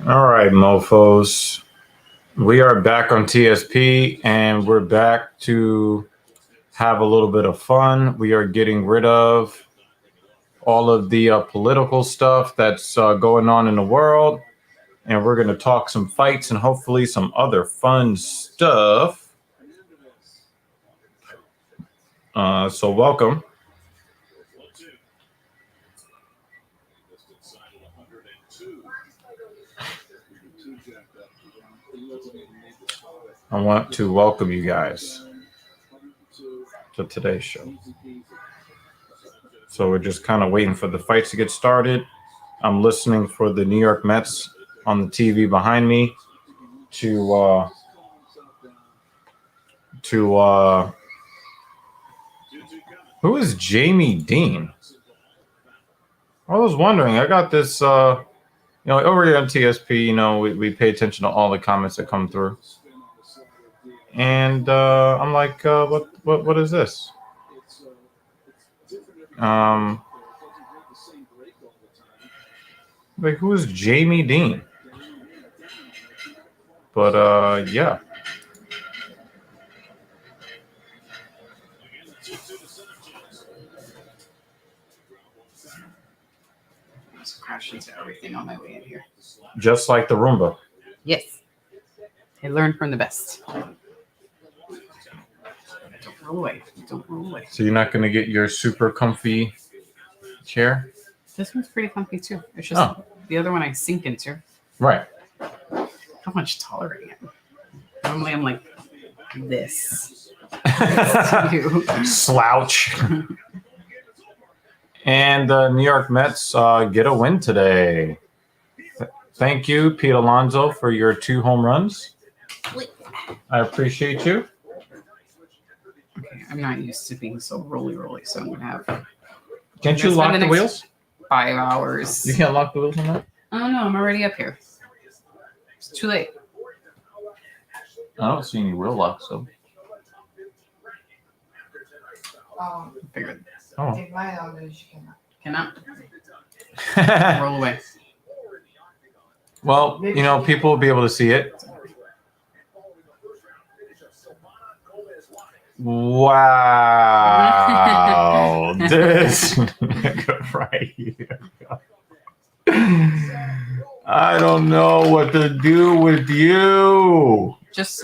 All right, mofos. We are back on TSP, and we're back to have a little bit of fun. We are getting rid of all of the political stuff that's going on in the world, and we're going to talk some fights and hopefully some other fun stuff. So welcome. I want to welcome you guys to today's show. So we're just kind of waiting for the fights to get started. I'm listening for the New York Mets on the TV behind me to who is Jamie Dean? I was wondering. I got this over here on TSP, we pay attention to all the comments that come through. And I'm like, what is this? Like, who is Jamie Dean? But yeah. I just crashed into everything on my way in here. Just like the Roomba. Yes. I learned from the best. Don't roll away. Don't roll away. So you're not going to get your super comfy chair? This one's pretty comfy too. It's just the other one I sink into. Right. How much taller I am. Normally I'm like this. Slouch. And the New York Mets get a win today. Thank you, Pete Alonso, for your 2 home runs. I appreciate you. Okay, I'm not used to being so roly, so I'm going to have... Can't you lock the wheels? 5 hours. You can't lock the wheels on that? Oh, no, I'm already up here. It's too late. I don't see any wheel locks, so... Figured. Oh. Cannot. Roll away. Well, people will be able to see it. Wow. This nigga right here. I don't know what to do with you. Just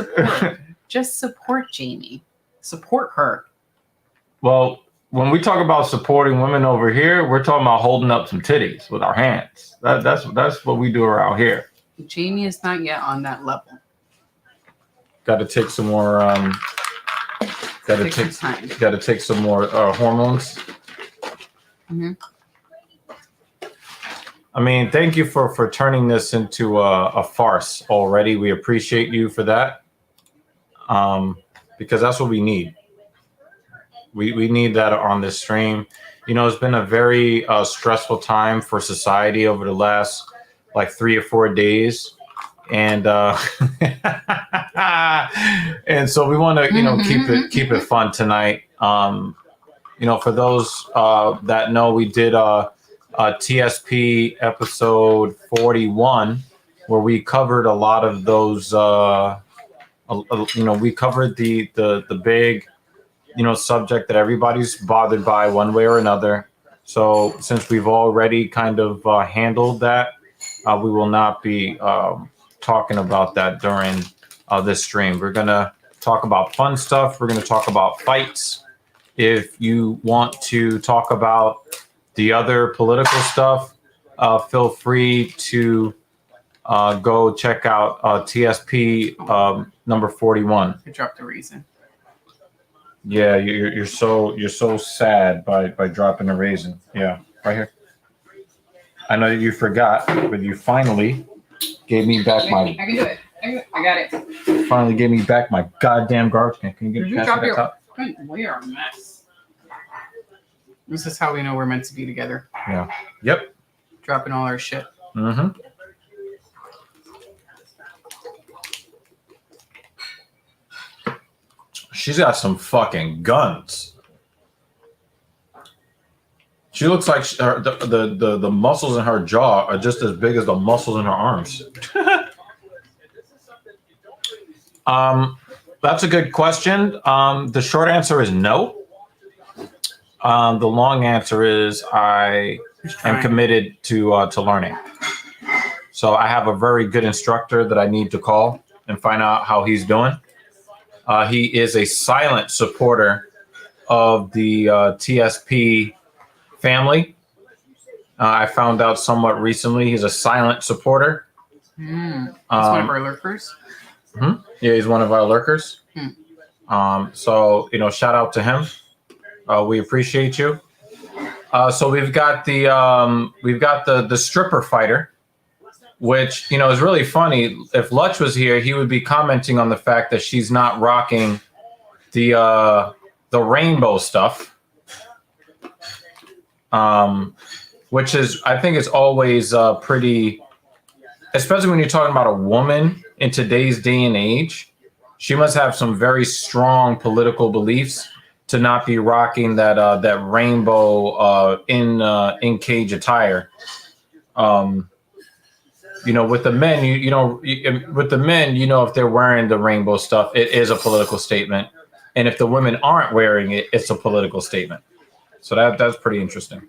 support Jamie. Support her. Well, when we talk about supporting women over here, we're talking about holding up some titties with our hands. That's what we do around here. Jamie is not yet on that level. Got to take some more. Got to take some more hormones. Mm-hmm. I mean, thank you for turning this into a farce already. We appreciate you for that. Because that's what we need. We need that on this stream. It's been a very stressful time for society over the last 3 or 4 days. And and so we want to keep it fun tonight. For those that know, we did a TSP episode 41 where we covered a lot of those. We covered the big subject that everybody's bothered by one way or another. So since we've already kind of handled that, we will not be talking about that during this stream. We're going to talk about fun stuff. We're going to talk about fights. If you want to talk about the other political stuff, feel free to go check out TSP number 41. I dropped a raisin. Yeah, you're so sad by dropping a raisin. Yeah, right here. I know that you forgot, but you finally gave me back my. I can do it. I got it. Finally gave me back my goddamn garbage can. Can you get drop your top? We are a mess. This is how we know we're meant to be together. Yeah. Yep. Dropping all our shit. Mm-hmm. She's got some fucking guns. She looks like the muscles in her jaw are just as big as the muscles in her arms. That's a good question. The short answer is no. The long answer is I am committed to learning. So I have a very good instructor that I need to call and find out how he's doing. He is a silent supporter of the TSP family. I found out somewhat recently he's a silent supporter. He's one of our lurkers. Yeah, he's one of our lurkers. So shout out to him. We appreciate you. So we've got the stripper fighter, which is really funny. If Lutch was here, he would be commenting on the fact that she's not rocking the rainbow stuff, which is, I think, it's always pretty, especially when you're talking about a woman in today's day and age. She must have some very strong political beliefs to not be rocking that rainbow in cage attire. With the men, with the men, if they're wearing the rainbow stuff, it is a political statement, and if the women aren't wearing it, it's a political statement. So that's pretty interesting.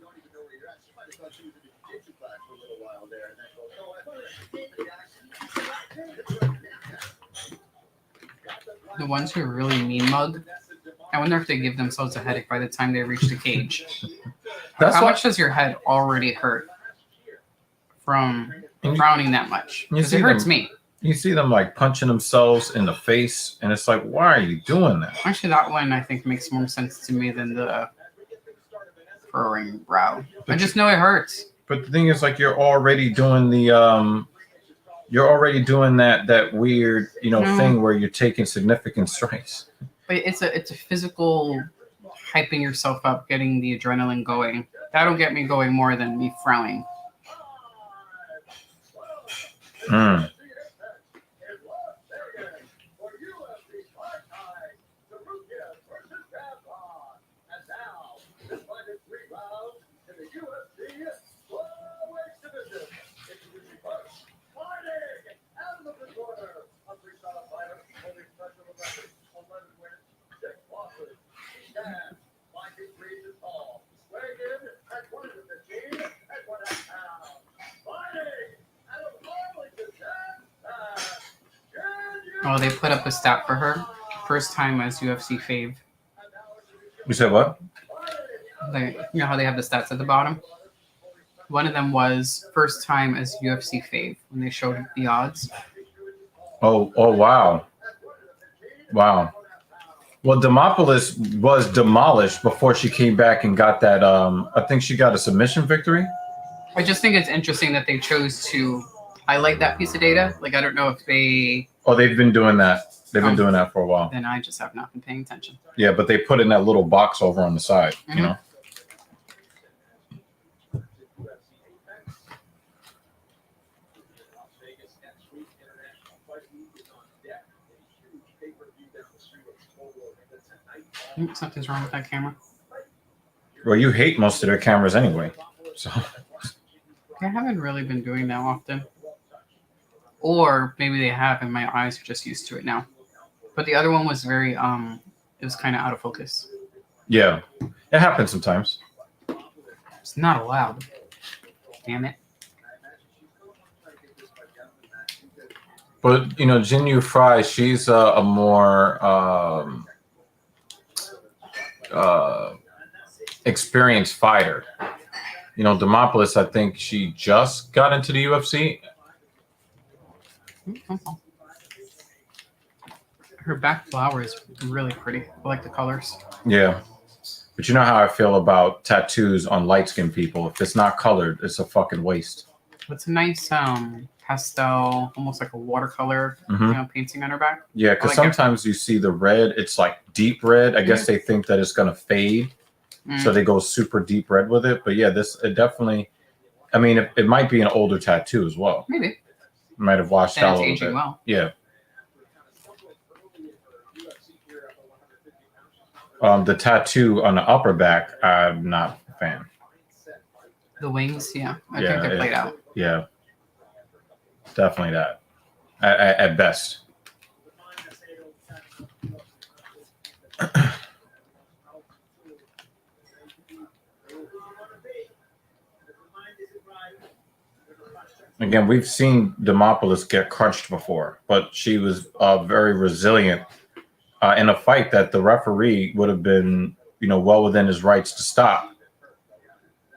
The ones who really mean mug, I wonder if they give themselves a headache by the time they reach the cage. How much does your head already hurt from frowning that much? Because it hurts me. You see them like punching themselves in the face, and it's like, why are you doing that? Actually, that one I think makes more sense to me than the furrowing brow. I just know it hurts. But the thing is, like, you're already doing that weird, thing where you're taking significant strikes. But it's a physical hyping yourself up, getting the adrenaline going. That'll get me going more than me frowning. Oh, they put up a stat for her. First time as UFC fave. You said what? You know how they have the stats at the bottom? One of them was first time as UFC fave when they showed the odds. Oh, wow. Wow. Well, Demopoulos was demolished before she came back and got that. I think she got a submission victory. I just think it's interesting that they chose to highlight that piece of data. Like, I don't know if they... Oh, they've been doing that. They've been doing that for a while. Then I just have not been paying attention. Yeah, but they put in that little box over on the side, Something's wrong with that camera. Well, you hate most of their cameras anyway. So I haven't really been doing that often. Or maybe they have and my eyes are just used to it now. But the other one was very, it was kind of out of focus. Yeah, it happens sometimes. It's not allowed. Damn it. But, Jinyu Fry, she's a more experienced fighter. Demopoulos, I think she just got into the UFC. Her back flower is really pretty. I like the colors. Yeah. But you know how I feel about tattoos on light-skinned people. If it's not colored, it's a fucking waste. It's a nice pastel, almost like a watercolor painting on her back. Yeah, because sometimes you see the red, it's like deep red. I guess they think that it's going to fade. So they go super deep red with it. But yeah, it definitely, I mean, it might be an older tattoo as well. Maybe. It might have washed out a little aging bit. Well. Yeah. The tattoo on the upper back, I'm not a fan. The wings, yeah. I think they're played out. Yeah. Definitely that. At best. Again, we've seen Demopoulos get crunched before, but she was very resilient in a fight that the referee would have been, well within his rights to stop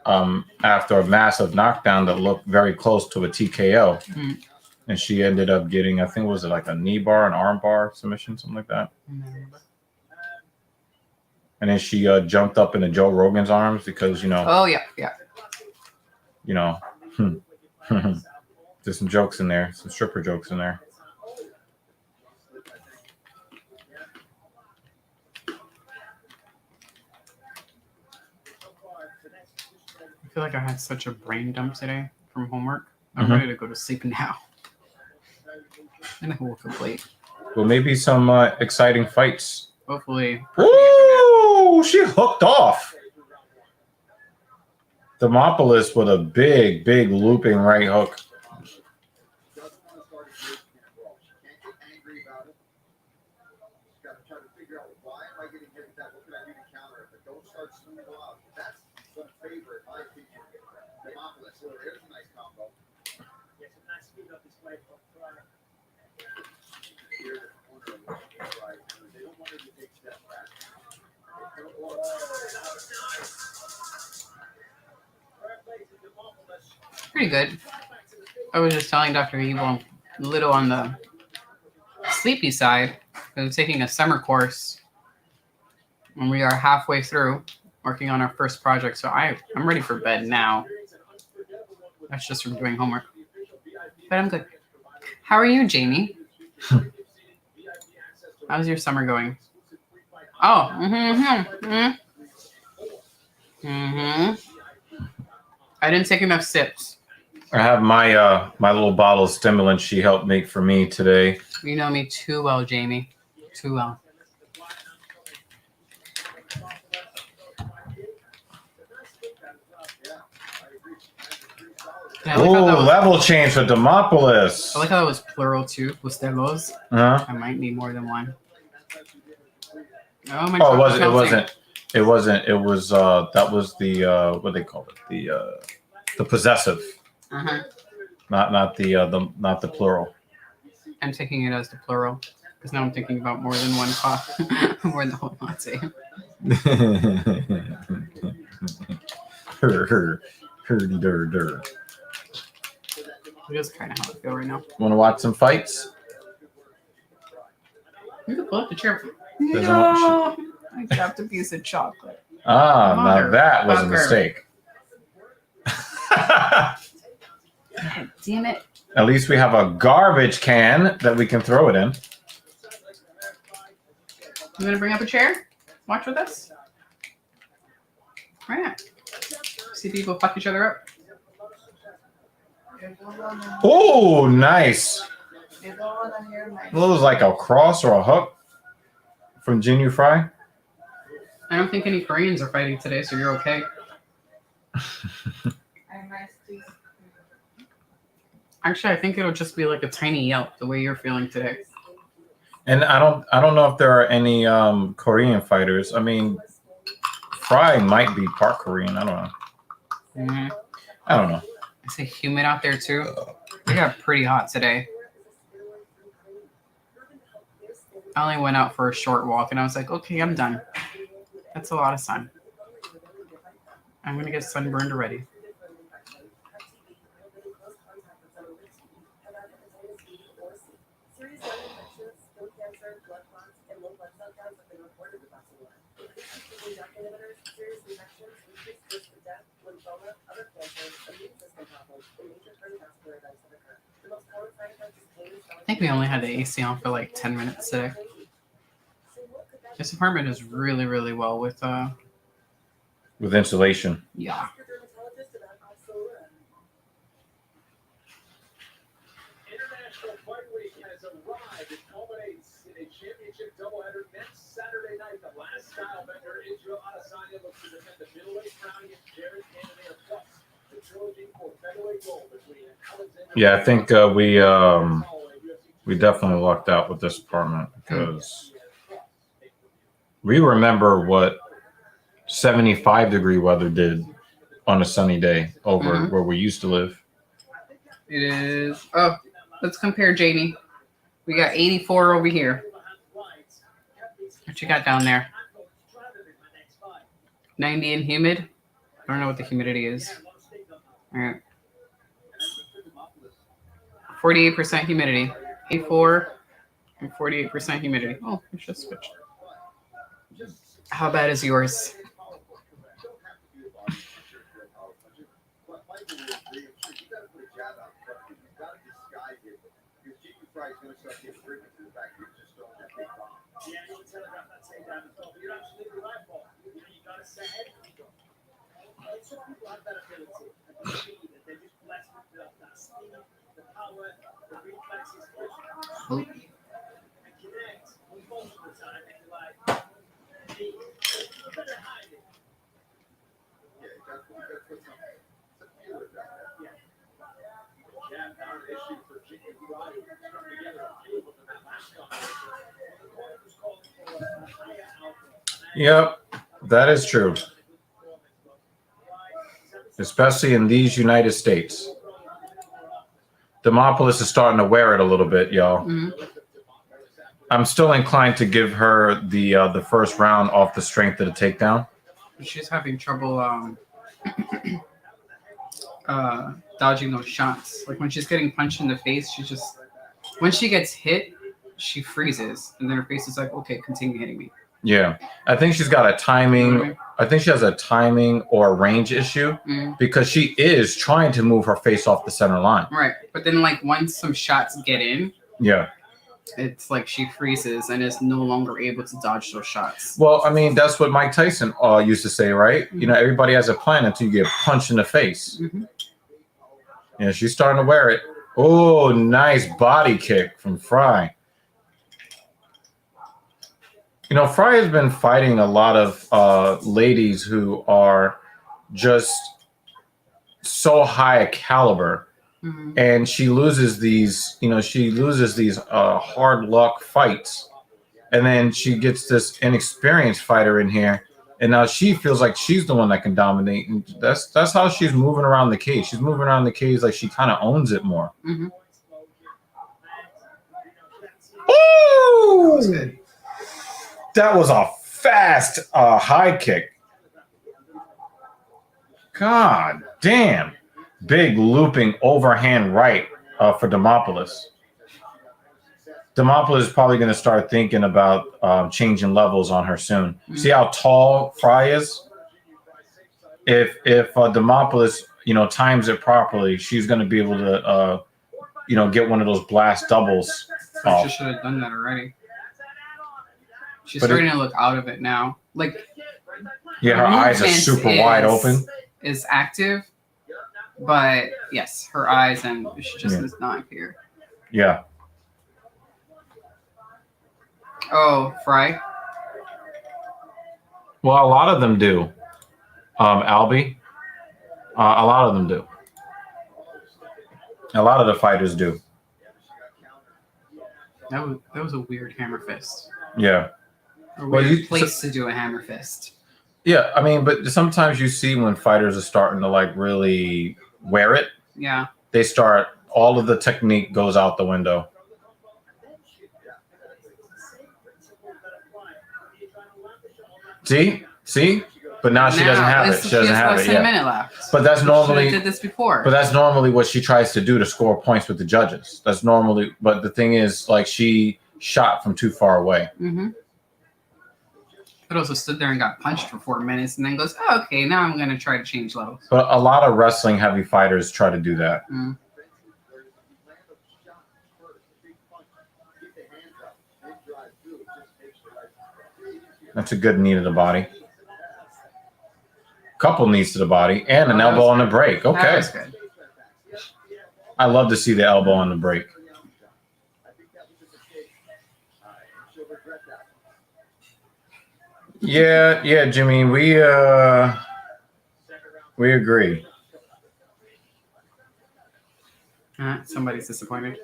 after a massive knockdown that looked very close to a TKO. Mm-hmm. And she ended up getting, I think, was it like a knee bar, an arm bar submission, something like that? Mm-hmm. And then she jumped up into Joe Rogan's arms because, Oh, yeah. There's some jokes in there, some stripper jokes in there. I feel like I had such a brain dump today from homework. I'm ready to go to sleep now. And I woke up late. Well, maybe some exciting fights. Hopefully. Ooh, she hooked off. Demopoulos with a big looping right hook. Pretty good. I was just telling Dr. Evil I'm a little on the sleepy side. I'm taking a summer course and we are halfway through working on our first project. So I'm ready for bed now. That's just from doing homework. But I'm good. How are you, Jamie? How's your summer going? Oh, I didn't take enough sips. I have my my little bottle of stimulant she helped make for me today. You know me too well, Jamie. Too well. Oh, level change for Demopoulos. I like how it was plural too, Bustelos. Uh-huh. I might need more than one. Oh my God. Oh, it wasn't. It was that was the what they call it? The possessive. Uh-huh. Not the plural. I'm taking it as the plural because now I'm thinking about more than one more than one latte. Hurdy-dur-dur. That's kind of how I feel right now. Want to watch some fights? You can pull up the chair. No, I dropped a piece of chocolate. Now that was a mistake. God damn it. At least we have a garbage can that we can throw it in. You want to bring up a chair? Watch with us? Why not? See people fuck each other up. Oh, nice. It was like a cross or a hook from Jinu Fry. I don't think any Koreans are fighting today, so you're okay. Actually, I think it'll just be like a tiny yelp the way you're feeling today. And I don't know if there are any Korean fighters. I mean, Fry might be part Korean. I don't know. Mm-hmm. I don't know. Is it humid out there too? It got pretty hot today. I only went out for a short walk and I was like, okay, I'm done. That's a lot of sun. I'm going to get sunburned already. I think we only had the AC on for like 10 minutes today. This apartment is really, really well with insulation. Yeah. International Fight Week has arrived. It culminates in a championship doubleheader next Saturday night. The last style bender, Israel Adesanya, looks to defend the middleweight crown against Jared Cannonier. Plus, the Yeah, I think we definitely lucked out with this apartment because we remember what 75-degree weather did on a sunny day over where we used to live. It is. Oh, let's compare, Janie. We got 84 over here. What you got down there? 90 and humid. I don't know what the humidity is. All right. 48% humidity. 84 and 48% humidity. Oh, it's just switched. How bad is yours? Oh. Yep, that is true. Especially in these United States. Demopolis is starting to wear it a little bit, y'all. Mm-hmm. I'm still inclined to give her the first round off the strength of the takedown. She's having trouble dodging those shots. Like when she's getting punched in the face, when she gets hit, she freezes, and then her face is like, okay, continue hitting me. Yeah, I think she's got a timing. You know what I mean? I think she has a timing or a range issue because she is trying to move her face off the center line. Right, but then like once some shots get in, yeah, it's like she freezes and is no longer able to dodge those shots. Well, I mean, that's what Mike Tyson used to say, right? Mm-hmm. You know, everybody has a plan until you get punched in the face. Mm-hmm. Yeah, she's starting to wear it. Oh, nice body kick from Fry. You know, Fry has been fighting a lot of ladies who are just so high a caliber, and she loses these. You know, hard luck fights, and then she gets this inexperienced fighter in here, and now she feels like she's the one that can dominate, and that's how she's moving around the cage. She's moving around the cage like she kind of owns it more. Mm-hmm. Ooh! That was good. That was a fast high kick. God damn. Big looping overhand right for Demopolis. Demopolis is probably going to start thinking about changing levels on her soon. Mm-hmm. See how tall Fry is? If Demopolis, times it properly, she's going to be able to, get one of those blast doubles. She should have done that already. She's starting to look out of it now. Like, yeah, her eyes are super wide open. Is active, but yes, her eyes and she just is not here. Yeah. Oh, Fry. Well, a lot of them do. Albie. A lot of them do. A lot of the fighters do. That was a weird hammer fist. Yeah. A weird place to do a hammer fist. Yeah, I mean, but sometimes you see when fighters are starting to like really wear it. Yeah. They start, all of the technique goes out the window. See? But now she doesn't have it. She doesn't have it yet. A minute left. But that's normally. She did this before. But that's normally what she tries to do to score points with the judges. That's normally. But the thing is, like, she shot from too far away. Mm-hmm. But also stood there and got punched for 4 minutes, and then goes, "Oh, okay, now I'm going to try to change levels." But a lot of wrestling heavy fighters try to do that. Mm. That's a good knee to the body. Couple knees to the body and an elbow on the break. Okay. That was good. I love to see the elbow on the break. Yeah, Jimmy, we agree. Somebody's disappointed.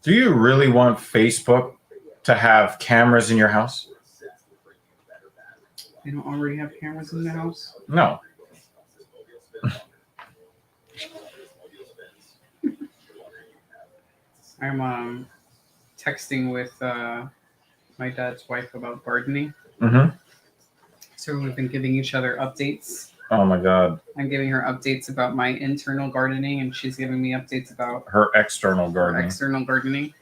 Do you really want Facebook to have cameras in your house? They don't already have cameras in the house? No. I'm texting with my dad's wife about gardening. Mm-hmm. So we've been giving each other updates. Oh my God. I'm giving her updates about my internal gardening, and she's giving me updates about Her external gardening. external gardening.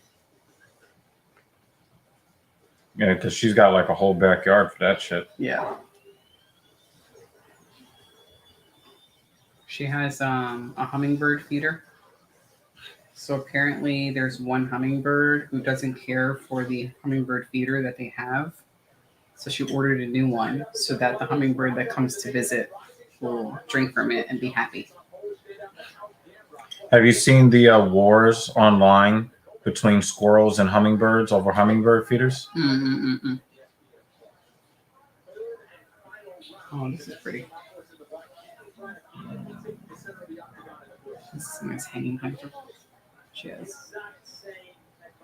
Yeah, because she's got like a whole backyard for that shit. Yeah. She has a hummingbird feeder. So apparently there's one hummingbird who doesn't care for the hummingbird feeder that they have. So she ordered a new one so that the hummingbird that comes to visit will drink from it and be happy. Have you seen the wars online between squirrels and hummingbirds over hummingbird feeders? Oh, this is pretty. This is a nice hanging planter. She has.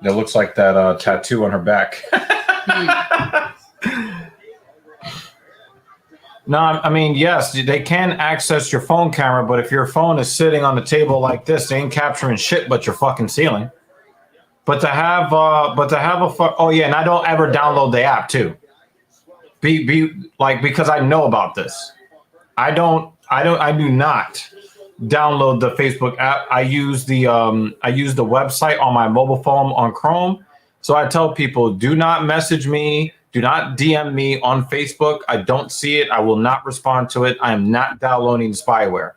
It looks like that tattoo on her back. No, I mean, yes, they can access your phone camera, but if your phone is sitting on the table like this, they ain't capturing shit but your fucking ceiling. But to have oh yeah, and I don't ever download the app too. Be like, because I know about this. I do not download the Facebook app. I use the website on my mobile phone on Chrome. So I tell people, do not message me, do not DM me on Facebook. I don't see it. I will not respond to it. I am not downloading spyware.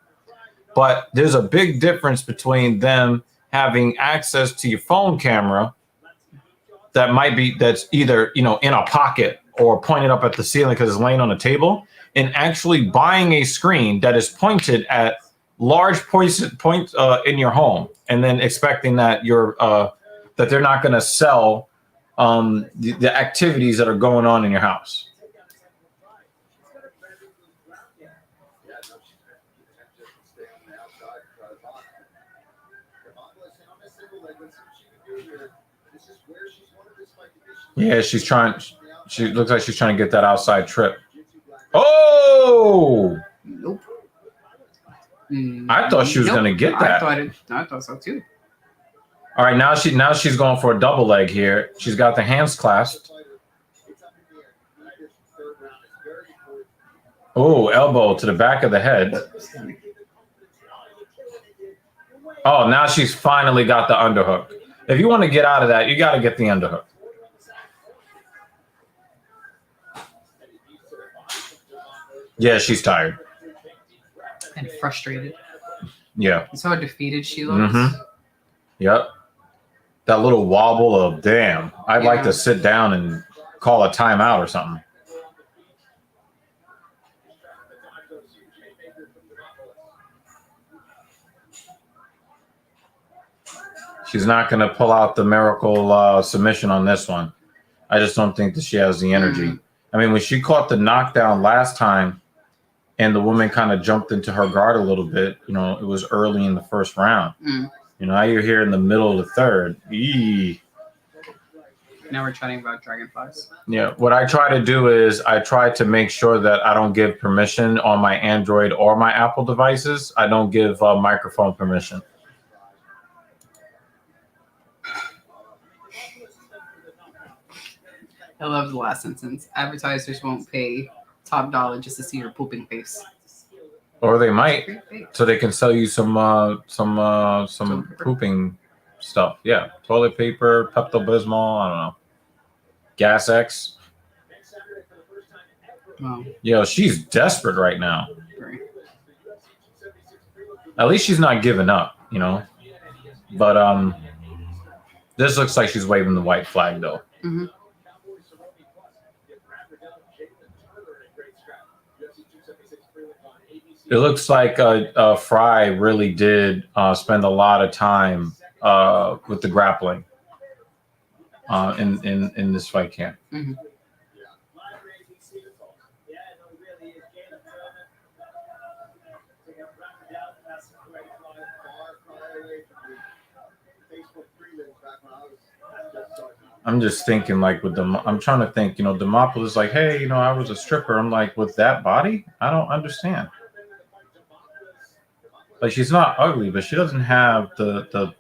But there's a big difference between them having access to your phone camera that's either, in a pocket or pointed up at the ceiling because it's laying on a table, and actually buying a screen that is pointed at large points in your home, and then expecting that that they're not going to sell the activities that are going on in your house. Yeah, she looks like she's trying to get that outside trip. Oh! Nope. I thought she was going to get that. I thought so too. All right, now she's going for a double leg here. She's got the hands clasped. Oh, elbow to the back of the head. Oh, now she's finally got the underhook. If you want to get out of that, you got to get the underhook. Yeah, she's tired. And frustrated. Yeah. You saw how defeated she looks? Mm-hmm. Yep. That little wobble of, damn, I'd like to sit down and call a timeout or something. She's not going to pull out the miracle submission on this one. I just don't think that she has the energy. I mean, when she caught the knockdown last time and the woman kind of jumped into her guard a little bit, it was early in the first round. Now you're here in the middle of the third. Eee. Now we're chatting about dragonflies. Yeah, what I try to do is I try to make sure that I don't give permission on my Android or my Apple devices. I don't give microphone permission. I love the last sentence. Advertisers won't pay top dollar just to see your pooping face. Or they might, so they can sell you some pooping stuff. Yeah, toilet paper, Pepto-Bismol, I don't know, Gas X. Wow. Yo, she's desperate right now. At least she's not giving up, But this looks like she's waving the white flag, though. Mm-hmm. It looks like Fry really did spend a lot of time with the grappling. in this fight camp. Mm-hmm. I'm just thinking, like, with I'm trying to think, Demopoulos, like, hey, I was a stripper. I'm like, with that body, I don't understand. Like, she's not ugly, but she doesn't have the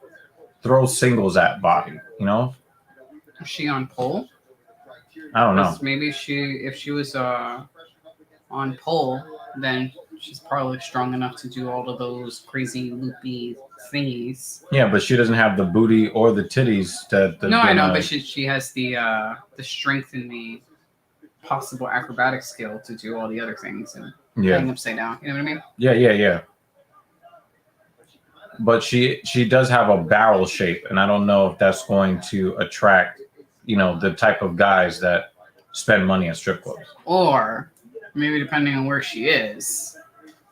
throw singles at body, Is she on pole? I don't know. Maybe if she was on pole, then she's probably strong enough to do all of those crazy loopy thingies. Yeah, but she doesn't have the booty or the titties that. No, I know, but she has the strength and the possible acrobatic skill to do all the other things and hang upside down. You know what I mean? Yeah. But she does have a barrel shape, and I don't know if that's going to attract, the type of guys that spend money at strip clubs. Or maybe depending on where she is,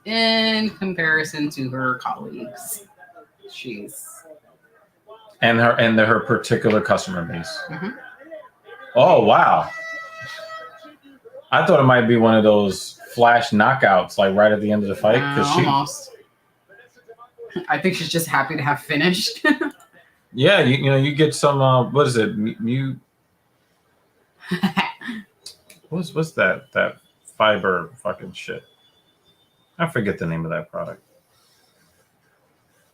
in comparison to her colleagues, and her particular customer base. Mm-hmm. Oh wow! I thought it might be one of those flash knockouts, like right at the end of the fight. Almost. I think she's just happy to have finished. Yeah, you get some. What is it? What's that fiber fucking shit? I forget the name of that product.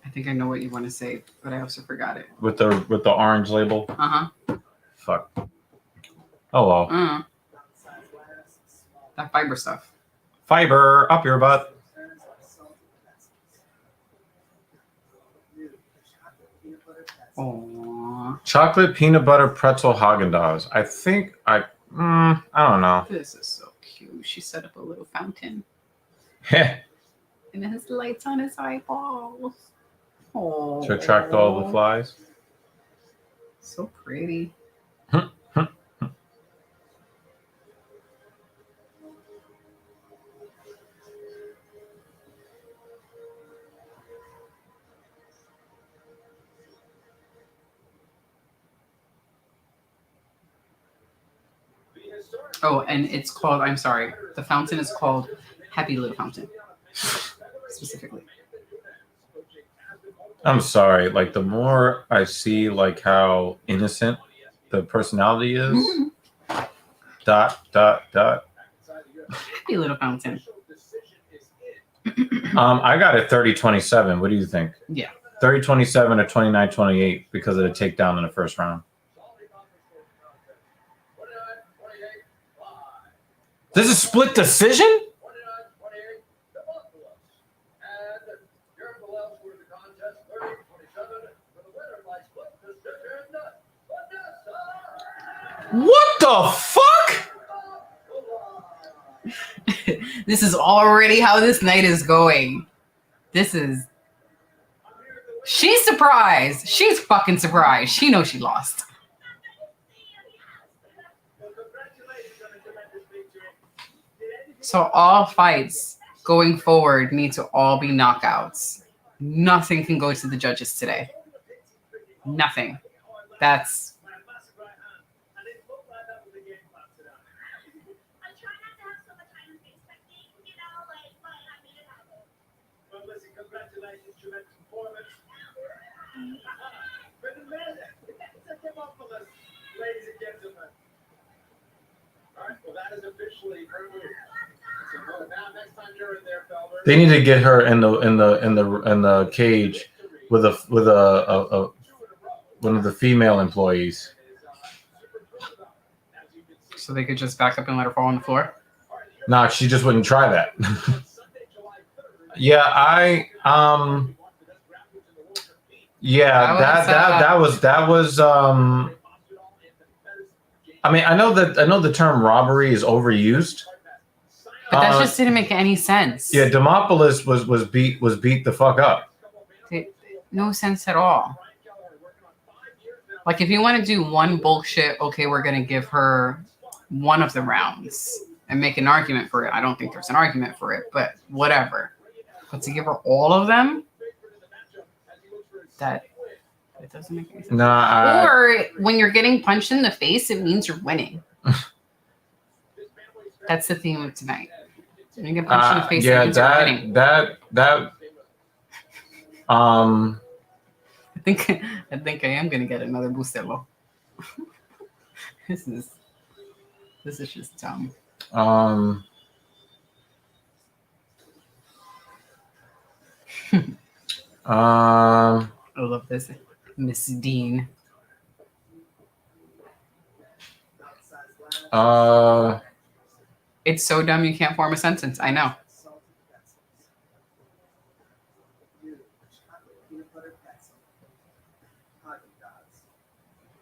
I think I know what you want to say, but I also forgot it. With the orange label. Fuck. Oh well. That fiber stuff. Fiber up your butt. Aww. Chocolate peanut butter pretzel Haagen-Dazs. I think I don't know. This is so cute. She set up a little fountain. And it has lights on his eyeballs. To attract all the flies. So pretty. Oh, and it's called, I'm sorry, the fountain is called Happy Little Fountain. Specifically. I'm sorry. Like, the more I see, like, how innocent the personality is, ... Happy Little Fountain. I got it 30-27. What do you think? Yeah. 30-27 or 29-28 because of the takedown in the first round. This is a split decision? What the fuck? This is already how this night is going. She's surprised. She's fucking surprised. She knows she lost. So all fights going forward need to all be knockouts. Nothing can go to the judges today. Nothing. That's... Ladies and gentlemen. All right, well, that is officially her move. So now, next time you're in there, Felder, They need to get her in the cage with a one of the female employees. So they could just back up and let her fall on the floor? Nah, she just wouldn't try that. Yeah, that was I mean, I know the term robbery is overused. But that just didn't make any sense. Yeah, Demopoulos was beat the fuck up. No sense at all. Like, if you want to do one bullshit, okay, we're going to give her one of the rounds and make an argument for it. I don't think there's an argument for it, but whatever. But to give her all of them, that It doesn't make any sense. No, Or when you're getting punched in the face, it means you're winning. That's the theme of tonight. When you get punched in the face, it means you're winning. I think I am gonna get another Bustelo. This is just dumb. I love this, Miss Dean. It's so dumb you can't form a sentence. I know.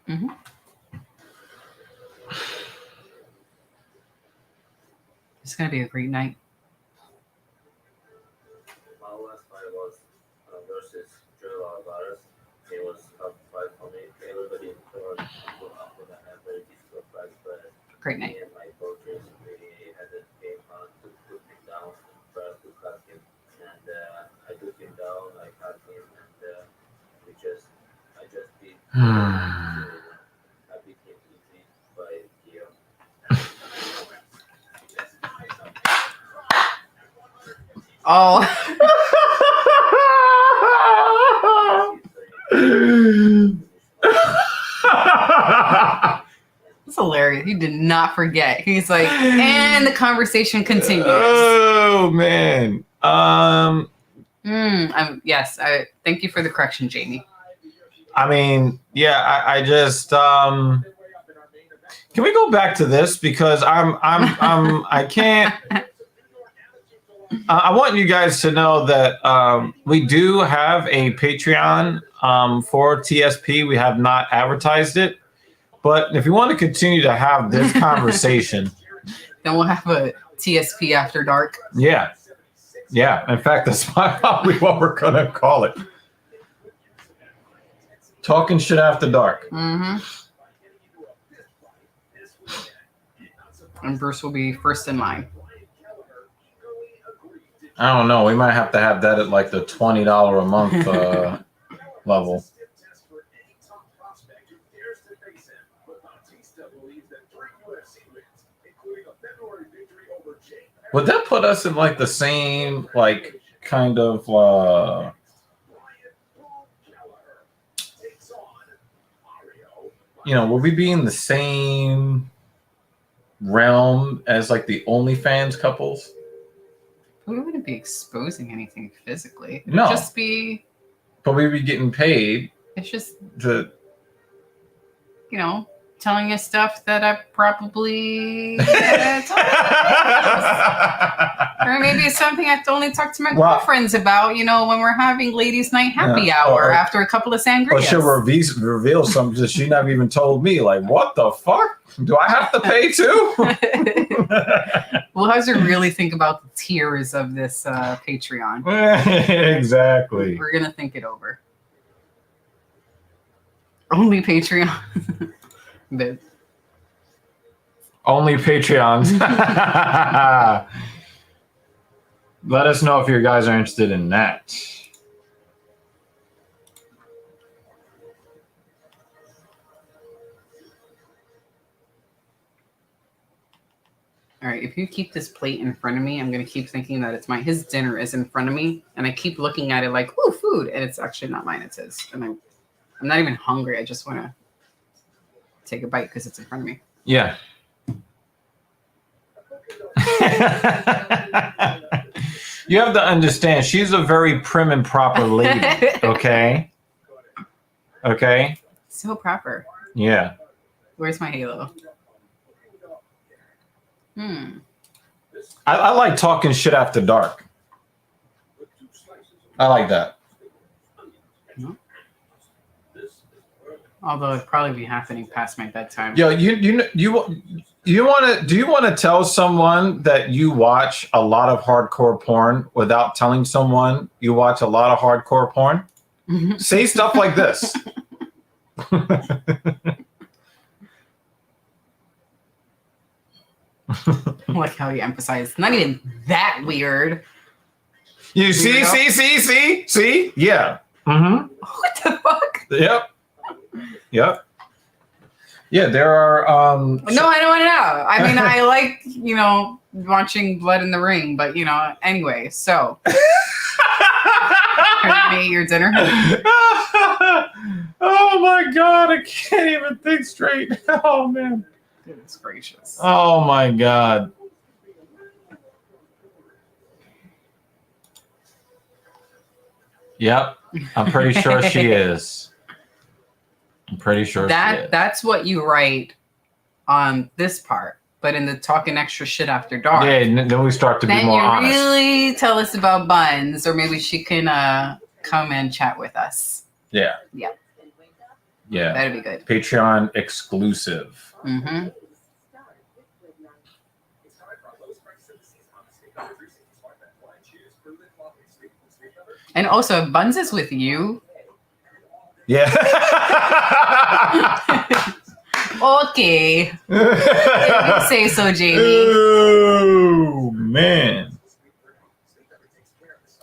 Mm-hmm. It's gonna be a great night. My last fight was versus Joe Alvarez. It was tough fight for me. Everybody thought after that had very difficult fight, but Great night. me and my coaches really had a game plan to put him down and try to cut him. And I took him down, I cut him, and I just beat him. I beat him easy by KO. Oh. That's hilarious. He did not forget. He's like, and the conversation continues. Oh man. Yes. I thank you for the correction, Jamie. I mean, yeah. I just. Can we go back to this because I can't. I want you guys to know that we do have a Patreon for TSP. We have not advertised it, but if you want to continue to have this conversation, then we'll have a TSP after dark. Yeah. In fact, that's probably what we're gonna call it. Talking shit after dark. Mm-hmm. And Bruce will be first in line. I don't know. We might have to have that at like the $20 a month level. Would that put us in like the same like kind of will we be in the same realm as like the OnlyFans couples? We wouldn't be exposing anything physically. It No. would just be. But we'd be getting paid It's just, to. telling us stuff that I probably. Or maybe it's something I have to only talk to my girlfriends about, when we're having ladies' night happy hour after a couple of sangrias. Or she'll reveal something that she never even told me. Like, what the fuck? Do I have to pay too? We'll have to really think about the tiers of this Patreon. Exactly. We're going to think it over. Only Patreon. But Only Patreons. Let us know if you guys are interested in that. all right, if you keep this plate in front of me, I'm going to keep thinking that it's mine. His dinner is in front of me, and I keep looking at it like, ooh, food, and it's actually not mine, it's his. And I'm not even hungry. I just want to take a bite because it's in front of me. Yeah. You have to understand, she's a very prim and proper lady, okay? Okay? So proper. Yeah. Where's my halo? I like talking shit after dark. I like that. Although it'd probably be happening past my bedtime. Yo, do you want to tell someone that you watch a lot of hardcore porn without telling someone you watch a lot of hardcore porn? Say stuff like this. I like how you emphasize not even that weird. You see? Yeah. Mm-hmm. What the fuck? Yep. Yep. Yeah, there are. No, I don't want to know. I mean, I like, watching blood in the ring, but, anyway, so. Have you made your dinner? Oh my God, I can't even think straight. Oh man. Goodness gracious. Oh my God. Yep, I'm pretty sure she is. I'm pretty sure she is. That's what you write on this part, but in the talking extra shit after dark. Yeah, then we start to be more honest. Then you really tell us about buns, or maybe she can come and chat with us. Yeah. Yeah. Yeah. That'd be good. Patreon exclusive. Mm-hmm. And also, if Buns is with you. Yeah. Okay. If you say so, Jamie. Oh, man.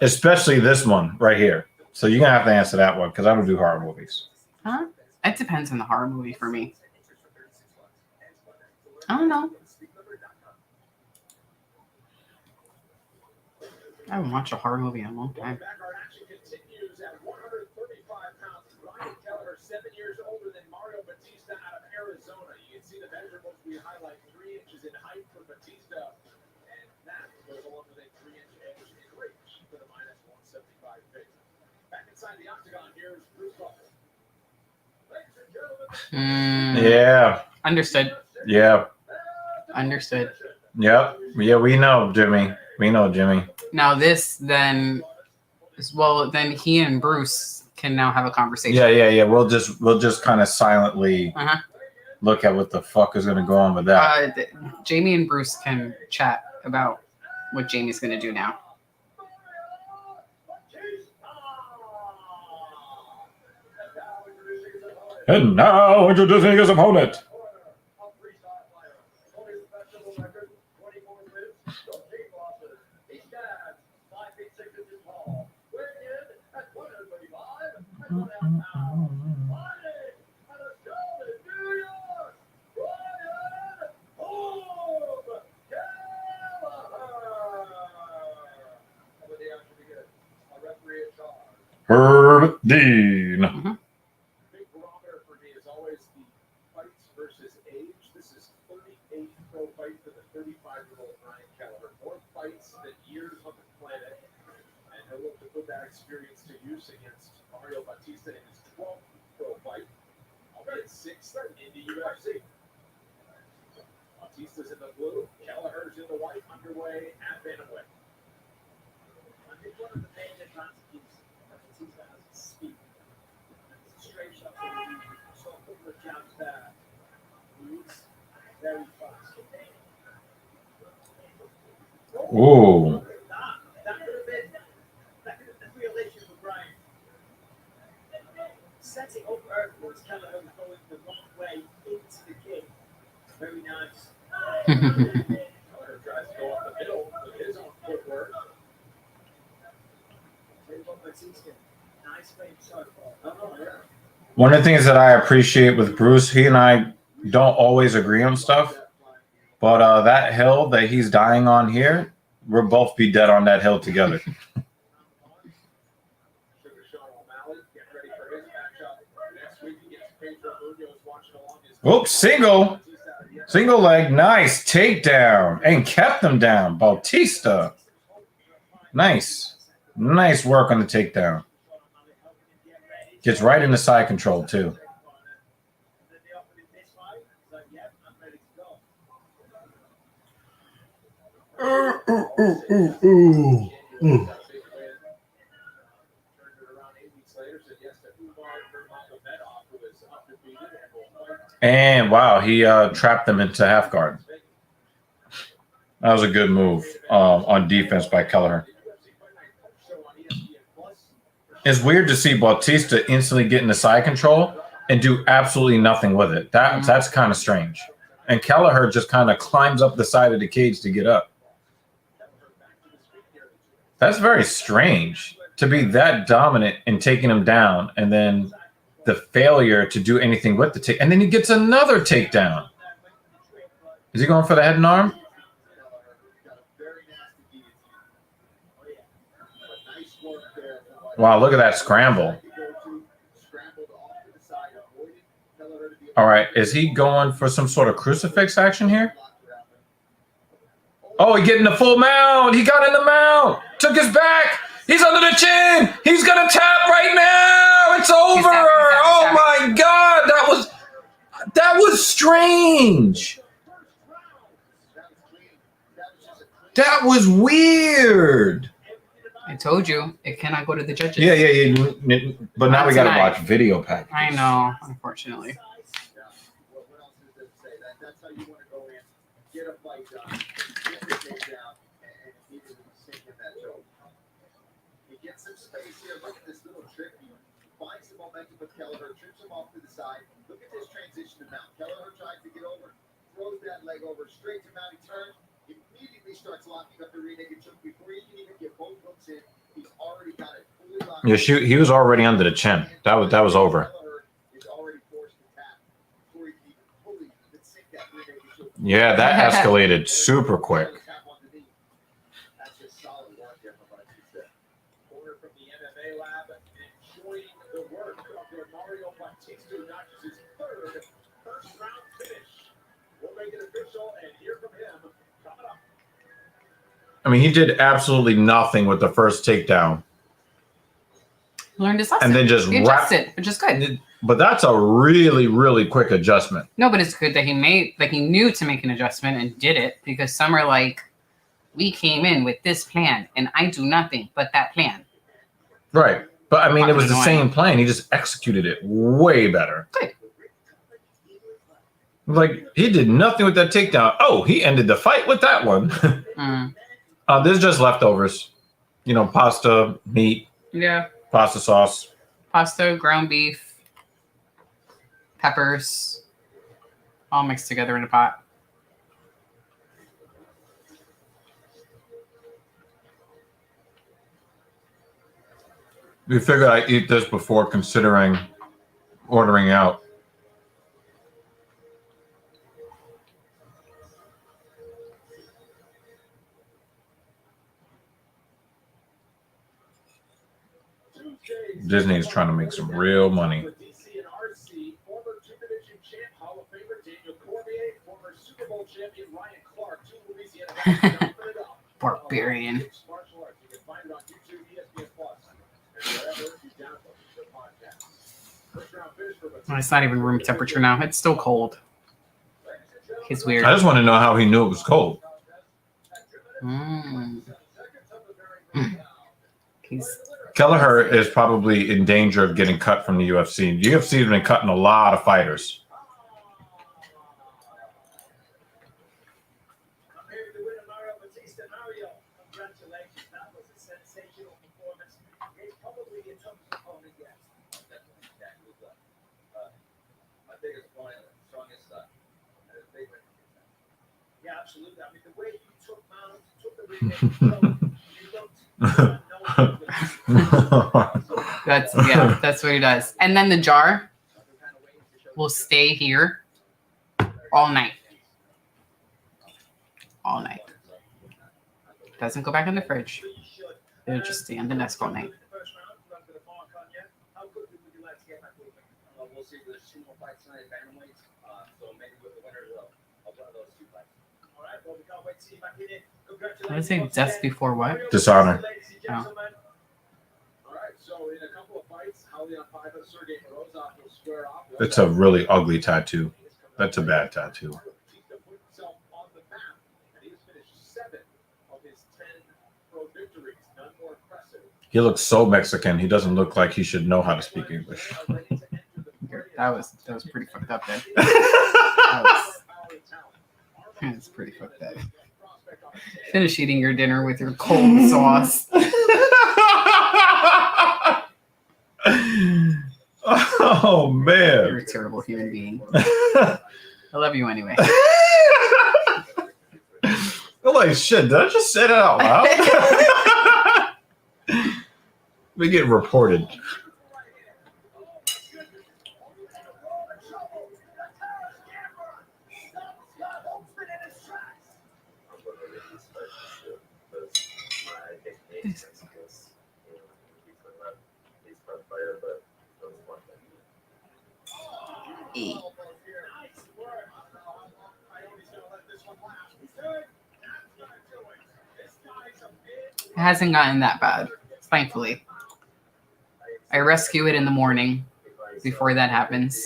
Especially this one right here. So you're going to have to answer that one because I don't do horror movies. Huh? It depends on the horror movie for me. I don't know. I haven't watched a horror movie in a long time. Backyard action continues at 135 pounds. Ryan Keller, 7 years older than Mario Batista out of Arizona. You can see the measurables we highlight: 3 inches in height for Batista, and that goes along with a 3-inch edge in reach for the minus 175 figure. Back inside the octagon, here's Bruce Buffer. Ladies and gentlemen. Yeah. Understood. Yeah. Understood. Yep. Yeah, we know, Jimmy. We know, Jimmy. Now this then, then he and Bruce can now have a conversation. Yeah. We'll just kind of silently look at what the fuck is gonna go on with that. Jamie and Bruce can chat about what Jamie's gonna do now. And now introducing his opponent. Herb Dean. Big barometer for me is always the fights versus age. This is 38 pro fight for the 35-year-old Ryan Keller. More fights than years on the planet, and he'll look to put that experience to use against Mario Batista in his 12th pro fight, albeit 6th in the UFC. Batista's in the blue, Kelleher's in the white, underway at bantamweight. I think one of the main advantages that Batista has is speed. Straight shot from the saw a couple of jabs there. Moves very fast. Ooh. That could have been a real issue for Brian. Setting up Earthwood's Kelleher was going the wrong way into the kick. Very nice. Kelleher tries to go up the middle with his own footwork. Nice fake so far. Oh, yeah. One of the things that I appreciate with Bruce, he and I don't always agree on stuff, but that hill that he's dying on here, we'll both be dead on that hill together. Oops, single leg, nice takedown, and kept them down. Bautista, nice work on the takedown. Gets right into side control too. And wow, he trapped them into half guard. That was a good move on defense by Kelleher. It's weird to see Bautista instantly get into side control and do absolutely nothing with it. That's kind of strange. And Kelleher just kind of climbs up the side of the cage to get up. That's very strange to be that dominant in taking him down and then the failure to do anything with the take, and then he gets another takedown. Is he going for the head and arm? Wow, look at that scramble. All right, is he going for some sort of crucifix action here? Oh, he getting the full mount. He got in the mount. Took his back. He's under the chin. He's going to tap right now. It's over. Oh, my God. That was strange. That was weird. I told you it cannot go to the judges. Yeah. But now we got to watch video packages. I know, unfortunately. That's how you want to go in, get a fight done, get the takedown, and immediately sink in that choke. He gets some space here. Look at this little trick. He finds the momentum with Kelleher, trips him off to the side. Look at this transition to mount. Kelleher tries to get over, throws that leg over straight to mount. He turns, immediately starts locking up the rear naked choke. Before he can even get both hooks in, he's already got it fully locked. Yeah, he was already under the chin. That was over. Yeah, that escalated super quick. That's just solid work there from Batista. Corner from the MMA lab, enjoying the work of Mario Batista, who notches his first round finish. We'll make it official and hear from him coming up. I mean, he did absolutely nothing with the first takedown. Learned his lesson. And then just he adjusted, which is good. But that's a really, really quick adjustment. No, but it's good that he knew to make an adjustment and did it, because some are like, we came in with this plan and I do nothing but that plan. Right. But I mean, it was the same plan. He just executed it way better. Good. Like, he did nothing with that takedown. Oh, he ended the fight with that one. There's just leftovers. You know, pasta, meat. Yeah. Pasta sauce. Pasta, ground beef. Peppers, all mixed together in a pot. We figured I'd eat this before considering ordering out. Disney is trying to make some real money. Barbarian. It's not even room temperature now. It's still cold. He's weird. I just want to know how he knew it was cold. Kelleher is probably in danger of getting cut from the UFC. The UFC has been cutting a lot of fighters. Yeah, absolutely. I mean, the way you took Mount, that's what he does. And then the jar will stay here all night. All night. Doesn't go back in the fridge. It'll just stay on the desk all night. We'll see if there's 2 more fights tonight at bantamweight. So maybe with the winners of one of those 2 fights. All right, well, we can't wait to see you back in. I would say death before what? Dishonor. Oh. All right, so in a couple of fights, Halion Paiva, Sergey Morozov will square off. It's a really ugly tattoo. That's a bad tattoo. He looks so Mexican. He doesn't look like he should know how to speak English. That was pretty fucked up, man. That's pretty fucked up. Finish eating your dinner with your cold sauce. Oh man. You're a terrible human being. I love you anyway. I'm like, shit, did I just say that out loud? We get reported. He's a tough fighter, but so smart. It hasn't gotten that bad, thankfully. I rescue it in the morning before that happens.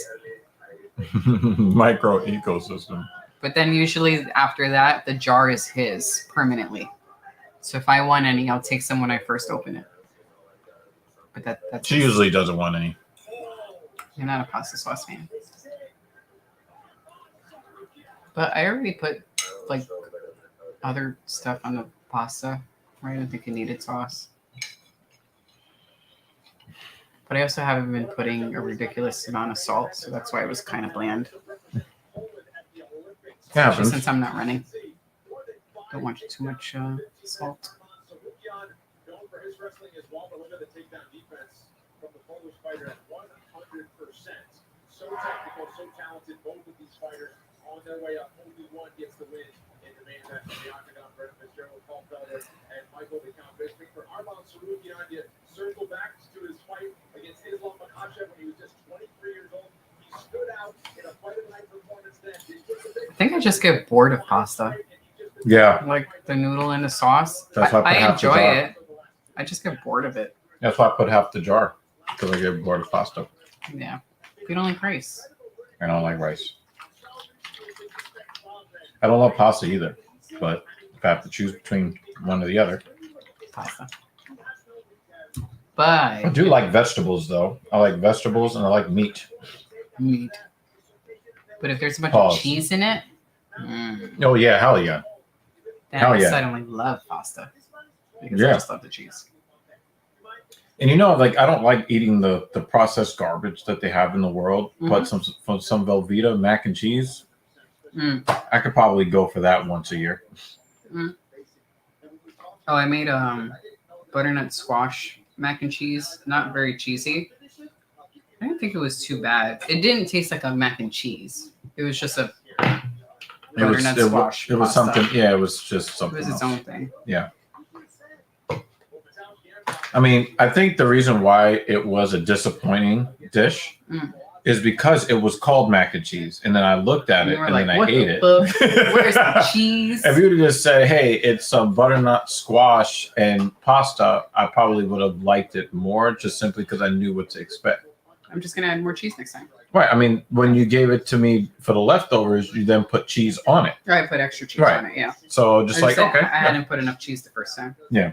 Micro ecosystem. But then usually after that, the jar is his permanently. So if I want any, I'll take some when I first open it. But that's She usually doesn't want any. You're not a pasta sauce fan. But I already put like other stuff on the pasta. I don't think it needed sauce. But I also haven't been putting a ridiculous amount of salt, so that's why it was kind of bland. Yeah, Especially since I'm not running. Don't want too much salt. Tsarukyan, known for his wrestling as well, but look at the takedown defense from the Polish fighter at 100%. So technical, so talented. Both of these fighters on their way up. Only one gets the win in the main event of the Octagon. Brendan Fitzgerald, Paul Felder, and Michael the Count Bisping. For Arman Tsarukyan to circle back to his fight against Islam Makhachev when he was just 23 years old. He stood out in a fight of the night performance then. I think I just get bored of pasta. Yeah, Like the noodle and the sauce. That's why I put I half the enjoy jar. it. I just get bored of it. that's why I put half the jar because I get bored of pasta. Yeah. You don't like rice. I don't like rice. I don't love pasta either, but if I have to choose between one or the other, Pasta. I But do like vegetables though. I like vegetables and I like meat. meat. But if there's a bunch Pause. of cheese in it, Oh yeah, hell yeah. then Hell I yeah. suddenly love pasta. Because Yeah. I just love the cheese. And you know, like I don't like eating the processed garbage that they have in the world, but some Velveeta mac and cheese, I could probably go for that once a year. Oh, I made butternut squash mac and cheese. Not very cheesy. I don't think it was too bad. It didn't taste like a mac and cheese. It was just a butternut squash. It was pasta. something. Yeah, it was just It something. was its else. own thing. Yeah. I mean, I think the reason why it was a disappointing dish is because it was called mac and cheese, and then I looked at And it you were and like, then I "What ate the it. fuck? Where's the cheese?" If you would have just said, "Hey, it's some butternut squash and pasta," I probably would have liked it more, just simply because I knew what to expect. I'm just gonna add more cheese next time. Right. I mean, when you gave it to me for the leftovers, you then put cheese on it. Or I put extra cheese Right. on it. Yeah. So just I like, said okay. I yeah. hadn't put enough cheese the first time. Yeah.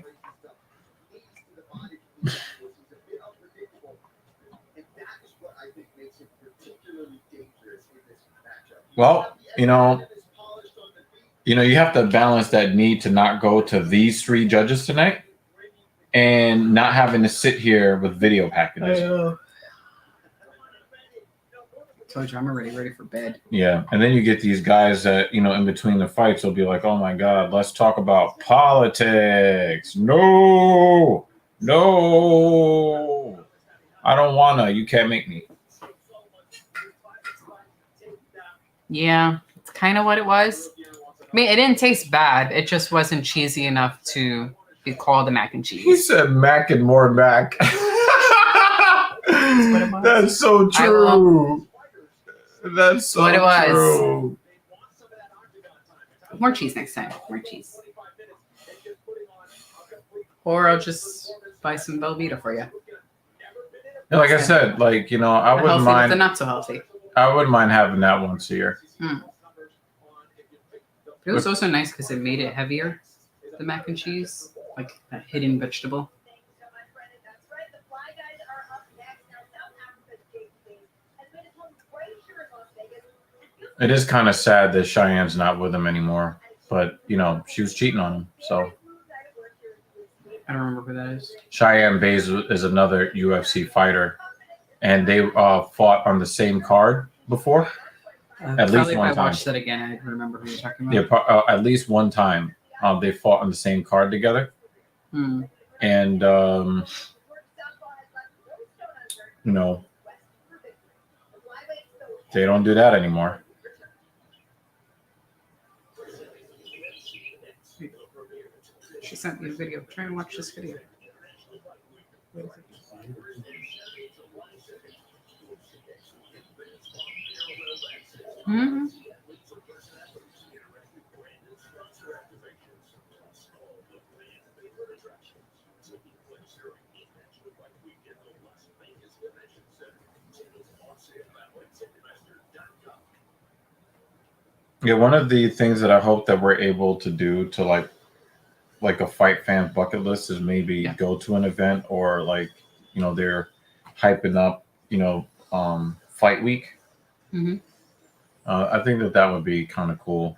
Well, you have to balance that need to not go to these three judges tonight and not having to sit here with video packages. Told you I'm already ready for bed. Yeah. And then you get these guys that, in between the fights, they'll be like, oh my God, let's talk about politics. No, I don't want to. You can't make me. Yeah, it's kind of what it was. I mean, it didn't taste bad. It just wasn't cheesy enough to be called a mac and He cheese. said Mac and more Mac. what it was. That's so true. That's so what it was. true. More cheese next time. More cheese. Or I'll just buy some Velveeta for you. Yeah, like I said, I The wouldn't healthy with the mind. not so healthy. I wouldn't mind having that once a year. It was also nice because it made it heavier, the mac and cheese, like a hidden vegetable. It is kind of sad that Cheyenne's not with him anymore, but she was cheating on him. So I don't remember who that is. Cheyenne Bays is another UFC fighter, and they fought on the same card before. At least Probably one if I time. watched that again, I'd remember who you're talking about. Yeah, at least one time they fought on the same card together, and they don't do that anymore. She sent me a video. Try and watch this video. Mm-hmm. Yeah, one of the things that I hope that we're able to do to like a fight fan bucket list is maybe go to an event or like, you know, they're hyping up, you know, fight week. Mm-hmm. I think that would be kind of cool.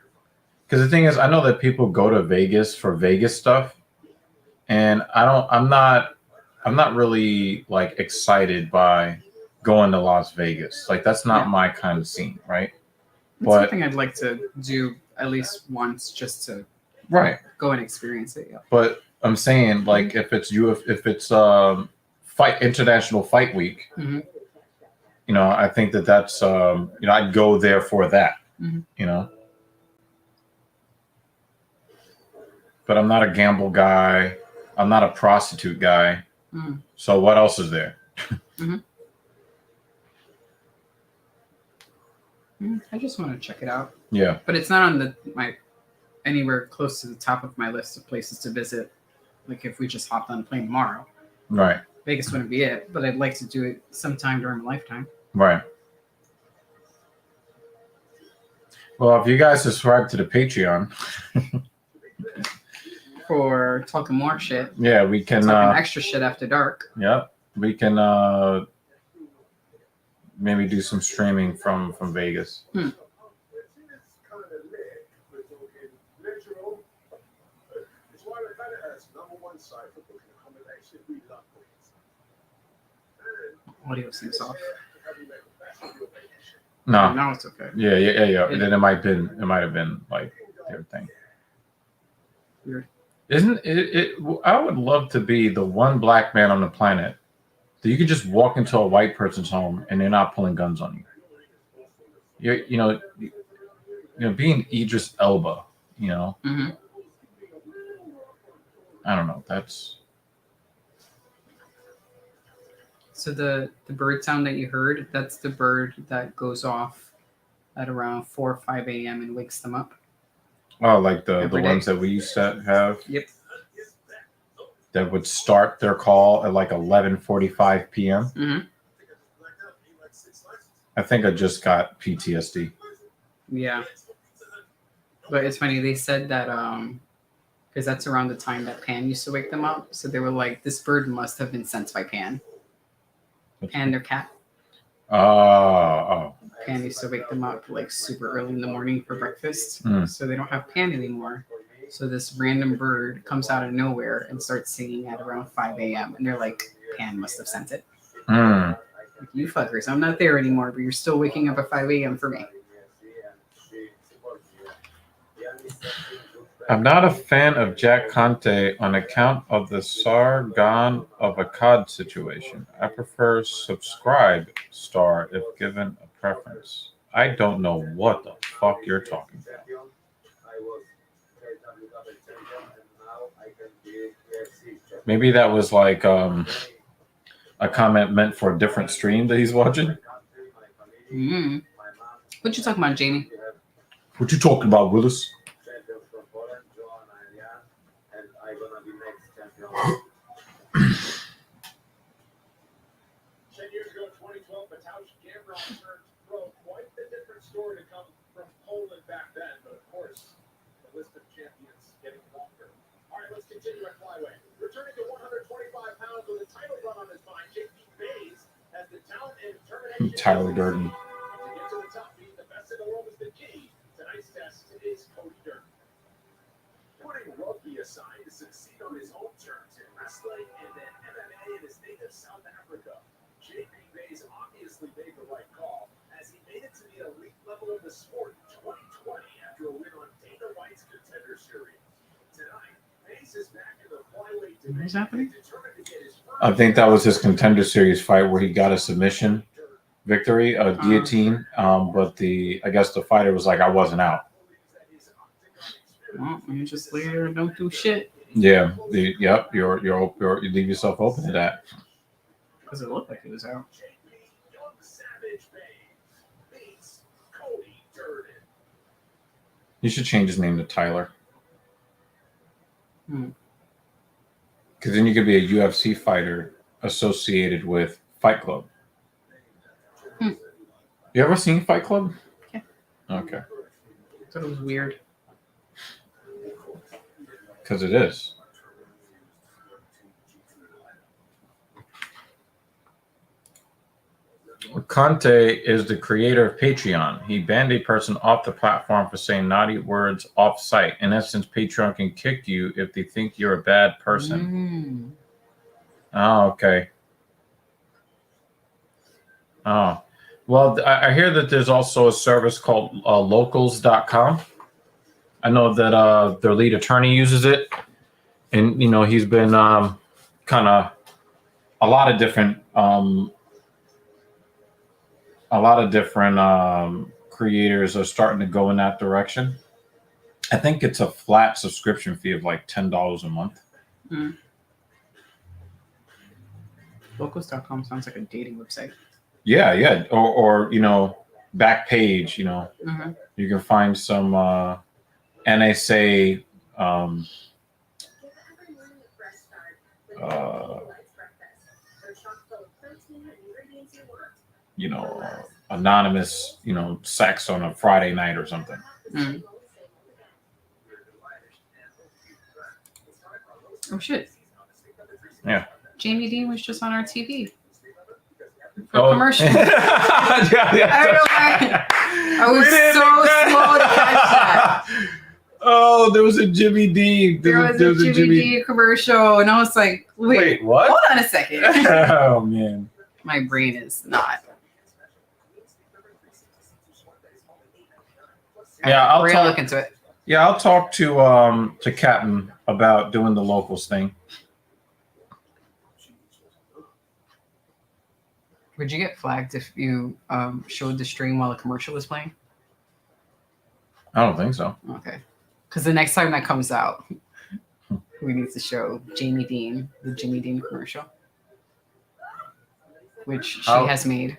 Because the thing is, I know that people go to Vegas for Vegas stuff, and I'm not really like excited by going to Las Vegas. Like that's not my kind of scene, right? It's something I'd like to do at least once, just to go and experience it. Yeah. But I'm saying, like, if it's fight international fight week, mm-hmm. you know, I think that's you know, I'd go there for that, mm-hmm. you know. But I'm not a gamble guy. I'm not a prostitute guy. Mm-hmm. So what else is there? mm-hmm. I just want to check it out. Yeah. But it's not on my anywhere close to the top of my list of places to visit. Like if we just hopped on a plane tomorrow. Right. Vegas wouldn't be it, but I'd like to do it sometime during my lifetime. Right. Well, if you guys subscribe to the Patreon for talking more shit. Yeah, we can talking extra shit after dark. Yeah. We can maybe do some streaming from Vegas. Audio seems off. No. Now it's okay. Yeah. And then it might have been like their thing. Weird. Isn't it? I would love to be the one black man on the planet that you could just walk into a white person's home and they're not pulling guns on you. You know, being Idris Elba. You know. Mm-hmm. I don't know. That's. So the bird sound that you heard, that's the bird that goes off at around 4 or 5 a.m. and wakes them up. Oh, like the Every ones day. that we used to have? Yep. That would start their call at like 11:45 p.m. Mm-hmm. I think I just got PTSD. Yeah. But it's funny, they said that because that's around the time that Pan used to wake them up. So they were like, this bird must have been sent by Pan. Pan, their cat. Oh. Pan used to wake them up like super early in the morning for breakfast. So they don't have Pan anymore. So this random bird comes out of nowhere and starts singing at around 5 a.m. And they're like, Pan must have sent it. Like, you fuckers, I'm not there anymore, but you're still waking up at 5 a.m. for me. I'm not a fan of Jack Conte on account of the Sargon of Akkad situation. I prefer subscribe star if given a preference. I don't know what the fuck you're talking about. Maybe that was like a comment meant for a different stream that he's watching. What you talking about, Jamie? What you talking about, Willis? 10 years ago, 2012, Gamrot turned pro. Quite a different story to come from Poland back then, but of course, the list of champions getting longer. All right, let's continue at flyweight. Returning to 125 pounds with a title run on his mind, JP Bays has the talent and determination. Tyler Durden. To get to the top, being the best in the world is the key. Tonight's test is Cody Durden. Putting rugby aside to succeed on his own terms in wrestling and then MMA in his native South Africa, JP Bays obviously made the right call as he made it to the elite level of the sport in 2020 after a win on Dana White's Contender Series. Tonight, Bays is back in the flyweight division. What's happening? I think that was his Contender Series fight where he got a submission victory, a guillotine. But I guess the fighter was like, I wasn't out. Well, you just lay there and don't do shit. Yeah. Yep. You leave yourself open to that. Because it looked like he was out. Young Savage beats Cody Durden. You should change his name to Tyler. Hmm. Because then you could be a UFC fighter associated with Fight Club. Hmm. You ever seen Fight Club? Yeah. Okay. I thought it was weird. Because it is. Conte is the creator of Patreon. He banned a person off the platform for saying naughty words off-site. In essence, Patreon can kick you if they think you're a bad person. Oh, okay. Oh. Well, I hear that there's also a service called locals.com. I know that their lead attorney uses it. And, he's been kind of a lot of different creators are starting to go in that direction. I think it's a flat subscription fee of like $10 a month. Mm. Locals.com sounds like a dating website. Yeah. Or Backpage, Mm-hmm. you can find some NSA anonymous, sex on a Friday night or something. Mm. Oh shit. Yeah. Jamie Dean was just on our TV. For commercial. Yeah. I don't know why. I was so slow to catch that. Oh, there was a Jimmy Dean. There was a Jimmy Dean commercial, and I was like, wait, what? Hold on a second. Oh, man. My brain is not. Yeah, we're gonna look into it. Yeah, I'll talk to Captain about doing the locals thing. Would you get flagged if you showed the stream while a commercial was playing? I don't think so. Okay. Because the next time that comes out, we need to show Jamie Dean, the Jimmy Dean commercial, which she has made.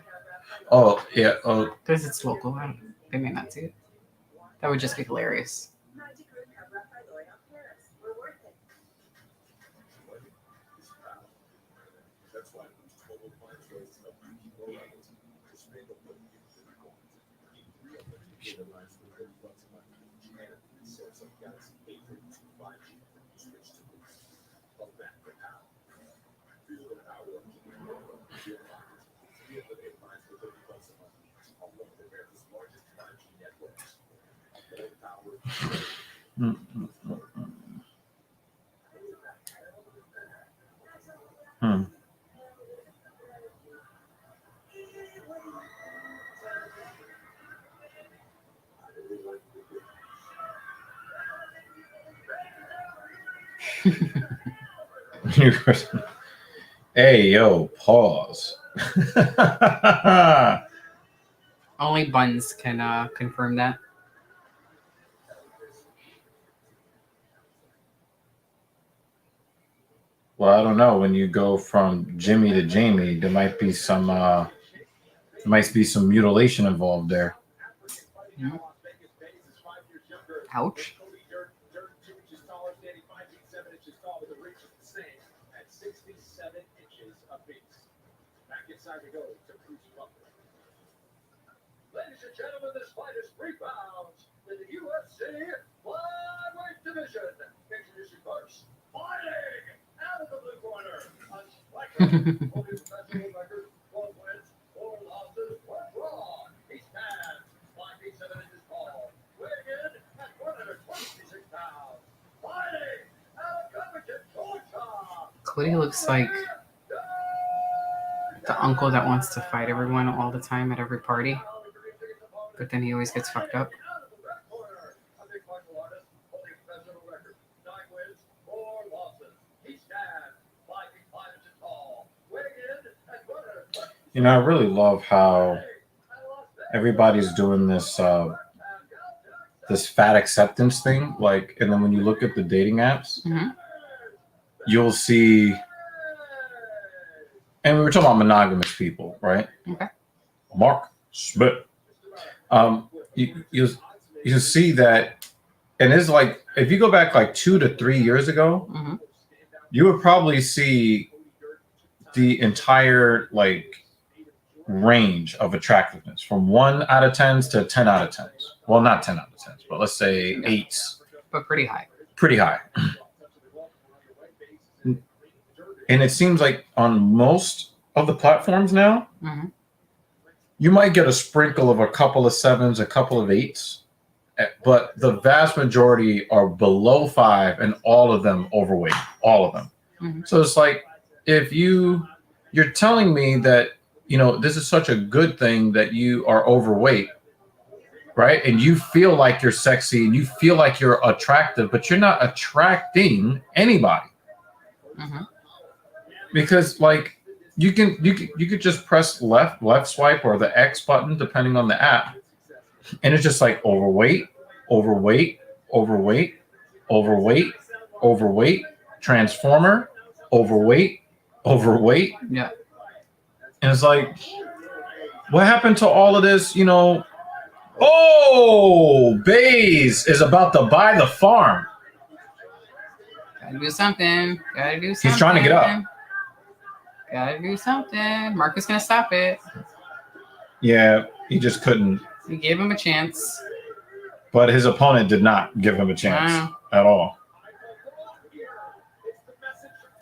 Oh, yeah. Oh. Because it's local. They may not see it. That would just be hilarious. Hey, yo, pause. Only Buns can confirm that. Well, I don't know. When you go from Jimmy to Jamie, there might be some mutilation involved there. Mm-hmm. Ouch. Ladies and gentlemen, this fight is 3 pounds in the UFC flyweight division. Introducing first, fighting out of the blue corner, a striker, holding professional record, 12 wins, 4 losses, 1 draw. He stands 5 feet 7 inches tall, weighing in at 126 pounds. Fighting out of Gamrot, Georgia. Cody looks like the uncle that wants to fight everyone all the time at every party, but then he always gets fucked up. I really love how everybody's doing this this fat acceptance thing. Like, and then when you look at the dating apps, Mm-hmm. you'll see, and we were talking about monogamous people, right? Okay. Mark Smith. You see that, and it's like if you go back like 2 to 3 years ago, you would probably see the entire like range of attractiveness from 1 out of 10s to 10 out of 10s. Well, not 10 out of 10s, but let's say 8s. But pretty high. Pretty high. And it seems like on most of the platforms now, you might get a sprinkle of a couple of 7s, a couple of 8s, but the vast majority are below 5 and all of them overweight, all of them. So it's like, if you're telling me that, you know, this is such a good thing that you are overweight, right? And you feel like you're sexy and you feel like you're attractive, but you're not attracting anybody. Because like you could just press left swipe or the X button depending on the app, and it's just like overweight, transformer, overweight. Yeah. And it's like, what happened to all of this, you know? Oh, Bays is about to buy the farm. Gotta do something. He's trying to get up. Gotta do something. Marcus gonna stop it. Yeah, he just couldn't. You gave him a chance. But his opponent did not give him a chance at all.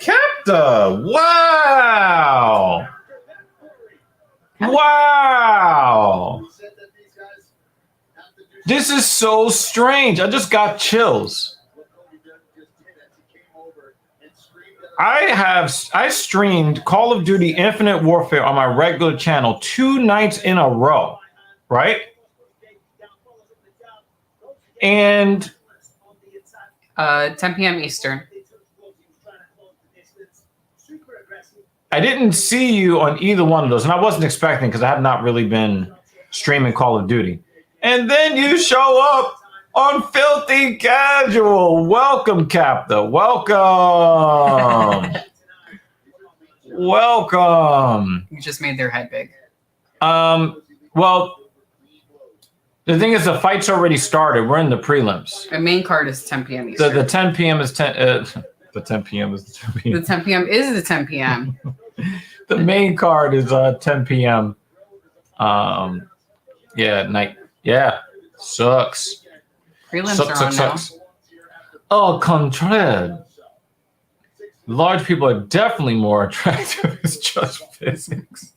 Capta! Wow! Wow! This is so strange. I just got chills. I streamed Call of Duty Infinite Warfare on my regular channel 2 nights in a row, right? And 10 p.m. Eastern. I didn't see you on either one of those, and I wasn't expecting because I have not really been streaming Call of Duty. And then you show up on Filthy Casual. Welcome, Capta. Welcome. Welcome. You just made their head big. Well, the thing is, the fight's already started. We're in the prelims. The main card is 10 p.m. Eastern. The 10 p.m. is 10. The 10 p.m. is the 10 p.m. The 10 p.m. is the 10 p.m. The main card is 10 p.m. Yeah, night. Yeah, sucks. Prelims are on now. Au contraire. Large people are definitely more attractive. It's just physics.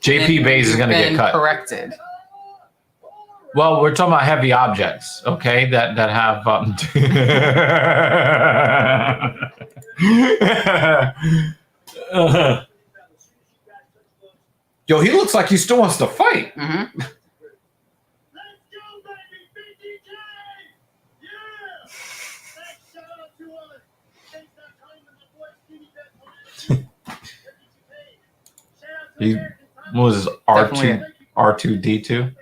JP Bays is going to get cut. Corrected. Well, we're talking about heavy objects, okay? That have Yo, he looks like he still wants to fight. He what was his R2D2?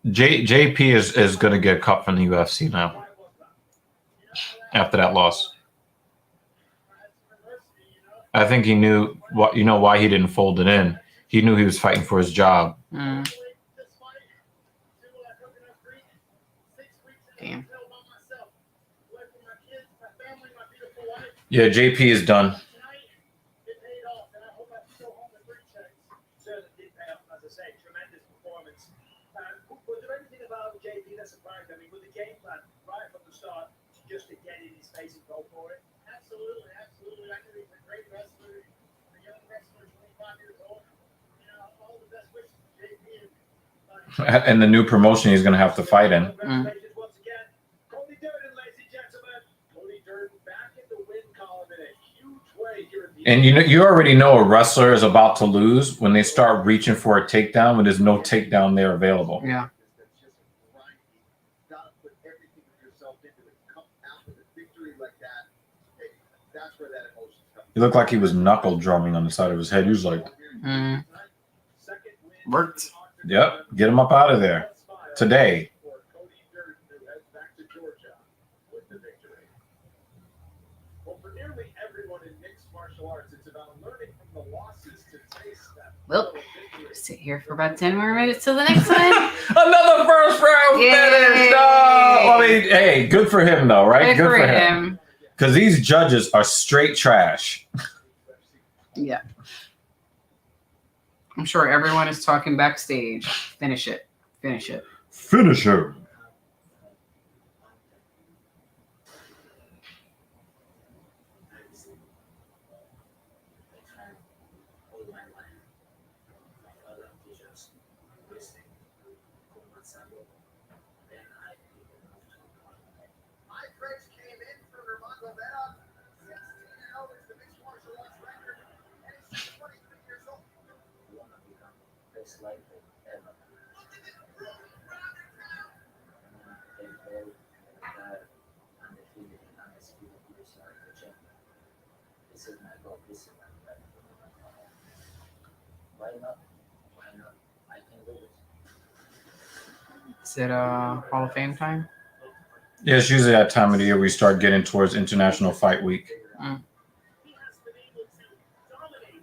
JP is going to get cut from the UFC now after that loss. I think he knew why he didn't fold it in. He knew he was fighting for his job. Damn. Yeah, JP is done. And the new promotion he's going to have to fight in. And you already know a wrestler is about to lose when they start reaching for a takedown when there's no takedown there available. Yeah. He looked like he was knuckle drumming on the side of his head. He was like, Worked. yep, get him up out of there today. Well, sit here for about 10 more minutes till the next one. Another first round finish. No! I mean, hey, good for him though, right? Good for him. Because these judges are straight trash. Yeah. I'm sure everyone is talking backstage. Finish it. Finish it. Finish him. Is it Hall of Fame time? Yeah, it's usually that time of the year we start getting towards International Fight Week.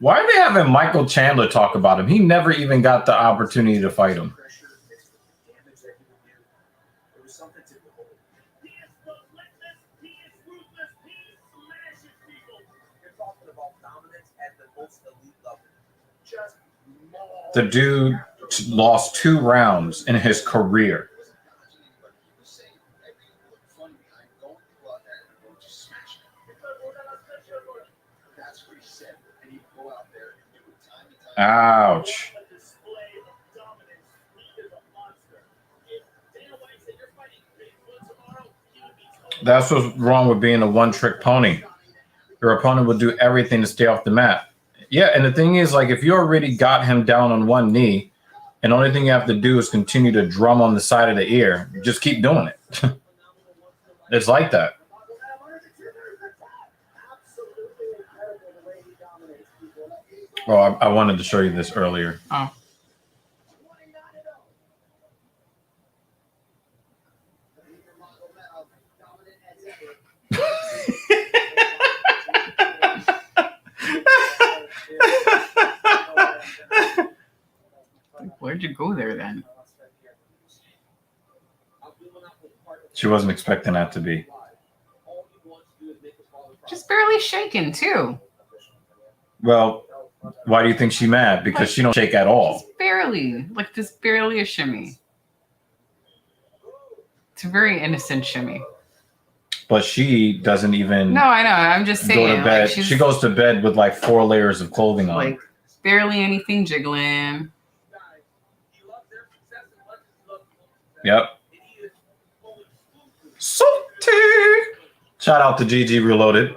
Why are they having Michael Chandler talk about him? He never even got the opportunity to fight him. The dude lost 2 rounds in his career. Ouch. That's what's wrong with being a one-trick pony. Your opponent will do everything to stay off the mat. Yeah, and the thing is, like, if you already got him down on one knee, and the only thing you have to do is continue to drum on the side of the ear, just keep doing it. It's like that. Oh, I wanted to show you this earlier. Oh. Where'd you go there then? She wasn't expecting that to be. Just barely shaking too. Well, why do you think she's mad? Because she don't shake at all. Just barely a shimmy. It's a very innocent shimmy. But she doesn't even. No, I know. I'm just saying. Go to bed. Like, she goes to bed with like 4 layers of clothing on. Like barely anything jiggling. Yep. Salty. Shout out to GG Reloaded.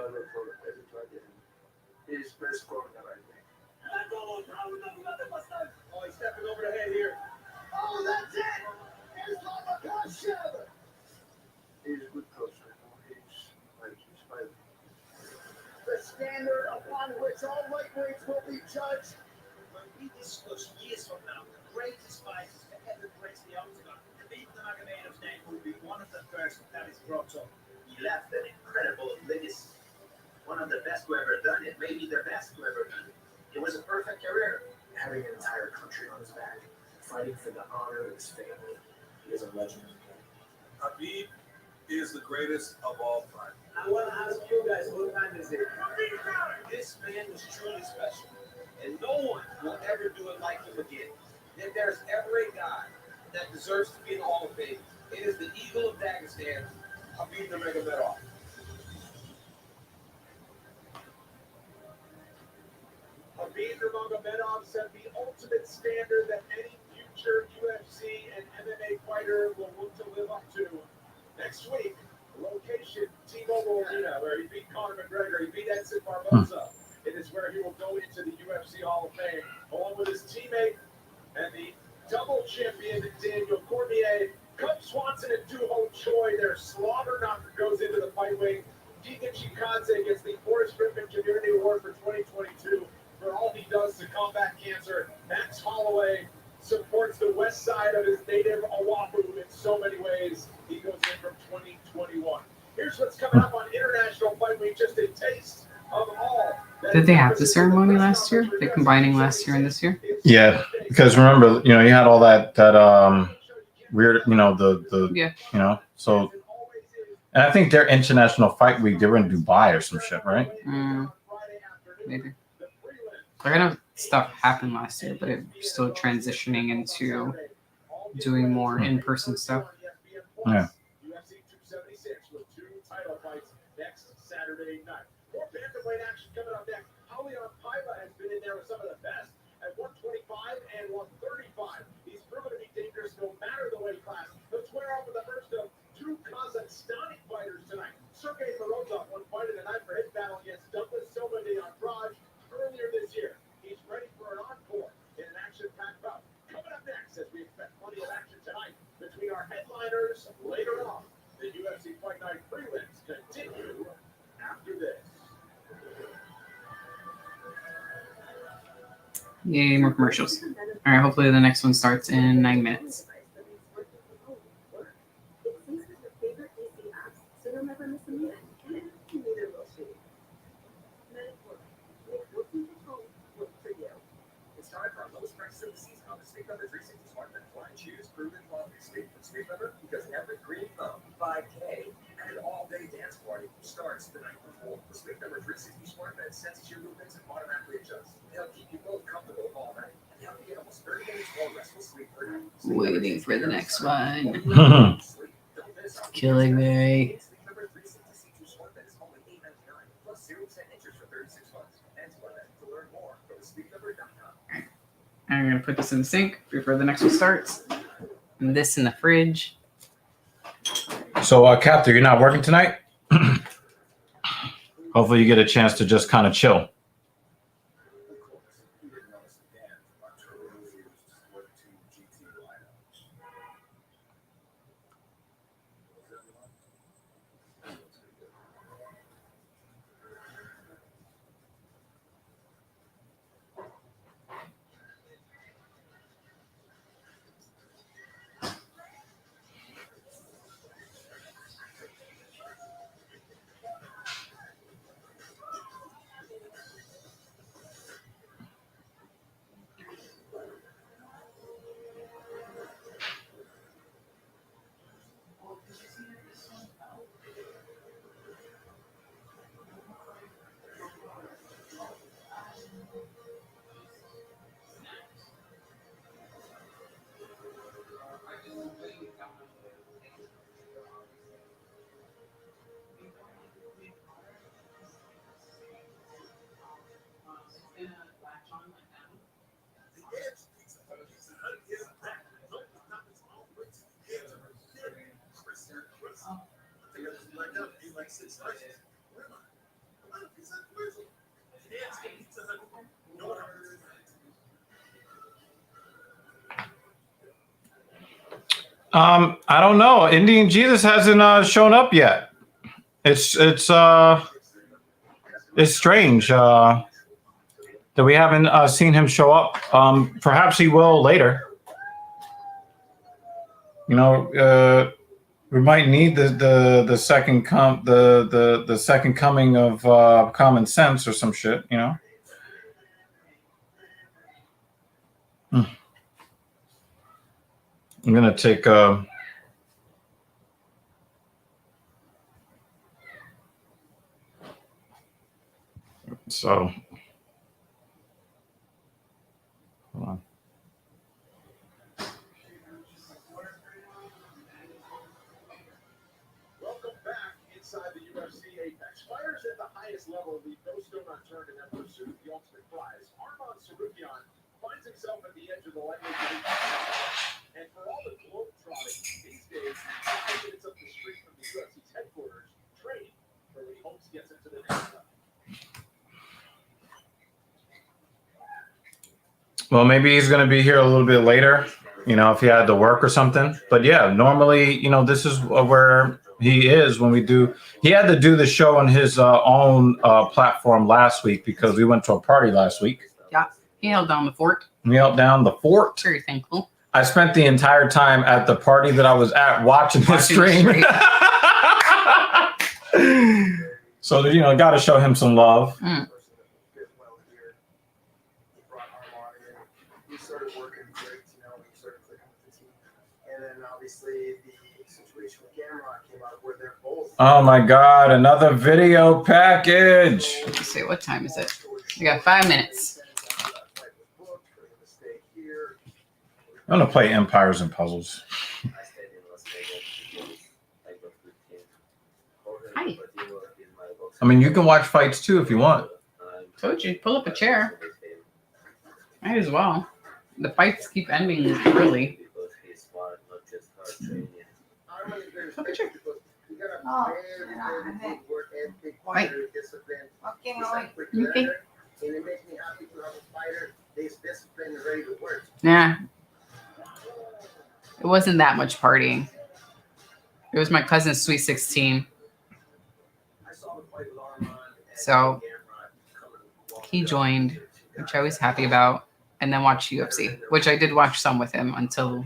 Standard upon which all lightweights will be judged. When we discuss years from now, the greatest fighters to ever grace the octagon, Khabib Nurmagomedov's name will be one of the first that is brought up. He left an incredible legacy. One of the best who ever done it, maybe the best who ever done it. It was a perfect career. Having an entire country on his back, fighting for the honor of his family. He is a legend. Khabib is the greatest of all time. I want to ask you guys, what time is it? This man was truly special, and no one will ever do it like him again. If there's ever a guy that deserves to be in the Hall of Fame, it is the Eagle of Dagestan, Khabib Nurmagomedov. Khabib Nurmagomedov set the ultimate standard that any future UFC and MMA fighter will look to live up to. Next week, location T-Mobile Arena, where he beat Conor McGregor, he beat Edson Barboza. It is where he will go into the UFC Hall of Fame, along with his teammate and the double champion Daniel Cormier. Come Swan Johnson and Duho Choi, their slaughter knocker goes into the fight weight. Deacon Chikadze gets the Forrest Griffin Community Award for 2022 for all he does to combat cancer. Max Holloway supports the west side of his native Oahu in so many ways. He goes in from 2021. Here's what's coming up on International Fight Week, just a taste of all. Did they have the ceremony last year? They're combining last year and this year? Yeah, because remember, you had all that weird, Yeah. So, and I think their International Fight Week, they were in Dubai or some shit, right? Maybe. I know stuff happened last year, but it's still transitioning into doing more in-person stuff. Yeah. UFC 276 with 2 title fights next Saturday night. More bantamweight action coming up next. Julian Paiva has been in there with some of the best at 125 and 135. He's proven to be dangerous no matter the weight class. Let's square off with the first of 2 Kazakhstani fighters tonight. Sergey Morozov won fight of the night for his battle against Douglas Silva de Andrade earlier this year. He's ready for an encore in an action-packed bout. Coming up next, as we expect plenty of action tonight between our headliners later on. The UFC Fight Night prelims continue after this. Yay, more commercials. All right, hopefully the next one starts in 9 minutes. Because every green thumb, 5K, and an all-day dance party starts the night before. The Sleep Number 360 smart bed senses your movements and automatically adjusts. They'll keep you both comfortable all night. And help you get almost 30 minutes more restful sleep per night. Waiting for the next one. Killing me. Sleep Number 360 C2 smart bed is only $8.99 plus 0% interest for 36 months. And smart bed to learn more go to sleepnumber.com. I'm going to put this in the sink before the next one starts. And this in the fridge. So, Captain, you're not working tonight? Hopefully you get a chance to just kind of chill. I don't know. Indian Jesus hasn't shown up yet. It's strange that we haven't seen him show up. Perhaps he will later. We might need the second the second coming of common sense or some shit. I'm gonna take so hold on. Welcome back inside the UFC Apex. Fighters at the highest level leave no stone unturned in their pursuit of the ultimate prize. Tsarukyan finds himself at the edge of the lightweight division. And for all the globe-trotting these days, 5 minutes up the street from the UFC's headquarters, training for when he hopes gets into the next level. Well, maybe he's going to be here a little bit later. you know, if he had to work or something. But yeah, normally, you know, this is where he is when we do. He had to do the show on his own platform last week because we went to a party last week. Yeah, he held down the fort. We held down the fort. Very thankful. I spent the entire time at the party that I was at watching the stream. So, you know, got to show him some love. Mm. We started working great, you know, we started clicking with the team. And then obviously the situation with Gamrot came out where they're both. Oh my God, another video package. Let's see, what time is it? We got 5 minutes. I'm going to play Empires and Puzzles. Hi. I mean, you can watch fights too if you want. Told you, pull up a chair. Might as well. The fights keep ending early. Pull up a chair. Oh, Wait. okay. Okay. And it makes me happy to have a fighter that's disciplined and ready to work. Nah. It wasn't that much partying. It was my cousin's sweet 16. So he joined, which I was happy about, and then watched UFC, which I did watch some with him until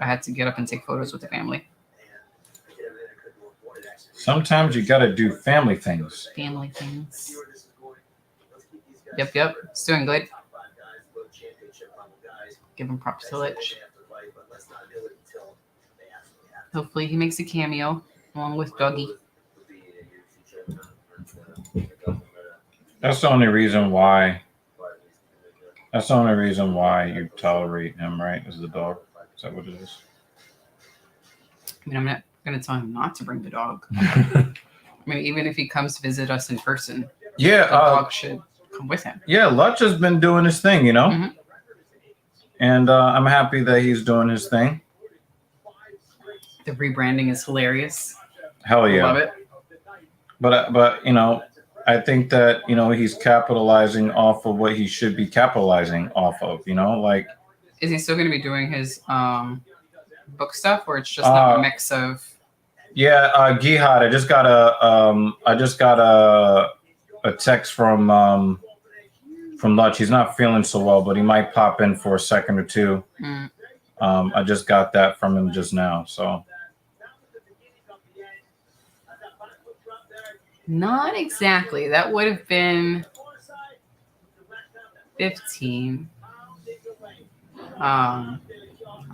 I had to get up and take photos with the family. Sometimes you got to do family things. Family things. Yep. It's doing good. Give him props to Lich. Hopefully he makes a cameo along with Dougie. That's the only reason why. That's the only reason why you tolerate him, right? Is the dog? Is that what it is? I mean, I'm not going to tell him not to bring the dog. I mean, even if he comes to visit us in person, Yeah, the dog should come with him. yeah. Lutch has been doing his thing, you know, Mhm. and I'm happy that he's doing his thing. The rebranding is hilarious. Hell yeah! Love it. But you know, I think that, you know, he's capitalizing off of what he should be capitalizing off of. You know, like, Is he still going to be doing his book stuff, or it's just not a mix of? yeah, Gihad. I just got a text from Lutch. He's not feeling so well, but he might pop in for a second or two. Mm. I just got that from him just now. So Not exactly. That would have been 15. I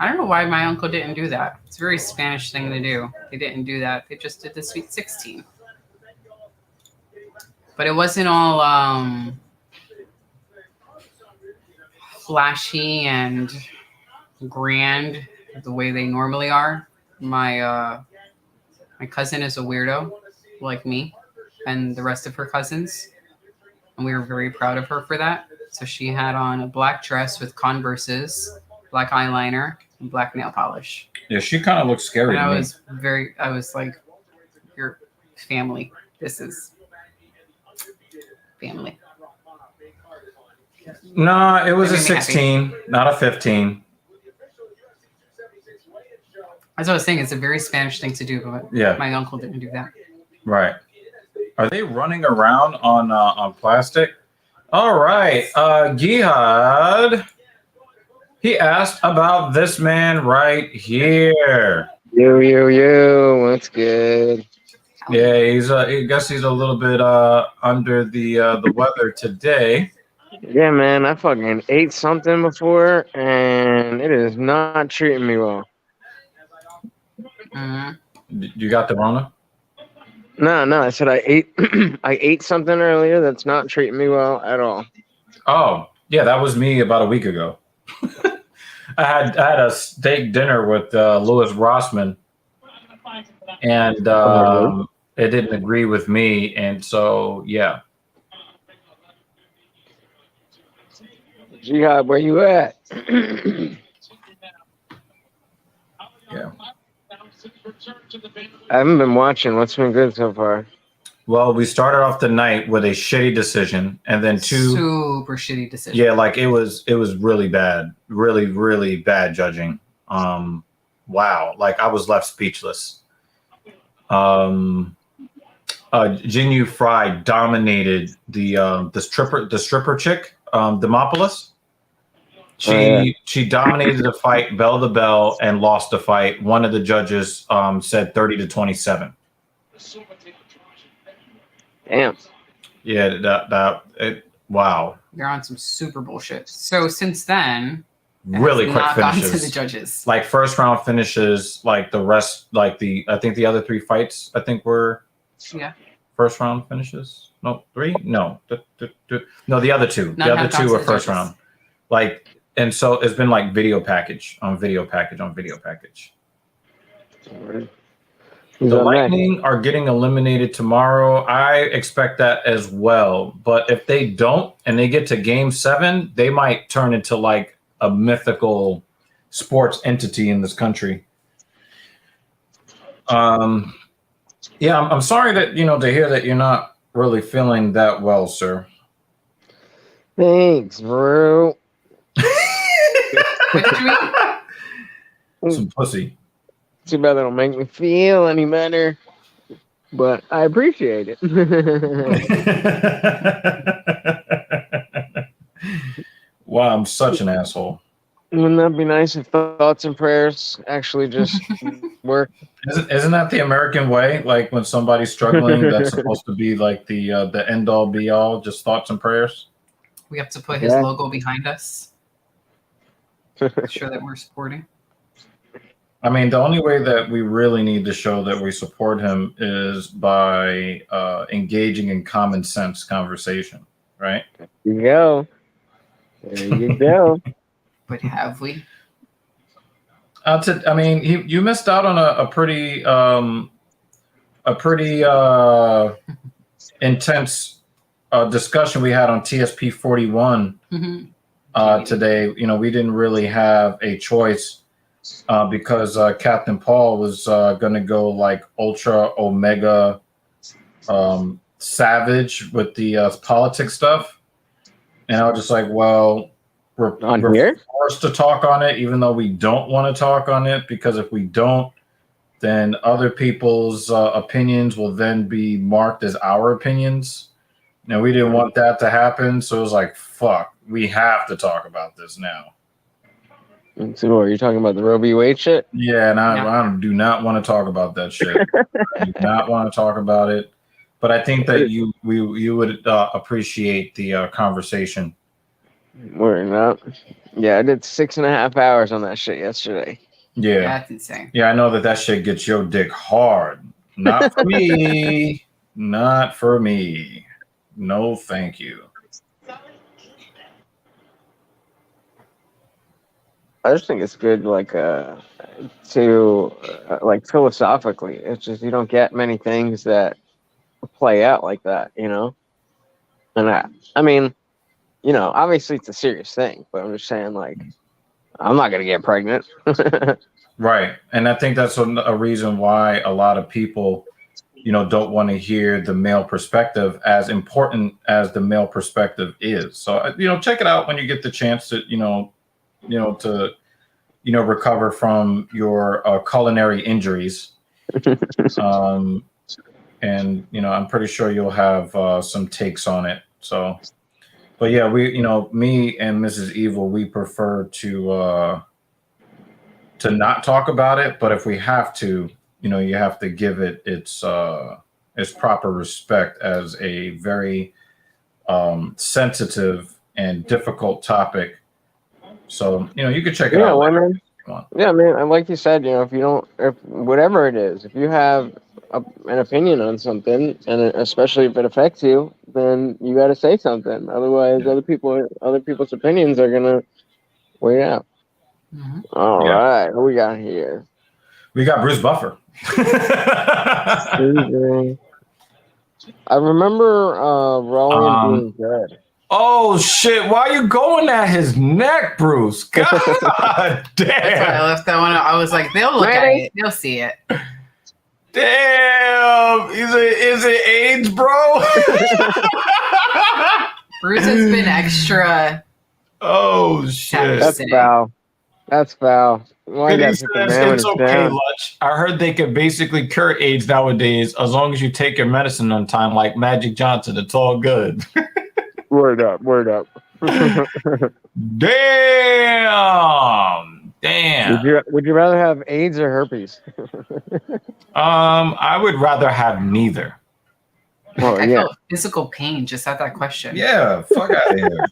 don't know why my uncle didn't do that. It's a very Spanish thing to do. They didn't do that. They just did the sweet 16. But it wasn't all flashy and grand the way they normally are. My cousin is a weirdo like me and the rest of her cousins, and we were very proud of her for that. So she had on a black dress with Converses, black eyeliner, and black nail polish. yeah, she kind of looks scary. And to me. I was like, your family. This is family. No, it was That a made me happy. 16, not a 15. As I was saying, it's a very Spanish thing to do, but Yeah. my uncle didn't do that. Right. Are they running around on plastic? All right. Gihad. He asked about this man right here. Yo, what's good? Yeah, I guess he's a little bit under the weather today. Yeah, man, I fucking ate something before, and it is not treating me well. You got the Rona? No, I said I ate I ate something earlier that's not treating me well at all. Oh, yeah, that was me about a week ago. I had a steak dinner with Louis Rossman, and it didn't agree with me, and so yeah. Jihad, where you at? Yeah. I haven't been watching. What's been good so far? Well, we started off the night with a shitty decision, and then Super shitty decision. yeah, like it was really bad, really bad judging. Wow, like I was left speechless. Jinyu Fry dominated the stripper chick, Demopolis. She dominated the fight, bell to bell, and lost the fight. One of the judges said 30-27. Damn. Yeah, wow. They're on some super bullshit. So since then, Really quick not gotten finishes. to the judges. Like first round finishes, like the rest, like I think the other 3 fights, I think were first round finishes. No, 3? No. No, the other 2. None the other have 2 gone to were the first judges. round. Like, and so it's been like video package on video package on video package. The Lightning are getting eliminated tomorrow. I expect that as well. But if they don't and they get to game 7, they might turn into like a mythical sports entity in this country. I'm sorry that, to hear that you're not really feeling that well, sir. Thanks, bro. What did you eat? Some pussy. Too bad that don't make me feel any better, but I appreciate it. Wow, I'm such an asshole. Wouldn't that be nice if thoughts and prayers actually just work? Isn't that the American way? Like when somebody's struggling, that's supposed to be like the end all be all, just thoughts and prayers. We have to put his logo behind us. Sure that we're supporting. I mean, the only way that we really need to show that we support him is by engaging in common sense conversation, right? There you go. There you go. But have we? You missed out on a pretty intense discussion we had on TSP 41 today. We didn't really have a choice because Captain Paul was going to go like ultra omega savage with the politics stuff, and I was just like, well, we're forced to talk on it, even though we don't want to talk on it, because if we don't, then other people's opinions will then be marked as our opinions. Now, we didn't want that to happen, so it was like, fuck, we have to talk about this now. So, are you talking about the Roe v. Wade shit? Yeah, and I do not want to talk about that shit. I do not want to talk about it, but I think that you would appreciate the conversation. We're not. Yeah, I did 6.5 hours on that shit yesterday. Yeah, that's insane. Yeah, I know that shit gets your dick hard. Not for me. Not for me. No, thank you. I just think it's good, like, philosophically. It's just you don't get many things that play out like that, And I mean, obviously it's a serious thing, but I'm just saying, like, I'm not gonna get pregnant. Right, and I think that's a reason why a lot of people, don't want to hear the male perspective, as important as the male perspective is. So, check it out when you get the chance to, to recover from your culinary injuries. And I'm pretty sure you'll have some takes on it. So, but yeah, we, me and Mrs. Evil, we prefer to not talk about it. But if we have to, you have to give it its proper respect as a very sensitive and difficult topic. So, you can check it out. Yeah, man. And like you said, if whatever it is, if you have an opinion on something, and especially if it affects you, then you got to say something. Otherwise, other people's opinions are gonna wait out. Mm-hmm. All right, what we got here? We got Bruce Buffer. I remember Rowan being good. Oh shit! Why are you going at his neck, Bruce? God damn! That's why I left that one out. I was like, they'll look at it, they'll see it. Damn! Is it AIDS, bro? Bruce has been extra. Oh shit! That's foul. That's foul. Why you He gotta says put the man when it's it's okay, down? Lutch. I heard they could basically cure AIDS nowadays as long as you take your medicine on time, like Magic Johnson. It's all good. Word up, word up. Damn. Would you rather have AIDS or herpes? I would rather have neither. Oh I yeah. felt physical pain just at that question. Yeah, fuck out of here.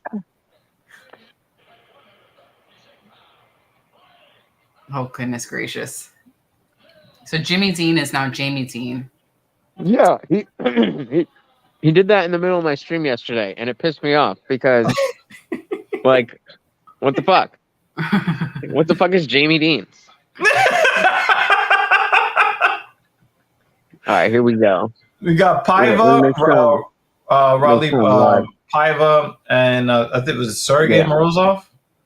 Oh, goodness gracious. So Jimmy Dean is now Jamie Dean. Yeah, he did that in the middle of my stream yesterday, and it pissed me off because, like, what the fuck? What the fuck is Jamie Dean? All right, here we go. We got Let me Paiva, make sure Raleigh I'm live. Paiva, and I think it was Sergey Yeah. Morozov.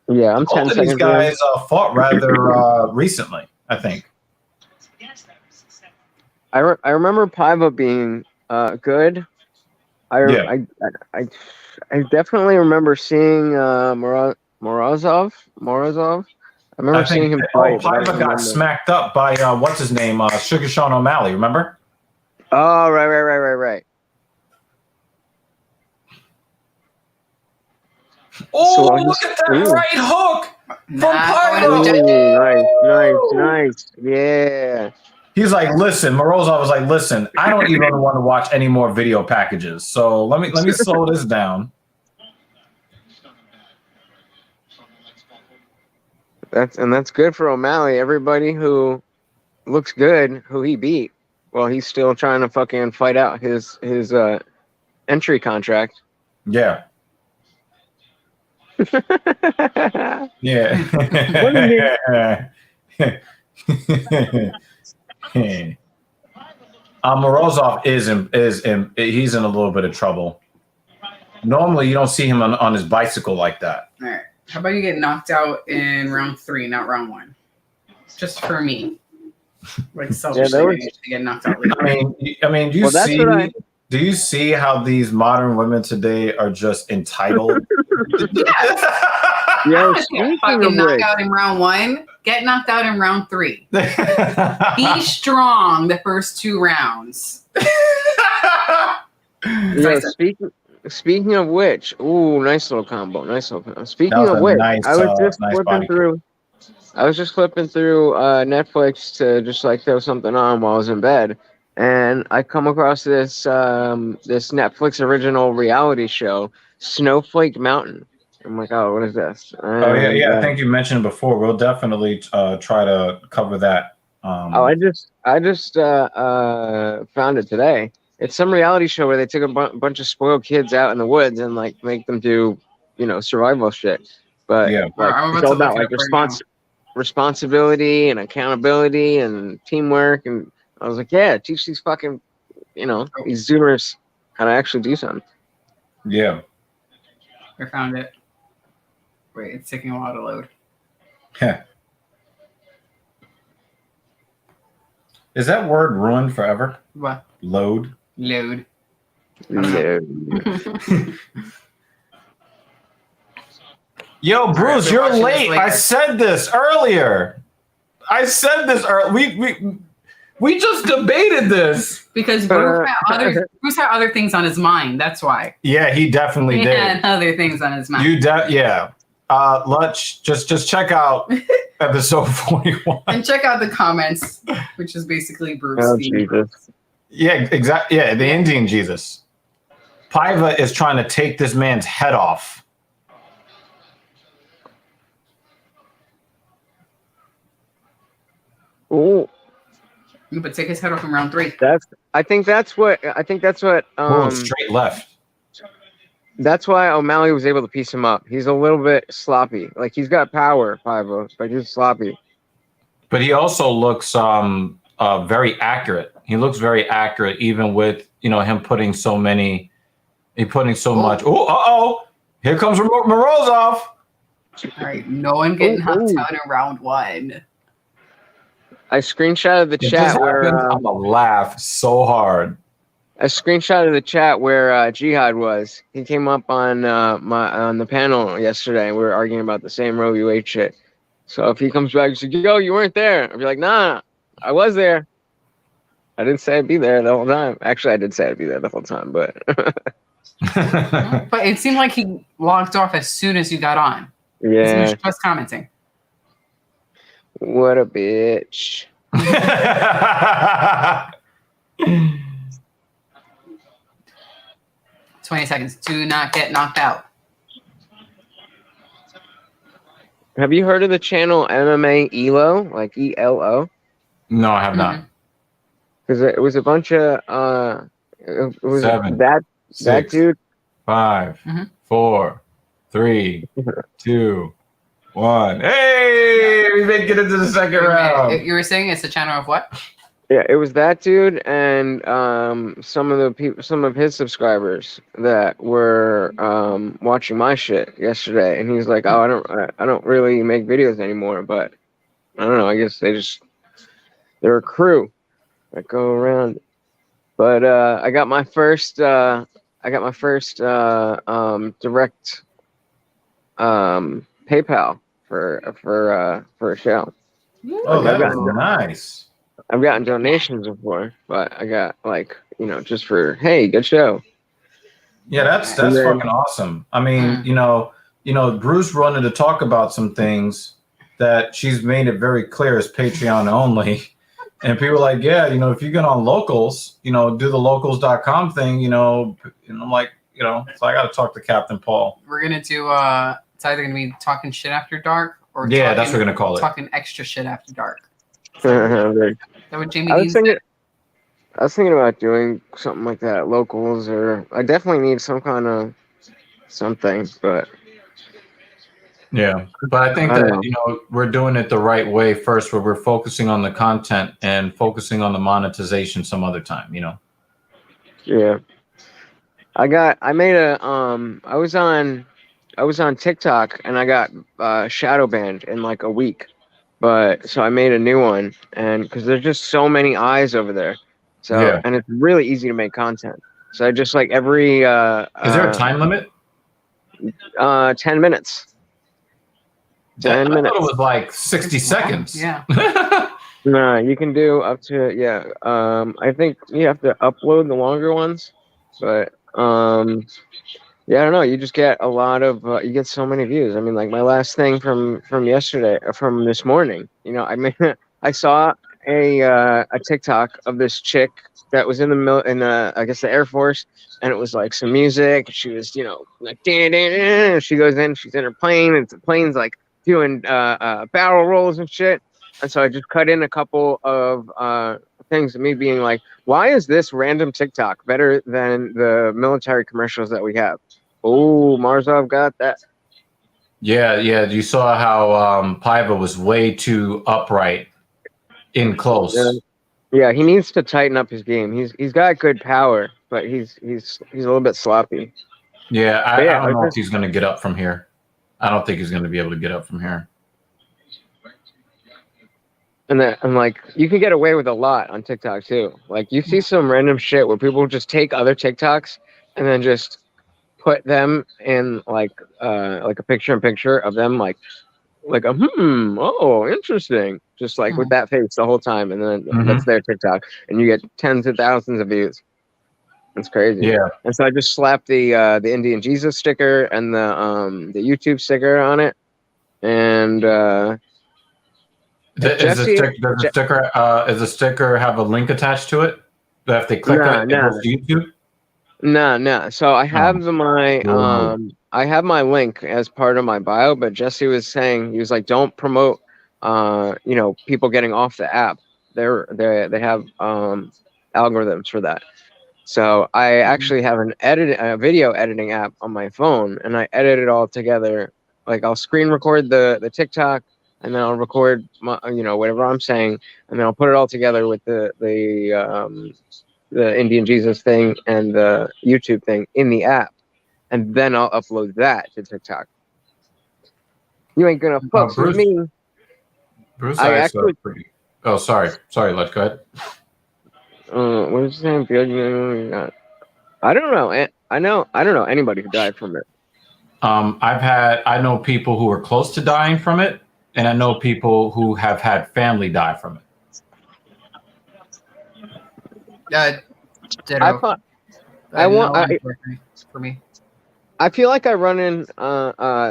Yeah, I'm 10 Both of seconds these guys fought rather recently, I think. I remember Paiva being good. I definitely remember seeing Morozov. I remember seeing him fight. but I don't Paiva got remember. smacked up by what's his name, Sugar Sean O'Malley. Remember? Oh, right. Oh, So look at that right hook from Ooh, Paiva. nice. Yeah. He's like, listen, Morozov was like, listen, I don't even want to watch any more video packages. So let me slow this down. That's good for O'Malley. Everybody who looks good, who he beat, well, he's still trying to fucking fight out his entry contract. Yeah. Yeah. Morozov he's in a little bit of trouble. Normally, you don't see him on his bicycle like that. All right. How about you get knocked out in round 3, not round 1? Just for me. Like selfishly, to get knocked out later. I mean, do you see how these modern women today are just entitled? Yo, Fucking knocked out in round 1, get knocked out in round 3. Be strong the first 2 rounds. Yeah, speaking of which, ooh, nice little combo. Speaking of which, nice, I was just nice flipping through. I was just flipping through Netflix to just like throw something on while I was in bed, and I come across this this Netflix original reality show, Snowflake Mountain. I'm like, oh, what is this? And, I think you mentioned it before. We'll definitely try to cover that. I just found it today. It's some reality show where they took a bunch of spoiled kids out in the woods and like make them do, survival shit. But Yeah. like, it's all about like responsibility and accountability and teamwork. And I was like, yeah, teach these fucking, these Zoomers how to actually do something. Yeah. I found it. Wait, it's taking a while to load. Is that word ruined forever? What? Load. Load. Yo, Bruce, right, you're late. I said this earlier. We just debated this. Because Bruce had other things on his mind. That's why. Yeah, he definitely did. He had other things on his mind. Yeah. Lutch, just check out episode 41. And check out the comments, which is basically Bruce. Oh, Jesus. Yeah, exactly. Yeah, the Indian Jesus. Paiva is trying to take this man's head off. Ooh. But take his head off in round 3. I think that's what straight left. That's why O'Malley was able to piece him up. He's a little bit sloppy. Like he's got power, Paiva, but he's sloppy. But he also looks very accurate. He looks very accurate, even with him putting so much. Oh, here comes Morozov. All right, no one getting knocked out in round 1. I screenshotted the chat where I'm gonna laugh so hard. I screenshotted the chat where Jihad was. He came up on on the panel yesterday. We were arguing about the same Roe v. Wade shit. So if he comes back and says, "Yo, you weren't there," I'll be like, "Nah, I was there. I didn't say I'd be there the whole time. Actually, I did say I'd be there the whole time, but But it seemed like he logged off as soon as you got on. He yeah, was just commenting. what a bitch." 20 seconds. Do not get knocked out. Have you heard of the channel MMA ELO, like ELO? No, I have not. Because it was a bunch of it was 7, that 6, dude. 5, Mhm. 4, 3, 2, 1. Hey, we make it into the second round. You were saying it's a channel of what? Yeah, it was that dude and some of his subscribers that were watching my shit yesterday, and he's like, "Oh, I don't really make videos anymore, but I don't know. I guess they're a crew that go around." But I got my first direct PayPal for a show. Oh, I've that is gotten nice. I've gotten donations before, but I got just for, hey, good show. Yeah, that's And then- fucking awesome. I mean, you know, Bruce wanted to talk about some things that she's made it very clear is Patreon only. And people are like, yeah, if you get on locals, do the locals.com thing, and I'm like, so I got to talk to Captain Paul. We're going to do, it's either going to be talking shit after dark or Yeah, that's what we're going to call it. Talking extra shit after dark. Is I that what Jamie Dean said? was thinking about doing something like that at locals, or I definitely need some kind of something, but yeah. But I think that, we're doing it the right way first, where we're focusing on the content and focusing on the monetization some other time, Yeah. I was on TikTok and I got shadow banned in like a week. But so I made a new one, and because there's just so many eyes over there. So Yeah. And it's really easy to make content. So I just like every is there a time limit? 10 minutes. 10 minutes. I thought it was like 60 seconds. Yeah. No, you can do up to I think you have to upload the longer ones, but yeah, I don't know. You just get a lot of you get so many views. I mean, like my last thing from yesterday, from this morning. I saw a TikTok of this chick that was in the I guess the Air Force, and it was like some music. She was like dan, dan, dan. She goes in, she's in her plane, and the plane's like doing barrel rolls and shit. And so I just cut in a couple of things of me being like, why is this random TikTok better than the military commercials that we have? Oh, Marzov got that. Yeah. You saw how Paiva was way too upright in close. Yeah, he needs to tighten up his game. He's got good power, but he's a little bit sloppy. Yeah, I don't know if he's going to get up from here. I don't think he's going to be able to get up from here. And like, you can get away with a lot on TikTok too. Like, you see some random shit where people just take other TikToks and then just put them in like a picture-in-picture of them, like a oh, interesting, just like with that face the whole time, and then that's their TikTok, and you get tens of thousands of views. It's crazy. Yeah. And so I just slapped the Indian Jesus sticker and the YouTube sticker on it, and does the sticker have a link attached to it? If they click it goes to YouTube? No. So I have I have my link as part of my bio, but Jesse was saying, he was like, don't promote people getting off the app. They have algorithms for that. So I actually have a video editing app on my phone, and I edit it all together. Like, I'll screen record the TikTok, and then I'll record my, whatever I'm saying, and then I'll put it all together with the Indian Jesus thing and the YouTube thing in the app, and then I'll upload that to TikTok. You ain't gonna fuck with me. Bruce, Oh, sorry, let's go ahead. What is his name? I don't know. I don't know anybody who died from it. I know people who were close to dying from it, and I know people who have had family die from it. Ditto. I thought I want. No for me. I feel like I run in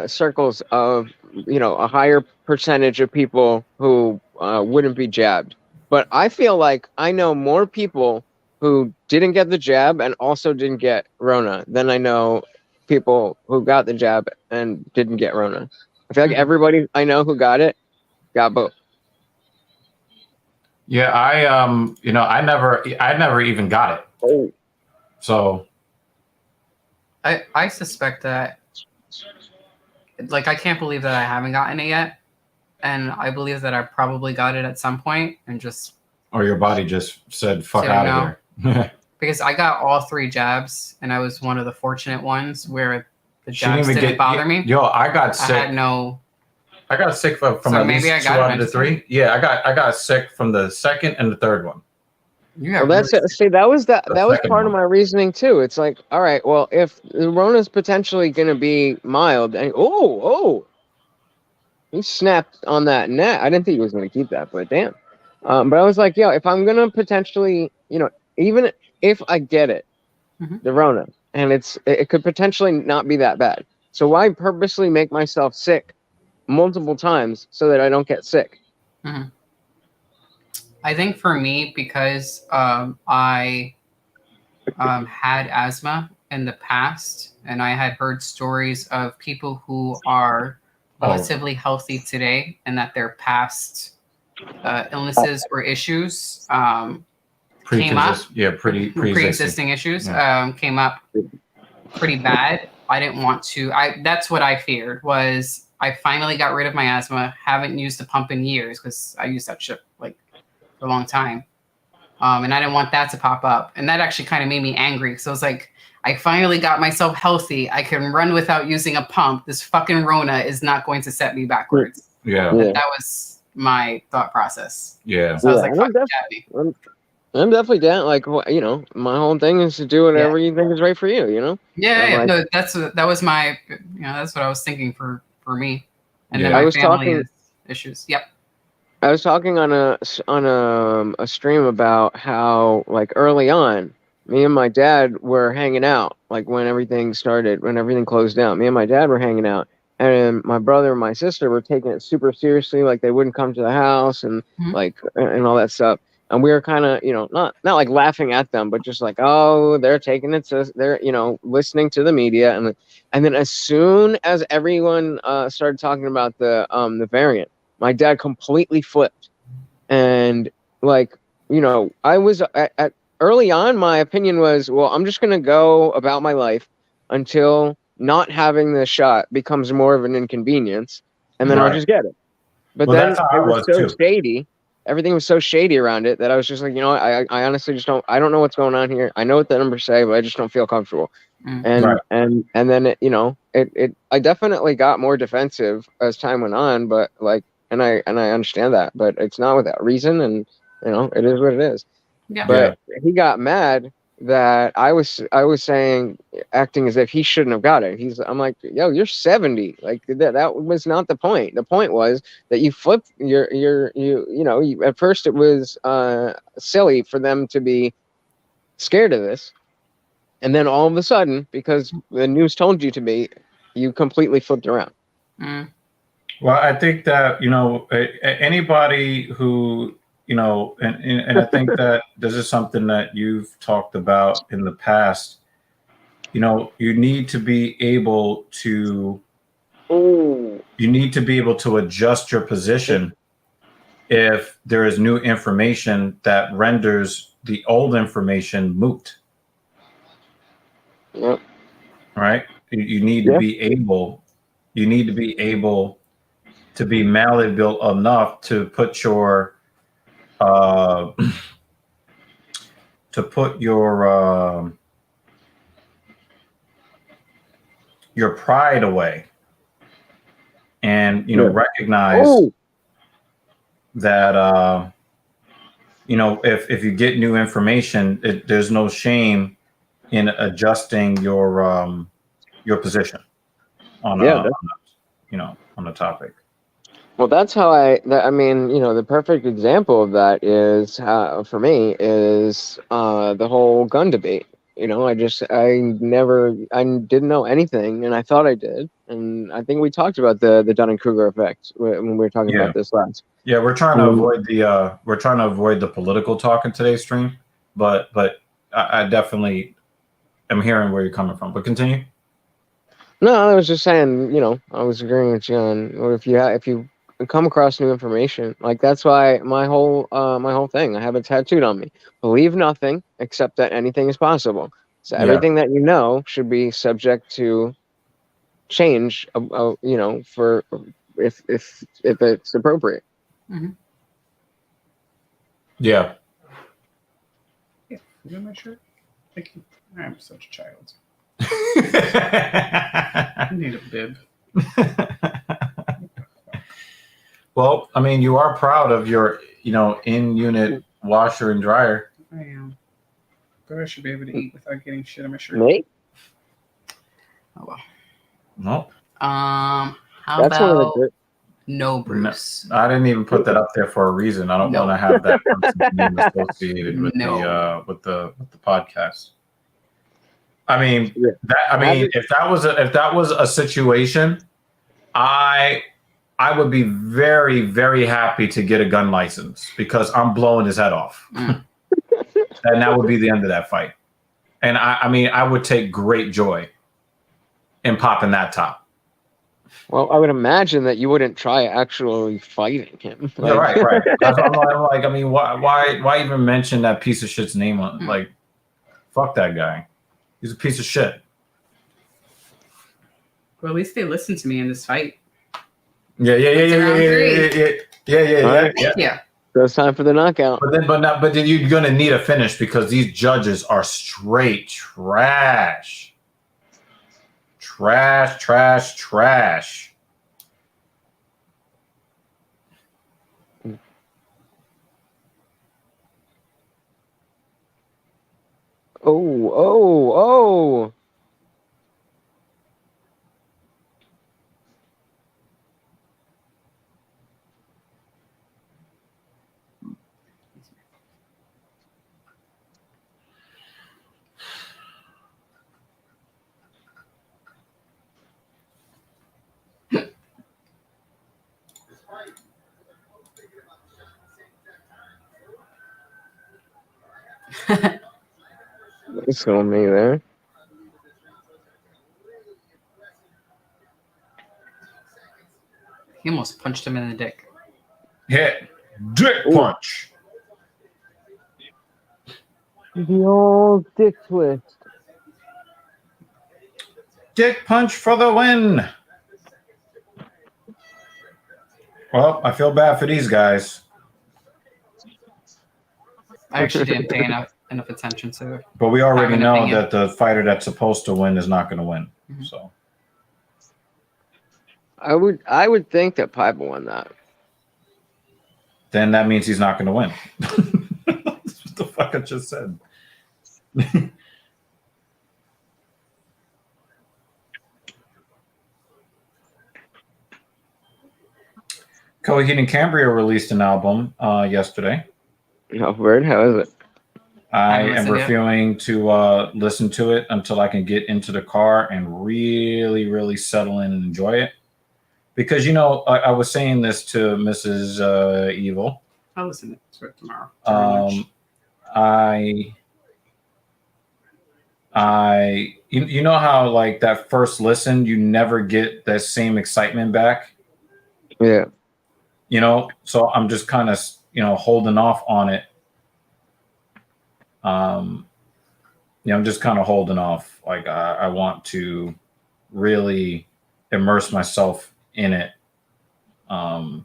circles of a higher percentage of people who wouldn't be jabbed, but I feel like I know more people who didn't get the jab and also didn't get Rona than I know people who got the jab and didn't get Rona. I feel like everybody I know who got it got both. Yeah, I never even got it. Oh. So I suspect that, like, I can't believe that I haven't gotten it yet, and I believe that I probably got it at some point and just. Or your body just said, "Fuck out of here." Because I got all 3 jabs, and I was one of the fortunate ones where the jabs didn't bother me. Yo, I got sick. I got sick from at least 2 out of the 3. Yeah, I got sick from the second and the third one. Well, that's it. See, that was part of my reasoning too. It's like, all right, well, if the Rona's potentially going to be mild, and he snapped on that net. I didn't think he was going to keep that, but damn. But I was like, yo, if I'm going to potentially, even if I get it, the Rona, and it could potentially not be that bad. So why purposely make myself sick multiple times so that I don't get sick? Mm-hmm. I think for me, because I had asthma in the past, and I had heard stories of people who are relatively healthy today, and that their past illnesses or issues came up. Yeah, pre-existing issues came up pretty bad. I didn't want to. That's what I feared. Was I finally got rid of my asthma? Haven't used a pump in years because I used that shit like for a long time, and I didn't want that to pop up. And that actually kind of made me angry. So I was like, I finally got myself healthy. I can run without using a pump. This fucking Rona is not going to set me backwards. Yeah. That was my thought process. Yeah. So I was like, fuck me. I'm definitely down. Like, my whole thing is to do whatever you think is right for you. Yeah. No, that was my. That's what I was thinking for me. And then I my was family issues. Yep. I was talking on a stream about how, like, early on, me and my dad were hanging out. Like, when everything closed down, me and my dad were hanging out, and my brother and my sister were taking it super seriously. Like, they wouldn't come to the house and and all that stuff. And we were kind of, not like laughing at them, but just like, oh, they're taking it. So they're, listening to the media. And then as soon as everyone started talking about the variant, my dad completely flipped. And like, I was at early on, my opinion was, well, I'm just going to go about my life until not having the shot becomes more of an inconvenience. And then I'll just get it. But then it was so shady. Everything was so shady around it that I was just like, I honestly just I don't know what's going on here. I know what the numbers say, but I just don't feel comfortable. And then I definitely got more defensive as time went on, but like, and I understand that, but it's not without reason, and it is what it is. Yeah. But he got mad that I was saying, acting as if he shouldn't have got it. I'm like, yo, you're 70. Like that was not the point. The point was that you flipped you at first it was silly for them to be scared of this. And then all of a sudden, because the news told you to be, you completely flipped around. Well, I think that, anybody who, and I think that this is something that you've talked about in the past. You need to be able to adjust your position if there is new information that renders the old information moot. Yep. Right? You need to be able to be malleable enough to put your your pride away, and recognize that if you get new information, there's no shame in adjusting your position on the topic. Well, that's how I mean, the perfect example of that is, for me, is the whole gun debate. I didn't know anything, and I thought I did. And I think we talked about the Dunning-Kruger effect when we were talking Yeah. about this last. Yeah, we're trying to avoid the political talk in today's stream, but I definitely am hearing where you're coming from. But continue. No, I was just saying, I was agreeing with you on, or if you come across new information, like that's why my whole thing, I have it tattooed on me. Believe nothing except that anything is possible. So Yeah. everything that you know should be subject to change, for if it's appropriate. Mm-hmm. Yeah. Yeah. Is that my shirt? Thank you. I'm such a child. I need a bib. Well, I mean, you are proud of your, in-unit washer and dryer. I am. But I should be able to eat without getting shit on my shirt. Nate? Oh well. No, How That's one of the about good. no Bruce? I didn't even put that up there for a reason. I don't No. want to have that person's name associated with No. the podcast. I mean, Yeah. if that was a situation, I would be very, very happy to get a gun license because I'm blowing his head off. Mm. And that would be the end of that fight. And I would take great joy in popping that top. Well, I would imagine that you wouldn't try actually fighting him. Yeah, right. That's what I'm like. I mean, why even mention that piece of shit's name on? Like, fuck that guy. He's a piece of shit. Well, at least they listened to me in this fight. Yeah. Yeah. So it's time for the knockout. But then you're gonna need a finish because these judges are straight trash. Trash. Oh. It's on me there. He almost punched him in the dick. Hit dick punch. The old dick twist. Dick punch for the win. Well, I feel bad for these guys. I actually didn't pay enough attention to it. But we already know opinion. that the fighter that's supposed to win is not going to win. Mm-hmm. So I would think that Piper won that. then that means he's not going to win. That's what the fuck I just said. Coheed and Cambria released an album yesterday. Oh, word? How is it? I am refusing to listen to it until I can get into the car and really, really settle in and enjoy it. Because, I was saying this to Mrs. Evil. I'll listen to it tomorrow. You know how like that first listen, you never get that same excitement back? Yeah. So I'm just kind of, holding off on it. I'm just kind of holding off. Like I want to really immerse myself in it. I'll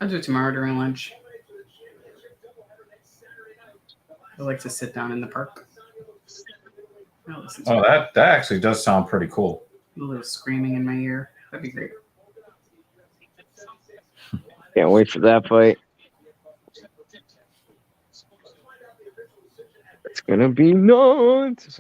do it tomorrow during lunch. I like to sit down in the park. I'll listen to it. That actually does sound pretty cool. A little screaming in my ear. That'd be great. Can't wait for that fight. It's gonna be nuts.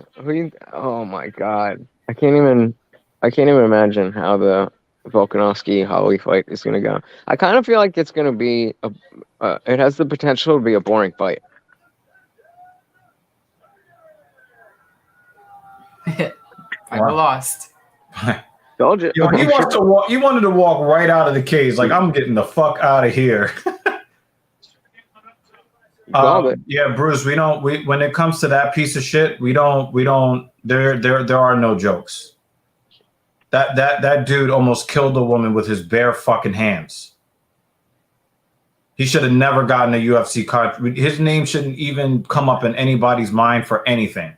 Oh my god. I can't even imagine how the Volkanovski Holly fight is going to go. I kind of feel like it's going to be it has the potential to be a boring fight. I Wow. lost. Told you. Yo, he wants to walk. He wanted to walk right out of the cage. Like, I'm getting the fuck out of here. Yeah, Bruce. We don't. When it comes to that piece of shit, we don't. There are no jokes. That dude almost killed a woman with his bare fucking hands. He should have never gotten a UFC contract. His name shouldn't even come up in anybody's mind for anything.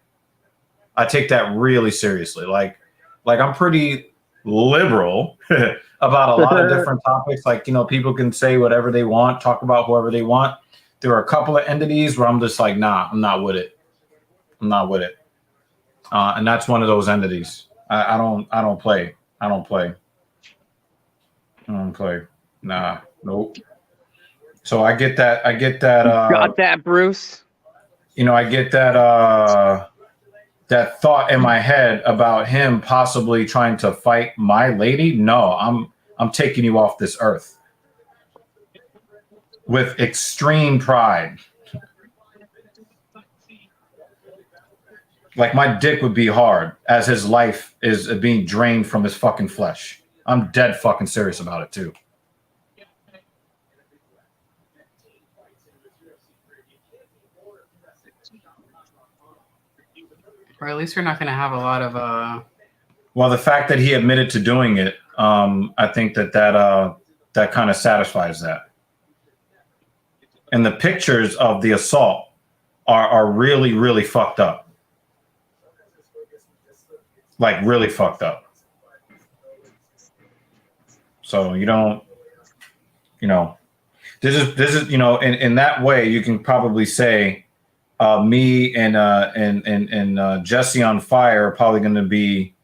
I take that really seriously. Like I'm pretty liberal about a lot of different topics. Like, people can say whatever they want, talk about whoever they want. There are a couple of entities where I'm just like, nah, I'm not with it. I'm not with it. And that's one of those entities. I don't play. Nah, nope. So I get that. Got that, Bruce. I get that. That thought in my head about him possibly trying to fight my lady. No, I'm taking you off this earth with extreme pride. Like, my dick would be hard as his life is being drained from his fucking flesh. I'm dead fucking serious about it too. Or at least we're not going to have a lot of. Well, the fact that he admitted to doing it, I think that kind of satisfies that. And the pictures of the assault are really, really fucked up. Like, really fucked up. So you don't, this is in that way you can probably say me and Jesse on Fire are probably going to be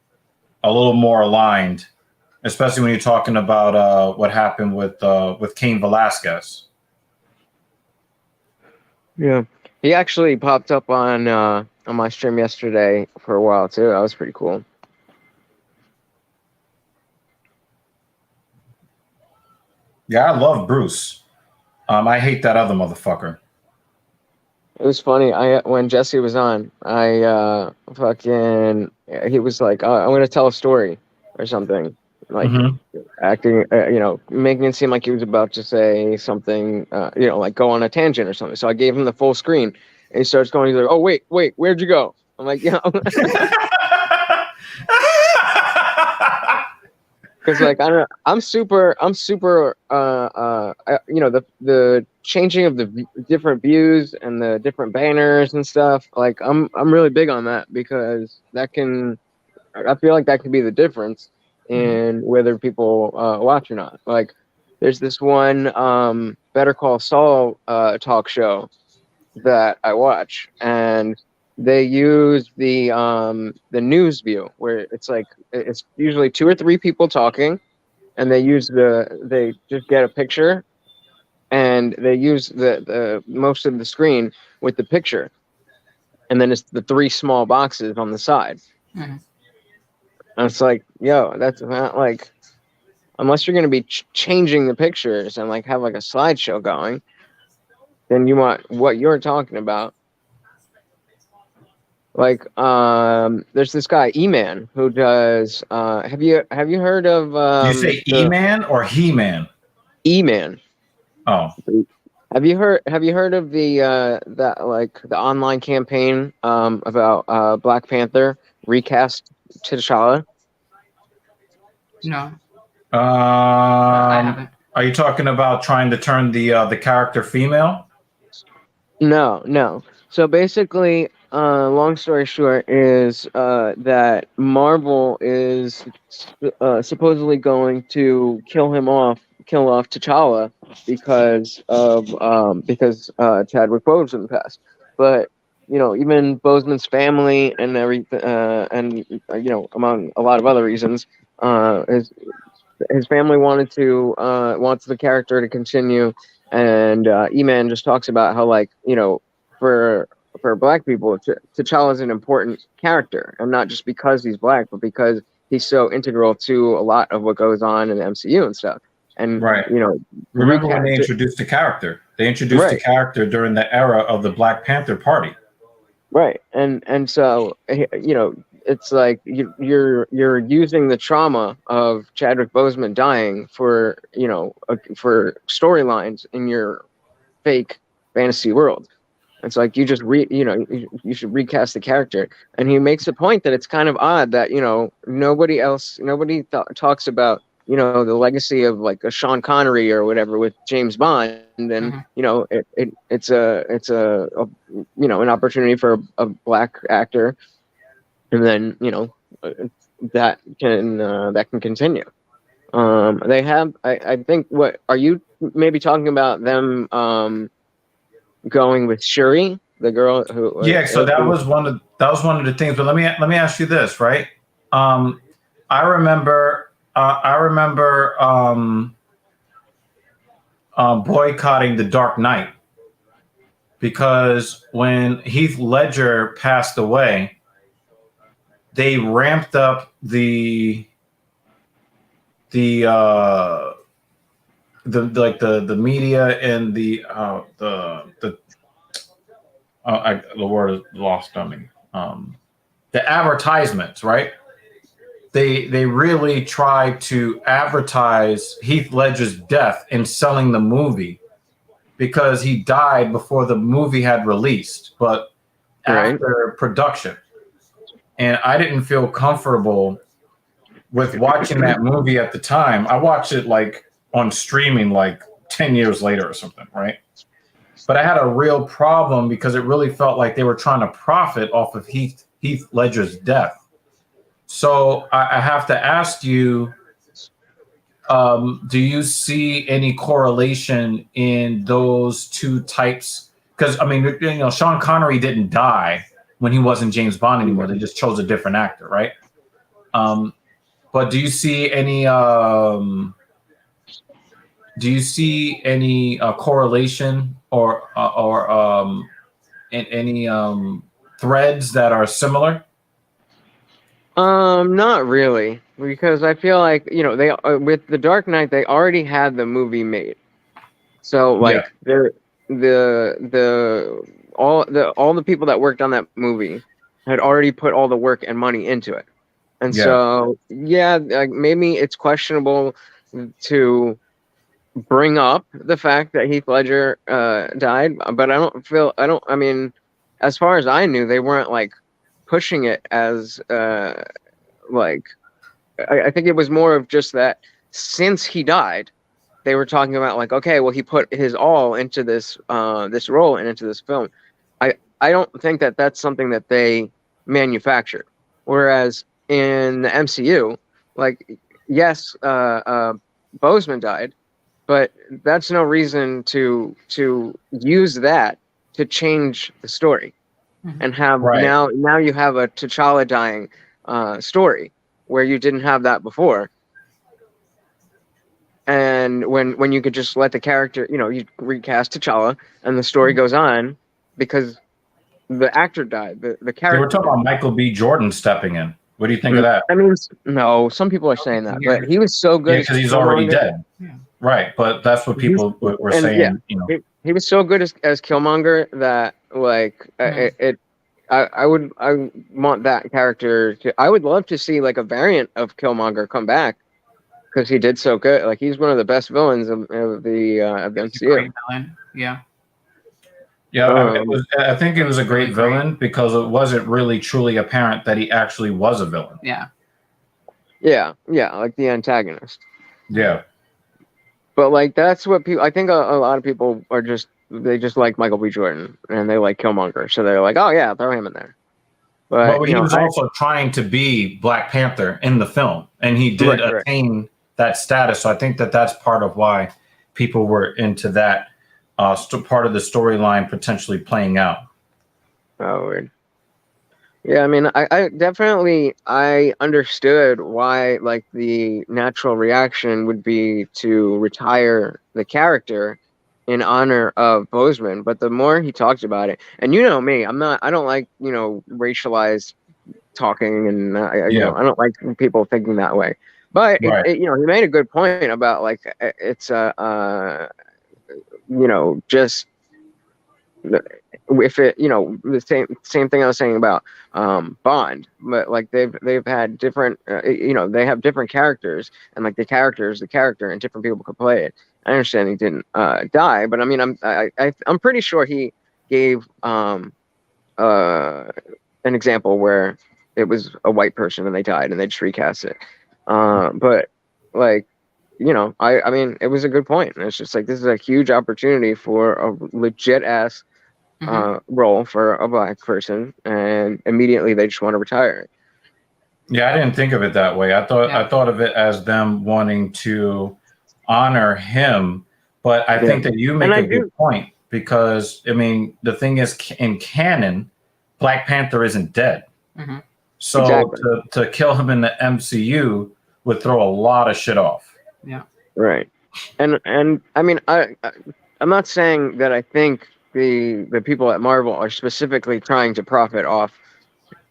a little more aligned, especially when you're talking about what happened with Cain Velasquez. Yeah, he actually popped up on my stream yesterday for a while too. That was pretty cool. Yeah, I love Bruce. I hate that other motherfucker. It was funny. When Jesse was on, he was like, I'm going to tell a story or something, like acting, making it seem like he was about to say something, like go on a tangent or something. So I gave him the full screen, and he starts going. He's like, "Oh wait, where'd you go?" I'm like, Because like I'm super the changing of the different views and the different banners and stuff, like I'm really big on that, because I feel like that could be the difference in whether people watch or not. Like, there's this one Better Call Saul talk show that I watch, and they use the news view, where it's usually 2 or 3 people talking, and they just get a picture, and they use the most of the screen with the picture, and then it's the 3 small boxes on the side. And it's like, yo, that's not like, unless you're going to be changing the pictures and like have like a slideshow going, then you want what you're talking about. Like, there's this guy E-Man who does. Have you heard of? You say E-Man or He-Man? E-Man. Oh. Have you heard of the online campaign about Black Panther recast T'Challa? No. I haven't. Are you talking about trying to turn the character female? No. So basically, long story short is that Marvel is supposedly going to kill off T'Challa because Chadwick Boseman passed. But even Boseman's family and everything, and among a lot of other reasons, his family wants the character to continue. And E-Man just talks about how, like, for Black people, T'Challa is an important character, and not just because he's Black, but because he's so integral to a lot of what goes on in the MCU and stuff. And Right. you know, Remember when they introduced the character? They introduced the character during the era of the Black Panther Party. Right. And so, you know, it's like you're using the trauma of Chadwick Boseman dying for, you know, for storylines in your fake fantasy world. It's like you just you should recast the character. And he makes a point that it's kind of odd that, you know, nobody talks about, you know, the legacy of like a Sean Connery or whatever with James Bond. And you know, it's a you know, an opportunity for a black actor, and then, you know, that can continue. They have, I think, what are you maybe talking about them going with Shuri, the girl who? Yeah, so that was one of the things. But let me ask you this, right? I remember boycotting The Dark Knight because when Heath Ledger passed away, they ramped up the media and the word is lost on me. The advertisements, right? They really tried to advertise Heath Ledger's death in selling the movie because he died before the movie had released, but after production. And I didn't feel comfortable with watching that movie at the time. I watched it like on streaming like 10 years later or something, right? But I had a real problem because it really felt like they were trying to profit off of Heath Ledger's death. So I have to ask you, do you see any correlation in those two types? Because, I mean, you know, Sean Connery didn't die when he wasn't James Bond anymore. They just chose a different actor, right? But do you see any correlation or any threads that are similar? Not really, because I feel like, you know, they with The Dark Knight, they already had the movie made, so like all the people that worked on that movie had already put all the work and money into it, and so like maybe it's questionable to bring up the fact that Heath Ledger died, but I mean, as far as I knew, they weren't like pushing it as like I think it was more of just that since he died, they were talking about like, okay, well, he put his all into this this role and into this film. I don't think that that's something that they manufactured. Whereas in the MCU, like, yes, Boseman died, but that's no reason to use that to change the story. And have now you have a T'Challa dying story where you didn't have that before. And when you could just let the character, you know, you recast T'Challa and the story goes on because the actor died. The character. They were talking about Michael B. Jordan stepping in. What do you think of that? I mean, no, some people are saying that, but he was so good. Yeah, because he's already dead. Yeah. Right, but that's what people were saying. Yeah, you know, he was so good as Killmonger that like I want that character to. I would love to see like a variant of Killmonger come back because he did so good. Like he's one of the best villains of the MCU. Great villain. Yeah. Yeah, I think it was a great villain because it wasn't really truly apparent that he actually was a villain. Yeah. Yeah, like the antagonist. Yeah. But like that's what people. I think a lot of people are just like Michael B. Jordan and they like Killmonger, so they're like, oh yeah, throw him in there. But he was also trying to be Black Panther in the film, and he did attain that status. So I think that that's part of why people were into that. Part of the storyline potentially playing out. Oh, weird. Yeah, I mean, I definitely understood why like the natural reaction would be to retire the character in honor of Boseman, but the more he talked about it, and you know me, I don't like, you know, racialized talking, and you Yeah. know, I don't like people thinking that way. But Right. you know, he made a good point about like it's you know, just if it, you know, the same thing I was saying about Bond, but like they've had different you know, they have different characters, and like the character is the character, and different people could play it. I understand he didn't die, but I mean, I'm pretty sure he gave an example where it was a white person and they died and they just recast it. But like, you know, I mean, it was a good point. And it's just like, this is a huge opportunity for a legit ass role for a black person, and immediately they just want to retire. Yeah, I didn't think of it that way. I Yeah. thought of it as them wanting to honor him, but I think that you make a good point, because I mean, the thing is, in canon, Black Panther isn't dead. So Exactly. to kill him in the MCU would throw a lot of shit off. Yeah. Right. And I mean, I'm not saying that I think the people at Marvel are specifically trying to profit off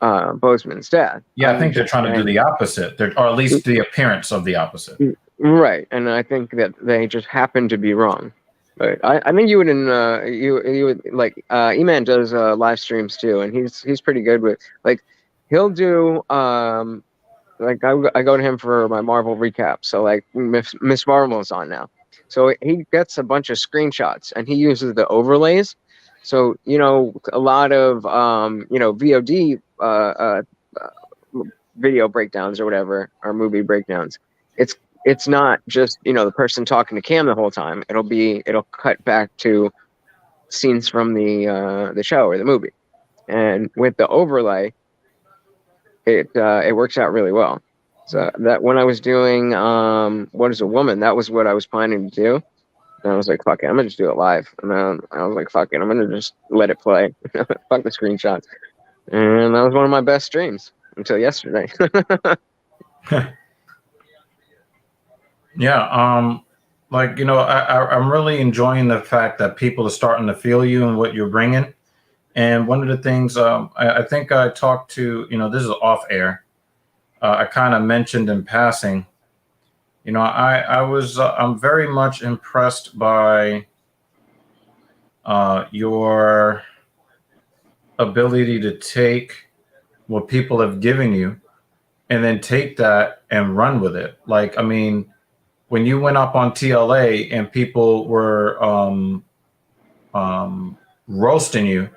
Boseman's death. Yeah, I think they're trying to do the opposite, or at least the appearance of the opposite. Right, and I think that they just happen to be wrong. But I think you would you would like E-Man does live streams too, and he's pretty good with, like, he'll do like I go to him for my Marvel recap. So like Miss Marvel is on now, so he gets a bunch of screenshots and he uses the overlays. So you know, a lot of you know, VOD video breakdowns or whatever, or movie breakdowns. It's not just, you know, the person talking to Cam the whole time. It'll cut back to scenes from the show or the movie, and with the overlay, it works out really well. So that when I was doing What Is a Woman, that was what I was planning to do. And I was like, fuck it, I'm gonna just do it live. And then I was like, fuck it, I'm gonna just let it play. Fuck the screenshots. And that was one of my best streams until yesterday. Yeah, like, you know, I'm really enjoying the fact that people are starting to feel you and what you're bringing. And one of the things, I think I talked to, you know, this is off air. I kind of mentioned in passing, you know, I'm very much impressed by your ability to take what people have given you and then take that and run with it. Like, I mean, when you went up on TLA and people were roasting you,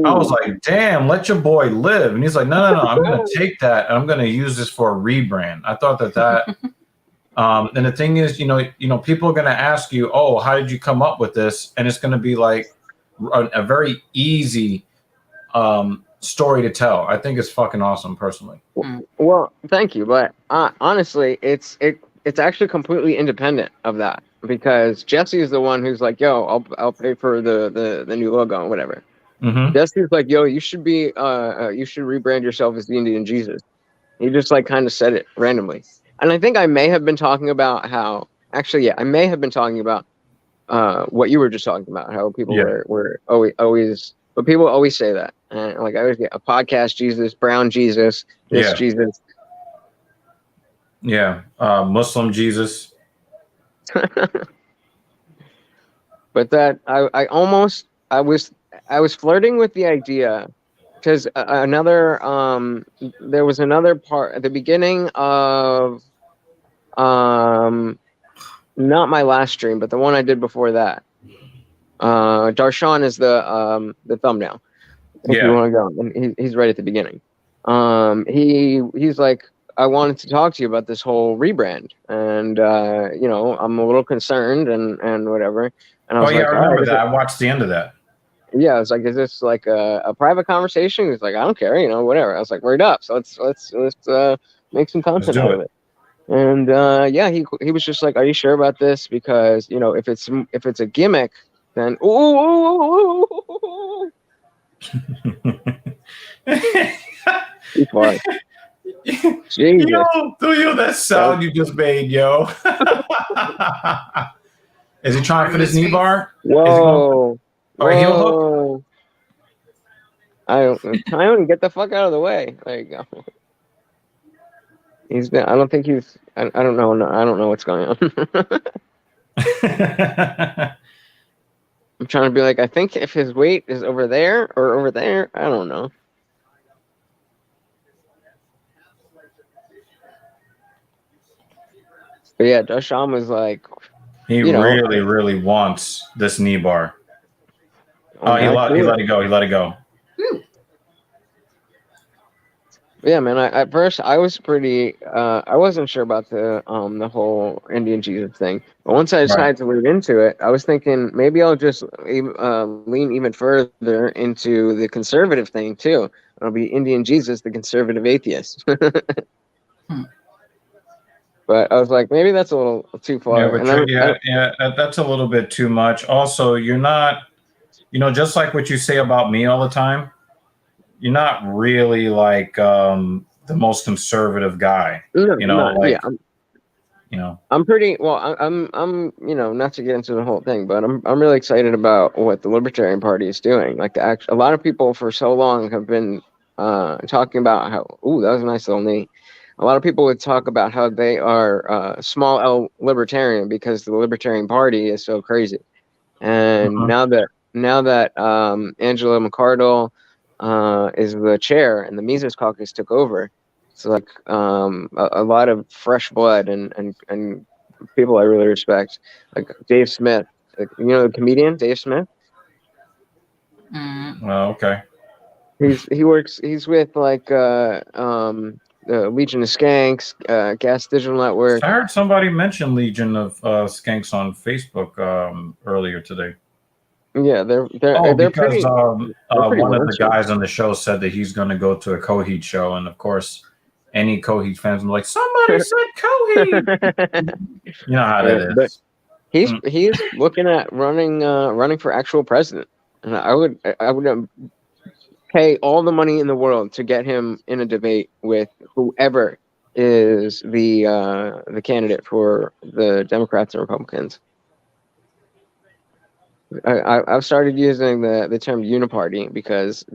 I was like, damn, let your boy live. And he's like, no, I'm going to take that and I'm going to use this for a rebrand. I thought that and the thing is, you know, people are going to ask you, oh, how did you come up with this? And it's going to be like a very easy story to tell. I think it's fucking awesome, personally. Well, thank you, but honestly, it's actually completely independent of that, because Jesse is the one who's like, yo, I'll pay for the new logo and whatever. Jesse's like, yo, you should rebrand yourself as the Indian Jesus. He just like kind of said it randomly, and I think I may have been talking about how, actually, yeah, I may have been talking about what you were just talking about, how people were always, but people always say that, and like I always get a podcast Jesus, brown Jesus, this Jesus. Yeah, Muslim Jesus. But that I was flirting with the idea, because there was another part at the beginning of not my last stream, but the one I did before that. Darshan is the thumbnail. If you want to go, and he's right at the beginning. He's like, I wanted to talk to you about this whole rebrand, and you know, I'm a little concerned and whatever. And I was like, I remember that. I watched the end of that. Yeah, I was like, is this like a private conversation? He's like, I don't care, you know, whatever. I was like, word up. So let's make some content out of it. And yeah, he was just like, are you sure about this? Because, you know, if it's a gimmick, then He's fine. Jesus. Yo, do you that sound you just made, yo? Is he trying for this knee bar? Whoa. Or heel hook? Tyone, get the fuck out of the way. There you go. I don't think he's. I don't know. No, I don't know what's going on. I'm trying to be like, I think if his weight is over there or over there, I don't know. But yeah, Dushan was like, he really wants this knee bar. Oh, he let it go. He let it go. Yeah, man. At first, I was pretty. I wasn't sure about the whole Indian Jesus thing, but once I decided to lean into it, I was thinking maybe I'll just lean even further into the conservative thing too. It'll be Indian Jesus, the conservative atheist. But I was like, maybe that's a little too far. That's a little bit too much. Also, you're not, just like what you say about me all the time. You're not really like the most conservative guy. I'm pretty well. I'm not to get into the whole thing, but I'm really excited about what the Libertarian Party is doing. Like a lot of people for so long have been talking about how that was a nice little knee. A lot of people would talk about how they are small L libertarian because the Libertarian Party is so crazy. And now that Angela McArdle is the chair and the Mises Caucus took over, it's like a lot of fresh blood and people I really respect, like Dave Smith, the comedian Dave Smith. Well, okay. He's with like the Legion of Skanks, Gas Digital Network. I heard somebody mention Legion of Skanks on Facebook earlier today. Yeah, they're because pretty, one of the guys on the show said that he's going to go to a Coheed show, and of course, any Coheed fans are like, somebody said Coheed. You know how that is. He's looking at running for actual president, and I would pay all the money in the world to get him in a debate with whoever is the candidate for the Democrats and Republicans. I've started using the term uniparty because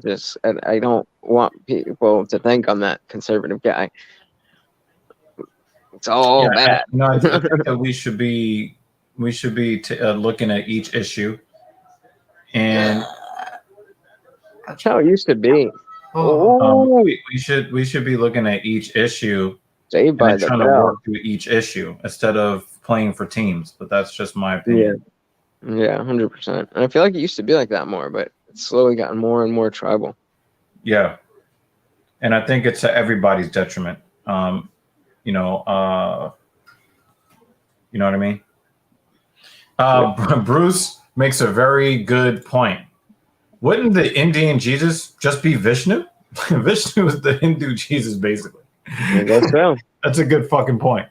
I don't want people to think I'm that conservative guy. It's all bad. I think that we should be looking at each issue, and that's how it used to be. We should be looking at each issue and trying to work through each issue instead of playing for teams. But that's just my opinion. Yeah, 100%. And I feel like it used to be like that more, but it's slowly gotten more and more tribal. Yeah, and I think it's to everybody's detriment. You know what I mean? Bruce makes a very good point. Wouldn't the Indian Jesus just be Vishnu? Vishnu is the Hindu Jesus, basically. I guess so. That's a good fucking point.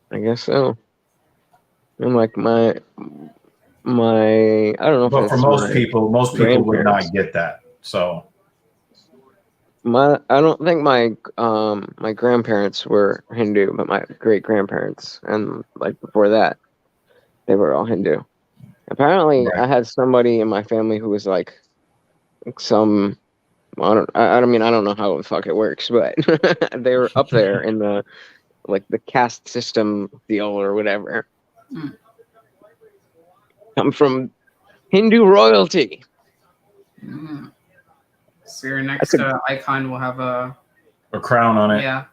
I guess so. And like my I don't know. But for most people would not get that. So I don't think my grandparents were Hindu, but my great grandparents and like before that, they were all Hindu. Apparently, I had somebody in my family who was like some. I don't know how the fuck it works, but they were up there in the caste system deal or whatever. Come from Hindu royalty. So your next icon will have a crown on it. Yeah.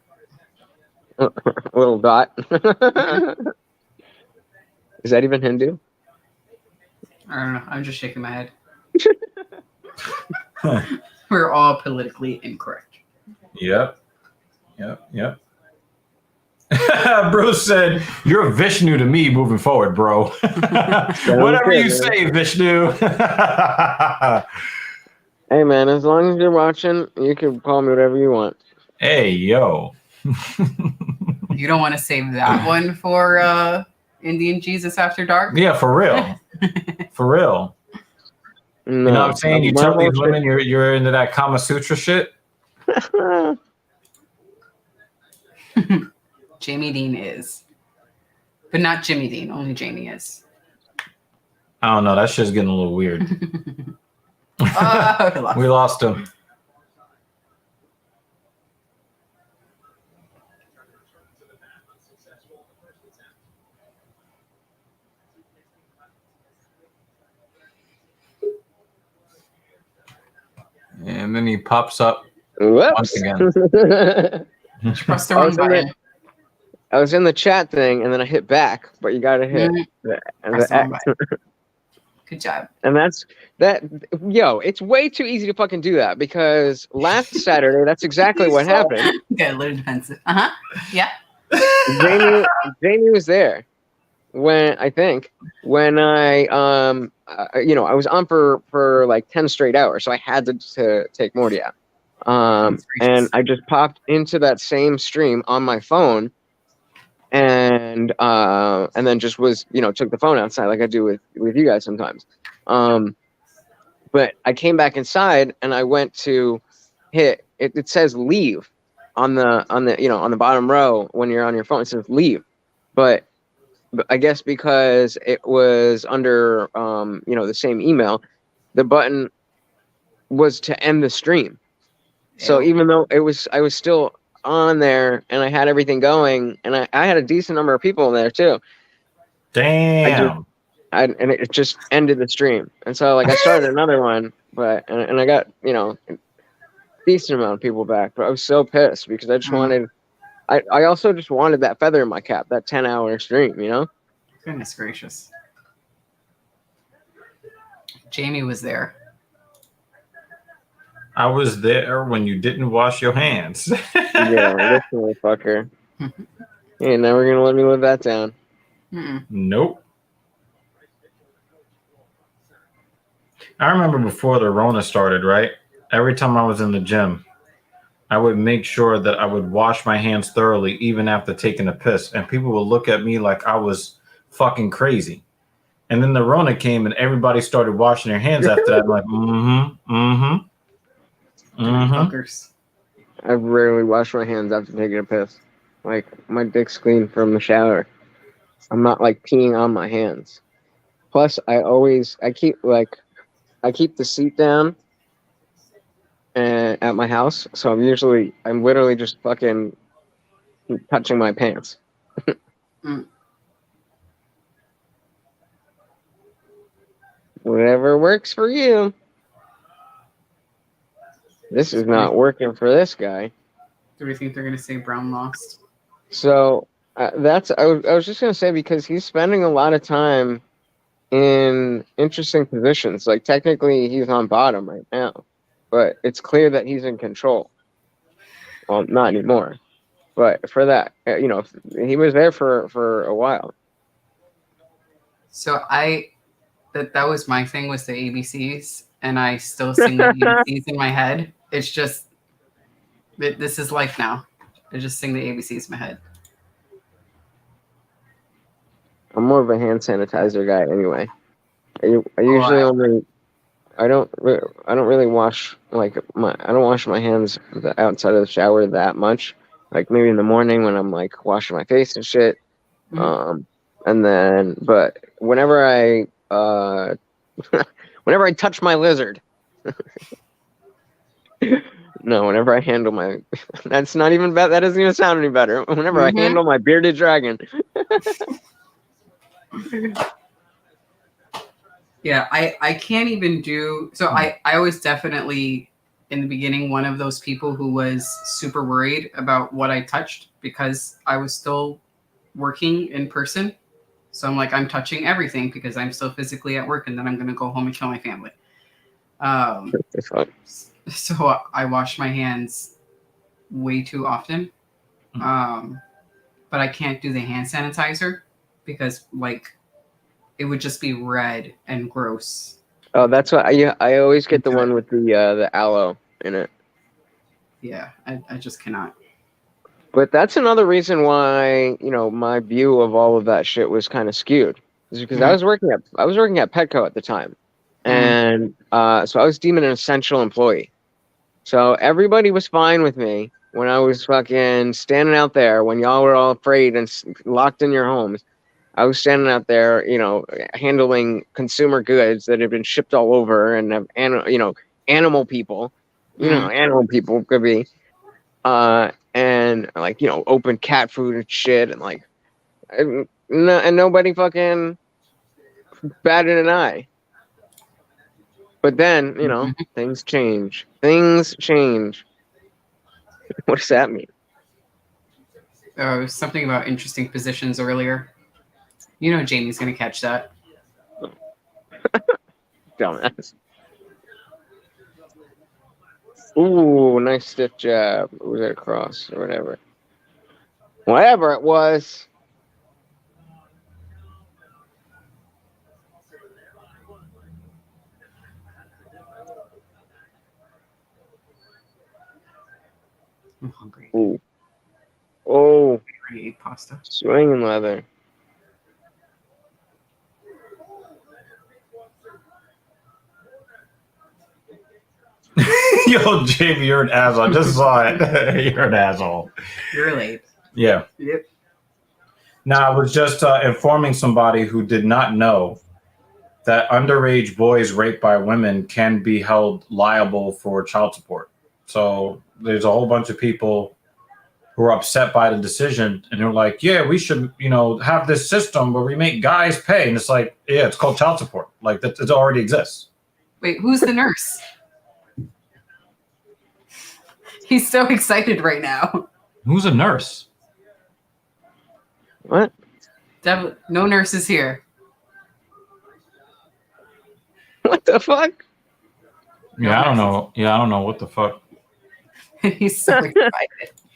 A little dot. Is that even Hindu? I don't know. I'm just shaking my head. We're all politically incorrect. Yep. Bruce said, "You're a Vishnu to me moving forward, bro." Whatever you say, Vishnu. Hey, man, as long as you're watching, you can call me whatever you want. Hey, yo. You don't want to save that one for Indian Jesus After Dark? Yeah, for real. For real. No, you know what I'm saying? You tell these women you're into that Kama Sutra shit. Jamie Dean is. But not Jimmy Dean, only Jamie is. I don't know. That shit's getting a little weird. We lost him. And then he pops up once Whoops. again. Press the I wrong was in button. I was in the chat thing, and then I hit back, but you gotta hit the, and Press the the wrong X. button. Good job. And that's that. Yo, it's way too easy to fucking do that because last Saturday, that's exactly what happened. Got a little defensive. Yeah. Jamie was there when I was on for like 10 straight hours, so I had to take Morty out. And I just popped into that same stream on my phone, and then just was took the phone outside like I do with you guys sometimes. But I came back inside and I went to hit it. It says leave on the bottom row when you're on your phone. It says leave, but I guess because it was under the same email, the button was to end the stream. So even though I was still on there and I had everything going, and I had a decent number of people there too. Damn. And it just ended the stream. And so like I started another one, but and I got a decent amount of people back. But I was so pissed because I just wanted. I also just wanted that feather in my cap, that 10-hour stream. Goodness gracious. Jamie was there. I was there when you didn't wash your hands. Yeah, this motherfucker. You're never gonna let me live that down. Nope. I remember before the Rona started, right? Every time I was in the gym, I would make sure that I would wash my hands thoroughly, even after taking a piss. And people would look at me like I was fucking crazy. And then the Rona came and everybody started washing their hands after that. I'm like, Fuckers. I rarely wash my hands after taking a piss. Like, my dick's clean from the shower. I'm not like peeing on my hands. Plus, I keep the seat down and at my house, so I'm literally just fucking touching my pants. Whatever works for you. This is not working for this guy. Do we think they're gonna say Brown lost? So I was just gonna say, because he's spending a lot of time in interesting positions. Like technically he's on bottom right now, but it's clear that he's in control. Well, not anymore, but for that, he was there for a while. So that was my thing, was the ABCs, and I still sing the ABCs in my head. It's just this is life now. I just sing the ABCs in my head. I'm more of a hand sanitizer guy anyway. I don't really wash I don't wash my hands outside of the shower that much. Like maybe in the morning when I'm like washing my face and shit. And then, but whenever I touch my lizard, no, whenever I handle my, that's not even bad. That doesn't even sound any better. Whenever I handle my bearded dragon. Yeah, I can't even do, so I was definitely in the beginning one of those people who was super worried about what I touched because I was still working in person. So I'm like, I'm touching everything because I'm still physically at work, and then I'm going to go home and kill my family. So I wash my hands way too often. But I can't do the hand sanitizer because like it would just be red and gross. Oh, that's why I always get the one with the aloe in it. Yeah, I just cannot. But that's another reason why, my view of all of that shit was kind of skewed. Is because I was working at Petco at the time. And so I was deemed an essential employee. So everybody was fine with me when I was fucking standing out there when y'all were all afraid and locked in your homes. I was standing out there, handling consumer goods that had been shipped all over and have animal people, animal people could be, and like, open cat food and shit. And like, and nobody fucking batted an eye. But then, you know, things change. Things change. What does that mean? Something about interesting positions earlier. You know Jamie's going to catch that. Dumbass. Ooh, nice stiff jab. Or was that a cross or whatever? Whatever it was. I'm hungry. Ooh. Oh, I already ate pasta. swinging leather. Yo, Jamie, you're an asshole. I just saw it. You're an asshole. You're late. Yeah. Yep. Now, I was just informing somebody who did not know that underage boys raped by women can be held liable for child support. So there's a whole bunch of people who are upset by the decision, and they're like, yeah, we should, have this system where we make guys pay. And it's like, yeah, it's called child support. Like, that it already exists. Wait, who's the nurse? He's so excited right now. Who's a nurse? What? No nurse is here. What the fuck? Yeah, I don't know. Yeah, I don't know what the fuck. He's so excited.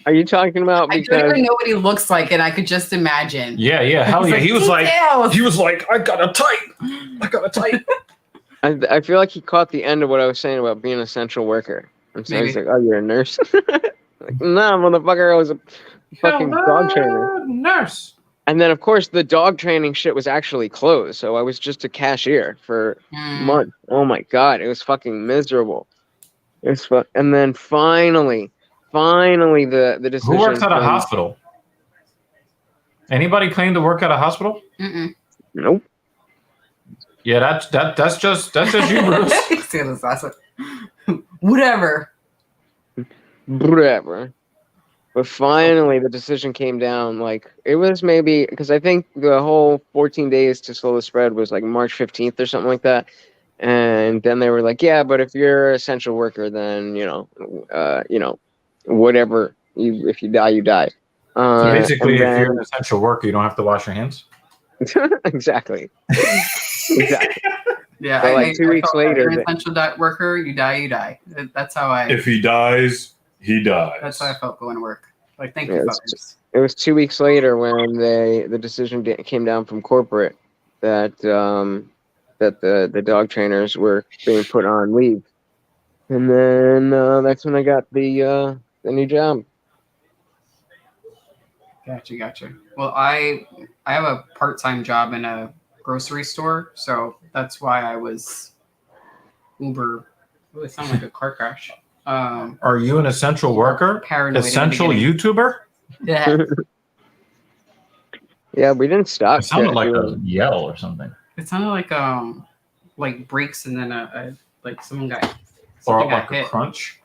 Are you talking about I because don't even know what he looks like, and I could just imagine. Yeah, hell He's yeah. like, He was like, I got a type. I feel like he caught the end of what I was saying about being an essential worker. And so he's like, oh, you're a nurse? Like, nah, motherfucker, I was a fucking dog trainer. Nurse. And then, of course, the dog training shit was actually closed. So I was just a cashier for months. Oh, my God. It was fucking miserable. It was and then finally, the decision. Who works at a hospital? Anybody claim to work at a hospital? Mm-mm. Nope. Yeah, that's just you, Bruce. Whatever. But finally, the decision came down. Like, it was maybe because I think the whole 14 days to slow the spread was like March 15th or something like that. And then they were like, yeah, but if you're an essential worker, then, whatever. If you die, you die. So basically, if you're an essential worker, you don't have to wash your hands? Exactly. Yeah, but like 2 weeks later, you're an essential worker, you die, you die. That's how I. If he dies, he dies. That's how I felt going to work. Like, thank you, fuckers. It was 2 weeks later when the decision came down from corporate that the dog trainers were being put on leave, and then that's when I got the new job. Gotcha. Well, I have a part-time job in a grocery store, so that's why I was Uber. Oh, it sounded like a car crash. Are you an essential worker? Paranoid. Essential YouTuber? Yeah. Yeah, we didn't stop. It sounded like a yell or something. It sounded like brakes, and then like someone got Like hit. a crunch.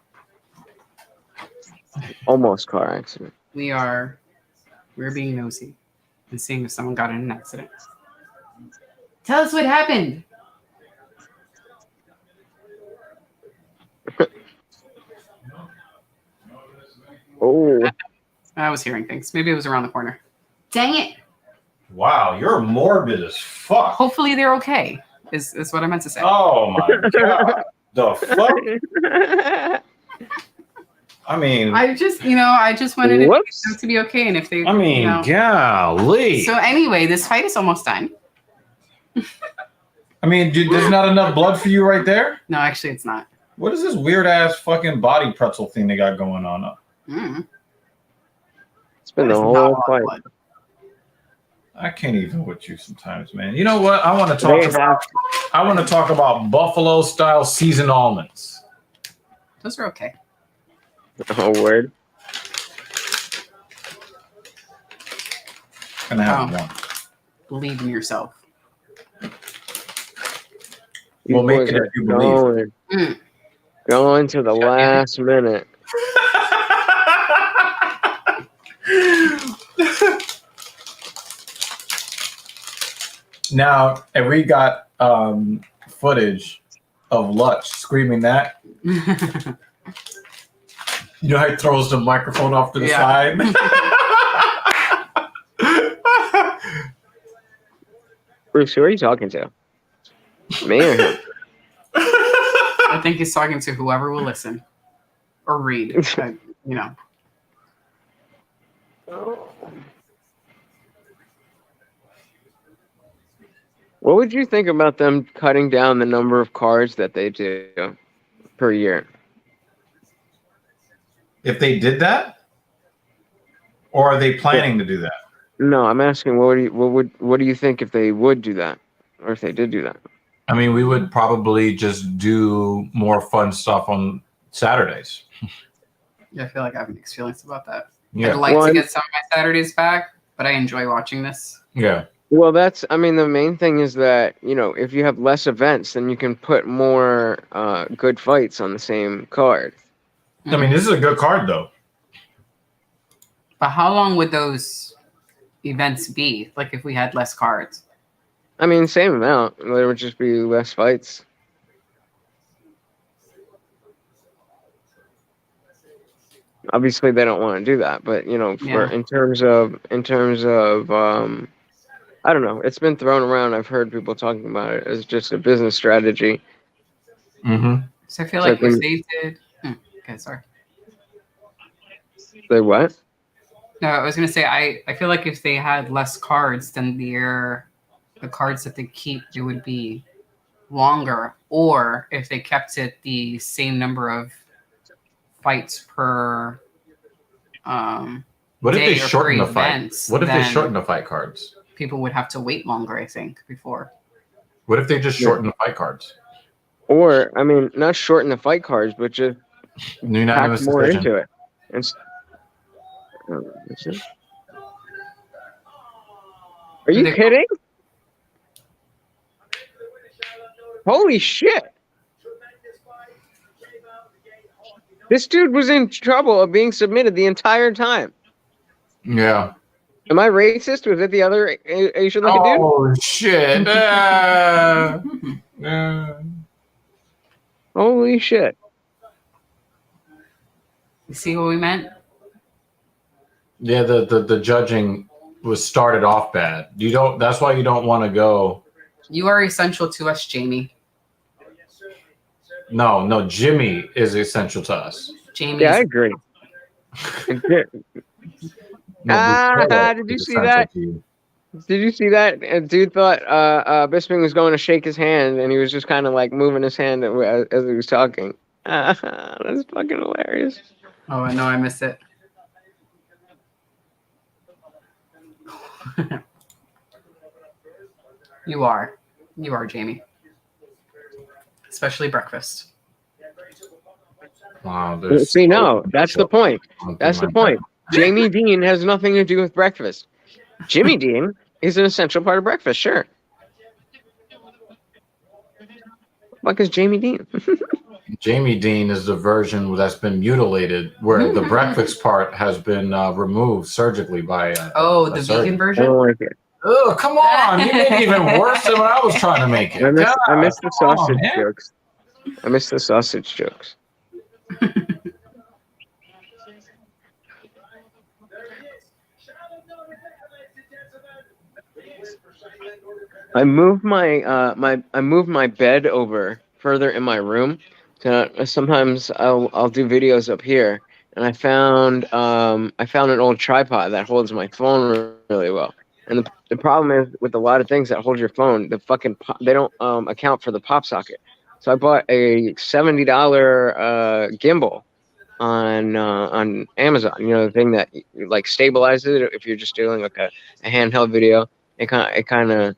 Almost car accident. We're being nosy and seeing if someone got in an accident. Tell us what happened. Oh. I was hearing things. Maybe it was around the corner. Dang it. Wow, you're morbid as fuck. Hopefully they're okay, is what I meant to say. Oh my God. The fuck? I mean, I just wanted them to be okay, and if they, golly. So anyway, this fight is almost done. I mean, dude, there's not enough blood for you right there? No, actually, it's not. What is this weird ass fucking body pretzel thing they got going on? It's been the whole fight. I can't even with you sometimes, man. You know what? I want to talk about Buffalo style seasoned almonds. Those are okay. Oh, word. Gonna have one. Believe in yourself. We'll make it if you believe. Going to the last minute. Now, and we got footage of Lutz screaming that. You know how he throws the microphone off to the side? Bruce, who are you talking to? Me or him? I think he's talking to whoever will listen or read. You know. What would you think about them cutting down the number of cards that they do per year? If they did that, or are they planning to do that? No, I'm asking what do you think if they would do that, or if they did do that? I mean, we would probably just do more fun stuff on Saturdays. Yeah, I feel like I have mixed feelings about that. Yeah. I'd like to get some of my Saturdays back, but I enjoy watching this. Yeah. Well, the main thing is that, if you have less events, then you can put more good fights on the same card. I mean, this is a good card, though. But how long would those events be? Like if we had less cards? I mean, same amount. There would just be less fights. Obviously, they don't want to do that, but in terms of, I don't know. It's been thrown around. I've heard people talking about it as just a business strategy. Mm-hmm. So I feel like if they did. Okay, sorry. They what? No, I was gonna say I feel like if they had less cards, then the cards that they keep, it would be longer. Or if they kept it the same number of fights per what if day they or shorten per the fight? events, What if they then shorten the fight cards? people would have to wait longer, I think, before. What if they just shorten the fight cards? Or, I mean, not shorten the fight cards, but just pack more into it. Are you kidding? Holy shit! This dude was in trouble of being submitted the entire time. Yeah. Am I racist? Was it the other Asian looking dude? Oh shit! Holy shit! You see what we meant? Yeah, the judging was started off bad. That's why you don't want to go. You are essential to us, Jamie. No, Jimmy is essential to us. Jamie. Yeah, I agree. Did you see that? Did you see that? A dude thought Bisping was going to shake his hand, and he was just kind of like moving his hand as he was talking. That's fucking hilarious. Oh, no, I missed it. You are, Jamie. Especially breakfast. Wow. See, no, that's the point. That's the point. Jamie Dean has nothing to do with breakfast. Jimmy Dean is an essential part of breakfast, sure. What is Jamie Dean? Jamie Dean is the version that's been mutilated, where the breakfast part has been removed surgically by. The vegan version. I don't like it. Oh, come on! You made it even worse than what I was trying to make it. I miss the sausage jokes. I miss the sausage jokes. I moved my bed over further in my room. Sometimes I'll do videos up here, and I found an old tripod that holds my phone really well. And the problem is with a lot of things that hold your phone, they don't account for the pop socket. So I bought a $70 gimbal on Amazon. You know, the thing that like stabilizes it if you're just doing like a handheld video. It kind of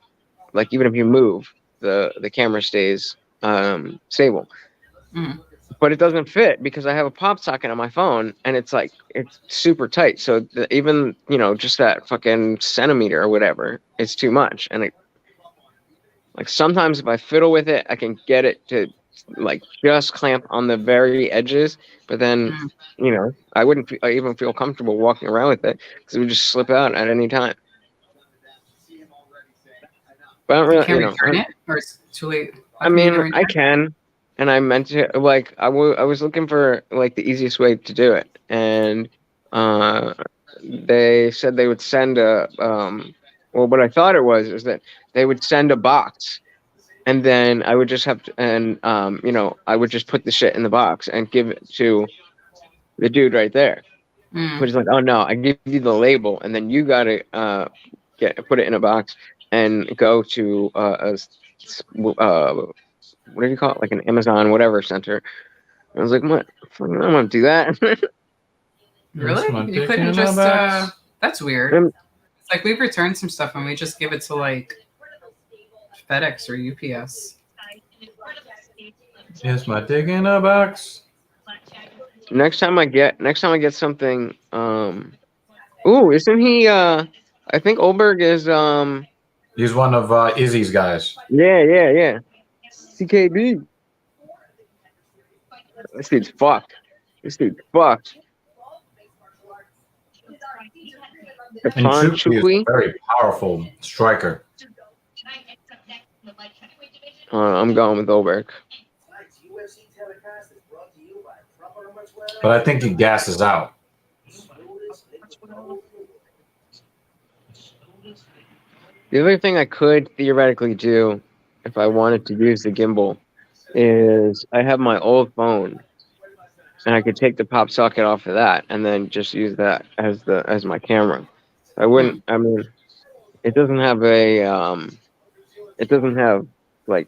like even if you move, the camera stays stable. Mm. But it doesn't fit because I have a pop socket on my phone, and it's super tight. So even just that fucking centimeter or whatever, it's too much. And sometimes if I fiddle with it, I can get it to just clamp on the very edges. But then I wouldn't even feel comfortable walking around with it because it would just slip out at any time. But I don't really, Can we return it, or it's too late? I mean, I can. and I meant to like I was looking for like the easiest way to do it, and they said they would send a well, what I thought it was is that they would send a box, and then I would just have to, and you know, I would just put the shit in the box and give it to the dude right there. Mm. But he's like, oh no, I give you the label, and then you gotta put it in a box and go to what do you call it, like an Amazon whatever center. I was like, what? I don't want to do that. Really? You couldn't just that's weird. It's like we've returned some stuff and we just give it to like FedEx or UPS. Here's my dick in a box. Next time I get something, ooh, isn't he I think Olberg is He's one of Izzy's guys. yeah. CKB. This dude's fucked. And Stefan Chukwi is Chukwi. a very powerful striker. I'm going with Olberg. But I think he gasses out. The other thing I could theoretically do if I wanted to use the gimbal is I have my old phone and I could take the pop socket off of that and then just use that as my camera. I wouldn't, I mean, it doesn't have like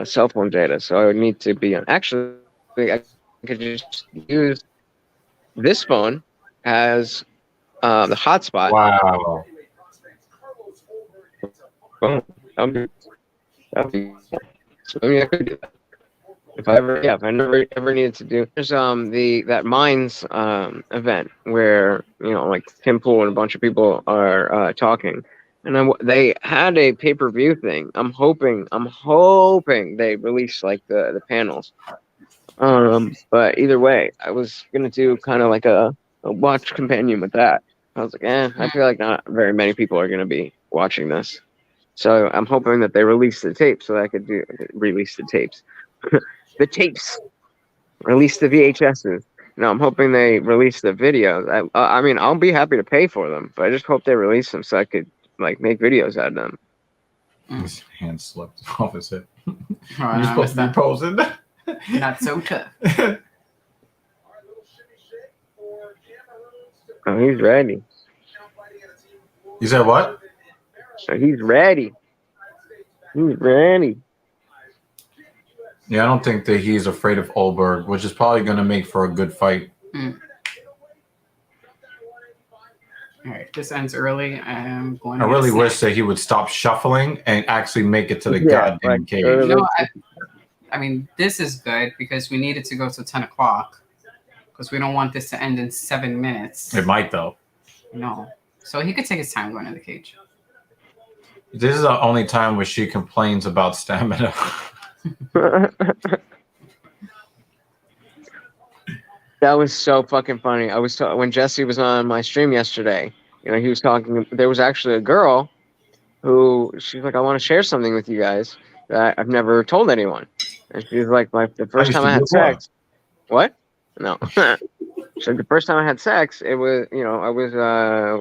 cell phone data, so I would need to be on. Actually, I could just use this phone as the hotspot. Wow. Boom. That'd be so maybe I could do that. If I never ever needed to do. There's that Minds event where, you know, like Tim Pool and a bunch of people are talking, and they had a pay-per-view thing. I'm hoping they release like the panels. But either way, I was gonna do kind of like a watch companion with that. I was like, I feel like not very many people are gonna be watching this, so I'm hoping that they release the tapes so that I could release the tapes. The tapes, release the VHSs. No, I'm hoping they release the videos. I mean, I'll be happy to pay for them, but I just hope they release them so I could like make videos out of them. His hand slipped off his hip. Oh, You're supposed to be posing. Not so tough. Oh, he's ready. You said what? Oh, he's ready. He's ready. Yeah, I don't think that he's afraid of Olberg, which is probably going to make for a good fight. All right, this ends early. I'm going. I really wish that he would stop shuffling and actually make it to the goddamn cage. No, I mean, this is good because we need it to go to 10 o'clock because we don't want this to end in 7 minutes. It might, though. No. So he could take his time going to the cage. This is the only time where she complains about stamina. That was so fucking funny. I was when Jesse was on my stream yesterday. You know, he was talking. There was actually a girl who she's like, I want to share something with you guys that I've never told anyone. And she was like, the first time I had sex. What? No. So the first time I had sex, it was, you know, I was,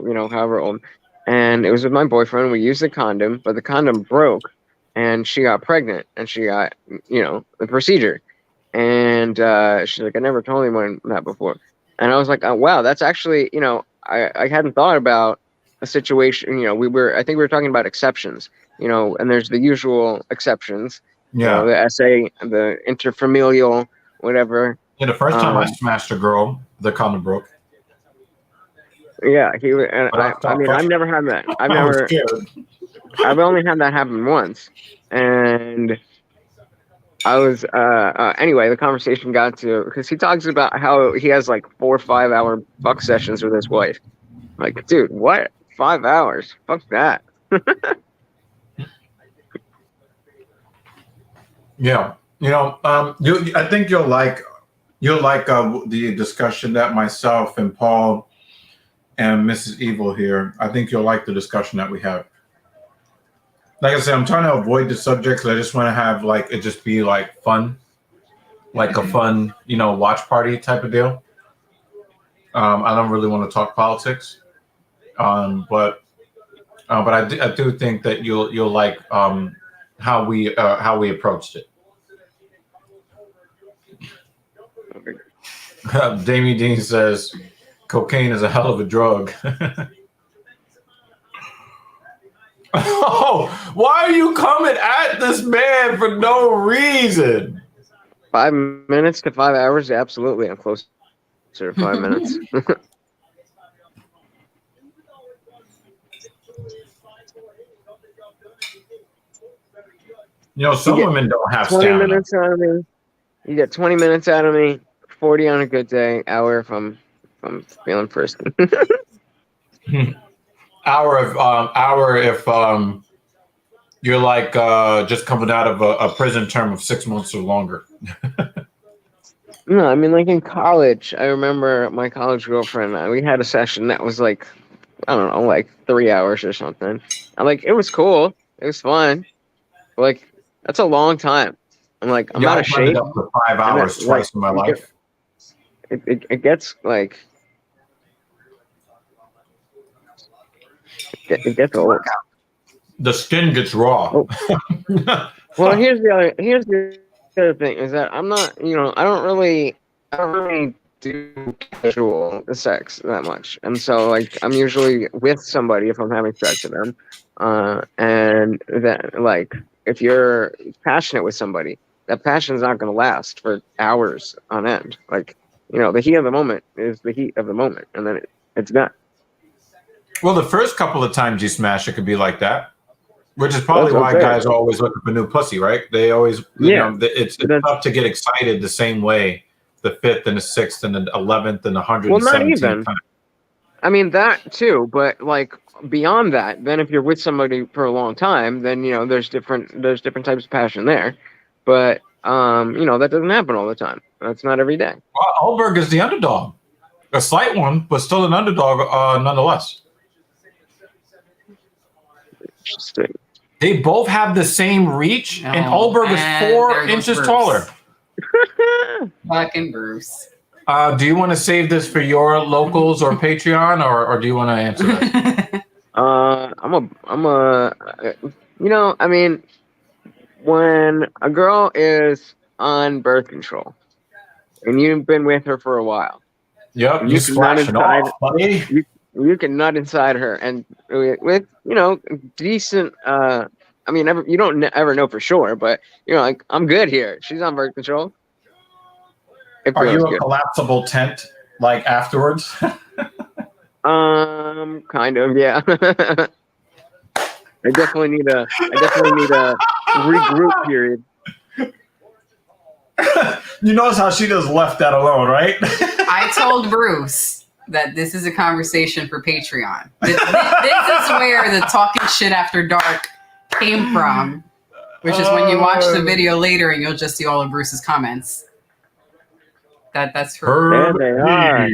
you know, however old, and it was with my boyfriend. We used the condom, but the condom broke, and she got pregnant, and she got, you know, the procedure. And she's like, I never told anyone that before. And I was like, oh, wow, that's actually, you know, I hadn't thought about a situation, you know, I think we were talking about exceptions, you know, and there's the usual exceptions. Yeah. You know, the SA, the interfamilial, whatever. Yeah, the first time I smashed a girl, the condom broke. Yeah, he was, and I mean, I've never had that. I've only had that happen once. And I was anyway, the conversation got to, because he talks about how he has like 4 or 5 hour fuck sessions with his wife. Like, dude, what? 5 hours? Fuck that. Yeah, you know, I think you'll like the discussion that myself and Paul and Mrs. Evil here. I think you'll like the discussion that we have. Like I said, I'm trying to avoid the subjects. I just want to have like it just be like fun. like a fun, watch party type of deal. I don't really want to talk politics, but I do think that you'll like how we approached it. Damien Dean says, "Cocaine is a hell of a drug." Oh, why are you coming at this man for no reason? 5 minutes to 5 hours? Absolutely, I'm closer to 5 minutes. Some women don't have 20 stamina. minutes out of me. You get 20 minutes out of me. 40 on a good day. Hour if I'm feeling frisky. Hour if you're like just coming out of a prison term of 6 months or longer. No, I mean, like in college, I remember my college girlfriend, we had a session that was like, I don't know, like 3 hours or something. I'm like, it was cool. It was fun. But, like, that's a long time. I'm like, I'm out of shape. Up for 5 hours twice in my life. It gets like, it gets old. The skin gets raw. Oh. Well, here's the other thing is that I'm not, I don't really do casual sex that much, and so like I'm usually with somebody if I'm having sex with them, and that like if you're passionate with somebody, that passion's not going to last for hours on end. Like the heat of the moment is the heat of the moment, and then it's done. Well, the first couple of times you smash, it could be like that. Which is probably why guys are always looking for new pussy, right? They always, it's tough to get excited the same way the 5th and the 6th and the 11th and the 117th. Well, not even. I mean, that too, but like beyond that, then if you're with somebody for a long time, then, there's different types of passion there. But, that doesn't happen all the time. That's not every day. Well, Olberg is the underdog. A slight one, but still an underdog nonetheless. Interesting. They both have the same reach, and Olberg is 4 inches taller. Fucking Bruce. Do you want to save this for your locals or Patreon, or do you want to answer that? I mean, when a girl is on birth control and you've been with her for a while, yep, you splashing off, buddy. You can nut inside her, and with decent. I mean, you don't ever know for sure, but like I'm good here. She's on birth control. Are you a collapsible tent like afterwards? Kind of, yeah. I definitely need a regroup period. You notice how she just left that alone, right? I told Bruce that this is a conversation for Patreon. This is where the talking shit after dark came from, which is when you watch the video later and you'll just see all of Bruce's comments. That's for there they are.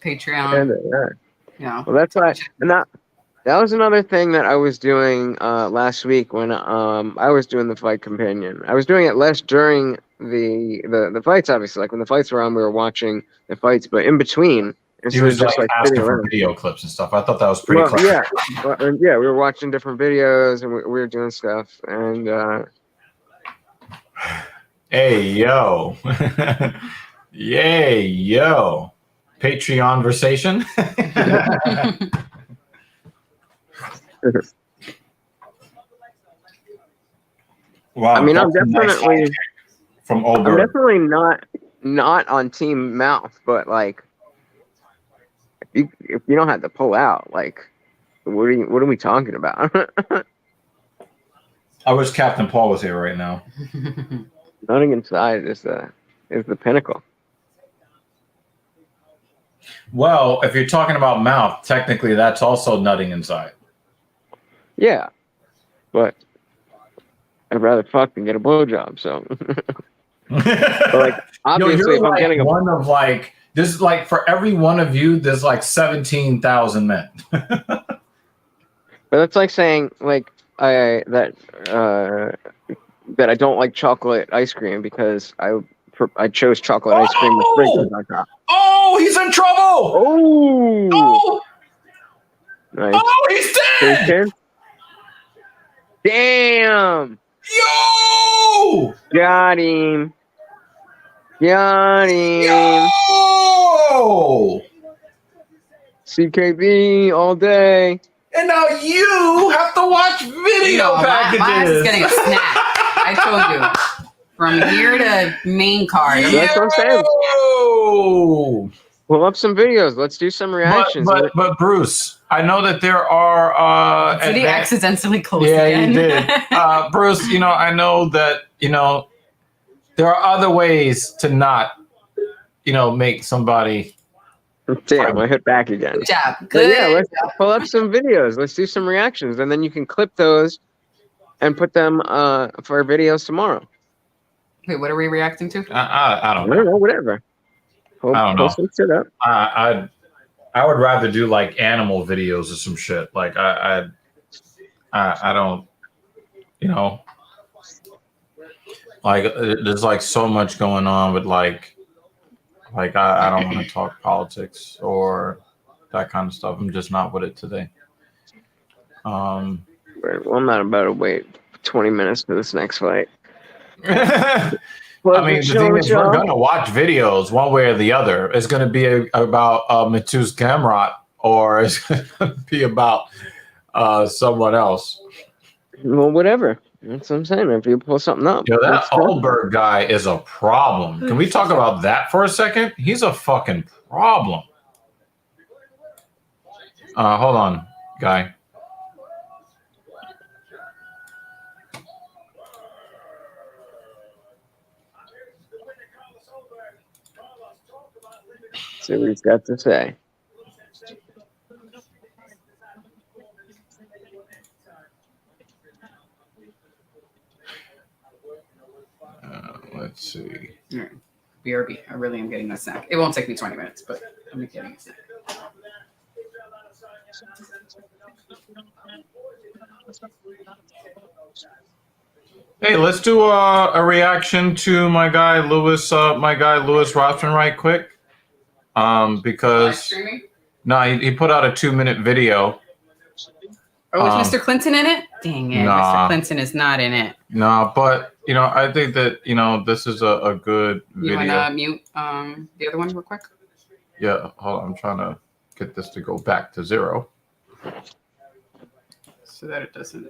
Patreon. There they are. Yeah. Well, that's why, and that was another thing that I was doing last week when I was doing the fight companion. I was doing it less during the fights, obviously. Like when the fights were on, we were watching the fights, but in between. He was just like asking for video clips and stuff. I thought that was pretty clever. Yeah, we were watching different videos and we were doing stuff. And hey, yo. Yay, yo. Patreon versation. Wow. I mean, I'm definitely nice from Olberg. I'm definitely not on team mouth, but like if you don't have to pull out, like what are we talking about? I wish Captain Paul was here right now. Nutting inside is the pinnacle. Well, if you're talking about mouth, technically that's also nutting inside. Yeah, but I'd rather fuck than get a blowjob. So, but like obviously, if I'm getting one of like this, like for every one of you, there's like 17,000 men. But that's like saying like that I don't like chocolate ice cream because I I chose chocolate ice cream with sprinkles on top. Oh, he's in trouble. Oh, Oh, nice. oh, he's dead. Patient. Damn. Yo. Got him. Got him. Yo. CKB all day. And now you have to watch video packages. My ass is getting a snack. I told you. From here to main card. That's what I'm saying. Yo. Pull up some videos. Let's do some reactions. But Bruce, I know that there are. Did he accidentally close yeah, again? he did. Bruce, I know that there are other ways to not, make somebody. Damn, I hit back again. Good job. But Good. yeah, let's pull up some videos. Let's do some reactions, and then you can clip those and put them for our videos tomorrow. Wait, what are we reacting to? I don't I don't know, whatever. I don't know. Post some shit up. I would rather do like animal videos or some shit. Like I don't, like there's like so much going on with like I don't want to talk politics or that kind of stuff. I'm just not with it today. Well, I'm not about to wait 20 minutes for this next fight. I mean, the thing is, we're going to watch videos one way or the other. It's going to be about Matus Gamrot, or it's going to be about someone else. Well, whatever. That's what I'm saying. If you pull something up. Yo, that Alberg guy is a problem. Can we talk about that for a second? He's a fucking problem. Hold on, guy. See what he's got to say. Let's see. All right. BRB. I really am getting a snack. It won't take me 20 minutes, but I'm getting a snack. Hey, let's do a reaction to my guy Lewis Rothman right quick. Because he put out a 2-minute video. Oh, is Mr. Clinton in it? Dang it, nah. Mr. Clinton is not in it. No, but I think that this is a good video. You wanna mute the other one real quick? Yeah, hold on. I'm trying to get this to go back to 0. So that it doesn't.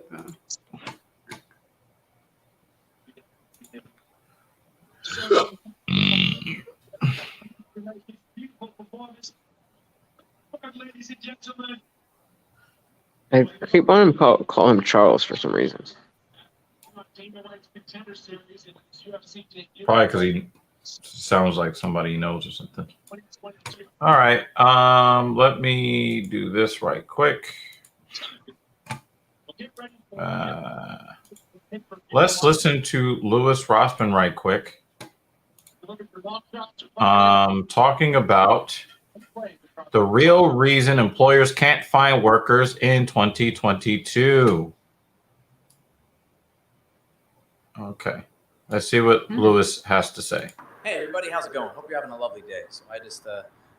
Ladies and gentlemen. I keep wanting to call him Charles for some reason. Probably because he sounds like somebody he knows or something. All right. Let me do this right quick. Let's listen to Lewis Rothman right quick. Talking about the real reason employers can't find workers in 2022. Okay. Let's see what Lewis has to say. Hey, everybody. How's it going? Hope you're having a lovely day. So I just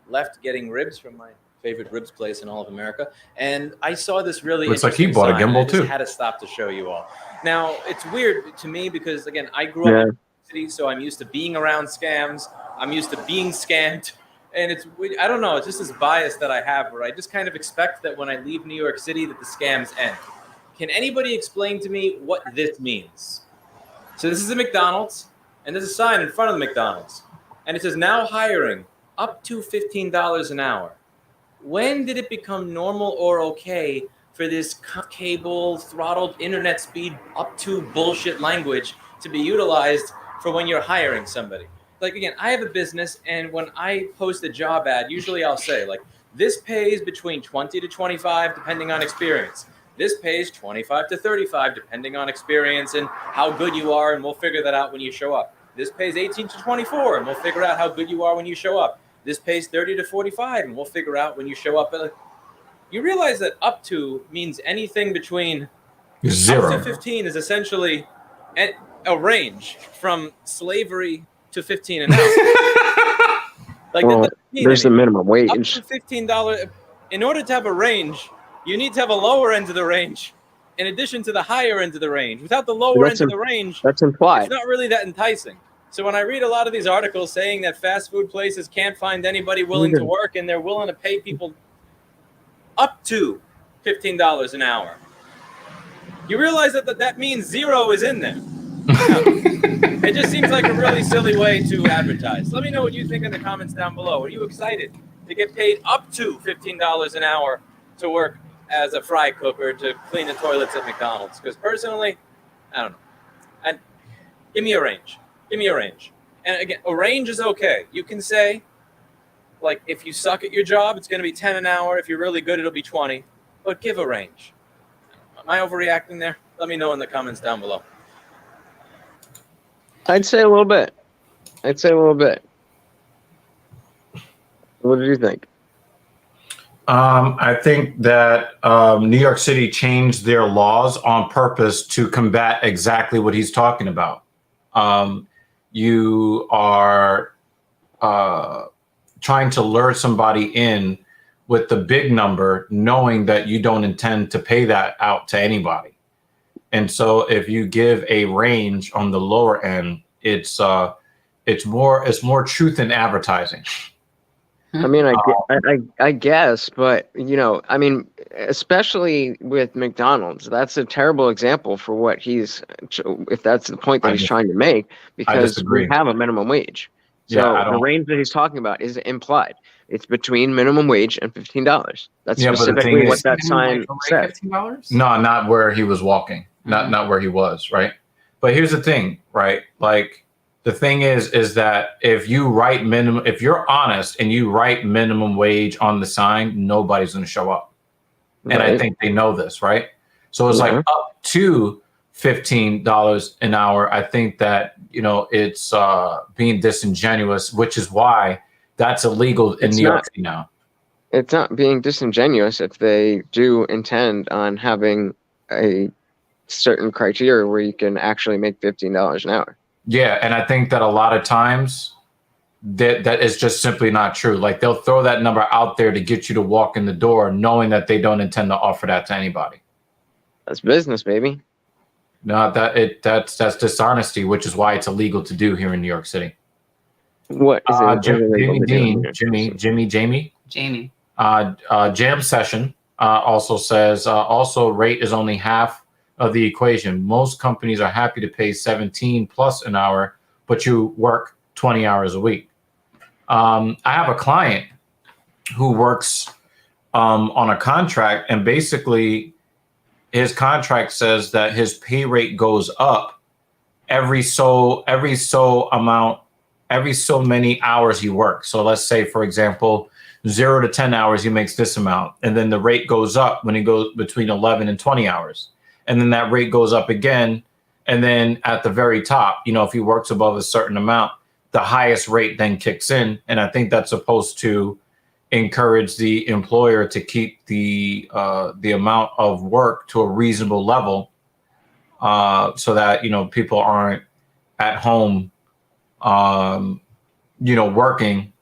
left getting ribs from my favorite ribs place in all of America. And I saw this really looks like he bought a gimbal too. I had to stop to show you all. Now, it's weird to me because, again, I grew up in the city, so I'm used to being around scams. I'm used to being scammed. And I don't know, it's just this bias that I have where I just kind of expect that when I leave New York City that the scams end. Can anybody explain to me what this means? So this is a McDonald's, and there's a sign in front of the McDonald's. And it says, now hiring up to $15 an hour. When did it become normal or okay for this cable throttled internet speed up to bullshit language to be utilized for when you're hiring somebody? Like, again, I have a business, and when I post a job ad, usually I'll say, like, this pays between 20 to 25, depending on experience. This pays 25 to 35, depending on experience and how good you are, and we'll figure that out when you show up. This pays 18 to 24, and we'll figure out how good you are when you show up. This pays 30 to 45, and we'll figure out when you show up. You realize that up to means anything between 0 up to 15 is essentially a range from slavery to 15 an hour. Like Well, that doesn't mean there's the anything. minimum Up wage. to $15. In order to have a range, you need to have a lower end of the range in addition to the higher end of the range. Without the lower end of the range, That's it's implied. not really that enticing. So when I read a lot of these articles saying that fast food places can't find anybody willing to work and they're willing to pay people up to $15 an hour, you realize that means zero is in there. It just seems like a really silly way to advertise. Let me know what you think in the comments down below. Are you excited to get paid up to $15 an hour to work as a fry cooker to clean the toilets at McDonald's? Because personally, I don't know. And give me a range. Give me a range. And again, a range is okay. You can say, like, if you suck at your job, it's going to be 10 an hour. If you're really good, it'll be 20. But give a range. Am I overreacting there? Let me know in the comments down below. I'd say a little bit. What did you think? I think that New York City changed their laws on purpose to combat exactly what he's talking about. You are trying to lure somebody in with the big number, knowing that you don't intend to pay that out to anybody. And so if you give a range on the lower end, it's more truth in advertising. I mean, I guess, but I mean, especially with McDonald's, that's a terrible example for what if that's the point that he's trying to make, because we have a minimum wage. So the range that he's talking about is implied. It's between minimum wage and $15. That's specifically what that sign said. $15? No, not where he was walking, not where he was, right? But here's the thing, right? Like, the thing is that if you're honest and you write minimum wage on the sign, nobody's going to show up. Right. And I think they know this, right? So it's like up to $15 an hour. I think that, it's being disingenuous, which is why that's illegal in New York City now. It's not being disingenuous if they do intend on having a certain criteria where you can actually make $15 an hour. Yeah, and I think that a lot of times that is just simply not true. Like, they'll throw that number out there to get you to walk in the door, knowing that they don't intend to offer that to anybody. That's business, baby. No, that's dishonesty, which is why it's illegal to do here in New York City. What is it? Jamie. Jam Session also says rate is only half of the equation. Most companies are happy to pay 17 plus an hour, but you work 20 hours a week. I have a client who works on a contract, and basically his contract says that his pay rate goes up every so many hours he works. So let's say, for example, 0 to 10 hours, he makes this amount. And then the rate goes up when he goes between 11 and 20 hours. And then that rate goes up again. And then at the very top, if he works above a certain amount, the highest rate then kicks in. And I think that's supposed to encourage the employer to keep the amount of work to a reasonable level, so that, people aren't at home, working,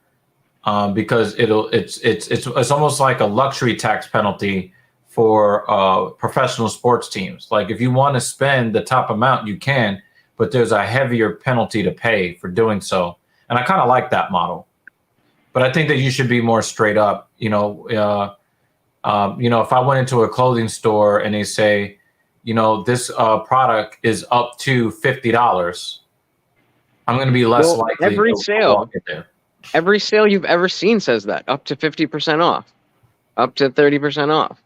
because it's almost like a luxury tax penalty for professional sports teams. Like, if you want to spend the top amount, you can, but there's a heavier penalty to pay for doing so. And I kind of like that model, but I think that you should be more straight up. If I went into a clothing store and they say, this product is up to $50, I'm going to be less likely. Every sale you've ever seen says that up to 50% off, up to 30% off.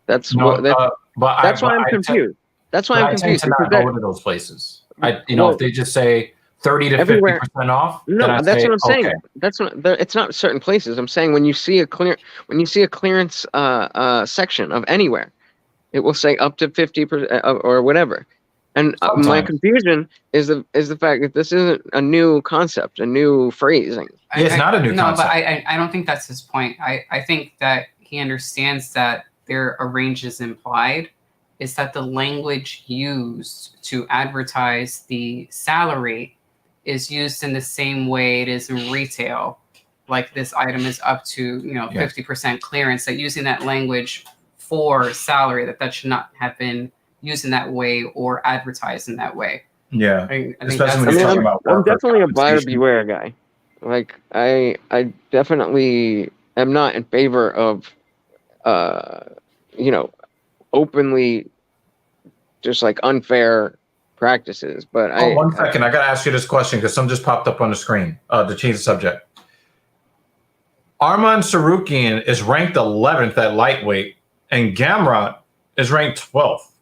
That's why I'm confused. That's why I'm confused. I tend to not go to those places. If they just say 30 to 50% off, no, that's what I'm saying. Okay. That's what it's not certain places. I'm saying when you see a clearance section of anywhere, it will say up to 50% or whatever. And my confusion is the fact that this isn't a new concept, a new phrasing. It's not a new concept. No, but I don't think that's his point. I think that he understands that a range is implied. Is that the language used to advertise the salary is used in the same way it is in retail, like this item is up to 50% clearance, that using that language for salary, that should not have been used in that way or advertised in that way. Yeah, I think especially when that's you're talking about I'm worker definitely a buyer compensation. beware guy. Like I definitely am not in favor of openly just like unfair practices. But Oh, 1 second. I got to ask you this question because some just popped up on the screen to change the subject. Arman Tsarukyan is ranked 11th at lightweight, and Gamrot is ranked 12th.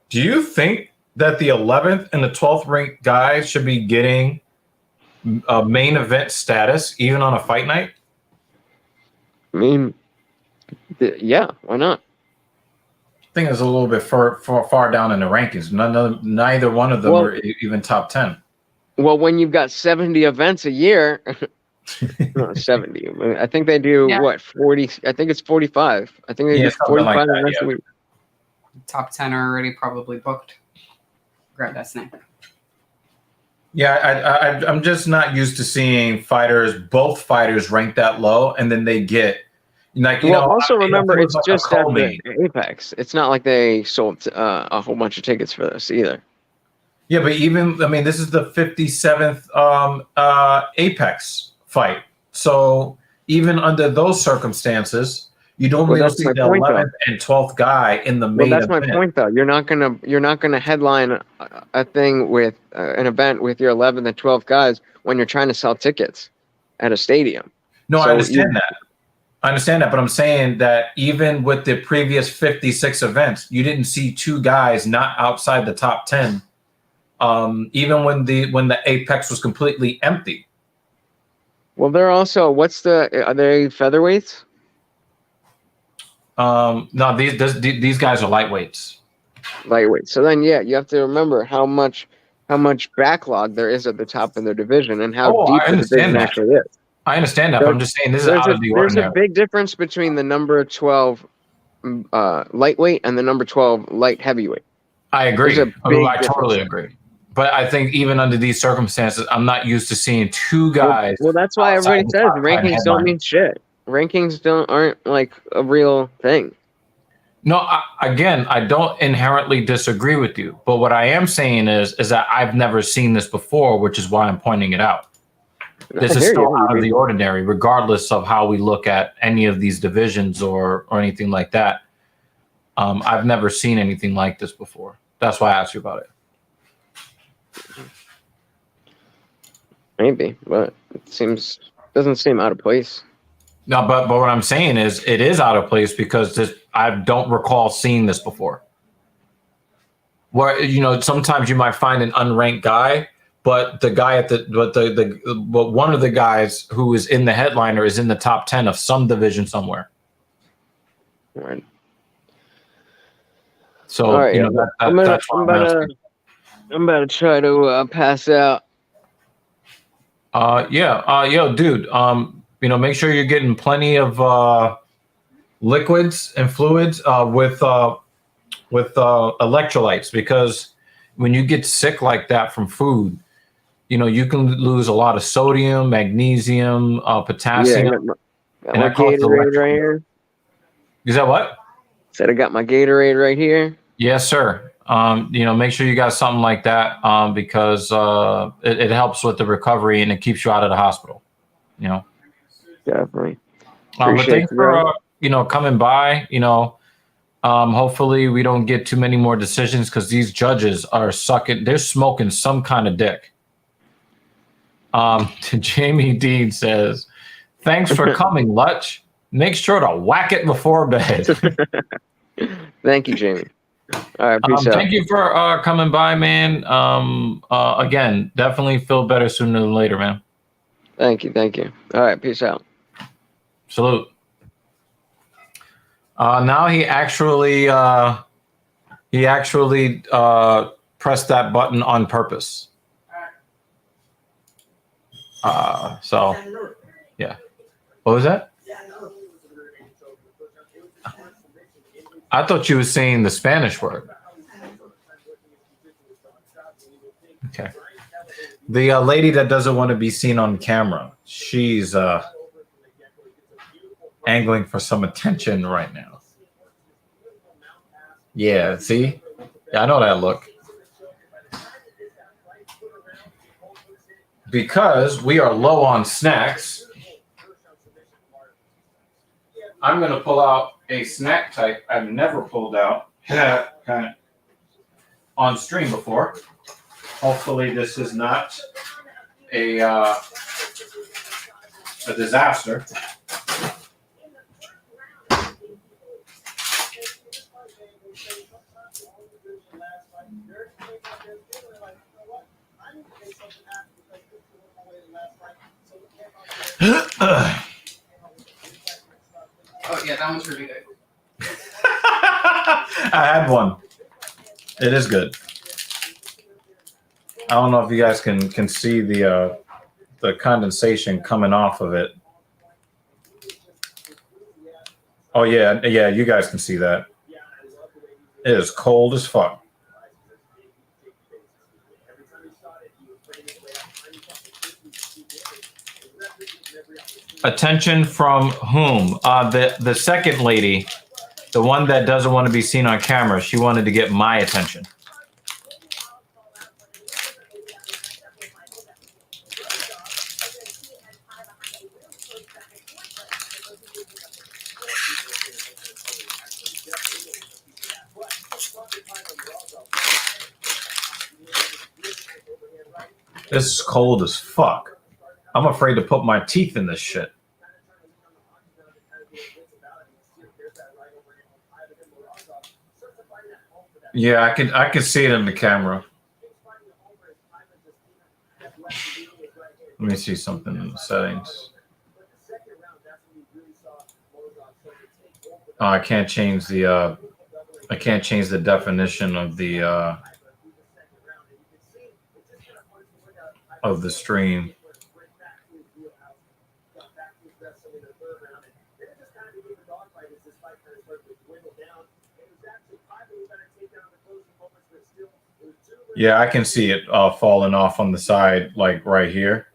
Do you think that the 11th and the 12th ranked guys should be getting a main event status even on a fight night? I mean, yeah, why not? I think it's a little bit far down in the rankings. Neither one of them are even top 10. Well, when you've got 70 events a year, not 70. I think they do 40. I think it's 45. I think they do 45 like that, events a week. Top 10 are already probably booked. Grab that snake. Yeah, I'm just not used to seeing both fighters ranked that low, and then they get Also remember, it's just at the Apex. It's not like they sold a whole bunch of tickets for this either. Yeah, but this is the 57th Apex fight. So even under those circumstances, you don't really see the 11th and 12th guy in the main event. Well, that's my point, though. You're not gonna headline a thing with an event with your 11th and 12th guys when you're trying to sell tickets at a stadium. No, I understand that. I understand that, but I'm saying that even with the previous 56 events, you didn't see two guys not outside the top 10. Even when the Apex was completely empty. Well, they're also are they featherweights? No, these guys are lightweights. Lightweight. So then, yeah, you have to remember how much backlog there is at the top of their division and how deep the division actually is. I understand that, but I'm just saying this is out of the ordinary. There's a big difference between the number 12 lightweight and the number 12 light heavyweight. I agree. I totally agree. But I think even under these circumstances, I'm not used to seeing two guys. Well, that's why everybody says rankings don't mean shit. Rankings aren't like a real thing. No, I don't inherently disagree with you. But what I am saying is that I've never seen this before, which is why I'm pointing it out. This is still out of the ordinary, regardless of how we look at any of these divisions or anything like that. I've never seen anything like this before. That's why I asked you about it. Maybe, but it doesn't seem out of place. No, but what I'm saying is it is out of place because I don't recall seeing this before. Where sometimes you might find an unranked guy, but the guy but one of the guys who is in the headliner is in the top 10 of some division somewhere. Right. So right, I'm about to try to pass out. Yo, dude. Make sure you're getting plenty of liquids and fluids with electrolytes, because when you get sick like that from food, you can lose a lot of sodium, magnesium, potassium. Yeah, got my Gatorade right here. Is that what? Said I got my Gatorade right here. Yes, sir. Make sure you got something like that because it helps with the recovery and it keeps you out of the hospital. Definitely. But thanks for coming by. Hopefully we don't get too many more decisions because these judges are they're smoking some kind of dick. Jamie Dean says, "Thanks for coming, Lutch. Make sure to whack it before bed." Thank you, Jamie. All right, peace out. Thank you for coming by, man. Again, definitely feel better sooner than later, man. Thank you. All right, peace out. Salute. Now he actually pressed that button on purpose. So yeah. What was that? I thought you were saying the Spanish word. Okay. The lady that doesn't want to be seen on camera. She's angling for some attention right now. Yeah, see? Yeah, I know that look. Because we are low on snacks, I'm going to pull out a snack type I've never pulled out on stream before. Hopefully this is not a disaster. Oh yeah, that one's really good. I had one. It is good. I don't know if you guys can see the condensation coming off of it. Oh yeah, you guys can see that. It is cold as fuck. Attention from whom? The second lady, the one that doesn't want to be seen on camera. She wanted to get my attention. This is cold as fuck. I'm afraid to put my teeth in this shit. Yeah, I could see it in the camera. Let me see something in the settings. Oh, I can't change the definition of the stream. Yeah, I can see it falling off on the side, like right here.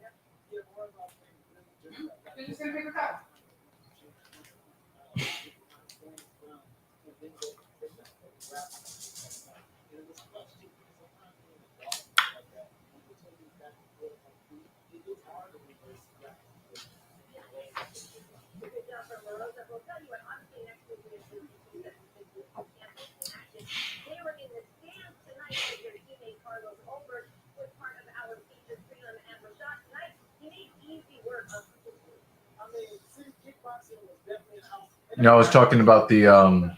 No, I was talking about the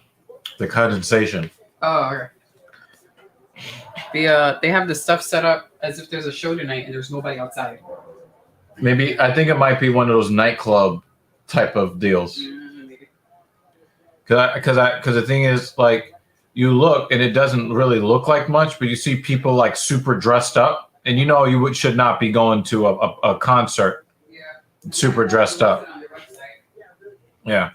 condensation. Oh, okay. They have the stuff set up as if there's a show tonight and there's nobody outside. Maybe I think it might be one of those nightclub type of deals. Because the thing is, like, you look and it doesn't really look like much, but you see people like super dressed up, and you know you should not be going to a concert super dressed up. Yeah.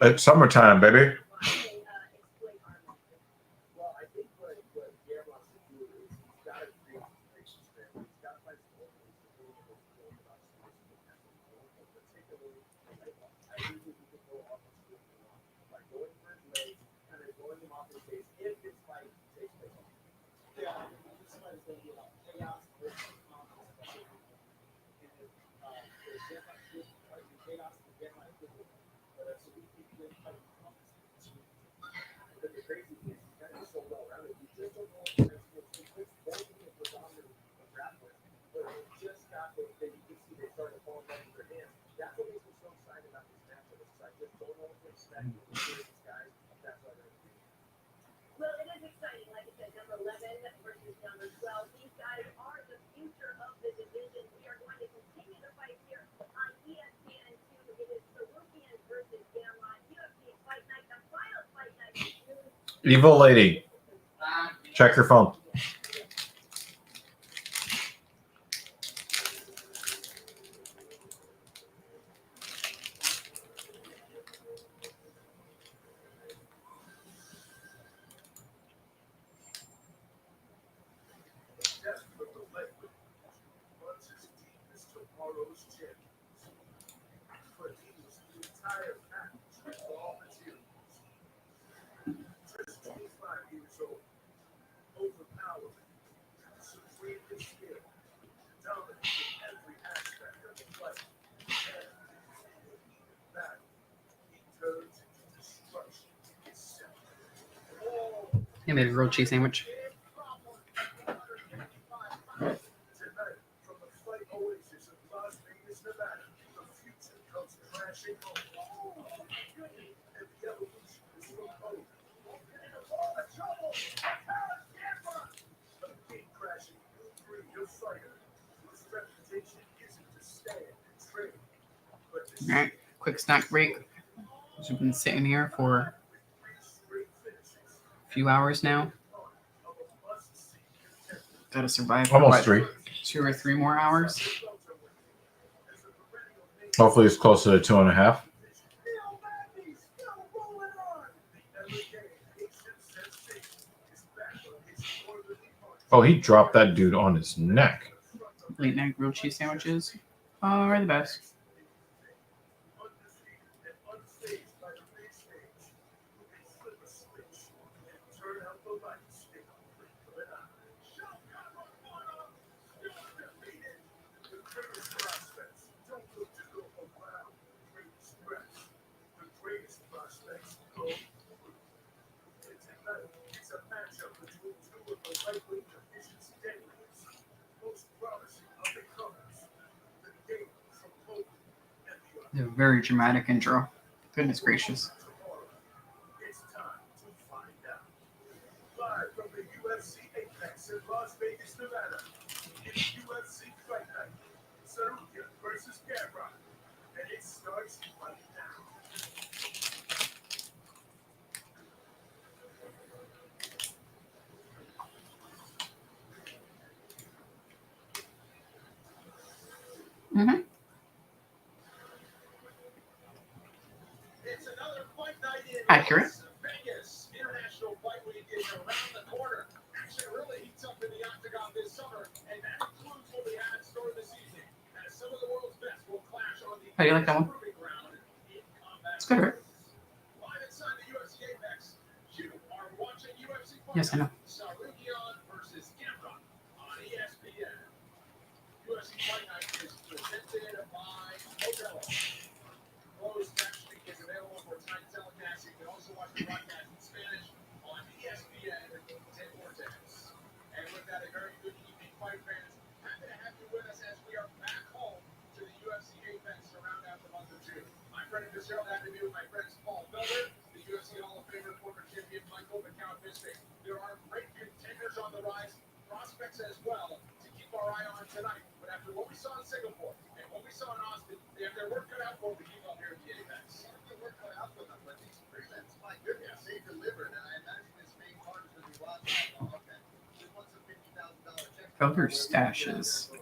It's summertime, baby. Evil lady, check your phone. Desperate to let go, runs as deep as tomorrow's champions. But he was the entire package with all materials. Just 25 years old, overpowering, supremely skilled, dominant in every aspect of the fight. Battle, he turns into destruction itself. He made a grilled cheese sandwich. Tonight, from the fight oasis of Las Vegas, Nevada, the future comes crashing home. And the evolution is from home. A gate-crashing new breed of fighter whose reputation isn't to stand and train, but to All right, quick snack break. We've been sitting here for a few hours now. Gotta survive for Almost 3. 2 or 3 more hours. Hopefully it's closer to 2.5. Oh, he dropped that dude on his neck. Late night grilled cheese sandwiches are the best. It's a matchup between two of the lightweight division's deadliest, most promising up-and-comers. The game from Poland and the A very dramatic intro. Goodness gracious. tomorrow. It's time to find out. Live from the UFC Apex in Las Vegas, Nevada. It's UFC Fight Night. Tsarukyan versus Gamrot. And it starts right now. Mm-hmm. It's another fight night in Accurate. Las Vegas. International Fight Week is around the corner. Action really heats up in the octagon this summer, and that includes what we had in store this evening. As some of the world's best will clash on the How do you like that one? proving ground in combat. It's good, right? Live inside the UFC Apex, you are watching UFC Fight Yes, I know. Night. Tsarukyan versus Gamrot on ESPN. UFC Fight Night is presented by Modelo. Closed captioning is available for time telecast. You can also watch the broadcast in Spanish on ESPN 10 Vortex. And with that, a very good evening, fight fans. Happy to have you with us as we are back home to the UFC Apex to round out the month of June. I'm Brendan Fitzgerald, happy to be with my friends Paul Felder, the UFC Hall of Famer, former champion Michael McCown Bisping. There are great contenders on the rise, prospects as well to keep our eye on tonight. But after what we saw in Singapore and what we saw in Austin, they have their work cut out for them to keep up here at the Apex. Their work cut out for them, but these prelims, my goodness, they delivered. And I imagine this main card is going to be watching. Oh, okay. Just wants a $50,000 check. Felder stashes.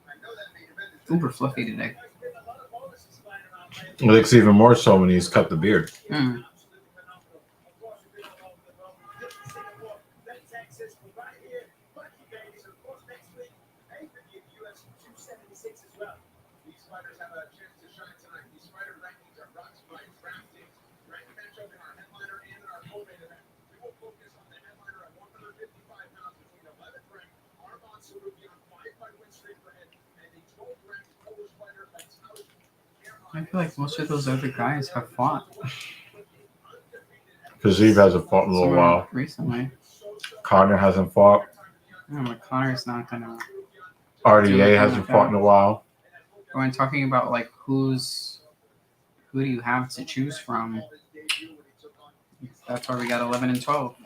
I know that main event is Uber fluffy today. There's been a lot of bonuses flying around lately. It looks even more so when he's cut the beard. Mm. Absolutely phenomenal. Of course, we've been all over the world. This is Singapore, then Texas, we're right here. Lucky Vegas, of course, next week, pay-per-view UFC 276 as well. These fighters have a chance to shine tonight. These fighter rankings are brought to you by DraftKings. Rank matchup in our headliner and in our co-main event. We will focus on the headliner at 155 pounds between 11th ranked Arman Tsarukyan on 5-fight win streak for him and the 12th ranked Polish fighter Tsarukyan. I feel like most of those other guys have fought Khabib hasn't fought in a little someone while. recently. Conor hasn't fought. No, but Connor's not gonna. RDA hasn't fought in a while. When talking about like who do you have to choose from? That's why we got 11 and 12.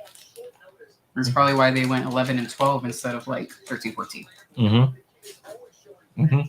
That's probably why they went 11 and 12 instead of like 13, 14. Mm-hmm. Mm-hmm.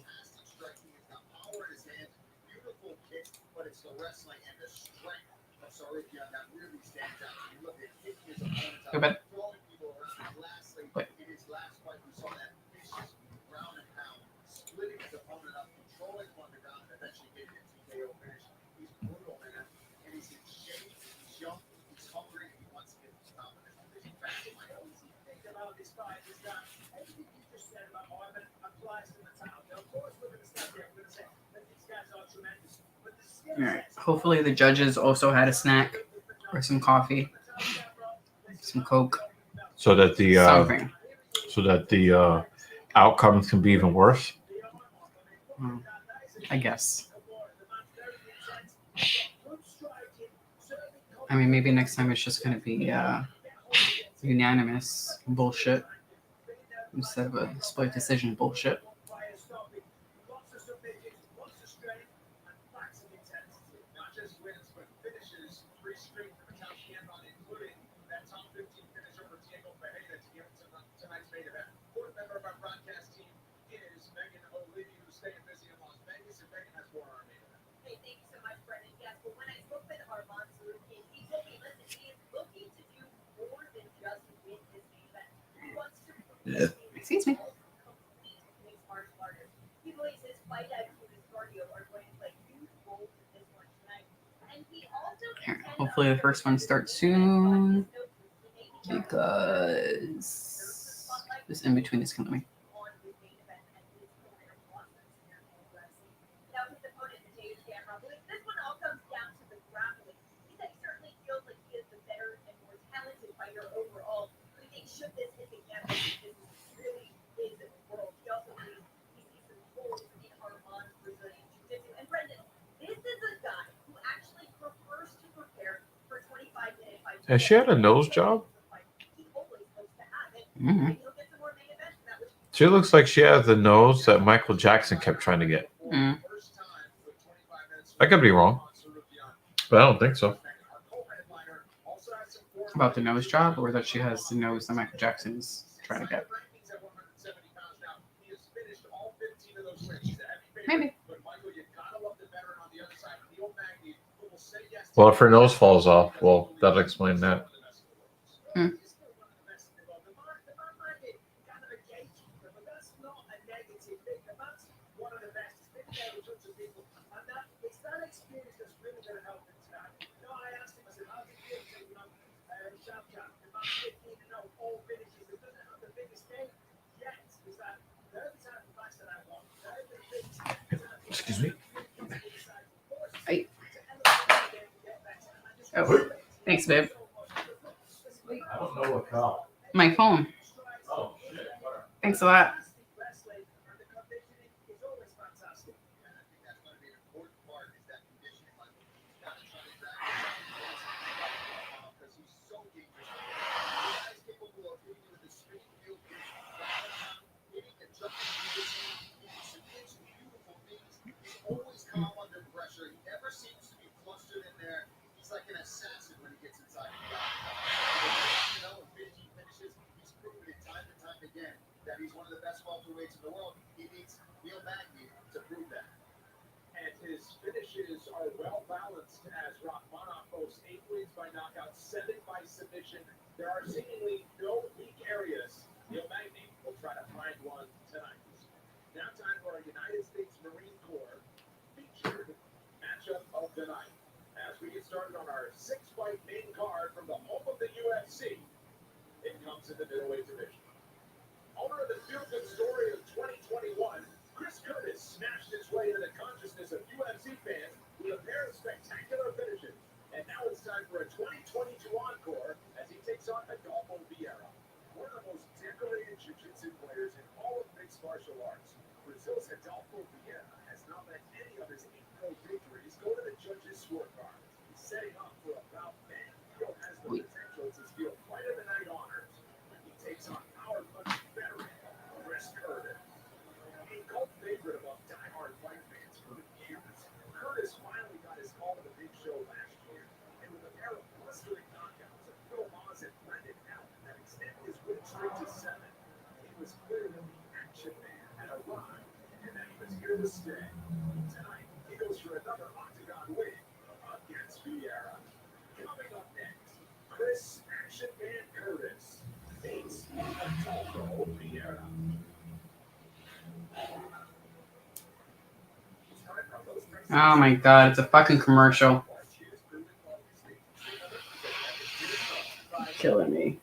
But it's the wrestling and the strength of Tsarukyan that really stands out. You look at hitting his opponents Go back. throwing people around. Lastly, in his last fight, we saw that vicious ground and pound, splitting his opponent up, controlling him on the ground, and eventually getting a TKO finish. He's brutal, man. And he's in shape, he's young, he's hungry, he wants to get to the top of this division. I always think about this fight is that everything you just said about Ivan applies to the town. Now, of course, we're going to start here. We're going to say that these guys are tremendous. All right. Hopefully the judges also had a snack or some coffee, some Coke, So that the something. Outcomes can be even worse. I guess. I mean, maybe next time it's just going to be unanimous bullshit instead of a split decision bullshit. Excuse me. Here, hopefully the first one starts soon because this in between is killing me. Has she had a nose job? Mm-hmm. She looks like she has the nose that Michael Jackson kept trying to get. Mm. I could be wrong, but I don't think so. About the nose job, or that she has the nose that Michael Jackson's trying to get? Maybe. Well, if her nose falls off, well, that'll explain that. Hmm. Excuse me. Oh, thanks, babe. I don't know what call. My phone. Oh, shit. Thanks a lot. Always calm under pressure. He never seems to be flustered in there. He's like an assassin when he gets inside. Finishes. He's proven it time and time again that he's one of the best welterweights in the world. He needs Neil Magny to prove that. And his finishes are well balanced as Rachmanov boasts 8 wins by knockout, 7 by submission. There are seemingly no weak areas. Neil Magny will try to find one tonight. Now time for our United States Marine Corps featured matchup of the night. As we get started on our 6-fight main card from the home of the UFC, it comes in the middleweight division. Owner of the feel-good story of 2021, Chris Curtis smashed his way into the consciousness of UFC fans with a pair of spectacular finishes. And now it's time for a 2022 encore as he takes on Adolfo Vieira, one of the most decorated jiu-jitsu players in all of mixed martial arts. Brazil's Adolfo Vieira has not let any of his 8 pro victories go to the judges' scorecard. He's setting up for a bout man Theo has the potential to steal Fight of the Night honors when he takes on our country veteran, Chris Curtis. A cult favorite among diehard fight fans for years, Curtis finally got his call to the big show last year, and with a pair of blistering knockouts of Phil Moss and Brendan Allen that extended is here to stay. Tonight, he goes for another octagon win against Vieira. Coming up next, Chris Action Man Curtis face Adolfo Vieira. Oh my god, it's a fucking commercial. Killing me.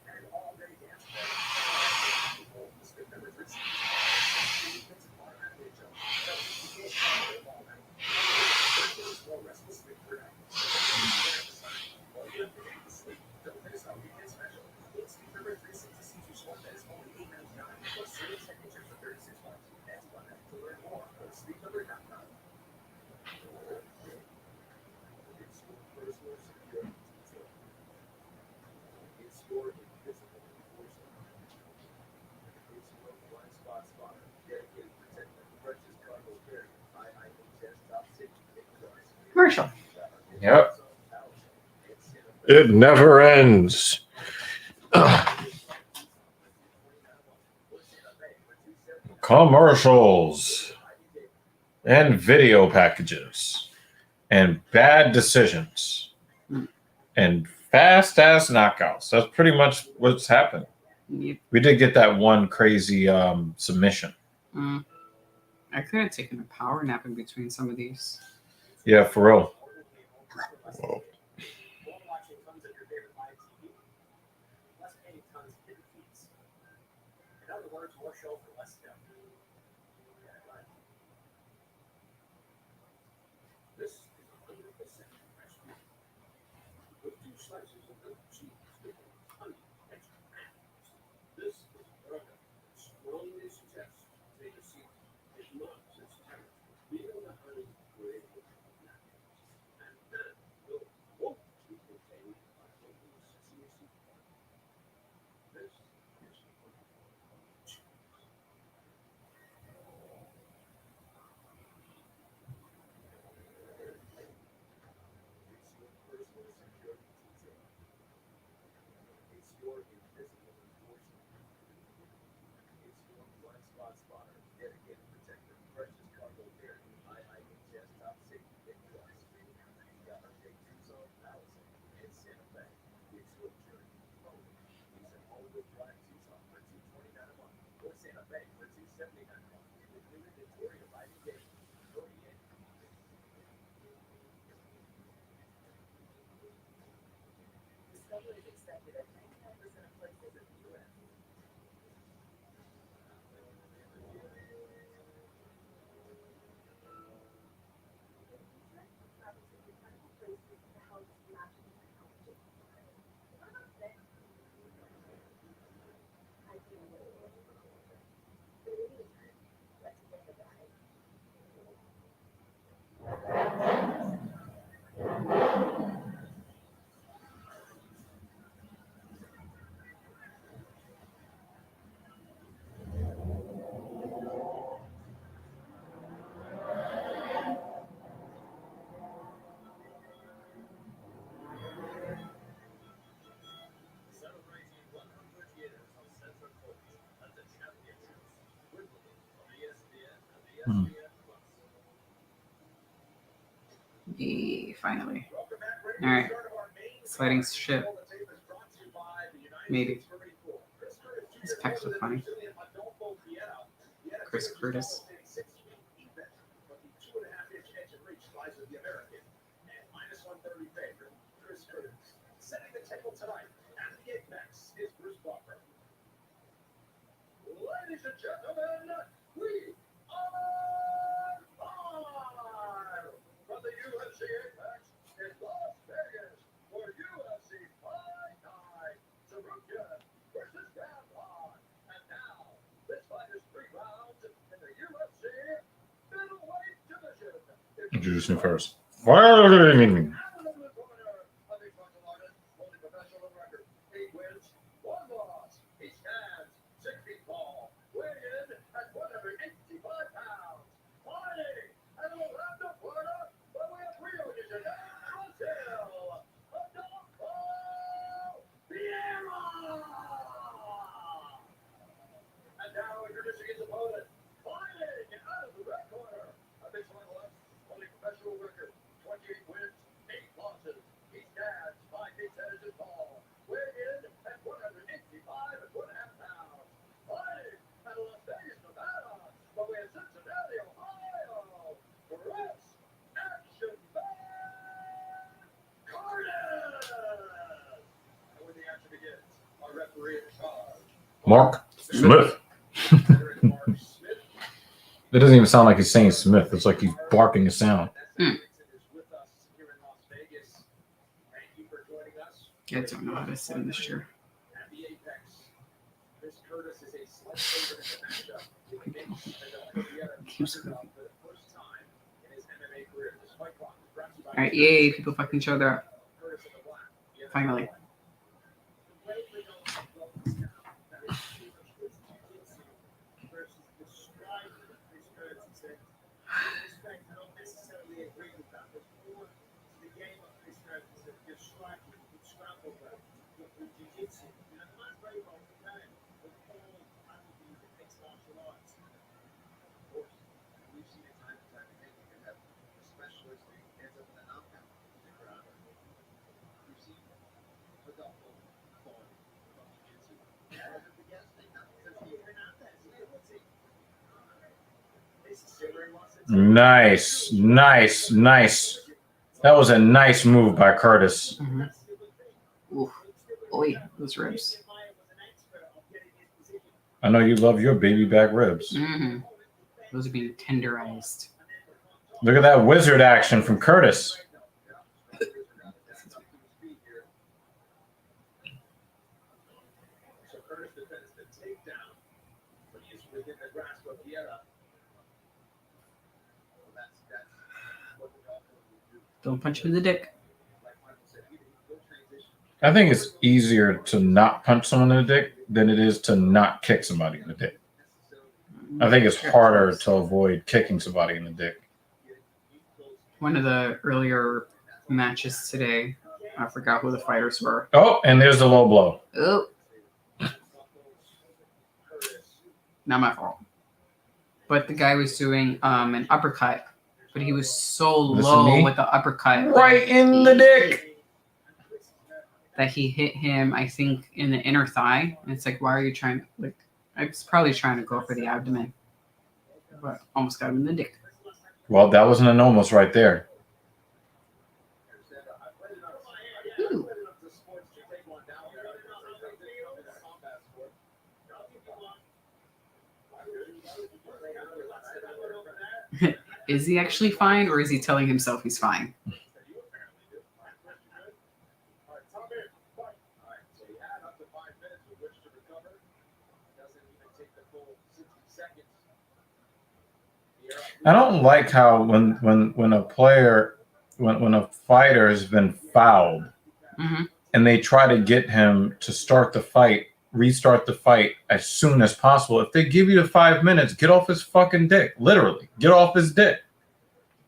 Commercial. Yep. It never ends. Commercials and video packages and bad decisions and fast ass knockouts. That's pretty much what's happened. Yep. We did get that one crazy submission. I could have taken a power nap in between some of these. Yeah, for real. Whoa. In other words, more show for less stuff. This is 100% fresh meat with 2 slices of good cheese with honey extra apples. This is a burger that strongly suggests they receive it not since terror. Feel the honey grade with napkins. And then won't be contained by local sesame seed. This is it's your invisible enforcement. It's your blind spot spotter, dedicated protector, precious cargo bearing, IIHS top safety big plus. You got our big Tucson, Allison, and Santa Fe. It's your journey forward. Use an all-wheel drive Tucson for $229 a month, or Santa Fe for $279 a month. With limited Victoria by the day. Discovery is accepted at 99% of places in the U.S. Celebrating 100 years of Central Coast at the Championships. Wimbledon on ESPN and ESPN Plus. Yeah, finally. Welcome back. All right. Start of our main Sliding ship. call. The tape is brought to you by the United Maybe. States Marine Corps. Chris Curtis His pecs look funny. Adolfo Vieira. Vieira Chris Curtis. a 6-week event, but the 2.5-inch edge and reach lies with the American and -130 favorite Chris Curtis. Setting the table tonight at the Apex is Bruce Buffer. Ladies and gentlemen, we are live from the UFC Apex in Las Vegas for UFC Fight Night. Tsarukyan versus Gamrot. And now, this fight is 3 rounds in the UFC middleweight division. Introduce me first. And now introducing his opponent, fighting out of the red corner. Mark Smith. It doesn't even sound like he's saying Smith. It's like he's barking a sound. I don't know how to sit in this chair. All right, yay! People fucking each other up. Finally. Nice. That was a nice move by Curtis. Mm-hmm. Oof. Oi, those ribs. I know you love your baby back ribs. Mm-hmm. Those are being tenderized. Look at that wizard action from Curtis. Don't punch him in the dick. I think it's easier to not punch someone in the dick than it is to not kick somebody in the dick. I think it's harder to avoid kicking somebody in the dick. One of the earlier matches today, I forgot who the fighters were. Oh, and there's the low blow. Oh. Not my fault. But the guy was doing an uppercut, but he was so low with the uppercut. Right in the dick. That he hit him, I think, in the inner thigh. And it's like, why are you trying to, I was probably trying to go for the abdomen. But almost got him in the dick. Well, that wasn't an almost right there. Ooh. Is he actually fine, or is he telling himself he's fine? I don't like how when a player, when a fighter has been fouled, and they try to get him to start the fight, restart the fight as soon as possible. If they give you the 5 minutes, get off his fucking dick. Literally, get off his dick.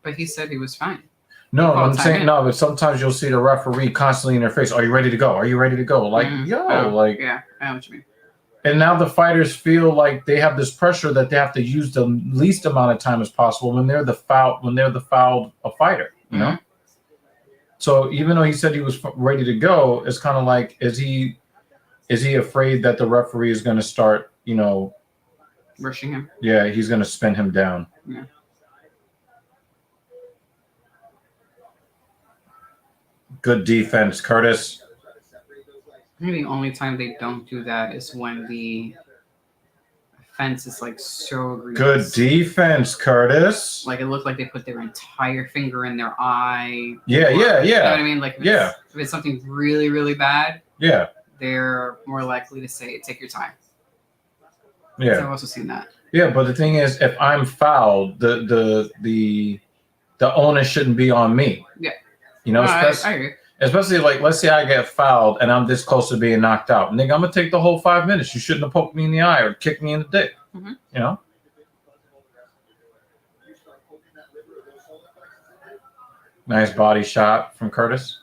But he said he was fine. No, I'm saying no. But sometimes you'll see the referee constantly in their face. Are you ready to go? Are you ready to go? Like, like, yeah, I know what you mean. And now the fighters feel like they have this pressure that they have to use the least amount of time as possible when they're the fouled a fighter, you know? So even though he said he was ready to go, it's kind of like, is he afraid that the referee is going to start, rushing him? Yeah, he's going to spin him down. Yeah. Good defense, Curtis. I think the only time they don't do that is when the fence is like so egregious. Good defense, Curtis. Like it looked like they put their entire finger in their eye. Yeah. You know what I mean? Like if if it's something really, really bad, they're more likely to say, take your time. Yeah. So I've also seen that. Yeah, but the thing is, if I'm fouled, the onus shouldn't be on me. Yeah. I agree. Especially like, let's say I get fouled and I'm this close to being knocked out. Nigga, I'm gonna take the whole 5 minutes. You shouldn't have poked me in the eye or kicked me in the dick. Nice body shot from Curtis.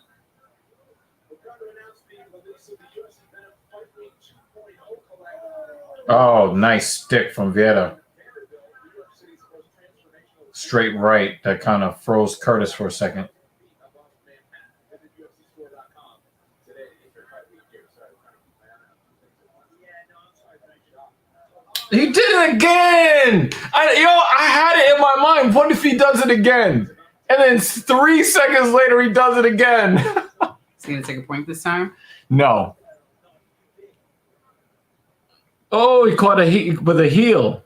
Oh, nice stick from Vieira. Straight right. That kind of froze Curtis for a second. He did it again. I had it in my mind. What if he does it again? And then 3 seconds later, he does it again. Is he going to take a point this time? No. Oh, he caught with a heel.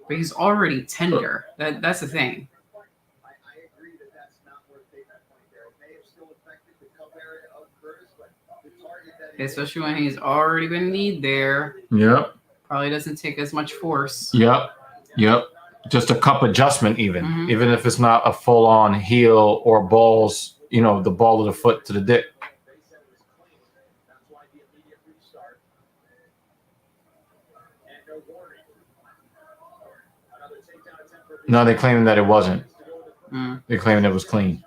But he's already tender. That's the thing. I agree that that's not worth taking that point there. It may have still affected the cup area of Curtis, but the target that Especially when he's already been kneed there. Yep. Probably doesn't take as much force. Yep. Just a cup adjustment, even Mhm. even if it's not a full on heel or balls. The ball of the foot to the dick. they said was clean. That's why the immediate restart. And no warning. Another takedown attempt for No, they claiming that it wasn't. Mm. They claiming it was clean.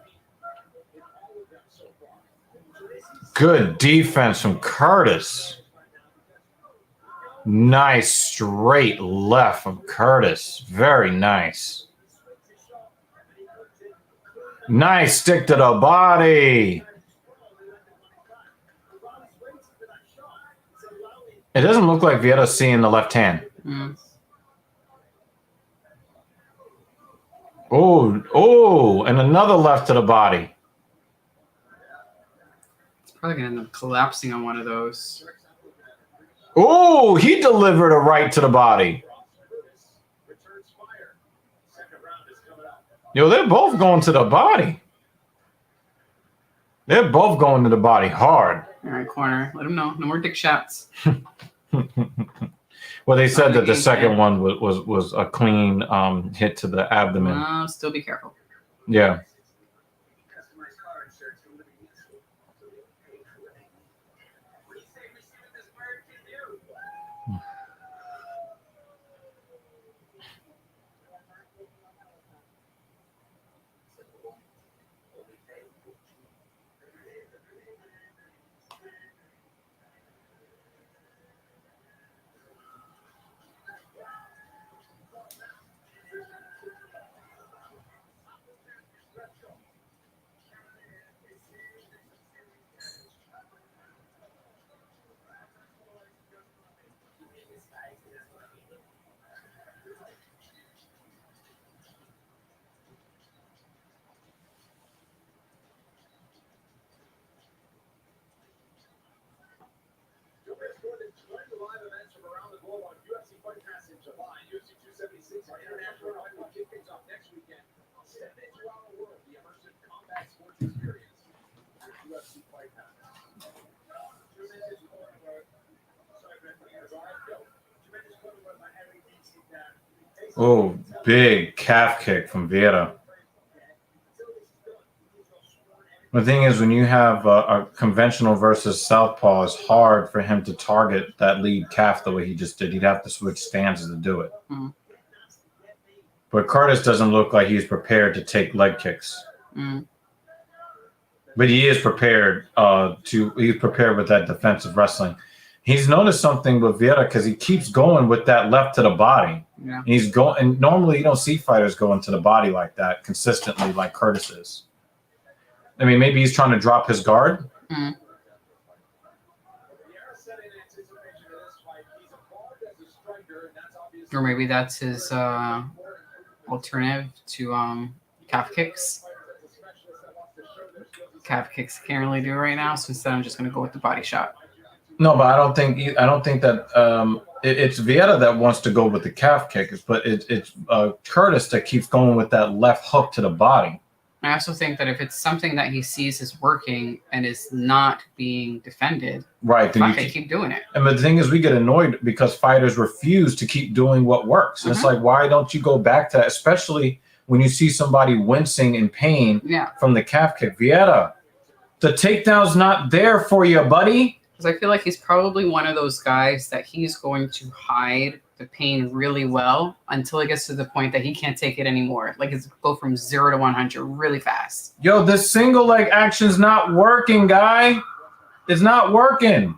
Good defense from Curtis. Nice straight left from Curtis. Very nice. Nice stick to the body. It doesn't look like Vietta's seeing the left hand. Mm. Oh, and another left to the body. It's probably going to end up collapsing on one of those. Oh, he delivered a right to the body. Yo, they're both going to the body. They're both going to the body hard. All right, corner. Let him know. No more dick shots. Well, they said that the second one was a clean hit to the abdomen. Still be careful. Yeah. live events from around the globe on UFC Fight Pass in July. UFC 276, our international fight kick things off next weekend. 7 days around the world, the immersive combat sports experience with UFC Fight Pass. Oh, big calf kick from Vieira. The thing is, when you have a conventional versus southpaw, it's hard for him to target that lead calf the way he just did. He'd have to switch stances to do it. Mm. But Curtis doesn't look like he's prepared to take leg kicks. Mm. But he is prepared he's prepared with that defensive wrestling. He's noticed something with Vieira because he keeps going with that left to the body. Yeah. He's going, and normally you don't see fighters going to the body like that consistently, like Curtis is. I mean, maybe he's trying to drop his guard. Mm. Or maybe that's his alternative to calf kicks. Calf kicks can't really do right now, so instead I'm just going to go with the body shot. No, but I don't think that it's Vieira that wants to go with the calf kick, but it's Curtis that keeps going with that left hook to the body. I also think that if it's something that he sees is working and is not being defended, right? Then you keep doing it. And the thing is, we get annoyed because fighters refuse to keep doing what works. It's like, why don't you go back to that? Especially when you see somebody wincing in pain from the calf kick. Vieira, the takedown's not there for you, buddy. Because I feel like he's probably one of those guys that he's going to hide the pain really well until it gets to the point that he can't take it anymore. Like it's go from 0 to 100 really fast. Yo, this single leg action's not working, guy. It's not working.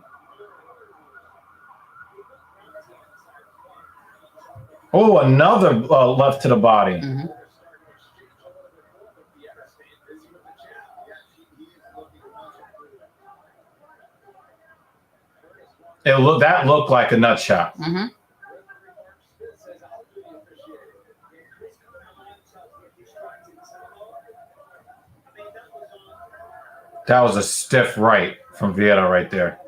Oh, another left to the body. Mm-hmm. That looked like a nut shot. Mm-hmm. That was a stiff right from Vieira right there.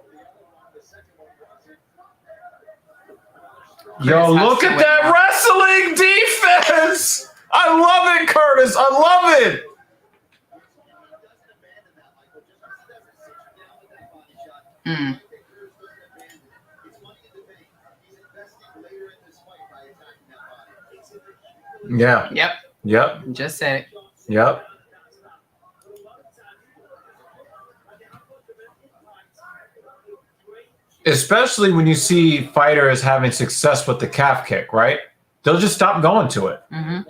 Yo, look at that wrestling defense! I love it, Curtis. I love it. Mm. Yeah. Yep. Yep. Just said it. Yep. Especially when you see fighters having success with the calf kick, right? They'll just stop going to it. Mm-hmm.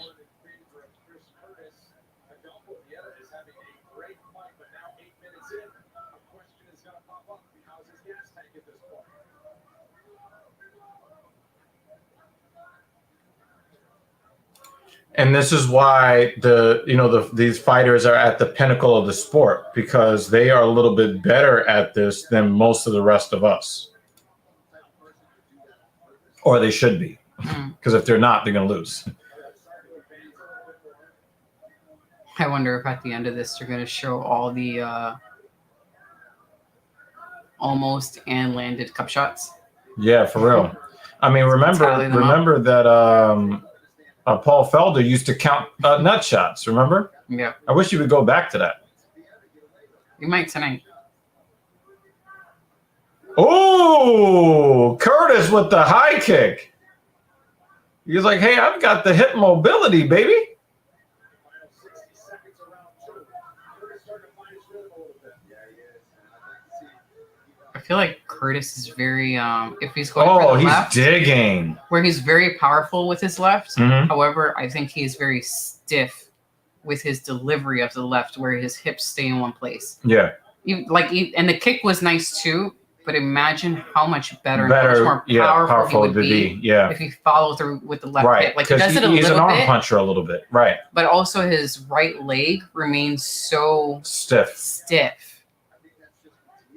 And this is why these fighters are at the pinnacle of the sport, because they are a little bit better at this than most of the rest of us. Or they should be. Because if they're not, they're going to lose. I wonder if at the end of this they're going to show all the almost and landed cup shots. Yeah, for real. I mean, remember that Paul Felder used to count nut shots, remember? Yeah. I wish he would go back to that. You might tonight. Oh, Curtis with the high kick. He was like, hey, I've got the hip mobility, baby. I feel like Curtis is very if he's going for the left, digging. Where he's very powerful with his left. Mm-hmm. However, I think he's very stiff with his delivery of the left, where his hips stay in one place. Yeah. And the kick was nice too, but imagine how much better how much more powerful he would be if he followed through with the left hip. Like he does it a little bit. He's an arm puncher a little bit, right? But also his right leg remains so stiff.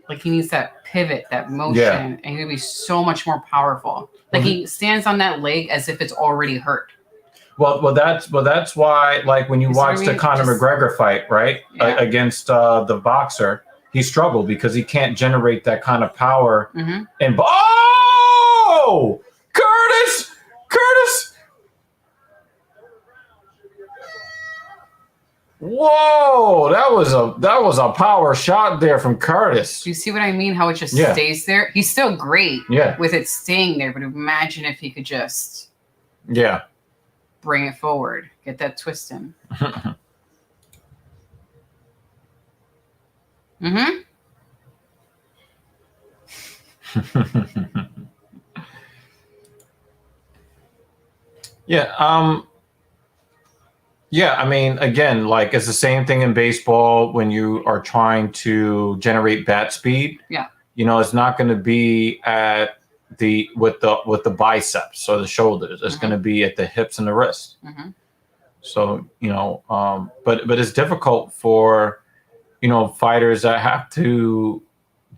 Like he needs that pivot, that motion, and he'd be so much more powerful. Like he stands on that leg as if it's already hurt. Well, that's why, like when you watch the Conor McGregor fight, right, against the boxer, he struggled because he can't generate that kind of power. Mm-hmm. And Curtis. Whoa, that was a power shot there from Curtis. Do you see what I mean? How it just stays there? He's still great with it staying there, but imagine if he could just bring it forward, get that twist in. Mm-hmm. Yeah, I mean, again, like it's the same thing in baseball when you are trying to generate bat speed. Yeah. It's not going to be at with the biceps or the shoulders. It's going to be at the hips and the wrist. Mm-hmm. So, but it's difficult for, fighters that have to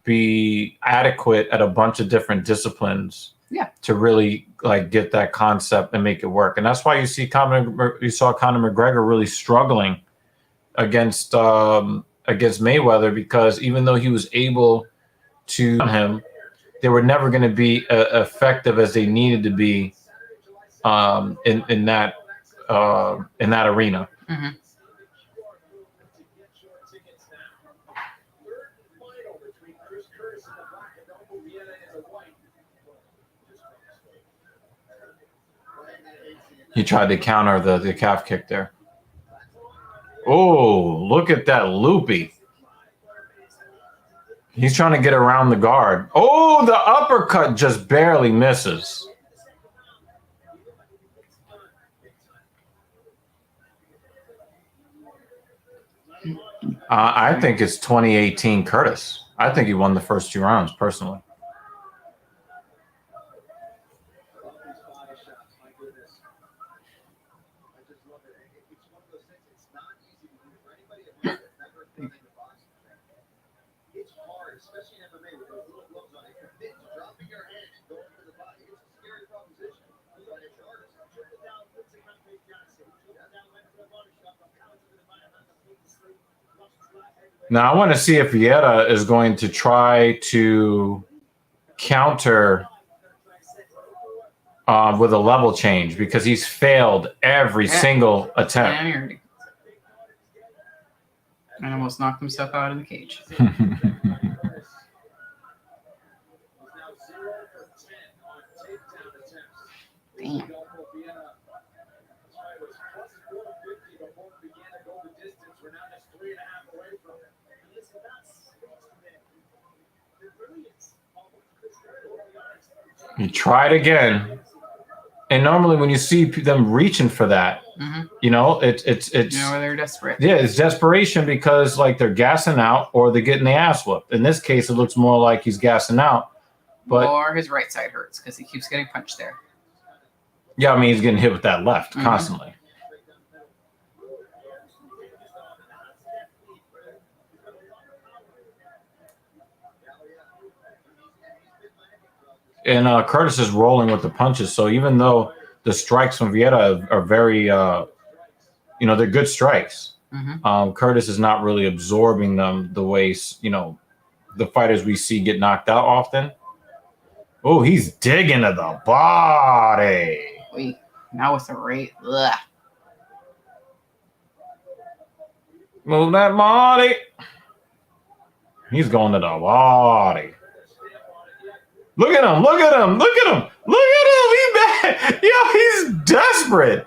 be adequate at a bunch of different disciplines to really like get that concept and make it work. And that's why you saw Conor McGregor really struggling against Mayweather, because even though he was able to him, they were never going to be effective as they needed to be in that arena. Mm-hmm. He tried to counter the calf kick there. Oh, look at that loopy. He's trying to get around the guard. Oh, the uppercut just barely misses. I think it's 2018 Curtis. I think he won the first 2 rounds, personally. Now I want to see if Vieira is going to try to counter with a level change because he's failed every single attempt. And almost knocked himself out of the cage. Damn. You try it again. And normally when you see them reaching for that, you know, it's they're desperate. Yeah, it's desperation because like they're gassing out or they're getting the ass whooped. In this case, it looks more like he's gassing out. But or his right side hurts because he keeps getting punched there. Yeah, I mean he's getting hit with that left constantly. And Curtis is rolling with the punches. So even though the strikes from Vieira are very, you know, they're good strikes, Curtis is not really absorbing them the way, you know, the fighters we see get knocked out often. Oh, he's digging to the body. Wait, now with the rate. Ugh. Move that body. He's going to the body. Look at him! Look at him! Look at him! Look at him! He's bad. Yo, he's desperate.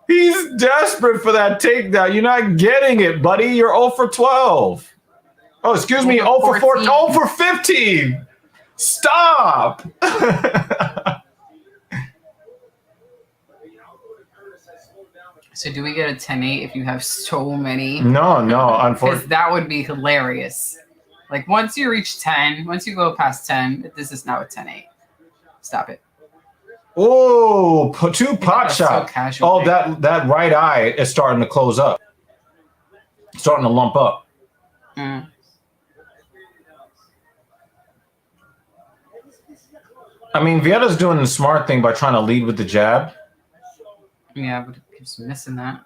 He's desperate for that takedown. You're not getting it, buddy. You're 0 for 12. Oh, excuse me. 0 for 14. 0 for 15. Stop. So do we get a 10-8 if you have so many? No, unfortunately. Because that would be hilarious. Like once you reach 10, once you go past 10, this is now a 10-8. Stop it. Oh, 2 pot shots. So oh, that right eye is starting to close up. Starting to lump up. Mm. I mean, Vieira's doing the smart thing by trying to lead with the jab. Yeah, but it keeps missing that.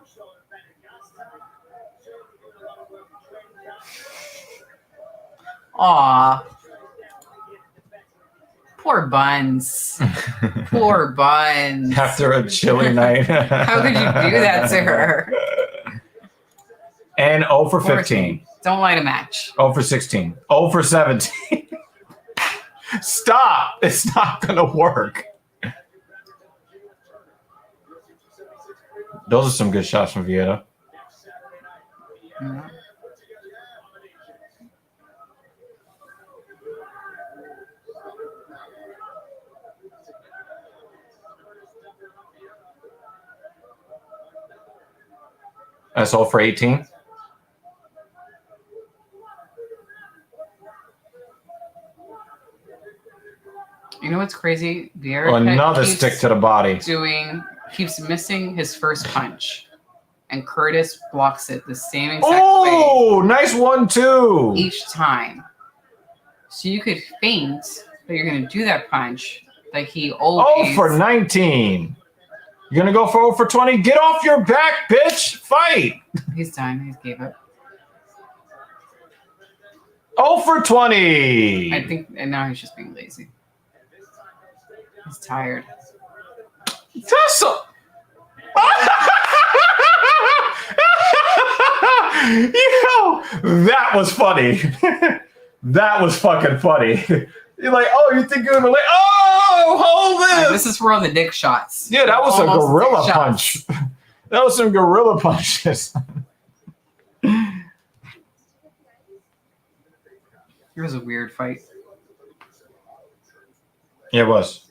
Aw. Poor Buns. Poor Buns. After a chilly night. How could you do that to her? And 0 for 15. Don't light a match. 0 for 16. 0 for 17. Stop. It's not going to work. Those are some good shots from Vieira. Mm-hmm. That's all for 18. You know what's crazy? Vieira Another stick to the body. Keeps missing his first punch. And Curtis blocks it the same exact way. Oh, nice 1-2. Each time. So you could feint that you're going to do that punch like he always... 0 for 19. You're going to go for 0 for 20? Get off your back, bitch. Fight. He's done. He gave up. 0 for 20. I think, and now he's just being lazy. He's tired. Tussle. Yo, that was funny. That was fucking funny. You're like, oh, you think you're gonna like, oh, hold this. Like, this is for all the dick shots. Yeah, that was a gorilla punch. That was some gorilla punches. It was a weird fight. Yeah, it was.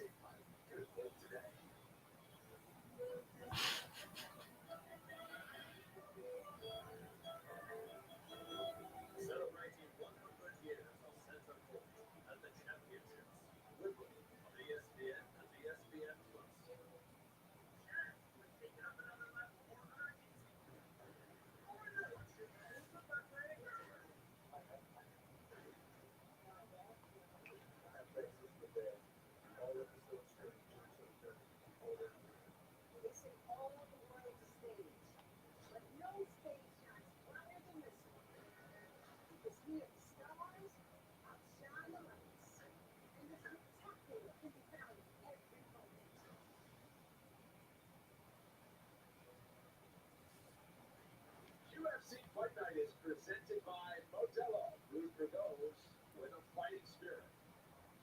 presented by Modelo, brewed for those with a fighting spirit.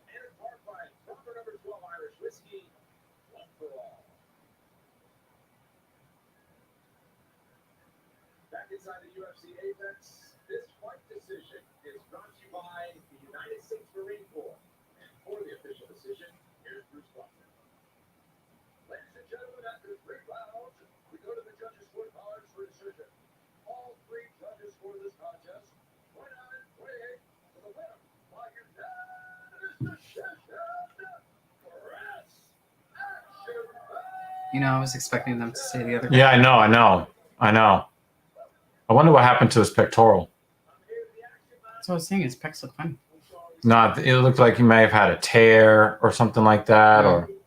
And in part by proper number 12 Irish whiskey, one for all. Back inside the UFC Apex, this fight decision is brought to you by the United States Marine Corps. And for the official decision, here's Bruce Butler. Ladies and gentlemen, after 3 rounds, we go to the judges' scorecards for decision. All 3 judges for this contest, 29-28 for the winner by unanimous decision. Press action. You know, I was expecting them to say the other. Yeah, I know. I wonder what happened to his pectoral. So I was saying his pecs look fine. No, it looked like he may have had a tear or something like that, or Something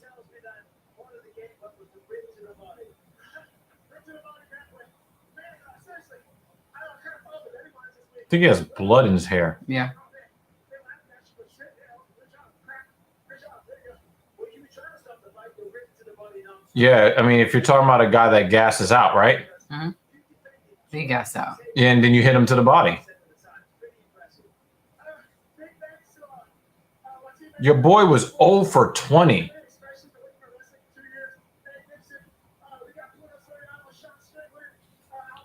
tells me that part of the game was the rip to the body. Rip to the body that way. Man, seriously, I don't care about it. Everybody's this week. I think he has blood in his hair. Yeah. Yeah, I mean, if you're talking about a guy that gasses out, right? Mm-hmm. He gassed out. Yeah, and then you hit him to the body. Your boy was 0 for 20.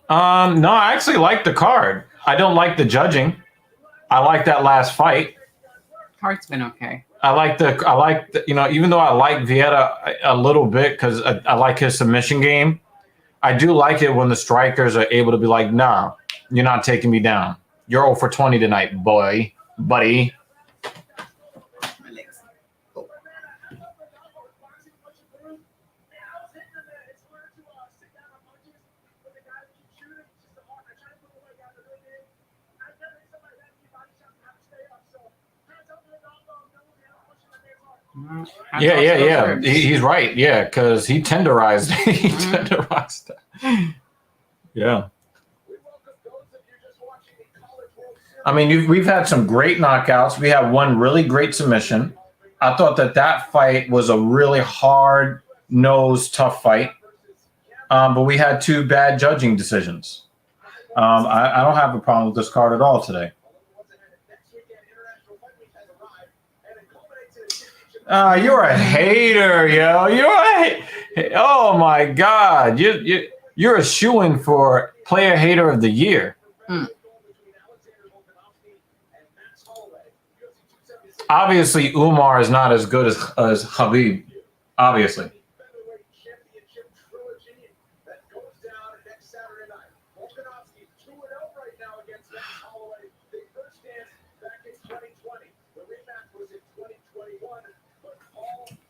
No, I actually like the card. I don't like the judging. I like that last fight. Card's been okay. I like the, you know, even though I like Vieira a little bit because I like his submission game, I do like it when the strikers are able to be like, nah, you're not taking me down. You're 0 for 20 tonight, buddy. My legs. Oh. Yeah. He's right. Yeah, because he tenderized. He tenderized. Yeah. I mean, we've had some great knockouts. We have one really great submission. I thought that fight was a really hard-nosed, tough fight. But we had 2 bad judging decisions. I don't have a problem with this card at all today. You're a hater, yo. Oh my God. You're a shoo-in for player hater of the year. Obviously, Umar is not as good as Khabib. Obviously.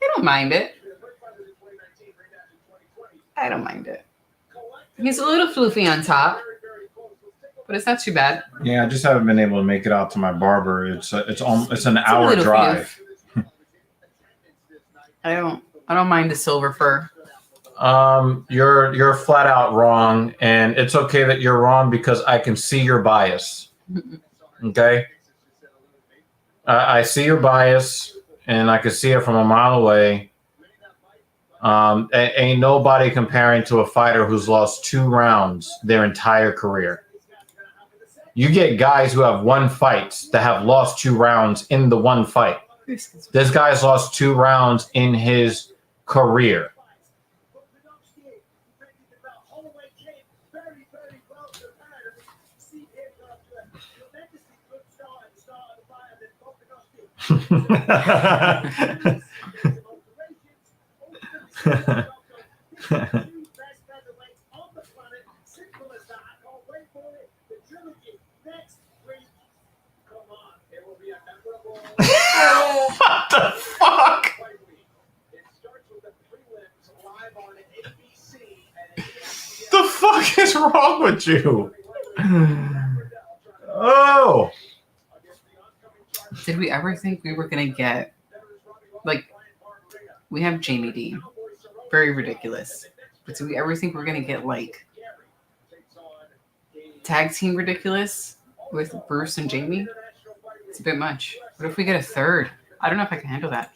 I don't mind it. I don't mind it. He's a little floofy on top, but it's not too bad. Yeah, I just haven't been able to make it out to my barber. It's an hour drive. I don't mind the silver fur. You're flat out wrong, and it's okay that you're wrong because I can see your bias. Okay, I see your bias, and I can see it from a mile away. Ain't nobody comparing to a fighter who's lost 2 rounds their entire career. You get guys who have 1 fight that have lost 2 rounds in the 1 fight. This guy's lost 2 rounds in his career. What the fuck? The fuck is wrong with you? Oh. Did we ever think we were gonna get, like, we have Jamie Dean, very ridiculous. But did we ever think we were gonna get like tag team ridiculous with Bruce and Jamie? It's a bit much. What if we get a third? I don't know if I can handle that.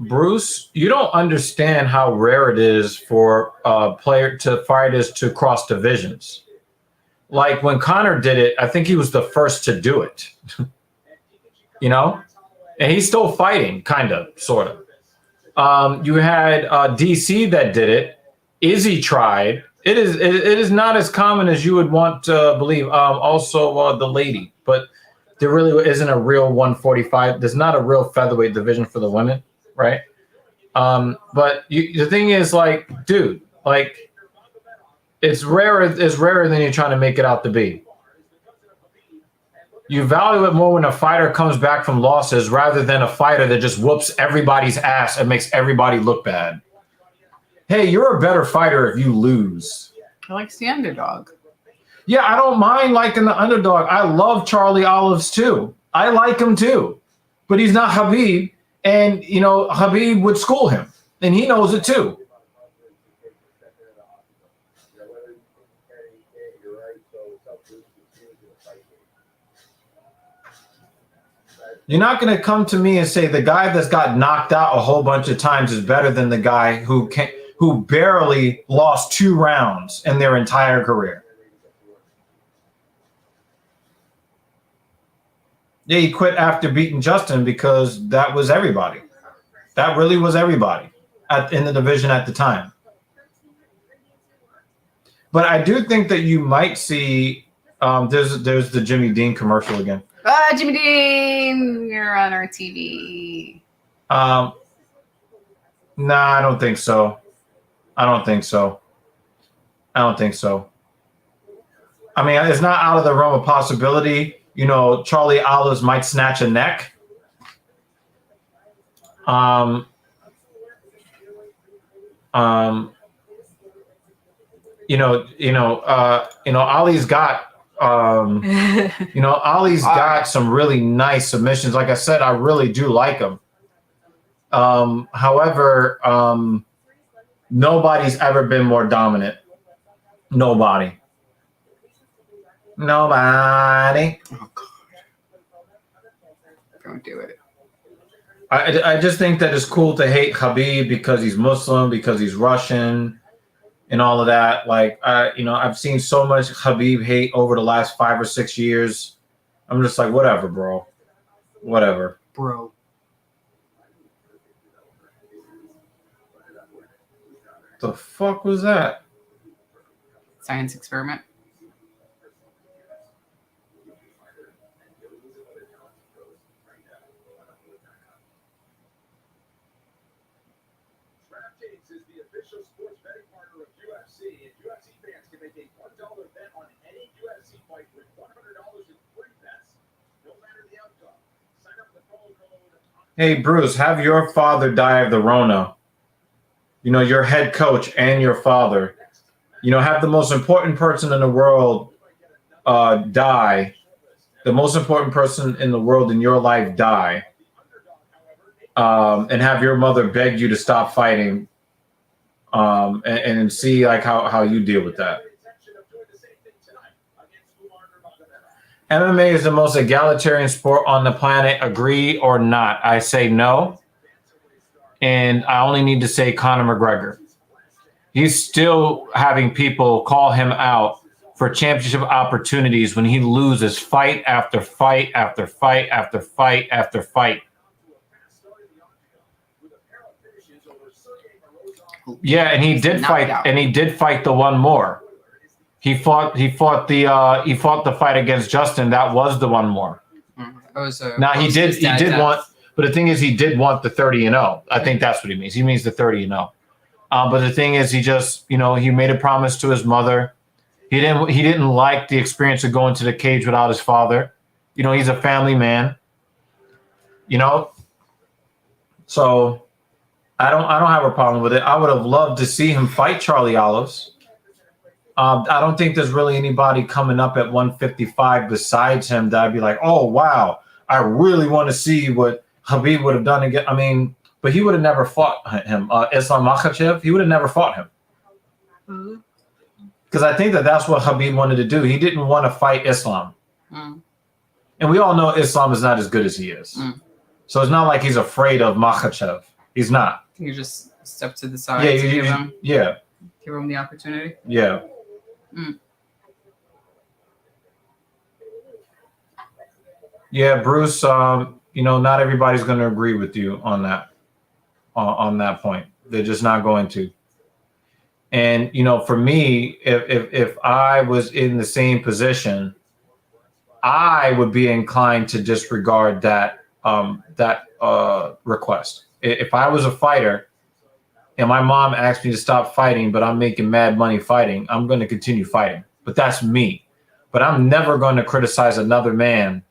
Bruce, you don't understand how rare it is for fighters to cross divisions. like when Conor did it, I think he was the first to do it. You know, and he's still fighting, kind of, sort of. You had DC that did it. Izzy tried. It is not as common as you would want to believe. Also, the lady, but there really isn't a real 145. There's not a real featherweight division for the women, right? But the thing is, like, dude, like, it's rarer than you're trying to make it out to be. You value it more when a fighter comes back from losses rather than a fighter that just whoops everybody's ass and makes everybody look bad. Hey, you're a better fighter if you lose. He likes the underdog. Yeah, I don't mind liking the underdog. I love Charlie Olives too. I like him too. But he's not Khabib. And, you know, Khabib would school him. And he knows it too. You're not going to come to me and say the guy that's got knocked out a whole bunch of times is better than the guy who barely lost 2 rounds in their entire career. Yeah, he quit after beating Justin because that was everybody. That really was everybody in the division at the time. But I do think that you might see there's the Jimmy Dean commercial again. Jimmy Dean, you're on our TV. Nah, I don't think so. I don't think so. I mean, it's not out of the realm of possibility. You know, Charlie Olives might snatch a neck. Ali's got Ali's got some really nice submissions. Like I said, I really do like him. However, nobody's ever been more dominant. Nobody. Oh, God. Don't do it. I just think that it's cool to hate Khabib because he's Muslim, because he's Russian, and all of that. Like, I've seen so much Khabib hate over the last 5 or 6 years. I'm just like, whatever, bro. Whatever. Bro. The fuck was that? Science experiment. DraftKings is the official sports betting partner of UFC, and UFC fans can make a $1 bet on any UFC fight with $100 in free bets, no matter the outcome. Sign up with the promo code. Hey, Bruce, have your father die of the Rona. You know, your head coach and your father. You know, have the most important person in the world die. The most important person in the world in your life die. And have your mother beg you to stop fighting. And see like how you deal with that. MMA is the most egalitarian sport on the planet. Agree or not? I say no. And I only need to say Conor McGregor. He's still having people call him out for championship opportunities when he loses fight after fight after fight after fight after fight. Yeah, and he did fight, and he did fight the one more. He fought the fight against Justin. That was the one more. Now he did want, but the thing is, he did want the 30-0. I think that's what he means. He means the 30-0. But the thing is, he just, he made a promise to his mother. He didn't like the experience of going to the cage without his father. He's a family man. So I don't have a problem with it. I would have loved to see him fight Charlie Olives. I don't think there's really anybody coming up at 155 besides him that I'd be like, oh wow, I really want to see what Khabib would have done again. I mean, but he would have never fought him. Islam Makhachev, he would have never fought him. Because I think that's what Khabib wanted to do. He didn't want to fight Islam. And we all know Islam is not as good as he is. So it's not like he's afraid of Makhachev. He's not. You just step to the side to give him the opportunity. Yeah. Yeah, Bruce. Not everybody's going to agree with you on that point. They're just not going to. And for me, if I was in the same position, I would be inclined to disregard that request. If I was a fighter and my mom asked me to stop fighting, but I'm making mad money fighting, I'm going to continue fighting. But that's me. But I'm never going to criticize another man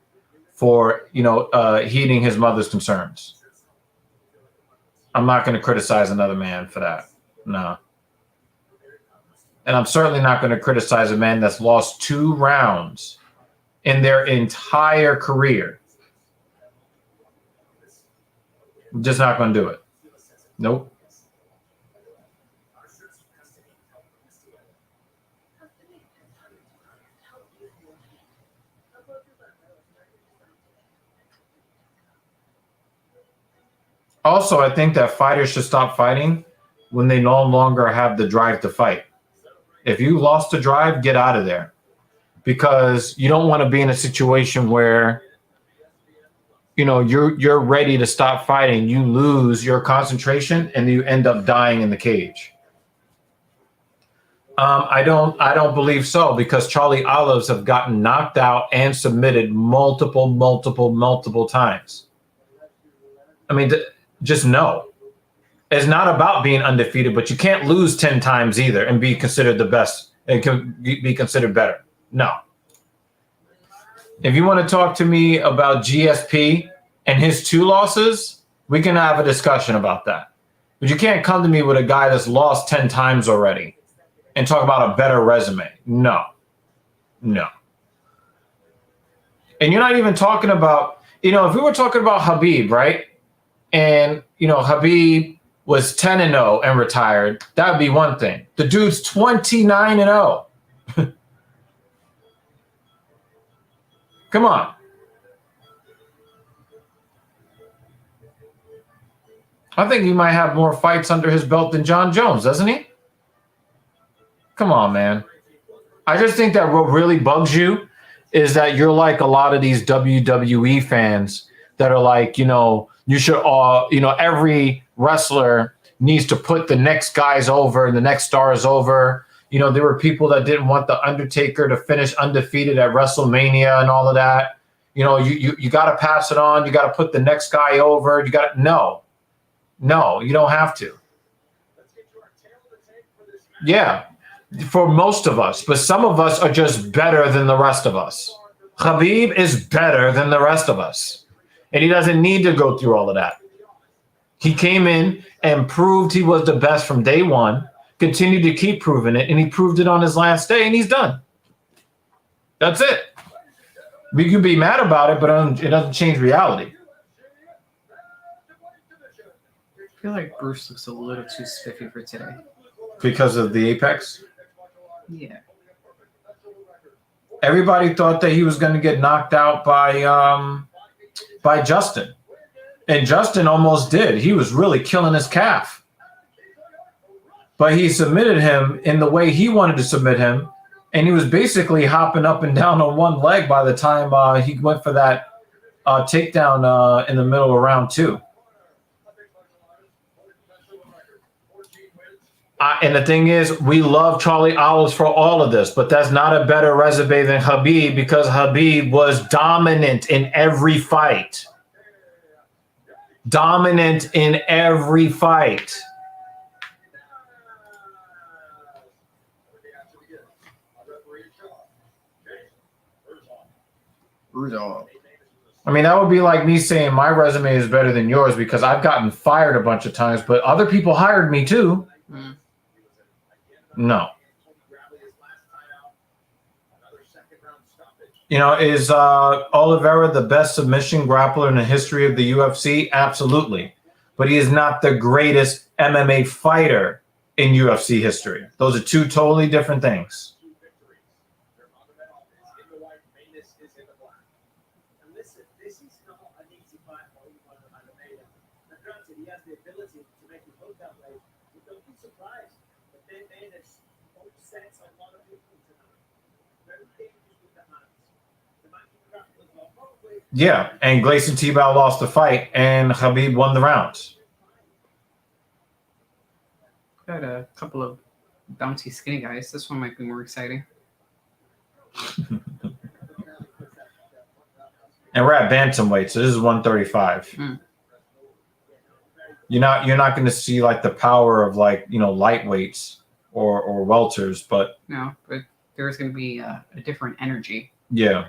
for heeding his mother's concerns. I'm not going to criticize another man for that. No. And I'm certainly not going to criticize a man that's lost 2 rounds in their entire career. I'm just not going to do it. Nope. Also, I think that fighters should stop fighting when they no longer have the drive to fight. If you lost the drive, get out of there. Because you don't want to be in a situation where you're ready to stop fighting, you lose your concentration, and you end up dying in the cage. I don't believe so, because Charlie Olives have gotten knocked out and submitted multiple times. I mean, just no. It's not about being undefeated, but you can't lose 10 times either and be considered the best and can be considered better. No. If you want to talk to me about GSP and his 2 losses, we can have a discussion about that. But you can't come to me with a guy that's lost 10 times already and talk about a better resume. No. And you're not even talking about, if we were talking about Khabib, right? And, Khabib was 10-0 and retired, that would be one thing. The dude's 29-0. Come on. I think he might have more fights under his belt than John Jones, doesn't he? Come on, man. I just think that what really bugs you is that you're like a lot of these WWE fans that are like, you should all, every wrestler needs to put the next guys over and the next stars over. There were people that didn't want The Undertaker to finish undefeated at WrestleMania and all of that. You got to pass it on. You got to put the next guy over. No, you don't have to. Yeah, for most of us. But some of us are just better than the rest of us. Khabib is better than the rest of us. And he doesn't need to go through all of that. He came in and proved he was the best from day one, continued to keep proving it, and he proved it on his last day, and he's done. That's it. We can be mad about it, but it doesn't change reality. I feel like Bruce looks a little too spiffy for today. Because of the Apex? Yeah. Everybody thought that he was going to get knocked out by Justin. And Justin almost did. He was really killing his calf. But he submitted him in the way he wanted to submit him. And he was basically hopping up and down on one leg by the time he went for that takedown in the middle of round 2. And the thing is, we love Charlie Olives for all of this, but that's not a better resume than Khabib, because Khabib was dominant in every fight. Dominant in every fight. I mean, that would be like me saying my resume is better than yours because I've gotten fired a bunch of times, but other people hired me too. Mm. No. Is Oliveira the best submission grappler in the history of the UFC? Absolutely. But he is not the greatest MMA fighter in UFC history. Those are 2 totally different things. Yeah, and Gleison Tebow lost the fight, and Khabib won the rounds. Got a couple of bouncy skinny guys. This one might be more exciting. And we're at bantamweight, so this is 135. Mm. You're not going to see like the power of like lightweights or welters, but No, but there's going to be a different energy. yeah.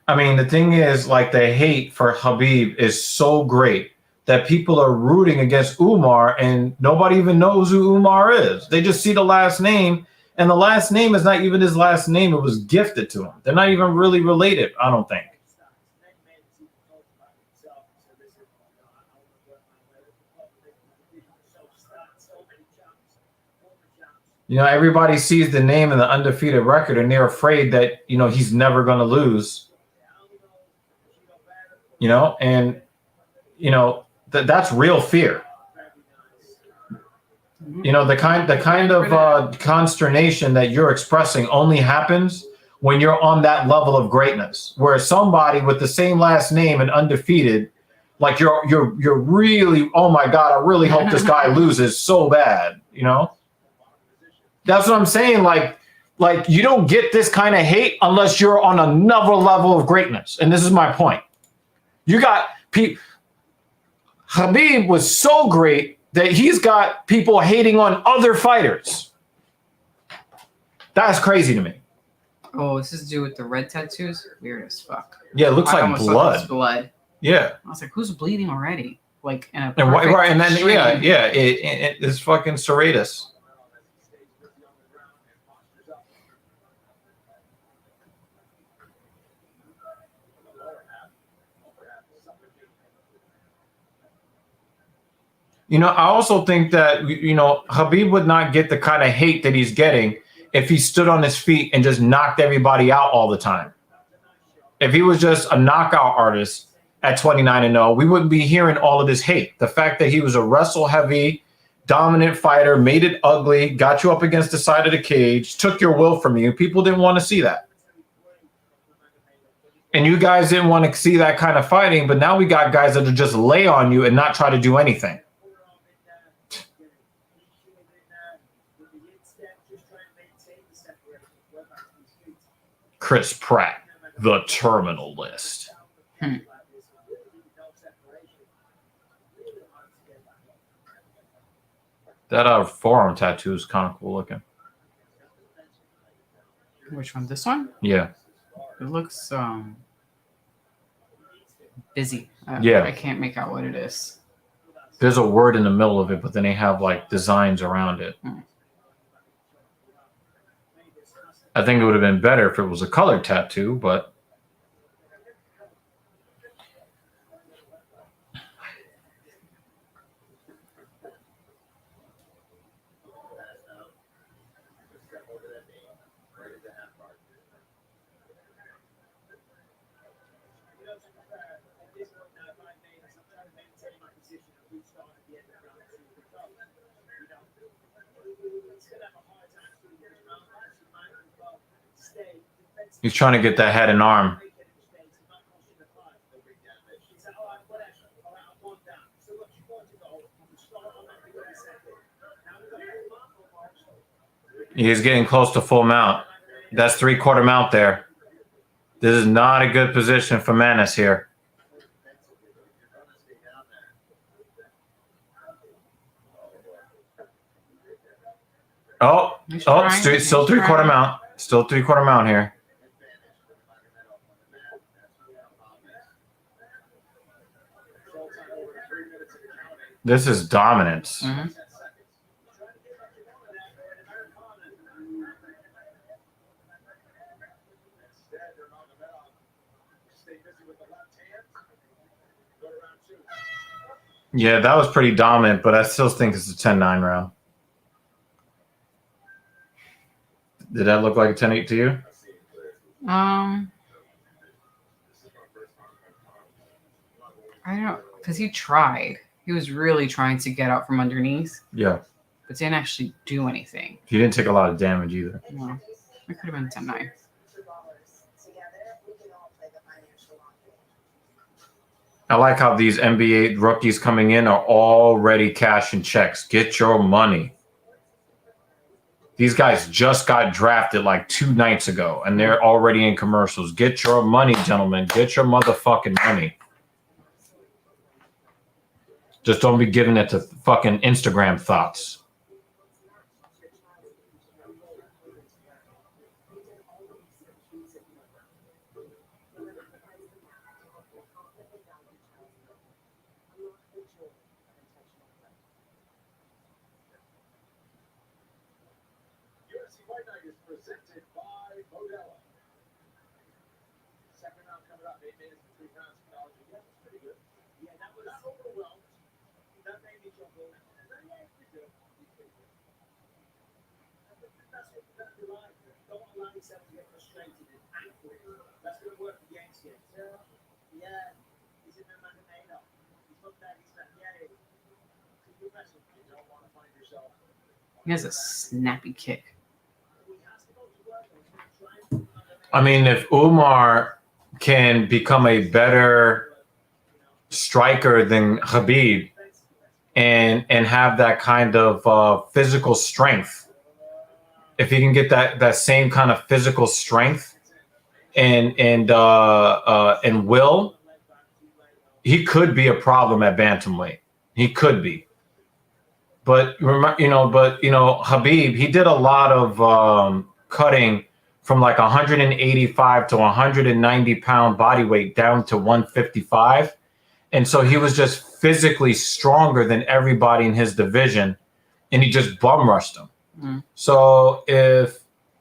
I mean, the thing is, like, the hate for Khabib is so great that people are rooting against Umar, and nobody even knows who Umar is. They just see the last name, and the last name is not even his last name. It was gifted to him. They're not even really related, I don't think. Everybody sees the name and the undefeated record, and they're afraid that, he's never going to lose. That's real fear. The kind of consternation that you're expressing only happens when you're on that level of greatness, where somebody with the same last name and undefeated, like you're really, oh my God, I really hope this guy loses so bad. That's what I'm saying. Like you don't get this kind of hate unless you're on another level of greatness. And this is my point. You got people. Khabib was so great that he's got people hating on other fighters. That's crazy to me. Oh, this is dude with the red tattoos? Weird as fuck. Yeah, it looks I like almost thought it was blood. blood. Yeah. I was like, who's bleeding already? Like in a And right, and then stream. it's fucking serratus. I also think that, Khabib would not get the kind of hate that he's getting if he stood on his feet and just knocked everybody out all the time. If he was just a knockout artist at 29-0, we wouldn't be hearing all of this hate. The fact that he was a wrestle-heavy, dominant fighter, made it ugly, got you up against the side of the cage, took your will from you, people didn't want to see that. And you guys didn't want to see that kind of fighting, but now we got guys that will just lay on you and not try to do anything. Chris Pratt, the terminal list. That forearm tattoo is kind of cool looking. Which one? This one? Yeah. It looks busy. Yeah. I can't make out what it is. There's a word in the middle of it, but then they have like designs around it. I think it would have been better if it was a colored tattoo, but he's trying to get that head and arm. He's getting close to full mount. That's 3/4 mount there. This is not a good position for Manis here. Still 3/4 mount. Still 3/4 mount here. This is dominance. Mm-hmm. Yeah, that was pretty dominant, but I still think it's a 10-9 round. Did that look like a 10-8 to you? I don't know, because he tried. He was really trying to get out from underneath. Yeah. But didn't actually do anything. He didn't take a lot of damage either. No. It could have been 10-9. I like how these NBA rookies coming in are already cashing checks. Get your money. These guys just got drafted like 2 nights ago, and they're already in commercials. Get your money, gentlemen. Get your motherfucking money. Just don't be giving it to fucking Instagram thoughts. UFC Fight Night is presented by Modelo. Second round coming up. 8 minutes and 3 pounds of knowledge. Yeah, that's pretty good. Yeah, that was not overwhelmed. That made me jump over. Yeah, pretty good. That's the line. Don't allow yourself to get frustrated and angry. That's going to work against you. Yeah, he's in the man of made up. He's looked at, he's like, yeah. You don't want to find yourself. He has a snappy kick. I mean, if Umar can become a better striker than Khabib and have that kind of physical strength, if he can get that same kind of physical strength and will, he could be a problem at bantamweight. He could be. But Khabib, he did a lot of cutting from like 185 to 190 pound body weight down to 155. And so he was just physically stronger than everybody in his division, and he just bum rushed them. Mm. So if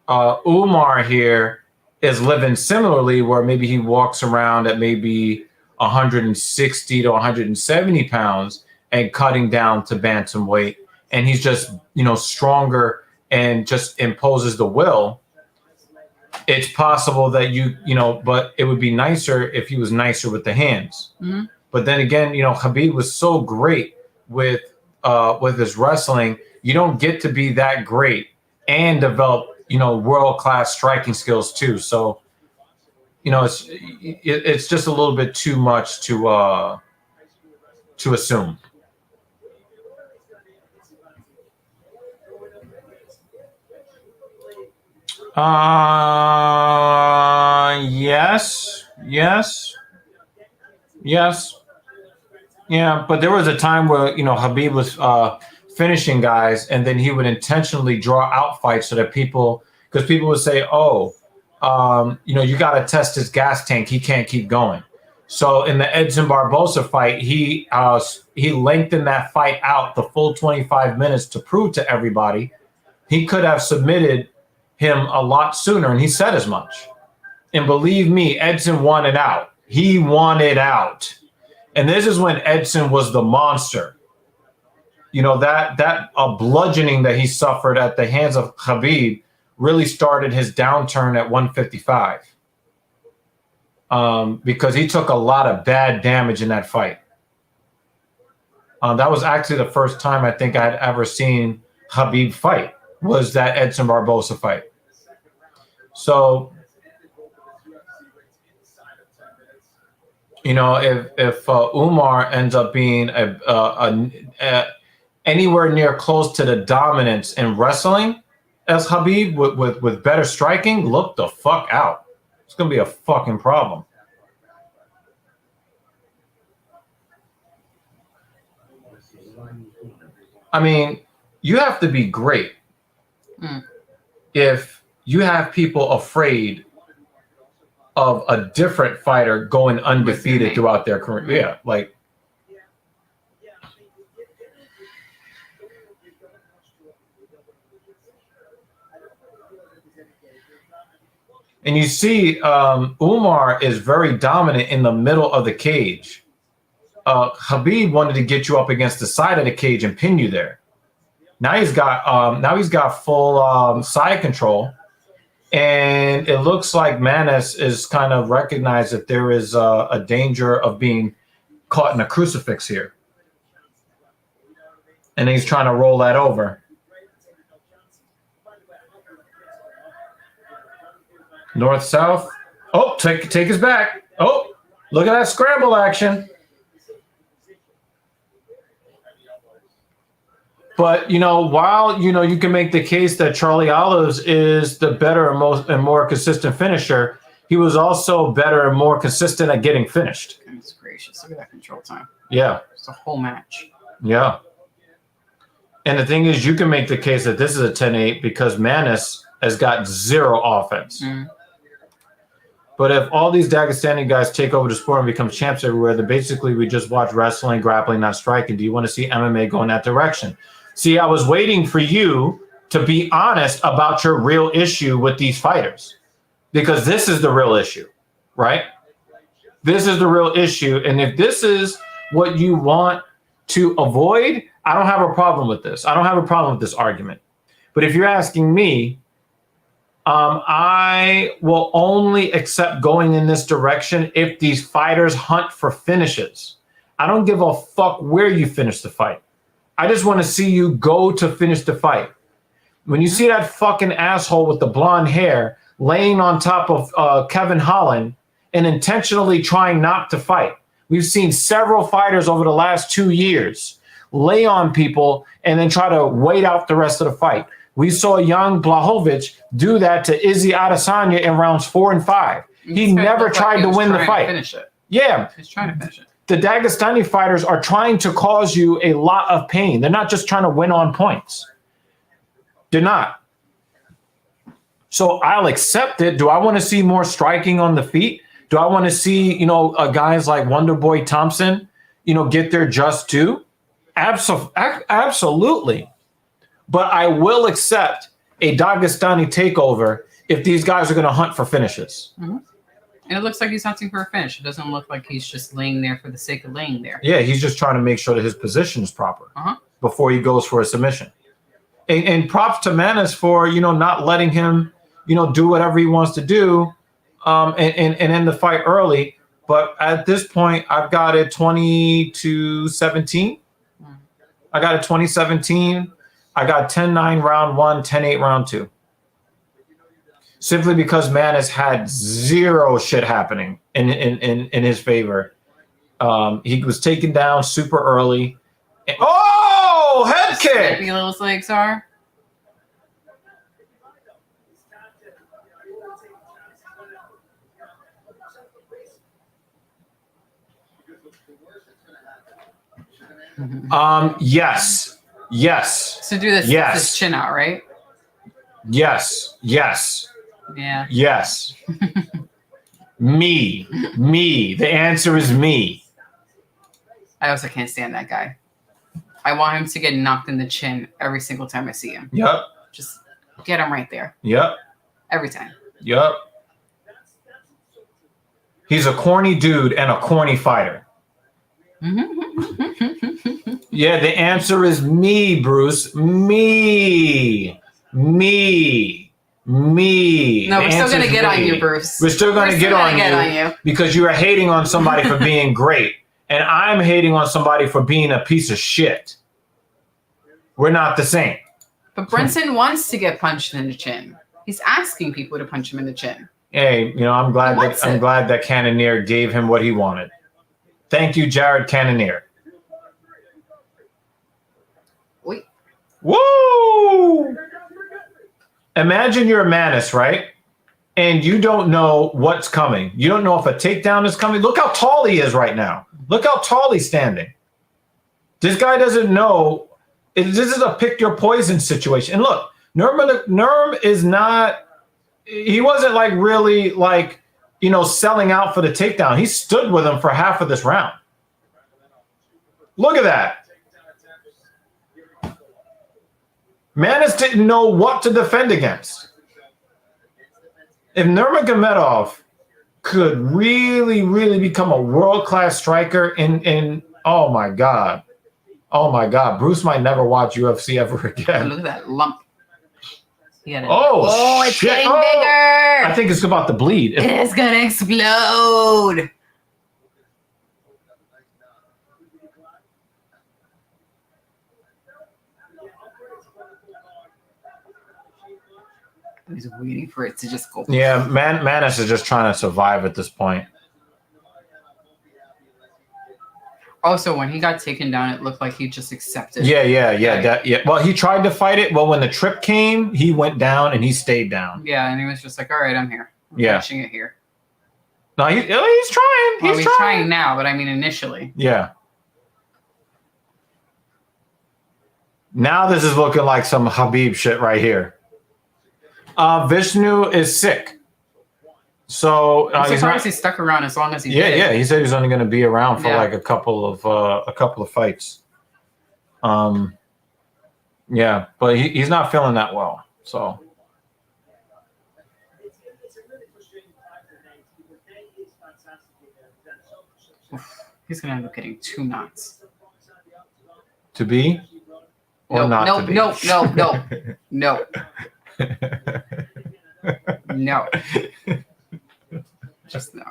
Umar here is living similarly, where maybe he walks around at maybe 160 to 170 pounds and cutting down to bantamweight, and he's just, stronger and just imposes the will, it's possible that but it would be nicer if he was nicer with the hands. Mm-hmm. But then again, Khabib was so great with his wrestling. You don't get to be that great and develop, world-class striking skills too. So, it's just a little bit too much to assume. Yes. Yeah, but there was a time where, Khabib was finishing guys, and then he would intentionally draw out fights so that because people would say, you got to test his gas tank. He can't keep going. So in the Edson Barboza fight, he lengthened that fight out the full 25 minutes to prove to everybody he could have submitted him a lot sooner, and he said as much. And believe me, Edson wanted out. He wanted out. And this is when Edson was the monster. That bludgeoning that he suffered at the hands of Khabib really started his downturn at 155. Because he took a lot of bad damage in that fight. That was actually the first time I think I'd ever seen Khabib fight, was that Edson Barboza fight. So, if Umar ends up being anywhere near close to the dominance in wrestling as Khabib with better striking, look the fuck out. It's going to be a fucking problem. I mean, you have to be great if you have people afraid of a different fighter going undefeated throughout their career. Yeah, like. And you see, Umar is very dominant in the middle of the cage. Khabib wanted to get you up against the side of the cage and pin you there. Now he's got full side control, and it looks like Manes is kind of recognized that there is a danger of being caught in a crucifix here, and he's trying to roll that over. North, south. Oh, take his back. Oh, look at that scramble action. But, while, you can make the case that Charlie Olives is the better and more consistent finisher, he was also better and more consistent at getting finished. Goodness gracious. Look at that control time. Yeah. It's a whole match. Yeah. And the thing is, you can make the case that this is a 10-8 because Manis has got zero offense. But if all these Dagestani guys take over the sport and become champs everywhere, then basically we just watch wrestling, grappling, not striking. Do you want to see MMA go in that direction? See, I was waiting for you to be honest about your real issue with these fighters, because this is the real issue, right? This is the real issue. And if this is what you want to avoid, I don't have a problem with this. I don't have a problem with this argument. But if you're asking me, I will only accept going in this direction if these fighters hunt for finishes. I don't give a fuck where you finish the fight. I just want to see you go to finish the fight. When you see that fucking asshole with the blonde hair laying on top of Kevin Holland and intentionally trying not to fight, we've seen several fighters over the last 2 years lay on people and then try to wait out the rest of the fight. We saw Jan Blachowicz do that to Izzy Adesanya in rounds 4 and 5. He never tried to win the fight. Finish it. Yeah. He's trying to finish it. The Dagestani fighters are trying to cause you a lot of pain. They're not just trying to win on points. They're not. So I'll accept it. Do I want to see more striking on the feet? Do I want to see, guys like Wonderboy Thompson, get their just due? Absolutely. But I will accept a Dagestani takeover if these guys are going to hunt for finishes. Mm-hmm. And it looks like he's hunting for a finish. It doesn't look like he's just laying there for the sake of laying there. Yeah, he's just trying to make sure that his position is proper before he goes for a submission. And props to Manis for, not letting him, do whatever he wants to do and end the fight early. But at this point, I've got it 20-17. I got it 20-17. I got 10-9 round 1, 10-8 round 2. Simply because Manis had zero shit happening in his favor. He was taken down super early. Oh, head kick! Snappy little legs are. Yes. So do this. Yes. This chin out, right? Yes. Yeah. Yes. Me. The answer is me. I also can't stand that guy. I want him to get knocked in the chin every single time I see him. Yep. Just get him right there. Yep. Every time. Yep. He's a corny dude and a corny fighter. Yeah, the answer is me, Bruce. Me. No, we're still going to get on you, Bruce. We're still going to get on you because you are hating on somebody for being great. And I'm hating on somebody for being a piece of shit. We're not the same. But Brinson wants to get punched in the chin. He's asking people to punch him in the chin. Hey, I'm glad that Cannonier gave him what he wanted. Thank you, Jared Cannonier. Wait. Woo! Imagine you're a Manis, right? And you don't know what's coming. You don't know if a takedown is coming. Look how tall he is right now. Look how tall he's standing. This guy doesn't know. This is a pick your poison situation. And look, Nurm is not. He wasn't really selling out for the takedown. He stood with him for half of this round. Look at that. Manis didn't know what to defend against. If Nurmagomedov could really, really become a world-class striker in oh my God, Bruce might never watch UFC ever again. Look at that lump. Oh, it's shit. getting bigger. I think it's about to bleed. It's going to explode. He's waiting for it to just go. Yeah, Manis is just trying to survive at this point. Also, when he got taken down, it looked like he just accepted. Yeah. Well, he tried to fight it. Well, when the trip came, he went down and he stayed down. Yeah, and he was just like, all right, I'm here. I'm finishing it here. No, he's trying. Well, he's trying now, but I mean initially. Yeah. Now this is looking like some Habib shit right here. Vishnu is sick. So I'm surprised he stuck around as long as he did. Yeah. He said he's only going to be around for like a couple of fights. Yeah, but he's not feeling that well. So he's going to end up getting 2 knots. To be or not to be? No. No. Just no.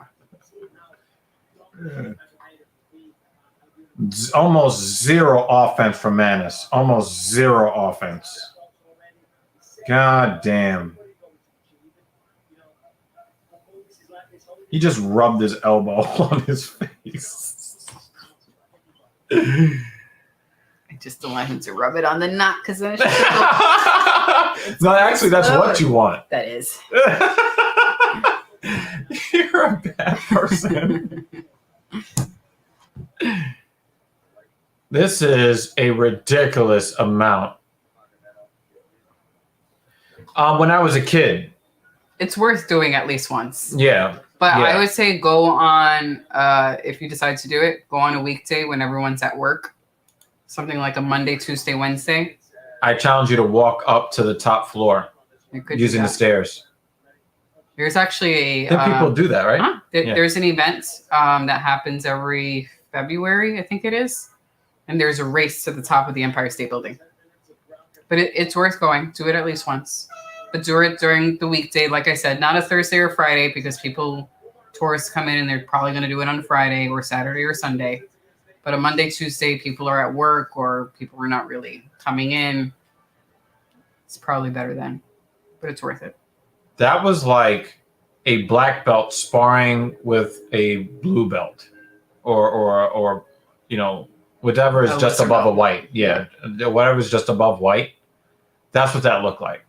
Almost zero offense from Manis. Almost zero offense. God damn. He just rubbed his elbow on his face. I just don't want him to rub it on the knot because then it's just no, actually, that's what you want. That is. You're a bad person. This is a ridiculous amount. When I was a kid. It's worth doing at least once. Yeah. But I would say go on, if you decide to do it, go on a weekday when everyone's at work. Something like a Monday, Tuesday, Wednesday. I challenge you to walk up to the top floor using the stairs. There's actually a... people do that, right? There's an event that happens every February, I think it is. And there's a race to the top of the Empire State Building. But it's worth going. Do it at least once. But do it during the weekday, like I said, not a Thursday or Friday because tourists come in and they're probably going to do it on Friday or Saturday or Sunday. But a Monday, Tuesday, people are at work or people are not really coming in. It's probably better then, but it's worth it. That was like a black belt sparring with a blue belt or whatever is just above a white. Yeah, whatever is just above white. That's what that looked like.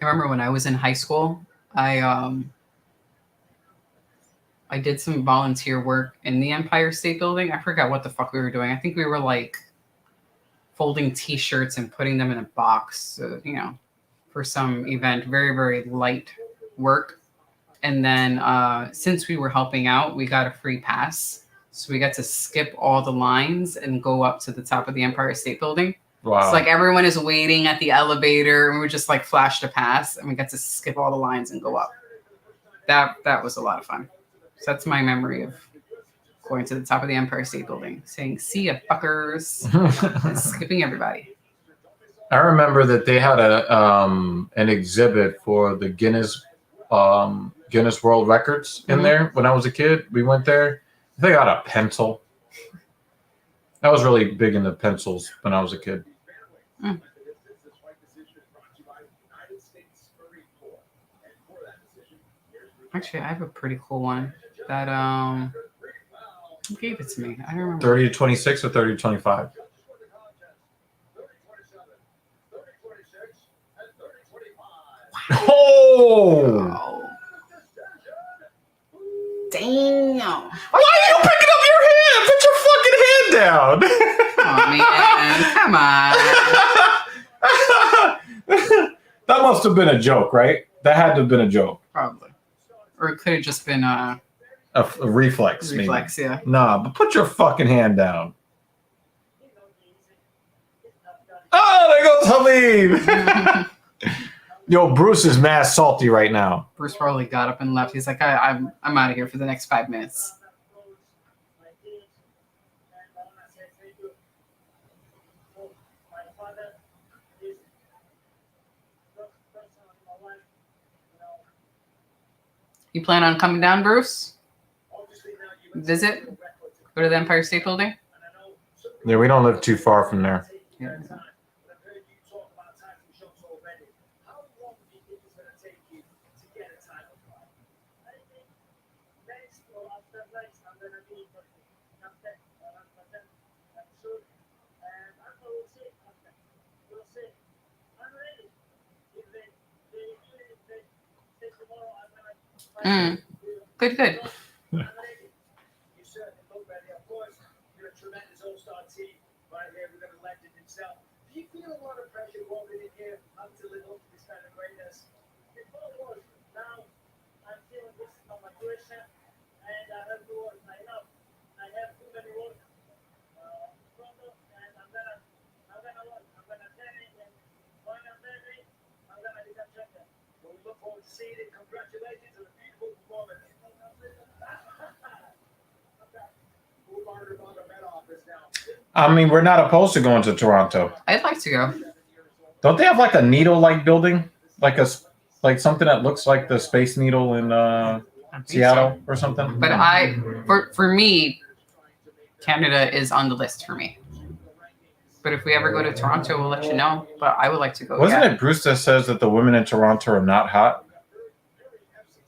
I remember when I was in high school, I did some volunteer work in the Empire State Building. I forgot what the fuck we were doing. I think we were like folding T-shirts and putting them in a box, for some event. Very, very light work. And then since we were helping out, we got a free pass. So we got to skip all the lines and go up to the top of the Empire State Building. Wow. It's like everyone is waiting at the elevator and we just like flashed a pass and we got to skip all the lines and go up. That was a lot of fun. So that's my memory of going to the top of the Empire State Building, saying, "See ya, fuckers," and skipping everybody. I remember that they had an exhibit for the Guinness World Records in there when I was a kid. We went there. They got a pencil. I was really big into pencils when I was a kid. Actually, I have a pretty cool one that who gave it to me? I don't remember. 30-26 or 30-25? Oh! Damn! Why are you picking up your hand? Put your fucking hand down. Oh man, come on. That must have been a joke, right? That had to have been a joke. Probably. Or it could have just been a reflex. Reflex, maybe. Yeah. Nah, but put your fucking hand down. Oh, there goes Habib. Yo, Bruce is mad salty right now. Bruce probably got up and left. He's like, I'm out of here for the next 5 minutes. You plan on coming down, Bruce? Visit? Go to the Empire State Building? Yeah, we don't live too far from there. Yeah. Good, good. Do you feel a lot of pressure walking in here to live up to this kind of greatness? Before it was, now I'm feeling this is not my first step, and I have to work enough. I have too many work. And I'm gonna work. I'm gonna train it, and when I'm ready, I'm gonna become champion. So we look forward to seeing it. Congratulations on a beautiful performance. Move on to the med office now. I mean, we're not opposed to going to Toronto. I'd like to go. Don't they have like a needle-like building, like something that looks like the Space Needle in Seattle or something? But for me, Canada is on the list for me. But if we ever go to Toronto, we'll let you know. But I would like to go. Wasn't it Bruce that says that the women in Toronto are not hot?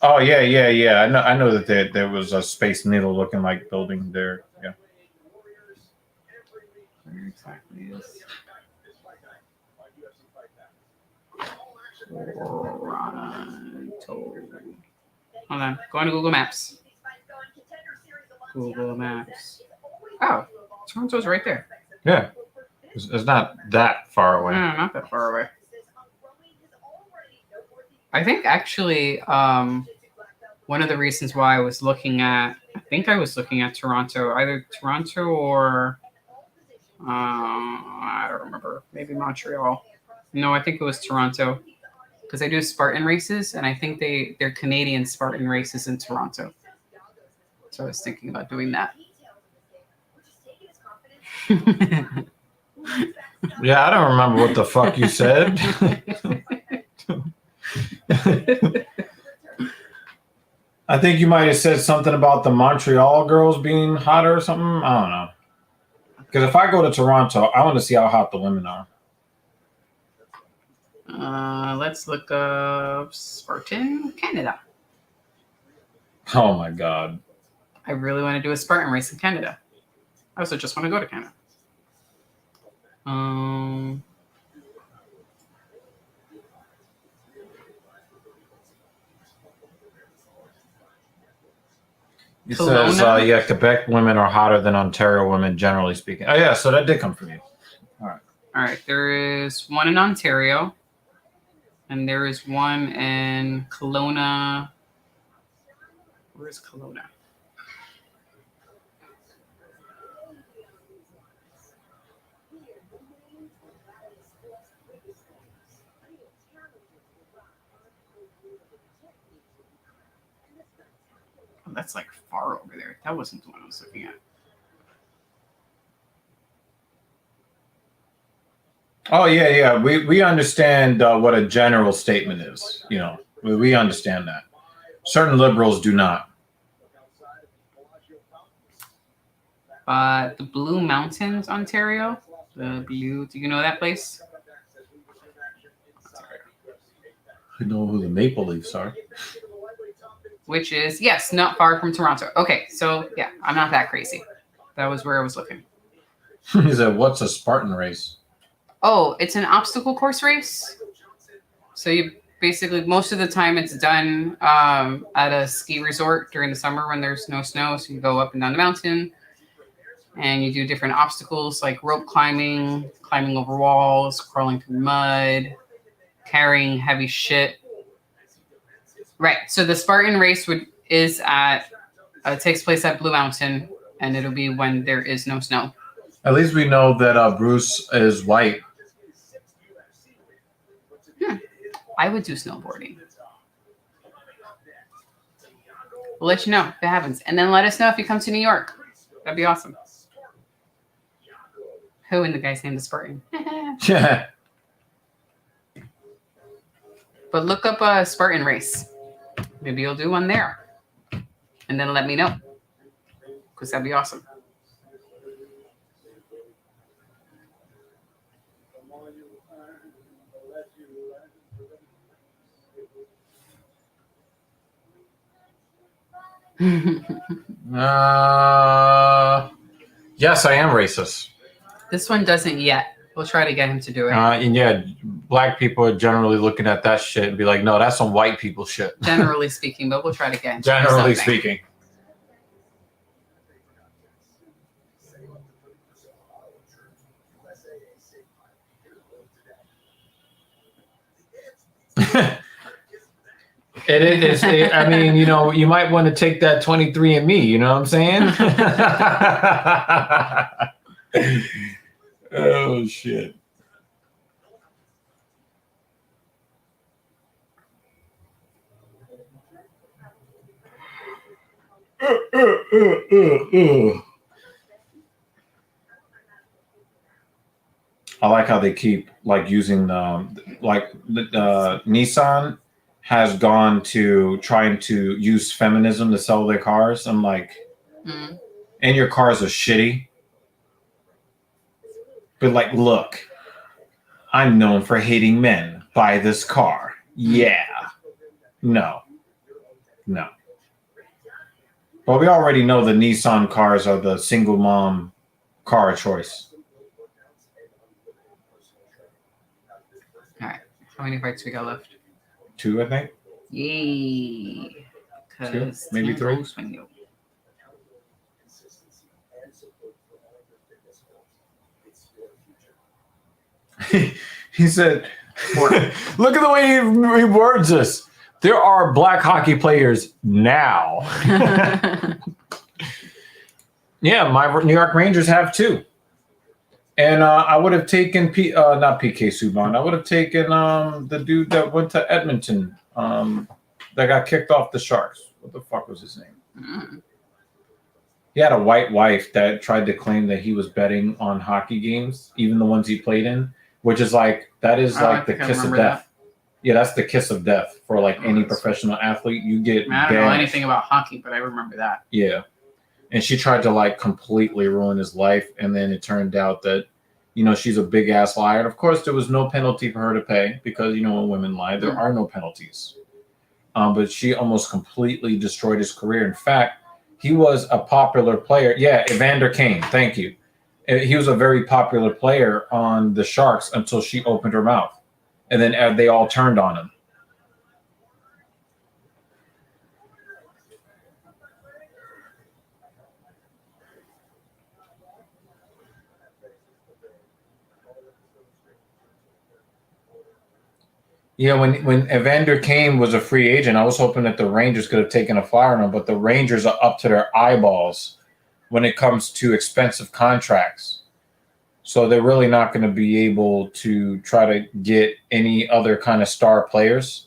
Oh yeah. I know that there was a Space Needle looking like building there. Yeah. Where exactly is Toronto? Hold on. Go on to Google Maps. Google Maps. Oh, Toronto's right there. Yeah. It's not that far away. No, not that far away. I think actually one of the reasons why I was looking at Toronto, either Toronto or I don't remember, maybe Montreal. No, I think it was Toronto because I do Spartan races, and I think they're Canadian Spartan races in Toronto. So I was thinking about doing that. Yeah, I don't remember what the fuck you said. I think you might have said something about the Montreal girls being hotter or something. I don't know. Because if I go to Toronto, I want to see how hot the women are. Let's look up Spartan Canada. Oh my God. I really want to do a Spartan race in Canada. I also just want to go to Canada. It says, yeah, Quebec women are hotter than Ontario women, generally speaking. Oh, yeah, so that did come from you. All right. There is one in Ontario, and there is one in Kelowna. Where is Kelowna? Oh, that's like far over there. That wasn't the one I was looking at. Oh, yeah. We understand what a general statement is. You know, we understand that. Certain liberals do not. The Blue Mountains, Ontario. Do you know that place? I know who the Maple Leafs are. Which is, yes, not far from Toronto. Okay, so yeah, I'm not that crazy. That was where I was looking. He said, what's a Spartan race? Oh, it's an obstacle course race. So you basically, most of the time it's done at a ski resort during the summer when there's no snow. So you go up and down the mountain and you do different obstacles like rope climbing, climbing over walls, crawling through mud, carrying heavy shit. Right. So the Spartan race takes place at Blue Mountain, and it'll be when there is no snow. At least we know that Bruce is white. I would do snowboarding. We'll let you know if it happens. And then let us know if you come to New York. That'd be awesome. Who in the guy's name is Spartan? Yeah. But look up a Spartan race. Maybe you'll do one there. And then let me know. Because that'd be awesome. Yes, I am racist. This one doesn't yet. We'll try to get him to do it. And yeah, black people are generally looking at that shit and be like, no, that's some white people shit. Generally speaking, but we'll try to get him to do Generally something. speaking. It is. I mean, you know, you might want to take that 23andMe. You know what I'm saying? Oh shit. I like how they keep like using Nissan has gone to trying to use feminism to sell their cars. I'm like, and your cars are shitty. But like, look, I'm known for hating men. Buy this car. Yeah. No. But we already know the Nissan cars are the single mom car choice. All right. How many fights we got left? 2, I think. Yay. 2, maybe 3. He said, look at the way he words this. There are black hockey players now. Yeah, my New York Rangers have 2. And I would have taken not PK Subban. I would have taken the dude that went to Edmonton that got kicked off the Sharks. What the fuck was his name? He had a white wife that tried to claim that he was betting on hockey games, even the ones he played in, which is like, that is like the kiss of death. Yeah, that's the kiss of death for like any professional athlete. You get I don't know anything about hockey, but I remember that. Yeah. And she tried to like completely ruin his life. And then it turned out that, you know, she's a big ass liar. And of course, there was no penalty for her to pay because, you know, when women lie, there are no penalties. But she almost completely destroyed his career. In fact, he was a popular player. Yeah, Evander Kane. Thank you. He was a very popular player on the Sharks until she opened her mouth. And then they all turned on him. Yeah, when Evander Kane was a free agent, I was hoping that the Rangers could have taken a flyer on him, but the Rangers are up to their eyeballs when it comes to expensive contracts. So they're really not going to be able to try to get any other kind of star players.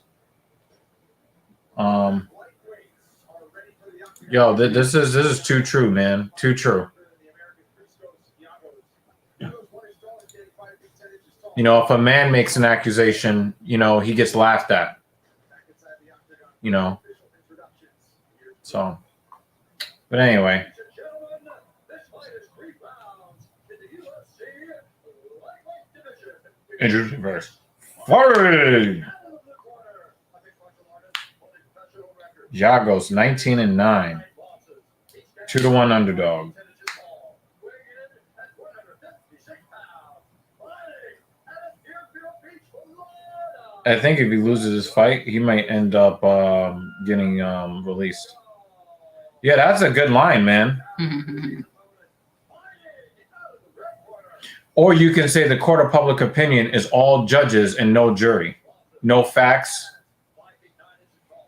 This is too true, man. Too true. You know, if a man makes an accusation, you know, he gets laughed at. You know. So, but anyway. Injuries reverse. Fighting! Jagos 19-9. 2-1 underdog. I think if he loses his fight, he might end up getting released. Yeah, that's a good line, man. Or you can say the court of public opinion is all judges and no jury. No facts.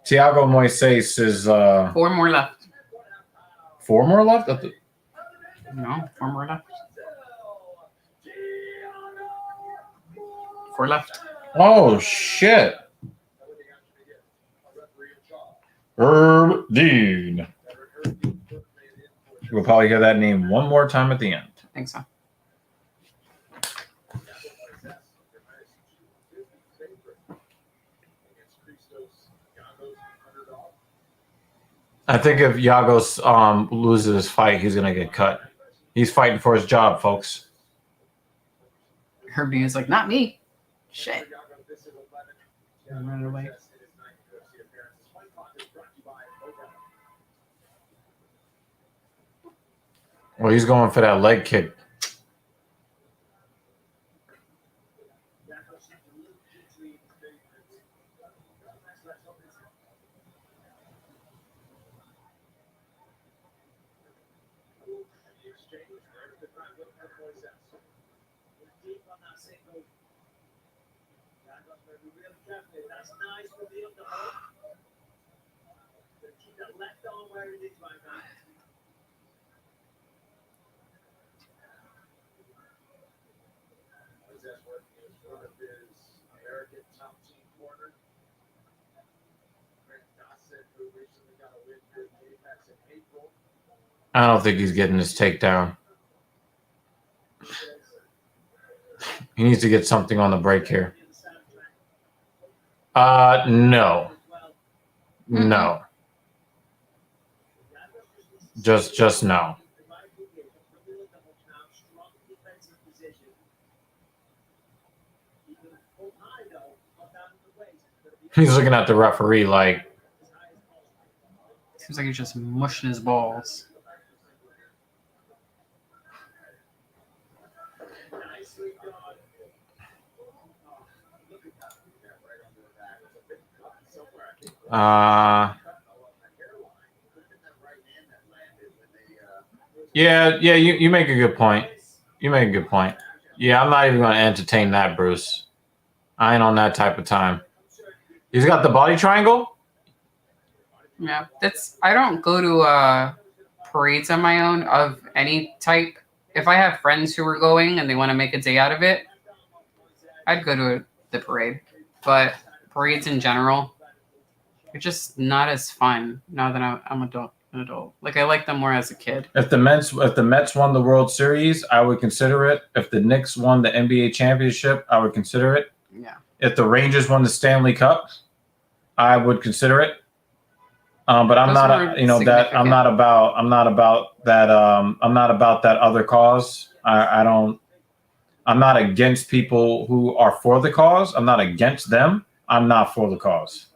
Thiago Moises is... 4 more left. 4 more left? No, 4 more left. 4 left. Oh, shit. Herb Dean. We'll probably hear that name one more time at the end. I think so. I think if Yagos loses his fight, he's gonna get cut. He's fighting for his job, folks. Herbie is like, not me. Shit. And run away. Well, he's going for that leg kick. That's nice for the underhook. Keep that left arm where it is right now. That's working as one of his American top team corner. Grant Dawson, who recently got a win with Apex in April. I don't think he's getting this takedown. He needs to get something on the break here. No. No. Just no. He's looking at the referee like, Seems like he's just mushing his balls. yeah, you make a good point. You make a good point. Yeah, I'm not even going to entertain that, Bruce. I ain't on that type of time. He's got the body triangle? Yeah, I don't go to parades on my own of any type. If I have friends who are going and they want to make a day out of it, I'd go to the parade. But parades in general, they're just not as fun now that I'm an adult. Like I liked them more as a kid. If the Mets won the World Series, I would consider it. If the Knicks won the NBA championship, I would consider it. Yeah. If the Rangers won the Stanley Cup, I would consider it. But I'm not, I'm not about that other cause. I'm not against people who are for the cause. I'm not against them. I'm not for the cause.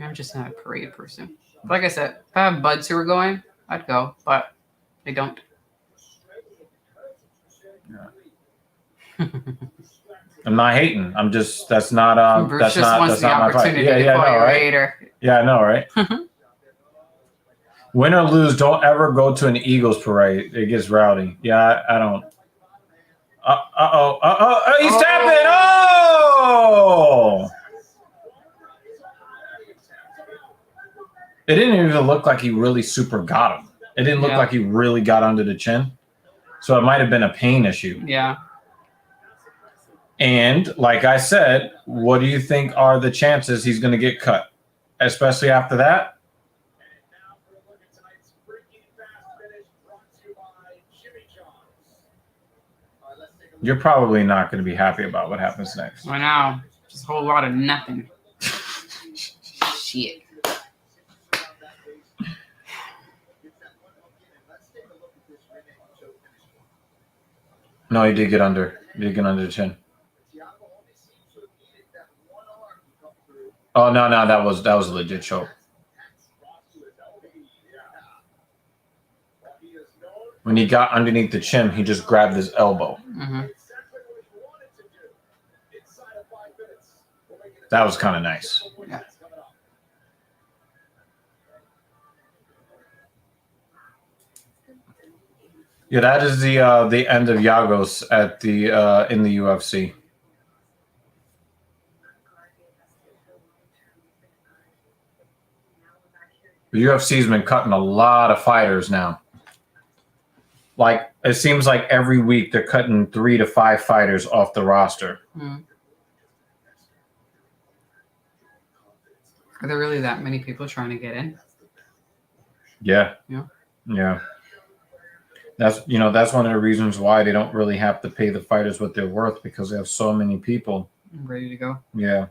I'm just not a parade person. Like I said, if I have buds who are going, I'd go, but they don't. Yeah. I'm not hating. I'm just that's not Bruce that's just not wants that's the not my fight. opportunity Yeah, to yeah, call no, you a right? hater. Yeah, I know, right? Win or lose, don't ever go to an Eagles parade. It gets rowdy. Yeah, I don't. He's tapping. Oh! It didn't even look like he really super got him. It didn't look like he really got under the chin. So it might have been a pain issue. Yeah. And like I said, what do you think are the chances he's going to get cut? Especially after that? You're probably not going to be happy about what happens next. I know. Just a whole lot of nothing. Shit. No, he did get under. He did get under the chin. Oh no, that was a legit choke. When he got underneath the chin, he just grabbed his elbow. Mm-hmm. That was kind of nice. Yeah. Yeah, that is the end of Yagos at the in the UFC. The UFC's been cutting a lot of fighters now. Like it seems like every week they're cutting 3 to 5 fighters off the roster. Mm. Are there really that many people trying to get in? Yeah. Yeah. Yeah. That's one of the reasons why they don't really have to pay the fighters what they're worth, because they have so many people ready to go. Yeah.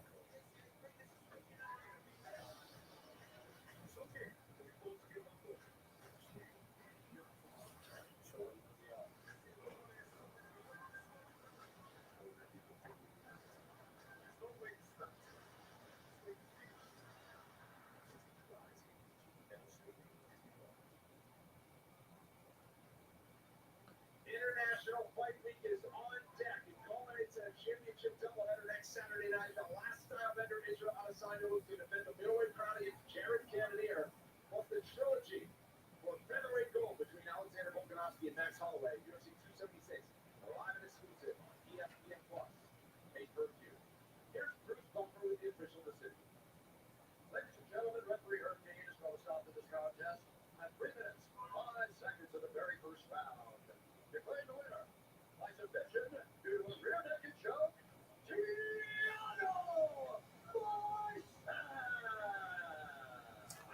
is on deck. It culminates a championship doubleheader next Saturday night. The last bender Israel Adesanya will defend the middleweight crown against Jared Cannonier. Plus the trilogy for featherweight gold between Alexander Volkanovski and Max Holloway. UFC 276, live and exclusive on ESPN Plus. Pay-per-view. Here's Bruce Buffer with the official decision. Ladies and gentlemen, referee Herb Dean is going to stop this contest at 3 minutes, 5 seconds of the very first round. Declaring the winner by submission due to a rear naked choke, Thiago Moises.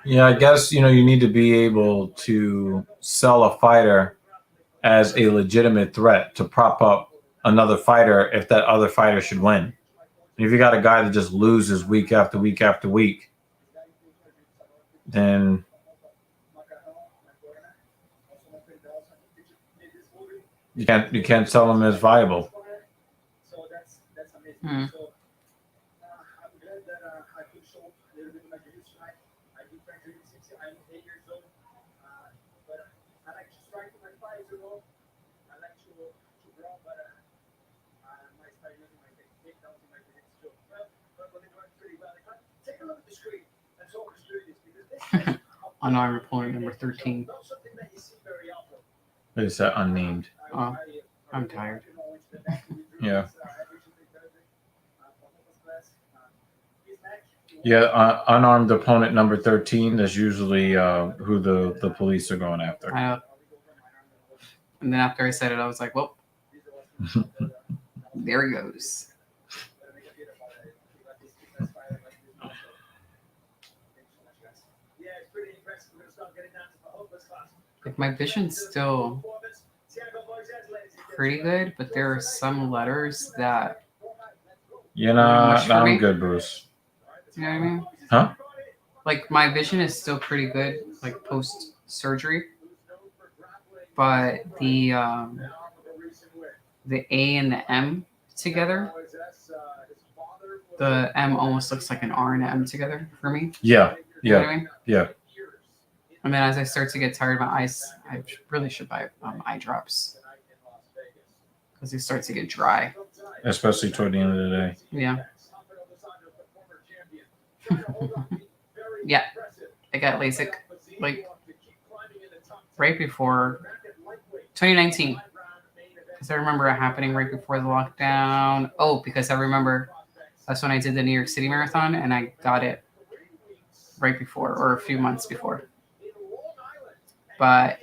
Yeah, I guess you need to be able to sell a fighter as a legitimate threat to prop up another fighter if that other fighter should win. And if you got a guy that just loses week after week after week, then you can't sell him as viable. So that's amazing. Hmm. So I'm glad that I could show a little bit of my jiu-jitsu tonight. I did train jiu-jitsu. I'm 8 years old, but I like to strike my 5 years old. I like to grow, but my style is my takedowns in my jiu-jitsu. But when they do it pretty well, take a look at the screen and show the screen is because this is Unarmed opponent number 13. not something that you see very often. Is that unnamed? Oh, I'm tired. Yeah. Yeah, unarmed opponent number 13 is usually who the police are going after. And then after I said it, I was like, well, there he goes. Like my vision's still pretty good, but there are some letters that Much for me. I'm good, Bruce. you know what I mean. Huh? Like my vision is still pretty good, like post surgery, but the A and the M together, the M almost looks like an R and an M together for me. Yeah, You know what yeah, I mean? yeah. And then as I start to get tired of my eyes, I really should buy eye drops because they start to get dry. Especially toward the end of the day. Yeah. Yeah. I got LASIK like right before 2019. Because I remember it happening right before the lockdown. Oh, because I remember that's when I did the New York City Marathon and I got it right before or a few months before. But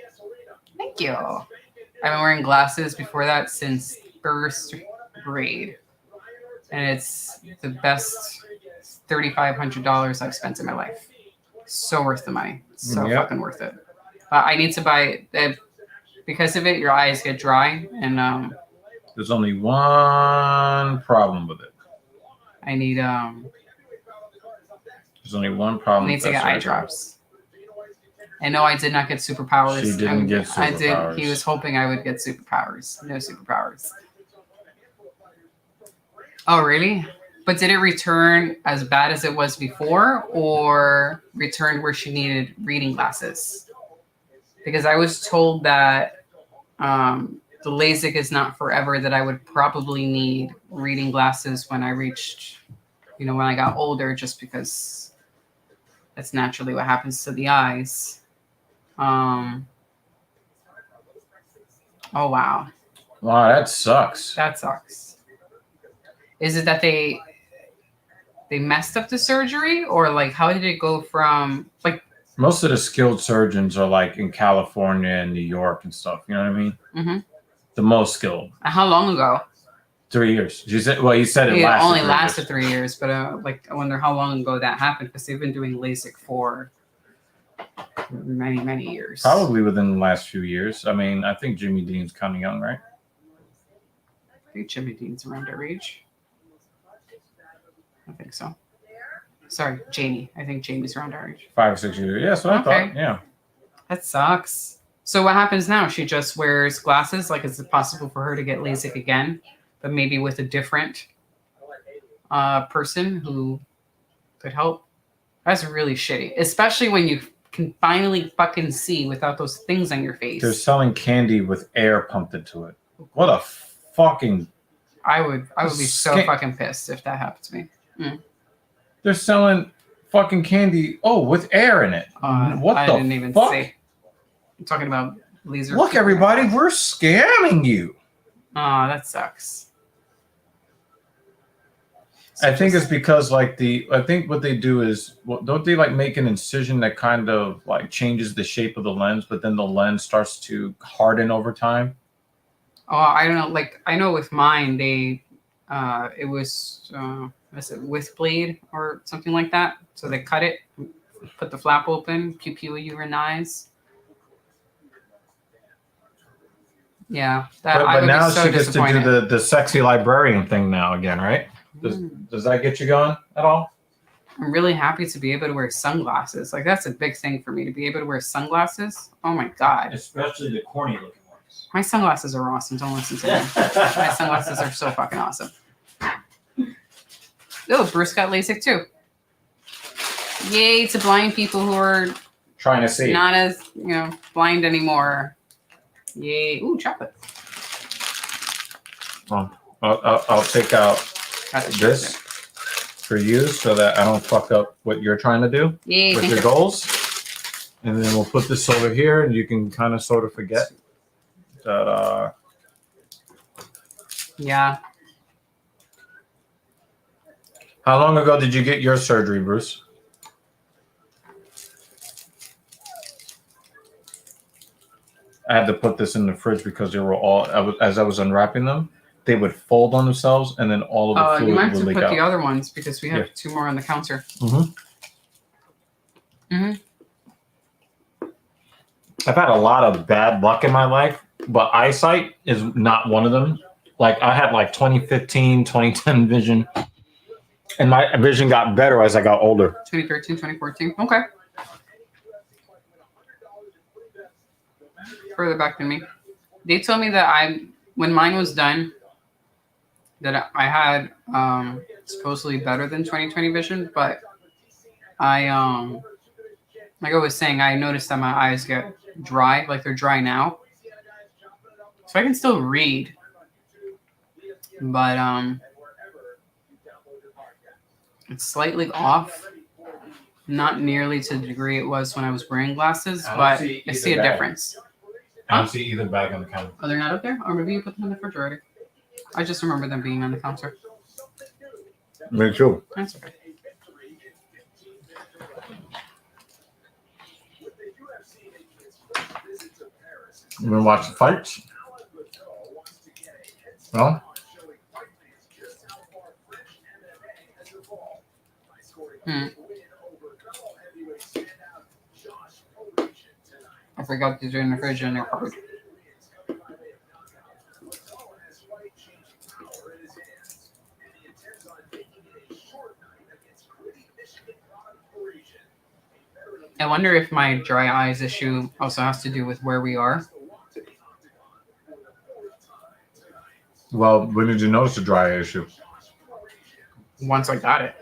thank you. I've been wearing glasses before that since first grade. And it's the best $3,500 I've spent in my life. So worth the money. So Yep. fucking worth it. But I need to buy it. Because of it, your eyes get dry. And There's only one problem with it. I need There's only one problem. to get eye drops. And no, I did not get superpowers. She didn't get I did. superpowers. He was hoping I would get superpowers. No superpowers. Oh, really? But did it return as bad as it was before or return where she needed reading glasses? Because I was told that the LASIK is not forever, that I would probably need reading glasses when I reached, when I got older, just because that's naturally what happens to the eyes. Oh, wow. Wow, that sucks. That sucks. Is it that they messed up the surgery, or like how did it go from like Most of the skilled surgeons are like in California and New York and stuff. You know what I mean? Mm-hmm. The most skilled. How long ago? 3 years. You said, well, you said it It lasted only 3 lasted years. 3 years, but I wonder how long ago that happened because they've been doing LASIK for many, many years. Probably within the last few years. I mean, I think Jimmy Dean's kind of young, right? I think Jimmy Dean's around our age. I think so. Sorry, Jamie. I think Jamie's around our age. 5 or 6 years. Yeah, that's what I Okay. thought. Yeah. That sucks. So what happens now? She just wears glasses? Like, is it possible for her to get LASIK again, but maybe with a different person who could help? That's really shitty, especially when you can finally fucking see without those things on your face. They're selling candy with air pumped into it. What a fucking. I would be so fucking pissed if that happened to me. They're selling fucking candy. Oh, with air in it. What I the didn't even fuck? see. I'm talking about laser. Look, everybody, we're scamming you. Oh, that sucks. I think it's because I think what they do is, don't they like make an incision that kind of like changes the shape of the lens, but then the lens starts to harden over time? Oh, I don't know. Like I know with mine, they it was what's it, with bleed or something like that. So they cut it, put the flap open, pupillarize. Yeah, that I But would now be so she gets to do disappointed. the sexy librarian thing now again, right? Does that get you going at all? I'm really happy to be able to wear sunglasses. Like that's a big thing for me to be able to wear sunglasses. Oh my god, Especially the corny looking ones. my sunglasses are awesome. Don't listen to me. My sunglasses are so fucking awesome. Oh, Bruce got LASIK too. Yay to blind people who are Trying to see. not as blind anymore. Yay! Ooh, chocolate. I'll take out Got the this for you so that I don't fuck up what you're trying to do Yay! with Thank your you. goals. And then we'll put this over here, and you can kind of sort of forget that. Yeah. How long ago did you get your surgery, Bruce? I had to put this in the fridge because they were all, as I was unwrapping them, they would fold on themselves, and then all of the You fluid might have would to leak put out. the other ones because we have Yeah. 2 more on the counter. I've had a lot of bad luck in my life, but eyesight is not one of them. Like I had like 2015, 2010 vision, and my vision got better as I got older. 2013, 2014. Okay. Further back than me. They told me that when mine was done, that I had supposedly better than 20/20 vision, but I like I was saying, I noticed that my eyes get dry, like they're dry now. So I can still read, but it's slightly off. Not nearly to the degree it was when I was wearing glasses, but I see a difference. I don't see either bag on the counter. Oh, they're not up there? Or maybe you put them in the refrigerator. I just remember them being on the counter. Me too. That's okay. You want to watch the fights? No? I forgot these are in the fridge and they're covered. I wonder if my dry eyes issue also has to do with where we are. Well, when did you notice the dry issue? Once I got it.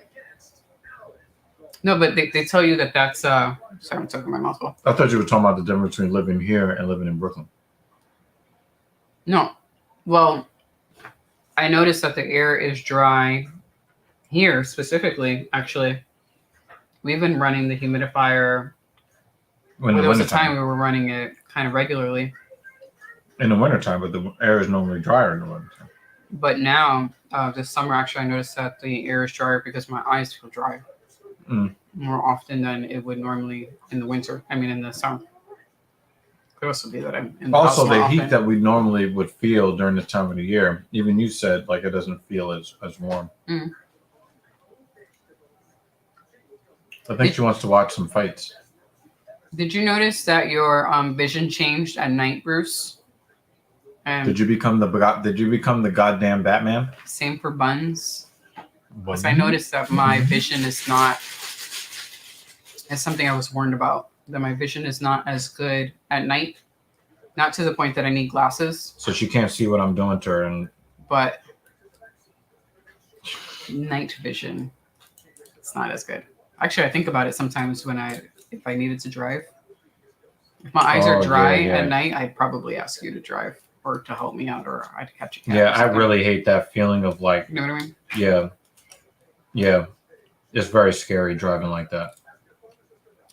No, but they tell you that's sorry, I'm talking my mouth full. I thought you were talking about the difference between living here and living in Brooklyn. No. Well, I noticed that the air is dry here specifically, actually. We've been running the humidifier. There was a time we were running it kind of regularly. In the wintertime, but the air is normally drier in the wintertime. But now, this summer, actually, I noticed that the air is drier because my eyes feel dry more often than it would normally in the winter. I mean, in the summer. Could also be that I'm in the house Also, more the often. heat that we normally would feel during this time of the year, even you said, like, it doesn't feel as warm. I think she wants to watch some fights. Did you notice that your vision changed at night, Bruce? And Did you become the goddamn Batman? same for Buns. Because I noticed that my vision is not. It's something I was warned about. That my vision is not as good at night. Not to the point that I need glasses, So she can't see what I'm doing to her, and but night vision, it's not as good. Actually, I think about it sometimes if I needed to drive. If my eyes are dry yeah. at night, I'd probably ask you to drive. or to help me out, or I'd catch a cab. Yeah, I really hate that feeling of like, You know what I mean? yeah. It's very scary driving like that.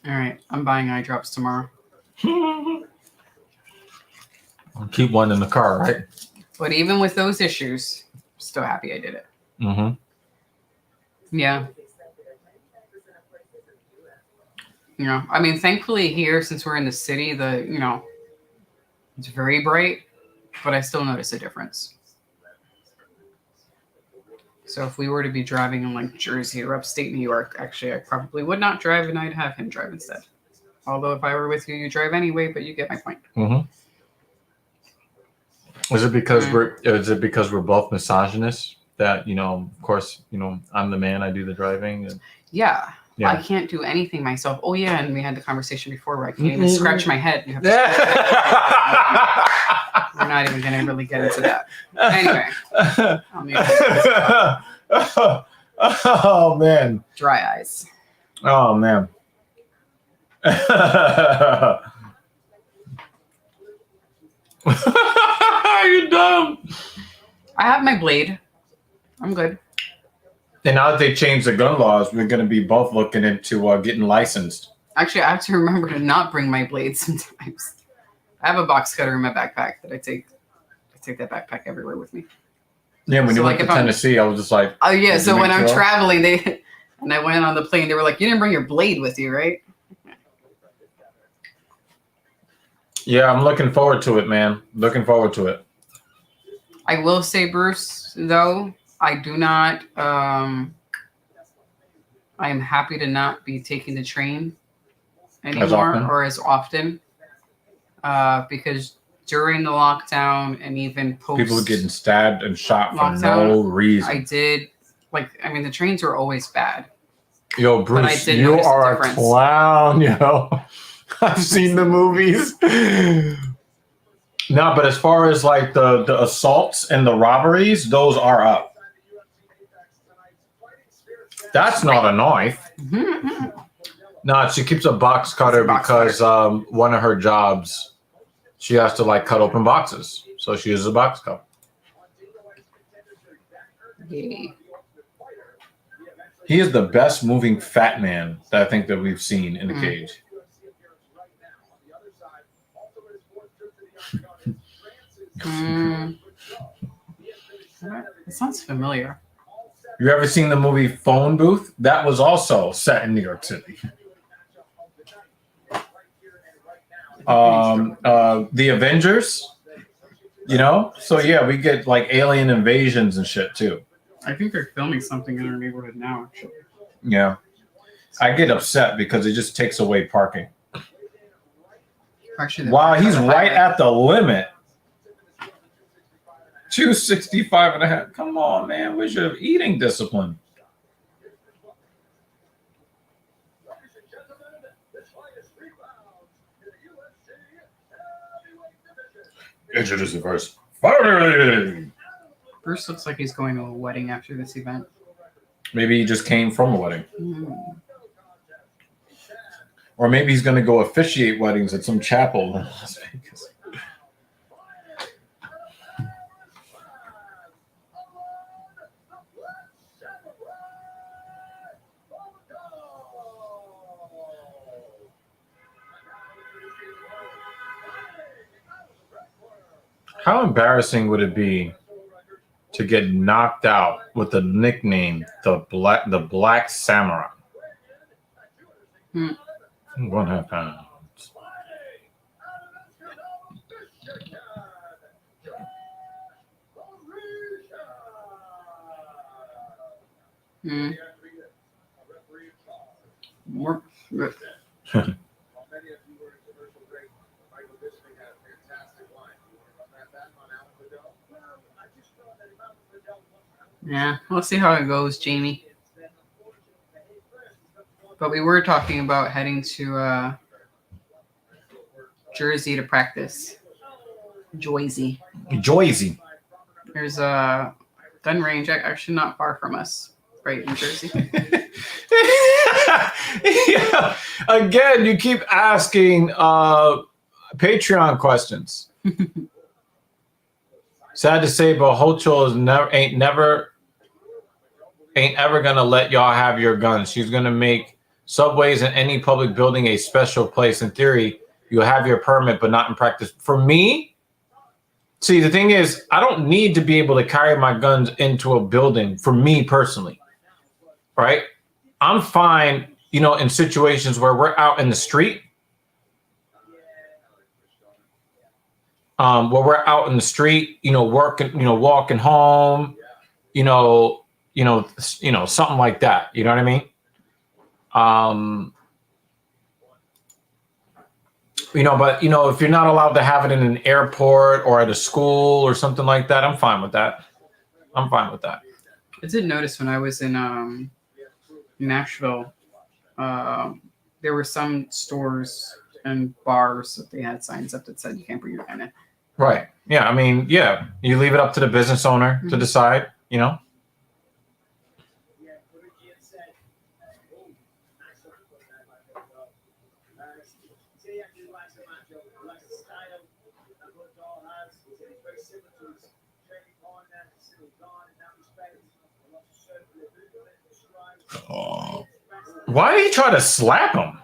All right, I'm buying eye drops tomorrow. Keep one in the car, right? But even with those issues, still happy I did it. Mm-hmm. Yeah. You know, I mean, thankfully here, since we're in the city, it's very bright, but I still notice a difference. So if we were to be driving in like Jersey or upstate New York, actually, I probably would not drive, and I'd have him drive instead. Although if I were with you, you drive anyway, but you get my point. Mm-hmm. Is it because we're both misogynists that, of course, I'm the man, I do the driving? And... Yeah. I can't do anything myself. Oh, yeah, and we had the conversation before where I can't even scratch my head. You have to We're not even going to really get into that. Anyway. Oh, man. Dry eyes. Oh, man. You're dumb. I have my blade. I'm good. And now that they changed the gun laws, we're going to be both looking into getting licensed. Actually, I have to remember to not bring my blade sometimes. I have a box cutter in my backpack that I take that backpack everywhere with me. Yeah, when you went to Tennessee, I was just like... Oh, yeah, so when I'm traveling, and I went on the plane, they were like, you didn't bring your blade with you, right? Yeah, I'm looking forward to it, man. Looking forward to it. I will say, Bruce, though, I do not... I am happy to not be taking the train anymore or as often because during the lockdown and even post... People were getting stabbed and shot for no reason. I did... the trains were always bad. Yo, Bruce, you are a clown, yo. I've seen the movies. No, but as far as like the assaults and the robberies, those are up. That's not a knife. No, she keeps a box cutter because one of her jobs, she has to like cut open boxes. So she uses a box cutter. Yay. He is the best moving fat man that I think that we've seen in the cage. It sounds familiar. You ever seen the movie Phone Booth? That was also set in New York City. The Avengers, So yeah, we get like alien invasions and shit too. I think they're filming something in our neighborhood now, actually. Yeah. I get upset because it just takes away parking. Actually, wow, he's right at the limit. 265 and a half. Come on, man. Where's your eating discipline? Introduce the first. Bruce looks like he's going to a wedding after this event. Maybe he just came from a wedding. Or maybe he's going to go officiate weddings at some chapel in Las Vegas. How embarrassing would it be to get knocked out with the nickname the Black Samurai? 1.5 pounds. More. Yeah, we'll see how it goes, Jamie. But we were talking about heading to Jersey to practice. Joyzy. There's a gun range actually not far from us, right in Jersey. Yeah. Again, you keep asking Patreon questions. Sad to say, but Hochul is ain't ever gonna let y'all have your guns. She's gonna make subways in any public building a special place. In theory, you'll have your permit, but not in practice. For me, see, the thing is, I don't need to be able to carry my guns into a building. For me personally, right? I'm fine, you know, in situations where we're out in the street. Where we're out in the street, you know, working, you know, walking home, you know, something like that. You know what I mean? You know, but you know, if you're not allowed to have it in an airport or at a school or something like that, I'm fine with that. I'm fine with that. I did notice when I was in Nashville, there were some stores and bars that they had signs up that said you can't bring your gun in. Right. Yeah. I mean, yeah, you leave it up to the business owner to decide, you know? Oh. Why did he try to slap him?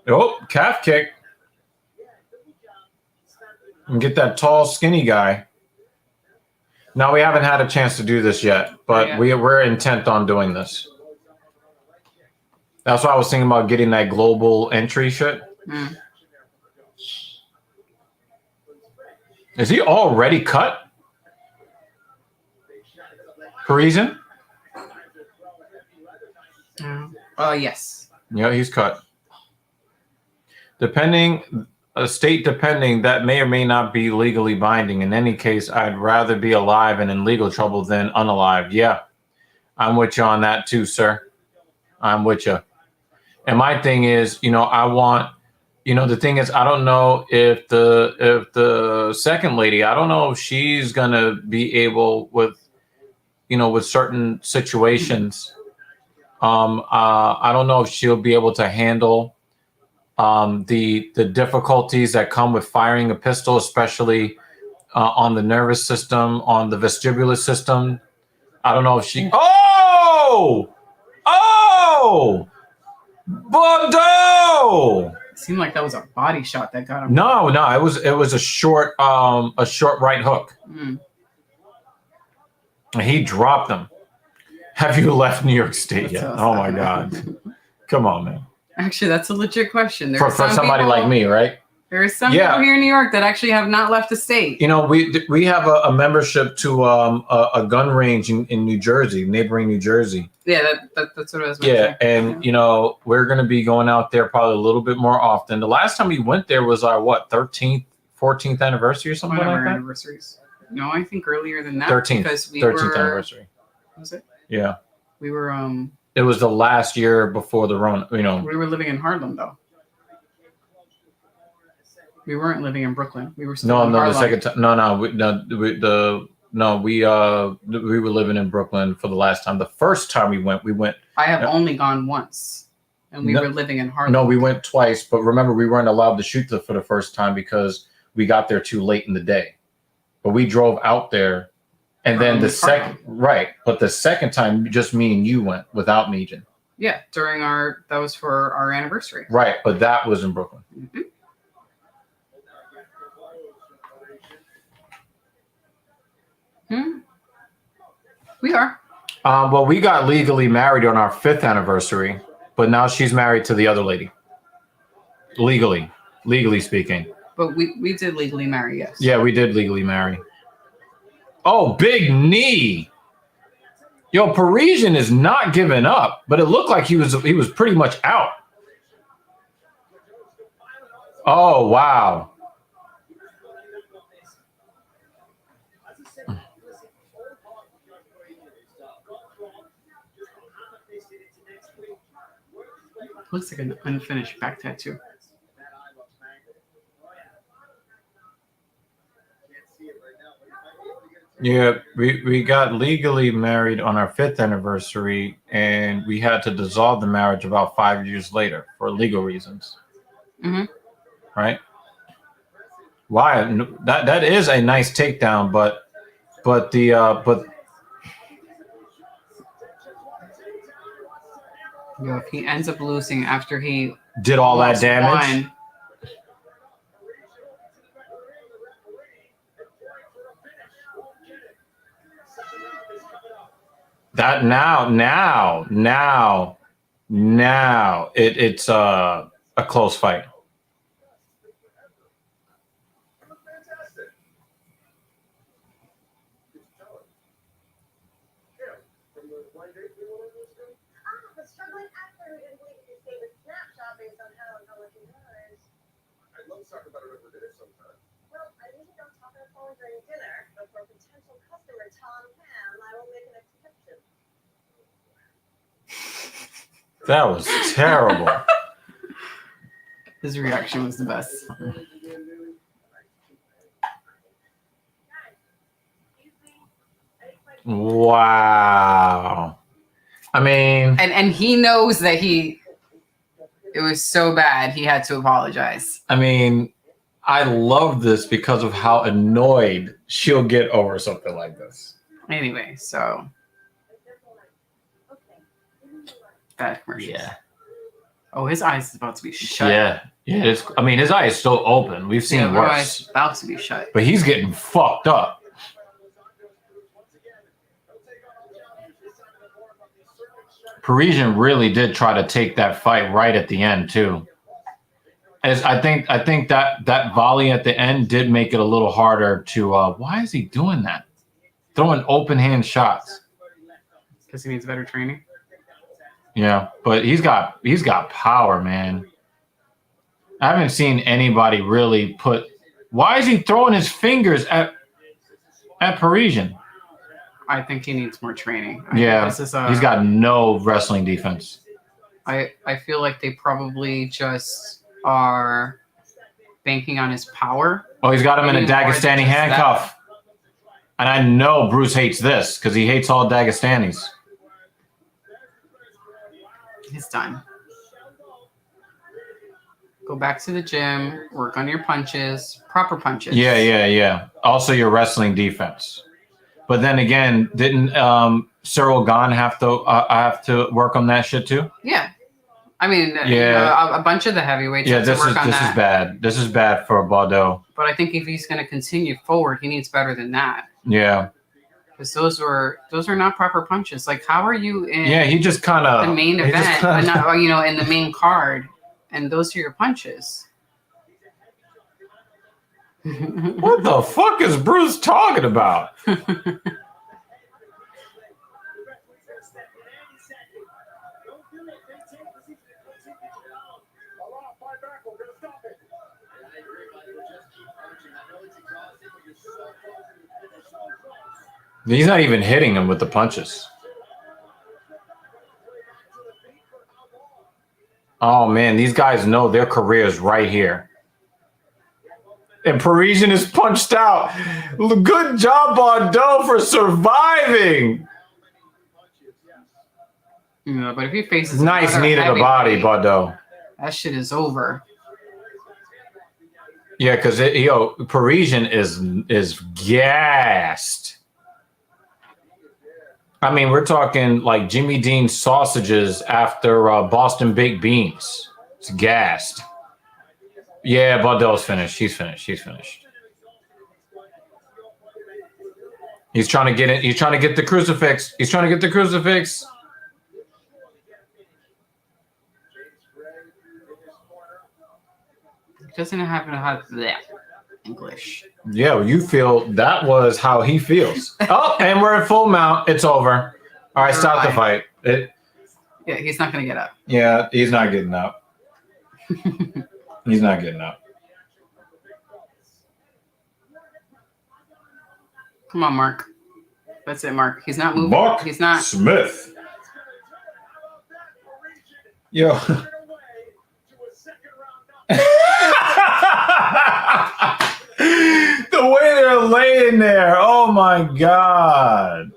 Oh, calf kick. And get that tall, skinny guy. Now, we haven't had a chance to do this yet, but we're intent on doing this. That's why I was thinking about getting that global entry shit. Mm. Is he already cut? Parisian? Yes. Yeah, he's cut. Depending, that may or may not be legally binding. In any case, I'd rather be alive and in legal trouble than unalive. Yeah, I'm with you on that too, sir. I'm with you. And my thing is, you know, I want, you know, the thing is, I don't know if the second lady, I don't know if she's gonna be able with, you know, with certain situations. I don't know if she'll be able to handle the difficulties that come with firing a pistol, especially on the nervous system, on the vestibular system. I don't know if she. Oh! Bordeaux! It seemed like that was a body shot that got him. No, it was a short right hook. Mm. And he dropped them. Have you left New York State yet? Oh my God! Come on, man. Actually, that's a legit question. For somebody like me, right? There are some people here in New York that actually have not left the state. You know, we have a membership to a gun range in New Jersey, neighboring New Jersey. Yeah, that's what I was mentioning. Yeah, and you know, we're going to be going out there probably a little bit more often. The last time we went there was our 13th, 14th anniversary or something like that. Anniversaries. No, I think earlier than that. 13th, because we 13th anniversary. Was it? Yeah. We were It was the last year before the Rona. You know. We were living in Harlem though. We weren't living in Brooklyn. We were still in Harlem. The second time. We were living in Brooklyn for the last time. The first time we went. I have only gone once, and we were living in Harlem. No, we went twice, but remember, we weren't allowed to shoot for the first time because we got there too late in the day. But we drove out there, and then the second, right? But the second time, just me and you went without Megan. Yeah, that was for our anniversary. Right, but that was in Brooklyn. Mm-hmm. We are. Well, we got legally married on our 5th anniversary, but now she's married to the other lady. Legally speaking. But we did legally marry, yes. Yeah, we did legally marry. Oh, big knee. Yo, Parisian is not giving up, but it looked like he was pretty much out. Oh, wow. Looks like an unfinished back tattoo. Yeah, we got legally married on our 5th anniversary, and we had to dissolve the marriage about 5 years later for legal reasons. Mm-hmm. Right? Why? That is a nice takedown, but If he ends up losing after he did all that lost damage. one, That now it's a close fight. The struggling actor who didn't believe he could save a snapshot based on how lucky he was. I'd love to talk about it over dinner sometime. Well, I usually don't talk on the phone during dinner, but for a potential customer, Tom Ham, I will make an exception. That was terrible. his reaction was the best. Wow. I mean, And he knows that it was so bad he had to apologize. I mean, I love this because of how annoyed she'll get over something like this. Anyway, so bad commercials. Yeah. Oh, his eyes is about to be shut. Yeah. Yeah. I mean, his eye is still open. We've seen Yeah, her eyes worse. about to be shut. But he's getting fucked up. Parisian really did try to take that fight right at the end too. As I think that volley at the end did make it a little harder to. Why is he doing that? Throwing open hand shots. Because he needs better training. Yeah, but he's got power, man. I haven't seen anybody really put. Why is he throwing his fingers at Parisian? I think he needs more training. He's got no wrestling defense. I feel like they probably just are banking on his power. Oh, he's got him in a Maybe more than Dagestani just handcuff. And I know Bruce hates this because he hates all Dagestanis. He's done. Go back to the gym, work on your punches, proper punches. Yeah. Also your wrestling defense. But then again, didn't Cyril Gahn have to work on that shit too? Yeah. I mean, Yeah. a bunch of the heavyweights Yeah, have to work on that. Is bad. This is bad for Bordeaux. But I think if he's going to continue forward, he needs better than that. Yeah. Because those are not proper punches. Like, how are you in Yeah, he just kind of the main event, but not, in the main card, and those are your punches? What the fuck is Bruce talking about? He's not even hitting him with the punches. Oh man, these guys know their career is right here. And Parisian is punched out. Good job, Bordeaux, for surviving. But if he faces Nice another knee to the body, heavyweight, Bordeaux. that shit is over. Yeah, because Parisian is gassed. I mean, we're talking like Jimmy Dean sausages after Boston baked beans. It's gassed. Yeah, Bordeaux's finished. He's finished. He's trying to get it. He's trying to get the crucifix. Doesn't have that English. Yeah, you feel that was how he feels. Oh, and we're at full mount. It's over. All right, stop the fight. Yeah, he's not going to get up. Yeah, he's not getting up. He's not getting up. Come on, Mark. That's it, Mark. He's not moving. Mark He's not. Smith. Yo. The way they're laying there. Oh my God.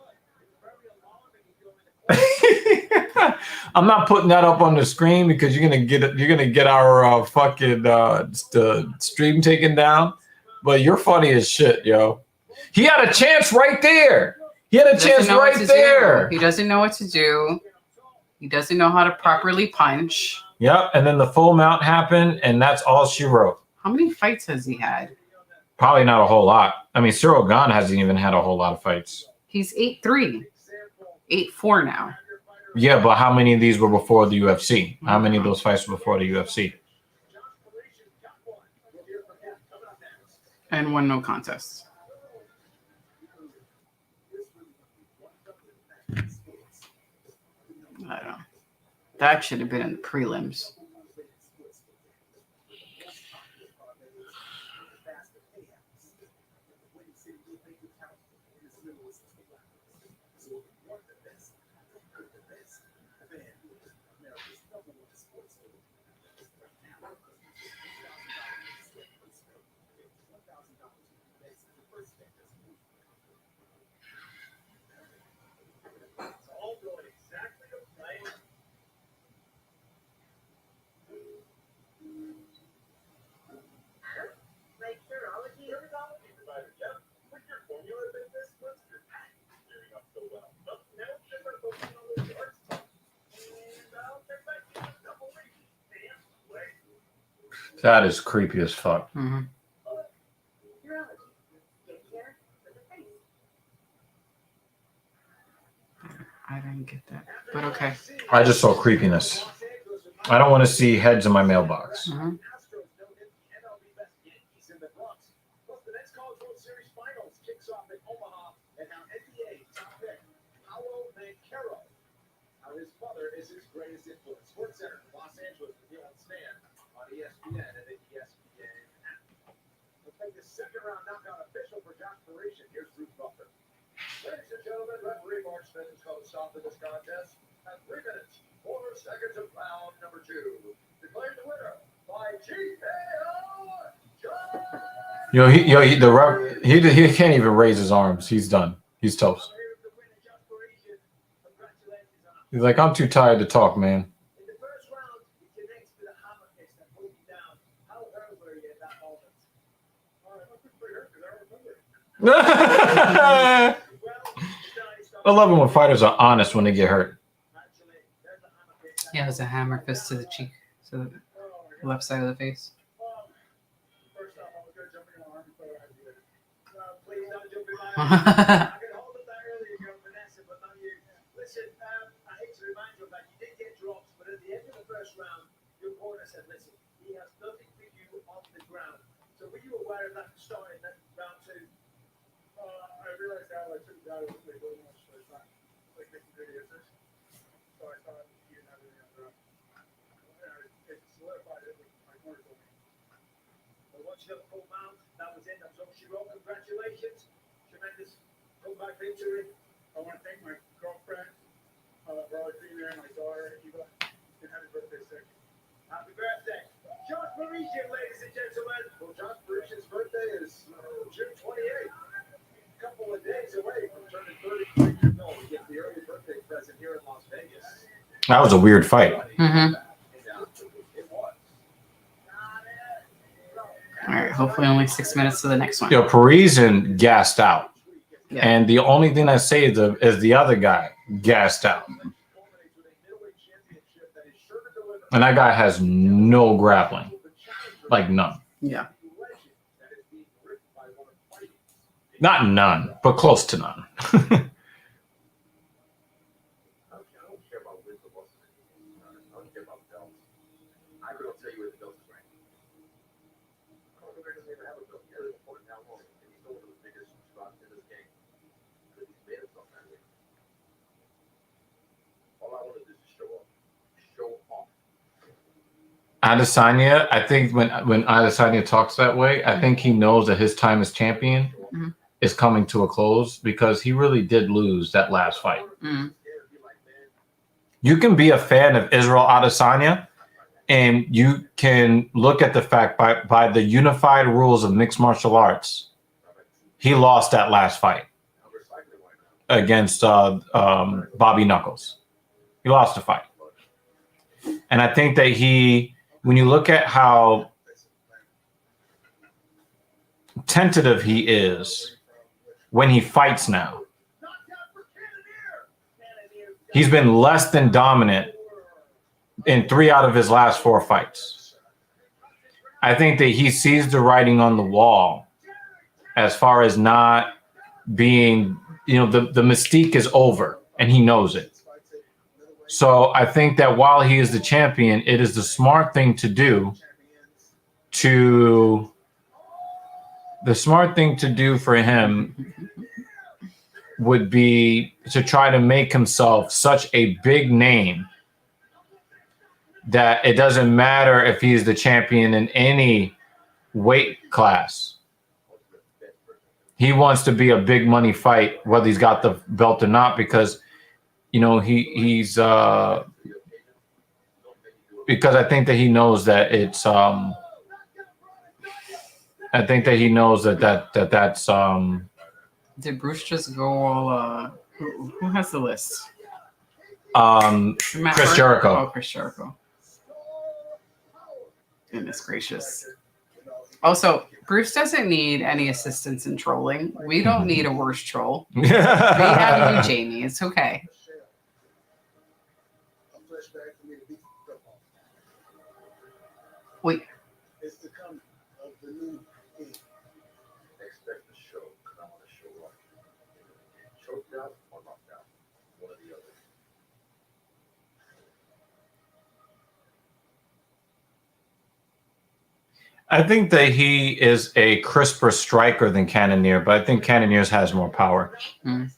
I'm not putting that up on the screen because you're gonna get our fucking the stream taken down. But you're funny as shit, yo. He had a chance right there. He had a chance right there. He doesn't know what to do. He doesn't know how to properly punch. Yep, and then the full mount happened, and that's all she wrote. How many fights has he had? Probably not a whole lot. I mean, Tsarukyan hasn't even had a whole lot of fights. He's 8-3, 8-4 now. Yeah, but how many of these were before the UFC? How many of those fights were before the UFC? And won no contest. I don't know. That should have been in the prelims. That is creepy as fuck. Mm-hmm. I didn't get that, but okay. I just saw creepiness. I don't want to see heads in my mailbox. Mm-hmm. His mother is his greatest influence. Sports Center, Los Angeles, with Neil and Stan on ESPN and the ESPN app. Let's make the second round knockout official for Josh Parisian. Here's Bruce Buffer. Ladies and gentlemen, referee Mark Smith has called a stop to this contest at 3 minutes, 4 seconds of round number 2. Declared the winner by TKO. He can't even raise his arms. He's done. He's toast. He's like, I'm too tired to talk, man. In the first round, he connects with a hammer fist that pulls you down. How hurt were you at that moment? I love it when fighters are honest when they get hurt. Yeah, there's a hammer fist to the cheek, to the left side of the face. First off, I was going to jump in your arm before I do it. Please don't jump in my arm. I could hold it that earlier ago, Vanessa, but not you. Listen, I hate to remind you that you did get dropped, but at the end of the first round, your corner said, listen, he has nothing for you on the ground. So were you aware of that starting that round 2? I realized how I took it out of the way very much, so it's not like making good answers. So I thought you didn't have anything on the ground. It solidified it with my corner told me. But once you got the full mount, that was it. That was all she wrote. Congratulations. Tremendous comeback victory. I want to thank my girlfriend, Raleigh Premier, and my daughter, Eva, and happy birthday, sir. Happy birthday. Josh Parisian, ladies and gentlemen. Well, Josh Parisian's birthday is June 28th. A couple of days away from turning 33 years old. We get the early birthday present here in Las Vegas. That was a weird fight. Mm-hmm. It was. All right, hopefully only 6 minutes to the next one. Yo, Parisian gassed out. Yeah. And the only thing I say is the other guy gassed out. And that guy has no grappling. Like none. Yeah. Not none, but close to none. I don't care about wins or losses. I don't care about belts. I could tell you where the belt is ranked. Conor McGregor doesn't even have a belt. He hasn't fought it that long, and he's one of the biggest shots in this game. Because he's made himself that way. All I want to do is show off. Show off. Adesanya, I think when Adesanya talks that way, I think he knows that his time as champion is coming to a close because he really did lose that last fight. Mm. You can be a fan of Israel Adesanya, and you can look at the fact by the unified rules of mixed martial arts, he lost that last fight against Bobby Knuckles. He lost the fight. And I think that when you look at how tentative he is when he fights now. He's been less than dominant in 3 out of his last 4 fights. I think that he sees the writing on the wall as far as not being, the mystique is over, and he knows it. So I think that while he is the champion, it is the smart thing to do for him would be to try to make himself such a big name that it doesn't matter if he's the champion in any weight class. He wants to be a big money fight, whether he's got the belt or not, because he's because I think that he knows that it's I think that he knows that's Did Bruce just go all who has the list? Chris Jericho. Oh, Chris Jericho. Goodness gracious. Also, Bruce doesn't need any assistance in trolling. We don't need a worse troll. We have you, Jamie. It's okay. Wait. It's the coming of the new king. Expect the show, because I want to show up. Choked out or knocked out. One or the other. I think that he is a crisper striker than Cannonier, but I think Cannonier's has more power. Mm.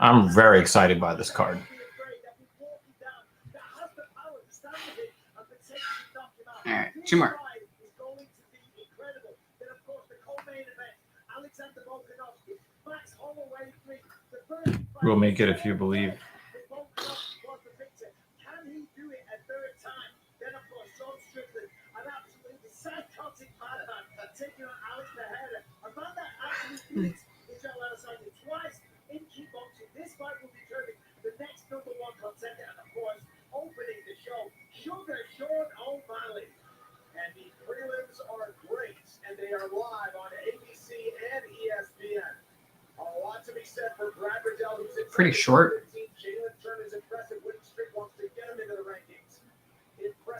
I'm very excited by this card. All right, 2 more. We'll make it if you believe. This fight will determine the next #1 contender, and of course, opening the show, Sugar Sean O'Malley. And the prelims are great, and they are live on ABC and ESPN. A lot to be said for Brad Riddell, who's in Pretty short. Jalen Turner's impressive winning streak wants to get him into the rankings.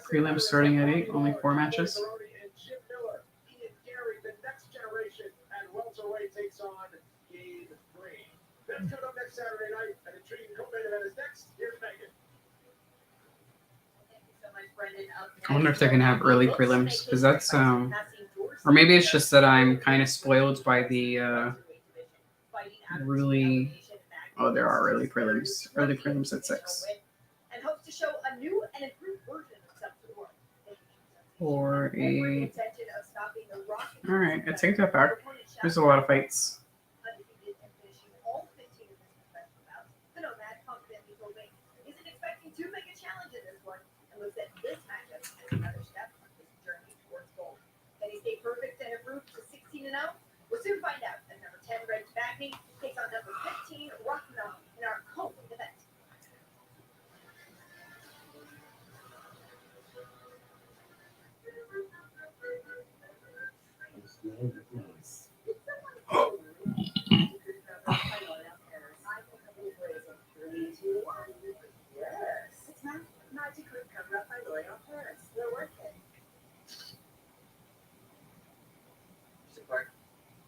Prelims starting at 8, only 4 matches. And Jim Miller, Ian Gary, the next generation, and welterweight takes on Gabe Green. That's coming up next Saturday night, and the intriguing co-main event is next. Here's Megan. I wonder if they're gonna have early prelims, because that's or maybe it's just that I'm kind of spoiled by the really. Oh, there are early prelims. Early prelims at 6. And hopes to show a new and improved version of stuff to the world. Or a. All right, I take that back. There's a lot of fights. Too big a challenge in this one, and looks at this matchup as another step on his journey towards gold. Can he stay perfect and improve to 16-0? We'll soon find out as number 10, Reg Bagney, takes on number 15, Rocknell, in our co-main event.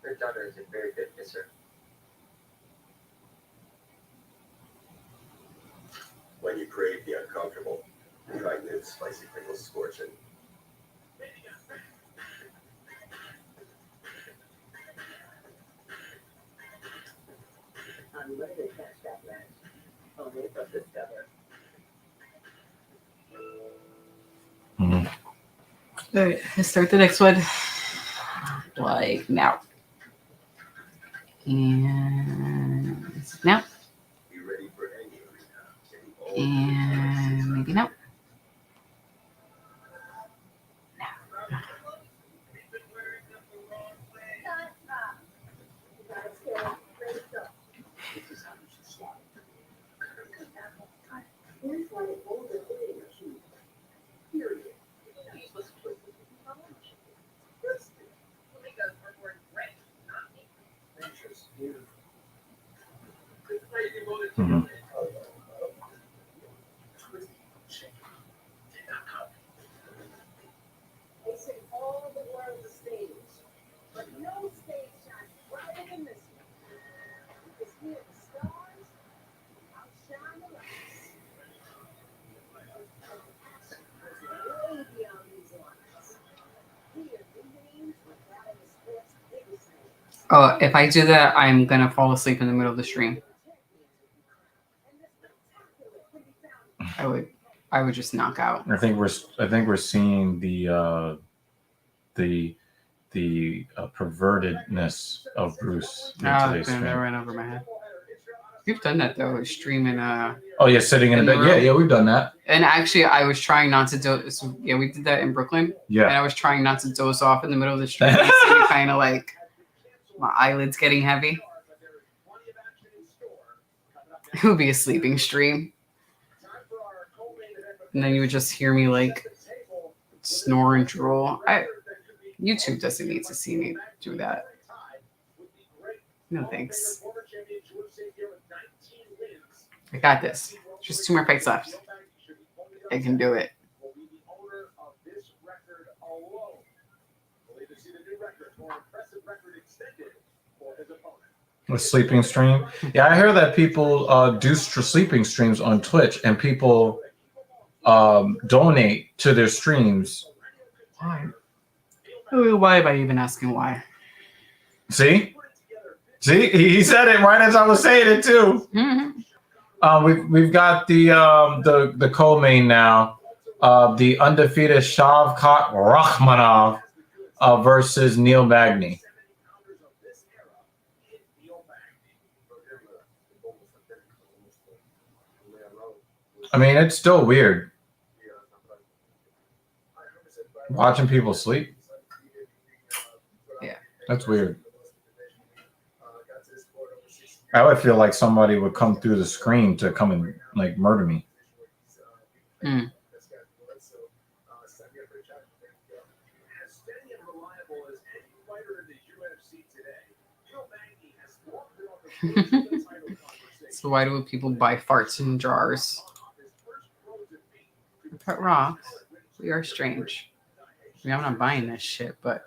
Your daughter is a very good kisser. When you crave the uncomfortable, try new spicy pickles scorching. I'm ready to catch that match. Only from Discover. All right, let's start the next one. Like now. And now. Be ready for any arena. And maybe now. Oh, if I do that, I'm gonna fall asleep in the middle of the stream. I would just knock out. I think we're seeing the pervertedness of Bruce in today's That stream. ran over my head. We've done that though, streaming. Oh yeah, sitting in in a the bed. Yeah, room. we've done that. And actually, I was trying not to doze. So, yeah, we did that in Brooklyn. And Yeah. I was trying not to doze off in the middle of the stream. You see me kind of like my eyelids getting heavy. It would be a sleeping stream. And then you would just hear me like snore and drool. YouTube doesn't need to see me do that. No thanks. I got this. Just 2 more fights left. I can do it. A sleeping stream. Yeah, I hear that people do sleeping streams on Twitch, and people donate to their streams. Why? Why am I even asking why? See, he said it right as I was saying it too. Mm-hmm. We've got the co-main now, the undefeated Shavkat Rakhmonov versus Neil Magny. I mean, it's still weird watching people sleep. Yeah, that's weird. I would feel like somebody would come through the screen to come and like murder me. Mm. So why do people buy farts in jars? Pet rocks. We are strange. I mean, I'm not buying this shit, but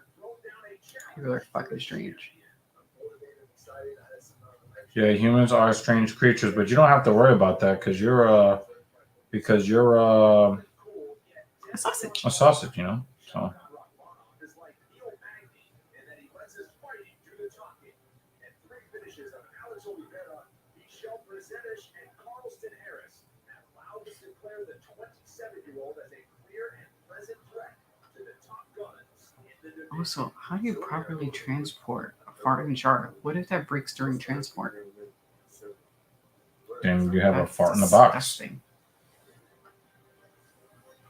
people are fucking strange. Yeah, humans are strange creatures, but you don't have to worry about that because you're a sausage. A sausage, you know. So. Also, how do you properly transport a fart in a jar? What if that breaks during transport? Then you have a fart in a box. Disgusting.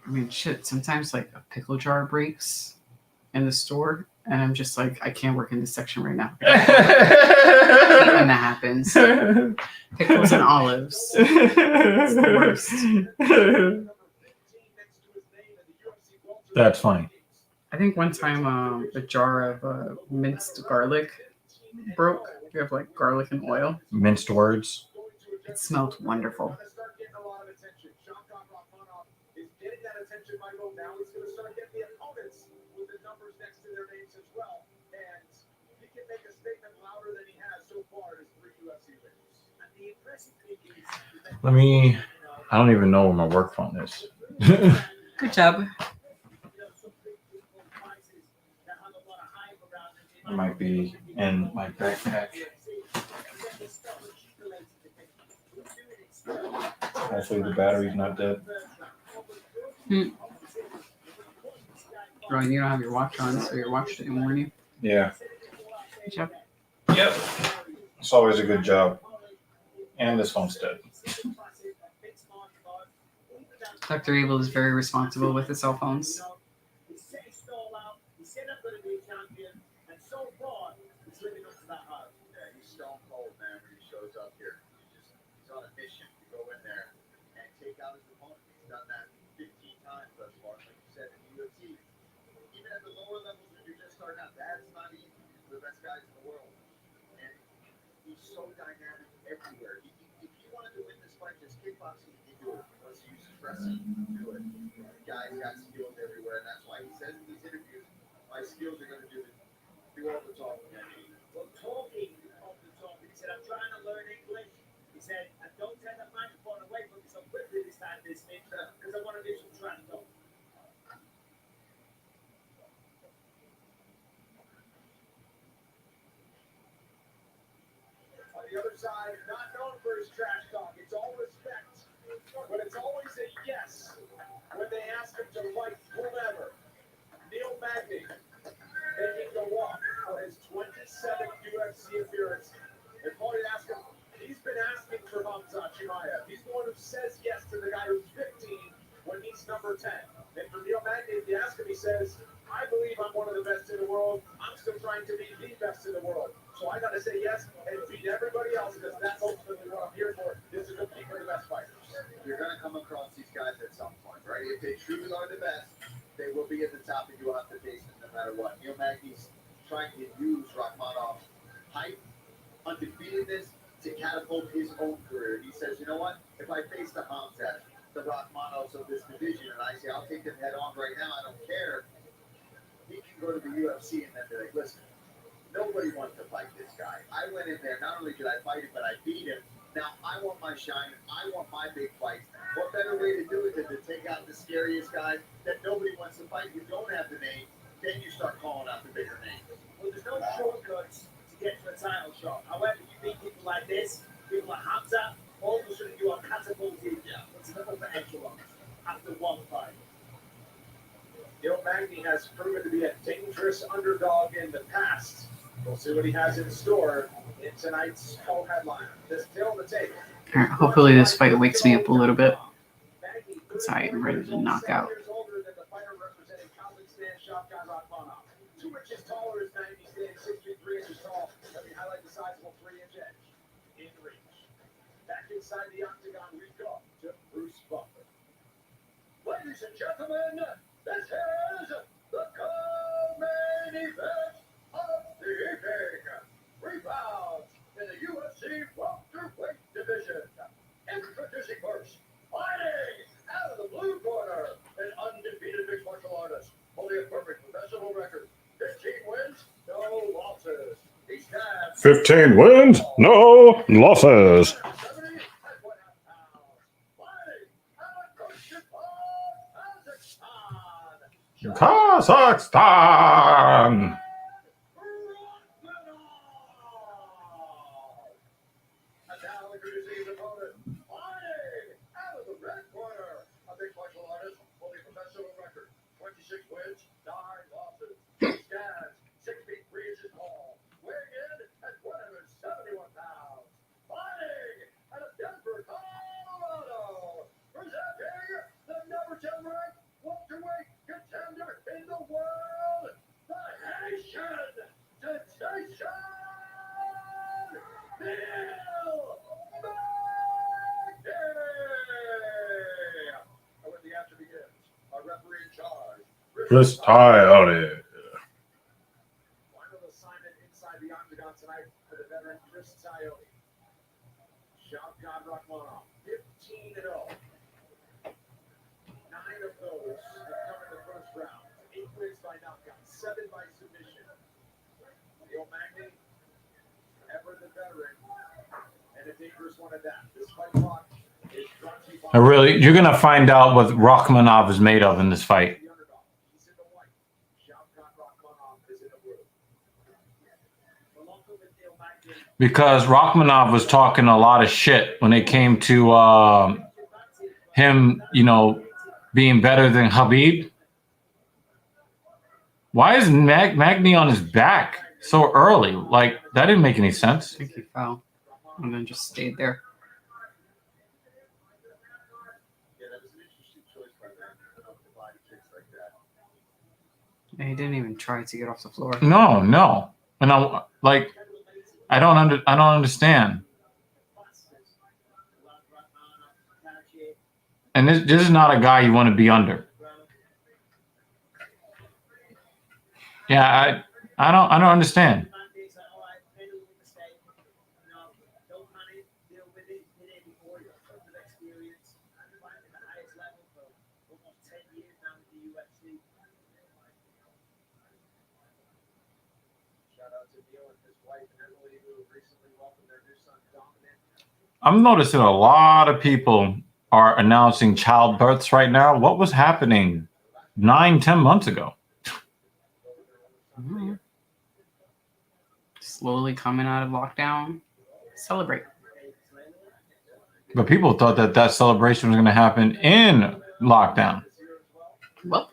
I mean, shit, sometimes like a pickle jar breaks in the store, and I'm just like, I can't work in this section right now. When that happens. Pickles and olives. It's the worst. That's funny. I think one time a jar of minced garlic broke. You have like garlic and oil. Minced words. It smelled wonderful. I don't even know where my work phone is. Good job. It might be in my backpack. Hopefully the battery's not dead. Oh, you don't have your watch on, so your watch didn't warn you. Yeah. Good job. Yep. It's always a good job. And this phone's dead. Dr. Evil is very responsible with his cell phones. Guys got skills everywhere, and that's why he says in these interviews, my skills are going to do all the talking. Well, talking of the talk. He said, I'm trying to learn English. He said, I don't turn the microphone away from me so quickly this time, because I want to do some trying to talk. side, not known for his trash talk. It's all respect, but it's always a yes when they ask him to fight whomever. Neil Magny making the walk for his 27th UFC appearance. They probably ask him. He's been asking for Hamza Chimaev. He's the one who says yes to the guy who's 15 when he's number 10. And for Neil Magny, if you ask him, he says, I believe I'm one of the best in the world. I'm still trying to be the best in the world. So I got to say yes and beat everybody else because that's ultimately what I'm here for, is to compete with the best fighters. You're going to come across these guys at some point, right? If they truly are the best, they will be at the top and you'll have to face them no matter what. Neil Magny's trying to use Rakhmanov's hype, undefeatedness, to catapult his own career. He says, you know what? If I face the Hamzat, the Rakhmanovs of this division, and I say, I'll take them head on right now, I don't care. He can go to the UFC and then be like, listen, nobody wants to fight this guy. I went in there, not only did I fight him, but I beat him. Now I want my shine. I want my big fights. What better way to do it than to take out the scariest guy that nobody wants to fight? You don't have the name. Then you start calling out the bigger names. Well, there's no shortcuts to get to a title shot. However, you beat people like this, people like Hamza, all of a sudden you are catapulted into the upper echelon after one fight. Neil Magny has proven to be a dangerous underdog in the past. We'll see what he has in store in tonight's co-headliner. This still on the table. All right, hopefully this fight wakes me up a little bit. Because I am ready to knock out. 2 inches taller is Magny, standing 6 feet 3 inches tall. Let me highlight the sizable 3-inch edge in reach. Back inside the octagon, we go to Bruce Butler. Ladies and gentlemen, this is the co-main event of the evening. 3 pounds in the UFC welterweight division. Introducing first, fighting out of the blue corner, an undefeated mixed martial artist, holding a perfect professional record. 15 wins, no losses. He stands 15 wins, no losses. 70 and 1/2 pounds. Fighting out of Kazakhstan. And now introducing his opponent, fighting out of the red corner, a mixed martial artist holding a professional record, 26 wins, 9 losses. He stands 6 feet 3 inches tall, weighing in at 171 pounds. Fighting out of Denver, Colorado, presenting the number 10 ranked welterweight contender in the world, the Haitian sensation, Neil Magny. And when the action begins, our referee in charge, Chris Coyote. final assignment inside the octagon tonight for the veteran Chris Coyote. Shavkat Rakhmonov, 15-0. 9 of those have come in the first round. 8 wins by knockout, 7 by submission. Neil Magny, ever the veteran, and a dangerous one at that. This fight clock is brought to you by You're gonna find out what Rakhmonov is made of in this fight. the underdog. He's in the white. Shavkat Rakhmonov is in the blue. The local with Neil Magny. Because Rakhmonov was talking a lot of shit when it came to him, being better than Habib. Why is Magny on his back so early? Like, that didn't make any sense. I think he fell. And then just stayed there. Yeah, that was an interesting choice by them. I don't know if the body kicks like that. And he didn't even try to get off the floor. No. And I don't understand. And this is not a guy you want to be under. Yeah, I don't understand. Shout out to Neil and his wife and Emily, who recently welcomed their new son, Dominic. I'm noticing a lot of people are announcing childbirths right now. What was happening 9-10 months ago? Slowly coming out of lockdown. Celebrate. But people thought that celebration was going to happen in lockdown. Well,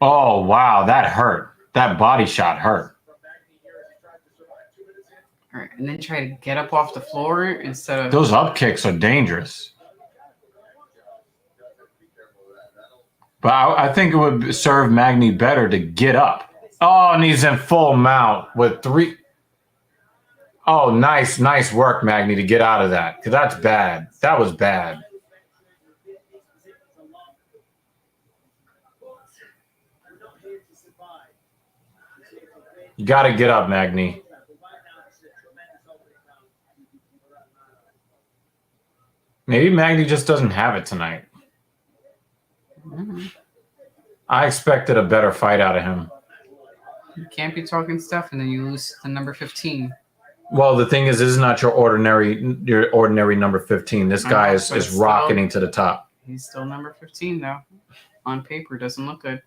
Oh, wow. That hurt. That body shot hurt. all right, and then try to get up off the floor instead of Those up kicks are dangerous. But I think it would serve Magny better to get up. Oh, and he's in full mount with 3. Oh, nice work, Magny, to get out of that. Because that's bad. That was bad. You got to get up, Magny. Maybe Magny just doesn't have it tonight. I expected a better fight out of him. you can't be talking stuff and then you lose the number 15. Well, the thing is, this is not your ordinary number 15. This guy is rocketing to the top. He's still number 15 though. On paper, doesn't look good.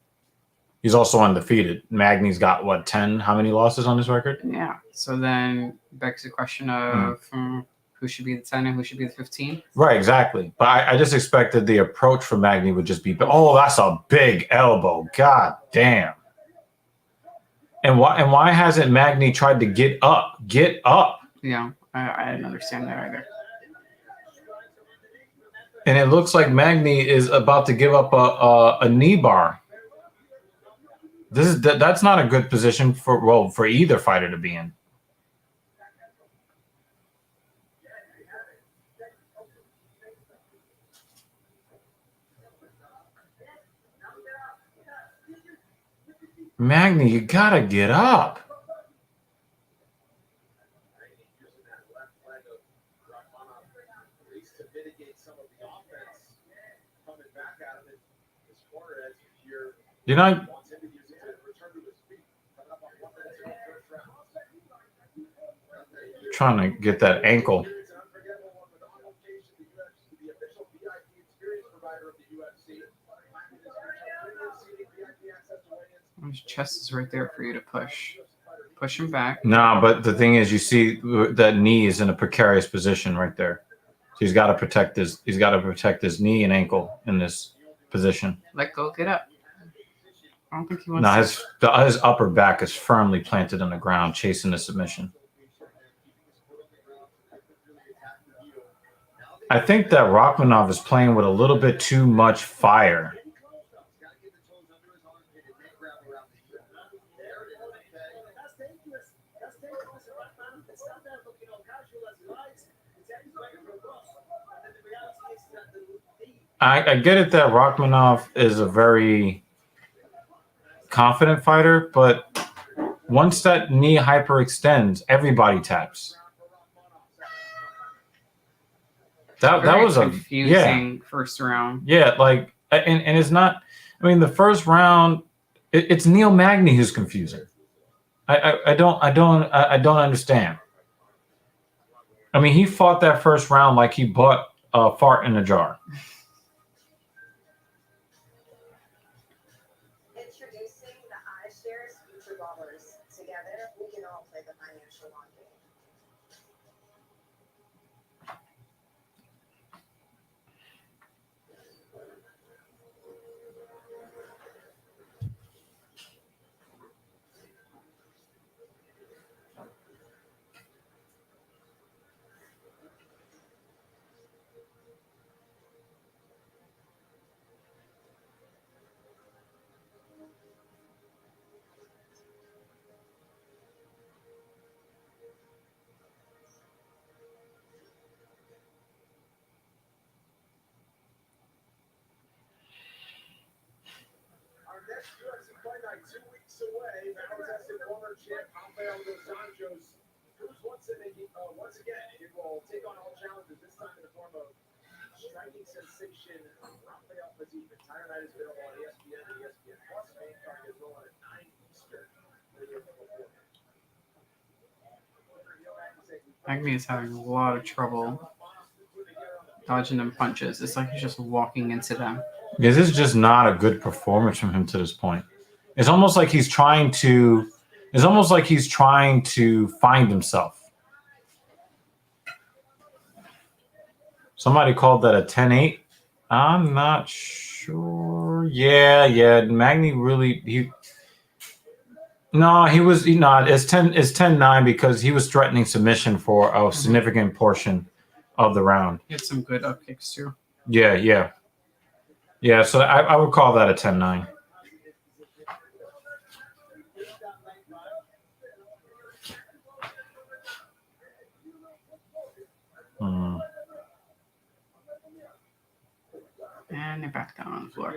He's also undefeated. Magny's got what, 10? How many losses on his record? Yeah. So then begs the question of who should be the 10 and who should be the 15. Right, exactly. But I just expected the approach from Magny would just be, oh, that's a big elbow. God damn. And why hasn't Magny tried to get up? Get up. Yeah, I didn't understand that either. And it looks like Magny is about to give up a knee bar. That's not a good position for either fighter to be in. Magny, you gotta get up. You're not trying to get that ankle. His chest is right there for you to push. Push him back. No, but the thing is, you see that knee is in a precarious position right there. So he's got to protect his knee and ankle in this position. Let go, get up. I don't think he wants his upper back is firmly planted on the ground, chasing the submission. I think that Rachmanov is playing with a little bit too much fire. I get it that Rachmanov is a very confident fighter, but once that knee hyperextends, everybody taps. That was a confusing first round. Yeah, like and it's not. I mean, the first round, it's Neil Magny who's confusing. I don't understand. I mean, he fought that first round like he bought a fart in a jar. Introducing the iShares Future Ballers. Together, we can all play the financial long game. Our next UFC fight night 2 weeks away. Battle-tested former champ Rafael dos Anjos proves once again he will take on all challenges. This time in the form of striking sensation Rafael Fiziev. Entire night is available on ESPN and ESPN Plus. Main card is rolling at 9 Eastern. Magny is having a lot of trouble dodging them punches. It's like he's just walking into them. Yeah, this is just not a good performance from him to this point. It's almost like he's trying to. It's almost like he's trying to find himself. Somebody called that a 10-8. I'm not sure. Yeah. Magny really he was not. It's 10-9 because he was threatening submission for a significant portion of the round. He had some good up kicks too. Yeah. So I would call that a 10-9. And they're back down on the floor.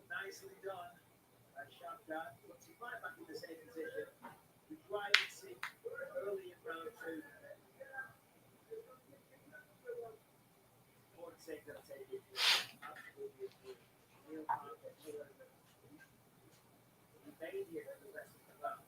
Nicely done. Shot got. What's he might back in the same position. We tried to see early in round 2. For the sake of taking it. Absolutely agree. He made here the rest of the round.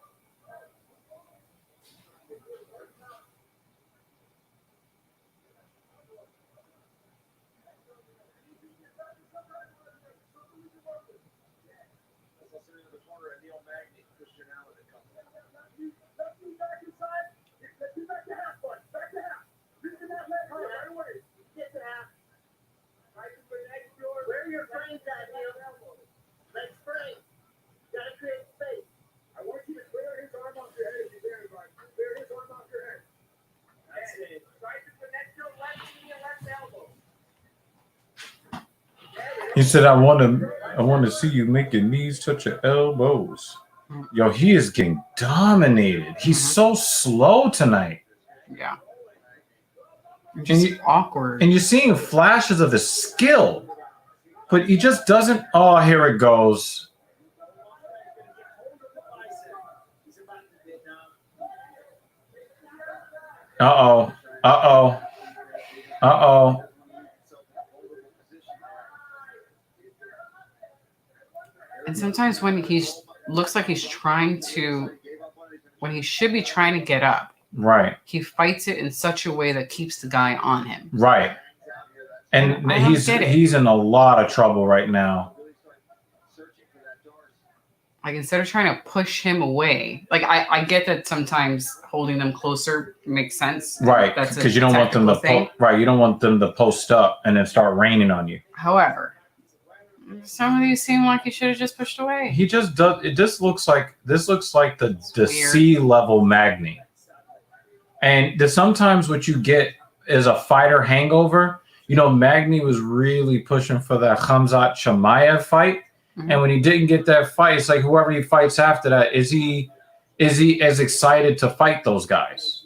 Where are your frames at, Neil? Let's frame. Gotta create space. I want you to clear his arm off your head if you dare, Mark. Clear his arm off your head. That's it. Try to connect your left knee and left elbow. He said, I want to see you make your knees touch your elbows. Yo, he is getting dominated. He's so slow tonight. Yeah. Just awkward. And you're seeing flashes of his skill, but he just doesn't. Oh, here it goes. Uh-oh. And sometimes when looks like he's trying to, when he should be trying to get up, Right. he fights it in such a way that keeps the guy on him. Right. And I don't he's get it. he's in a lot of trouble right now. Like instead of trying to push him away, like I get that sometimes holding them closer makes sense. Right. That's a Because you don't want them to tactical thing. you don't want them to post up and then start raining on you. However, some of these seem like he should have just pushed away. He just does. It just looks like the weird. C-level Magny. And sometimes what you get is a fighter hangover. You know, Magny was really pushing for that Khamzat Chimaev fight. Mhm. And when he didn't get that fight, it's like whoever he fights after that, is he as excited to fight those guys?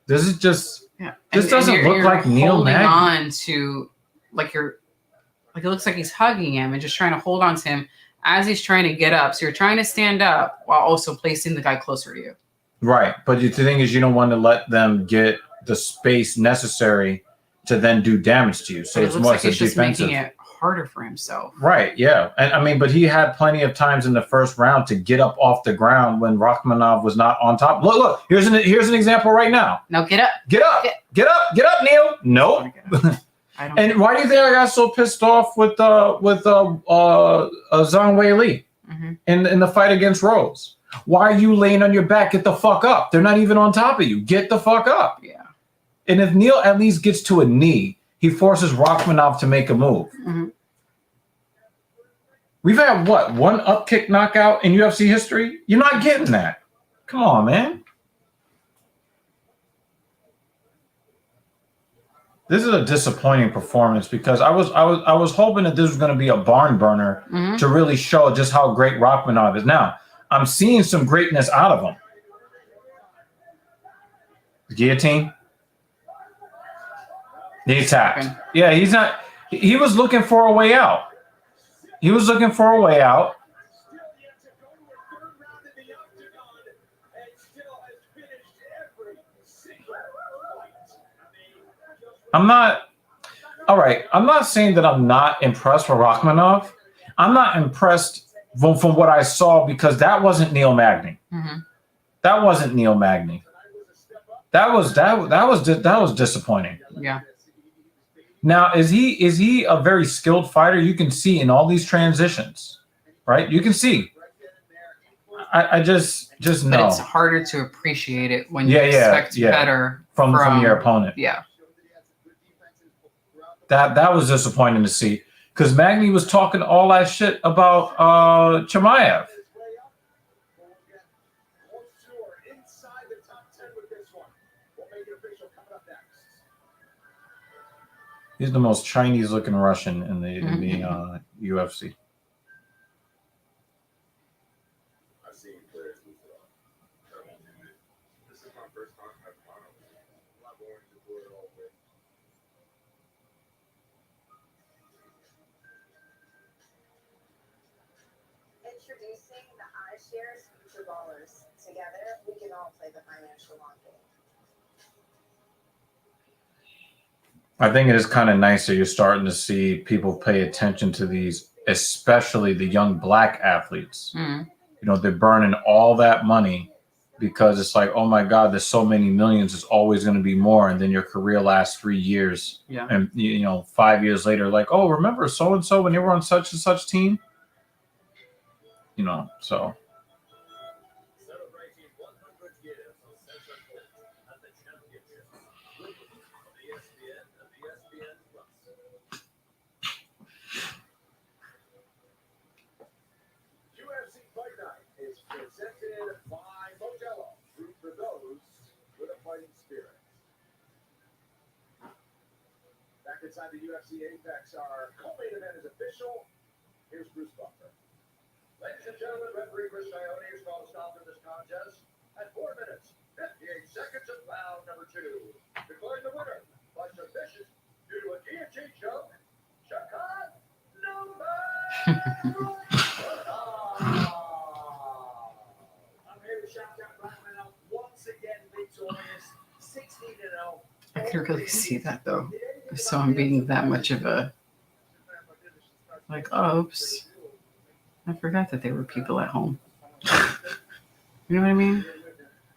This is just this doesn't look like Neil holding Magny. on to like it looks like he's hugging him and just trying to hold on to him as he's trying to get up. So you're trying to stand up while also placing the guy closer to you. Right. But the thing is, you don't want to let them get the space necessary to then do damage to you. So But it's it looks more like he's just defensive. making it harder for himself. Right, yeah. And I mean, but he had plenty of times in the first round to get up off the ground when Rachmanov was not on top. Look, here's an example right now. Now get up. Get up, Neil. Nope. I don't And why do you think I got so pissed off with Zhang Weili in the fight against Rose? Why are you laying on your back? Get the fuck up. They're not even on top of you. Get the fuck up. Yeah. And if Neil at least gets to a knee, he forces Rachmanov to make a move. Mm-hmm. We've had one up kick knockout in UFC history? You're not getting that. Come on, man. This is a disappointing performance because I was hoping that this was going to be a barn burner to really show just how great Rachmanov is. Now, I'm seeing some greatness out of him. Guillotine. He tapped. Yeah, he's not. He was looking for a way out. He was looking for a way out. I'm not. All right. I'm not saying that I'm not impressed with Rachmanov. I'm not impressed from what I saw because that wasn't Neil Magny. That wasn't Neil Magny. That was disappointing. Yeah. Now, is he a very skilled fighter? You can see in all these transitions, right? You can see. I just But know. it's harder to appreciate it when you expect better from your opponent. Yeah. That was disappointing to see because Magny was talking all that shit about Chimaev. He's the most Chinese-looking Russian in the UFC. I've seen players lose it all. This is my first time I've won. I'm not going to do it all with. Introducing the iShares Future Ballers. Together, we can all play the financial long game. I think it is kind of nice that you're starting to see people pay attention to these, especially the young black athletes. Mm. You know, they're burning all that money because it's like, oh my God, there's so many millions. It's always going to be more. And then your career lasts 3 years. Yeah. And, 5 years later, like, oh, remember so-and-so when they were on such and such team? So. Celebrating 100 years of Central Court at the championship with ESPN and ESPN Plus. UFC Fight Night is presented by Modelo, root for those with a fighting spirit. Back inside the UFC Apex, our co-main event is official. Here's Bruce Buffer. Ladies and gentlemen, referee Chris Ione has called a stop to this contest at 4 minutes, 58 seconds of round number 2. Declaring the winner by submission due to a guillotine choke, Shakan Numa. I'm here with Shakan Rachmanov once again victorious, 16-0. I could really see that though. So I'm being that much of a oops. I forgot that there were people at home. You know what I mean?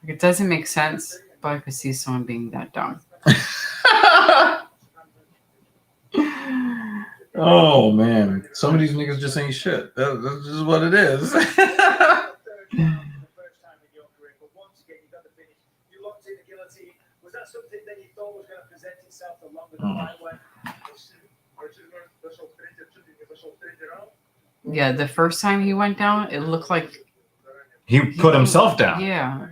Like, it doesn't make sense, but I could see someone being that dumb. Oh man, some of these niggas just ain't shit. That's just what it is. Was that something that you thought was going to present itself along with the fight when? Yeah, the first time he went down, it looked like he put himself down. Yeah.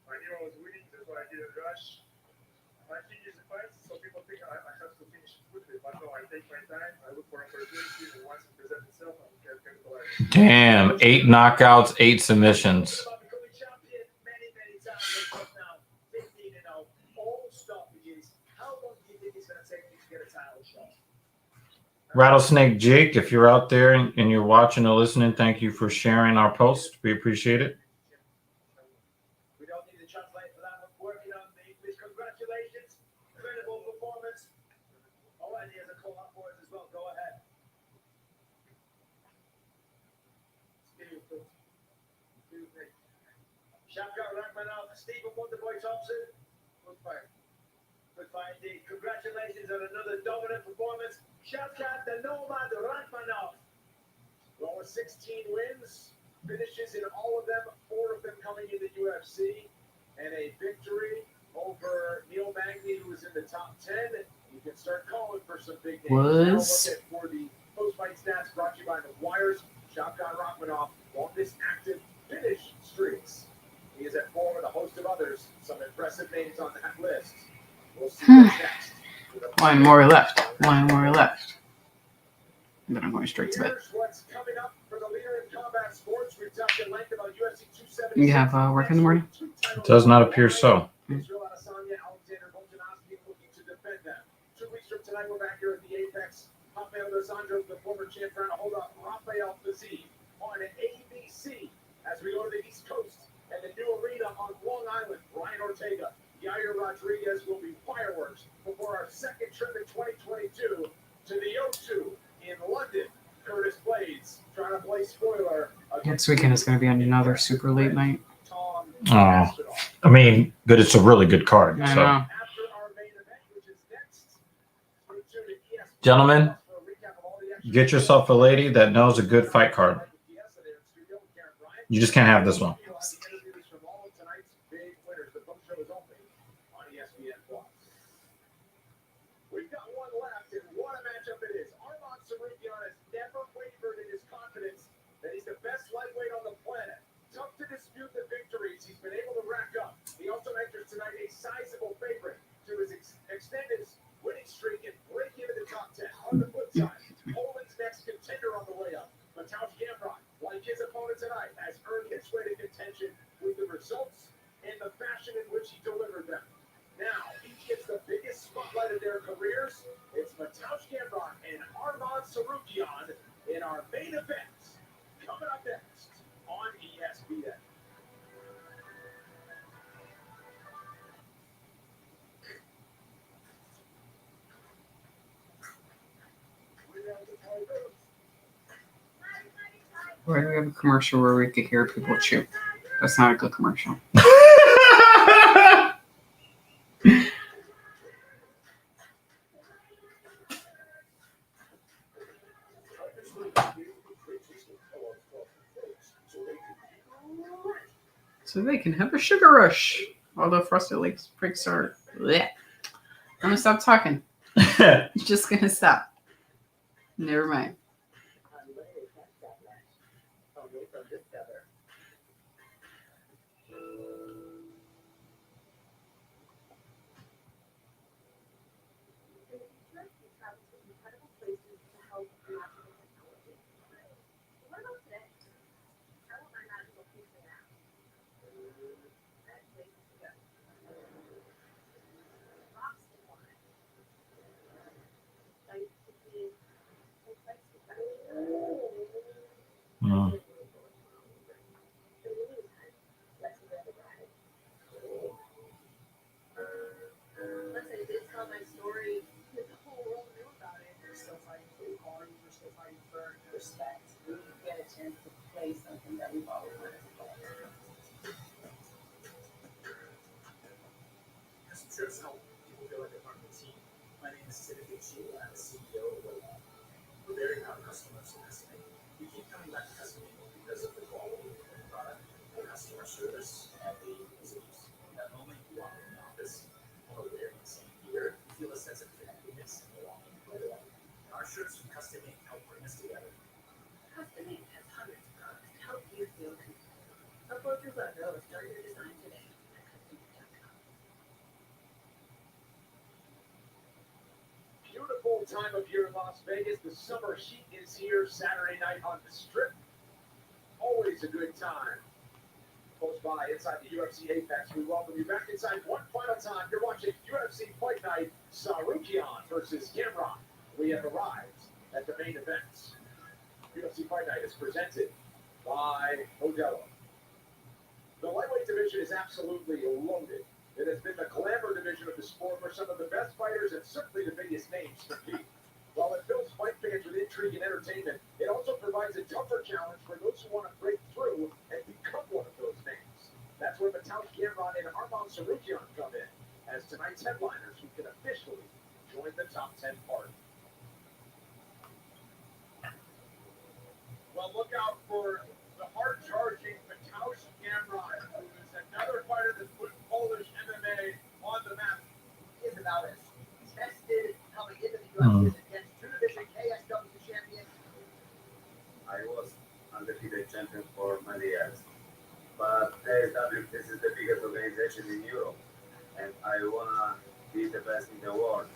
I knew I was winning, that's why I didn't rush. My finish the fight, so people think I have to finish quickly, but no, I take my time, I look for opportunities, and once it presents itself, I'm capitalizing. Damn, 8 knockouts, 8 submissions. Becoming champion many times now, 15-0, all stoppages. How long do you think it's going to take me to get a title shot? Rattlesnake Jake, if you're out there and you're watching or listening, thank you for sharing our post. We appreciate it. We don't need to translate for that. We're working on the English. Congratulations. Incredible performance. All right, here's a call up for us as well. Go ahead. Shakan Rachmanov, Stephen Wonderboy Thompson. Good fight. Good fight indeed. Congratulations on another dominant performance. Shakan the Nomad Rachmanov. Well, with 16 wins, finishes in all of them, 4 of them coming in the UFC, and a victory over Neil Magny, who was in the top 10. You can start calling for some big names. Now look at for the post-fight stats brought to you by McGuire's. Shakan Rachmanov, longest active finish streaks. He is at 4 with a host of others. Some impressive names on that list. We'll see what's next. One more left. Then I'm going straight to bed. Here's what's coming up for the leader in combat sports. We've talked at length about UFC 276. You have work in the morning? It does not appear so. Israel Adesanya, Alexander Volkanovski looking to defend them. 2 weeks from tonight, we're back here at the Apex. Rafael dos Anjos, the former champ, trying to hold up Rafael Fiziev on an ABC. UFC. As we go to the East Coast and the new arena on Long Island, Brian Ortega, Yair Rodriguez will be fireworks before our second trip in 2022 to the O2 in London. Curtis Blades trying to play spoiler. Next weekend is going to be another super late night. Oh, I mean, good. It's a really good card. I So, know. gentlemen, get yourself a lady that knows a good fight card. You just can't have this one. We've got one left, and what a matchup it is. Arman Tsarukyan has never wavered in his confidence that he's the best lightweight on the planet. Tough to dispute the victories he's been able to rack up. He also enters tonight a sizable favorite to his extend his winning streak and break into the top 10. On the flip side, Poland's next contender on the way up, Gamrot, like his opponent tonight, has earned his way to contention with the results and the fashion in which he delivered them. Now, each gets the biggest spotlight of their careers. It's Gamrot and Arman Tsarukyan in our main event. Coming up next on ESPN. Why do we have a commercial where we could hear people chew? That's not a good commercial. So they can have a sugar rush. Although Frosted Lakes freaks are. Blech. I'm gonna stop talking. Just gonna stop. Never mind. Mm. Trips help people feel like they're part of the team. My name is Tsarukyan. I'm the CEO of Gamrot. We're very proud customers in Estimate. We keep coming back to Estimate because of the quality of the product, the customer service, and the ease of use. That moment you walk in the office, while we're wearing the same gear, you feel a sense of connectedness and belonging to everyone. Our shirts from Custom Ink help bring us together. Custom Ink has hundreds of products to help you feel connected. Upload your logo or start your design today. Beautiful time of year in Las Vegas. The summer heat is here Saturday night on the Strip. Always a good time. Close by inside the UFC Apex. We welcome you back inside one final time. You're watching UFC Fight Night, Tsarukyan versus Gamrot. We have arrived at the main event. UFC Fight Night is presented by Modelo. The lightweight division is absolutely loaded. It has been the glamour division of the sport where some of the best fighters and certainly the biggest names compete. While it fills fight fans with intrigue and entertainment, it also provides a tougher challenge for those who want to break through and become one of those names. That's where Gamrot and Arman Tsarukyan come in, as tonight's headliners who can officially join the top 10 party. Well, look out for the hard-charging Gamrot, who is another fighter that's put Polish MMA on the map. Is about as tested coming into the UFC against two-division KSW champion. I was undefeated champion for many years. But KSW, this is the biggest organization in Europe. And I want to be the best in the world.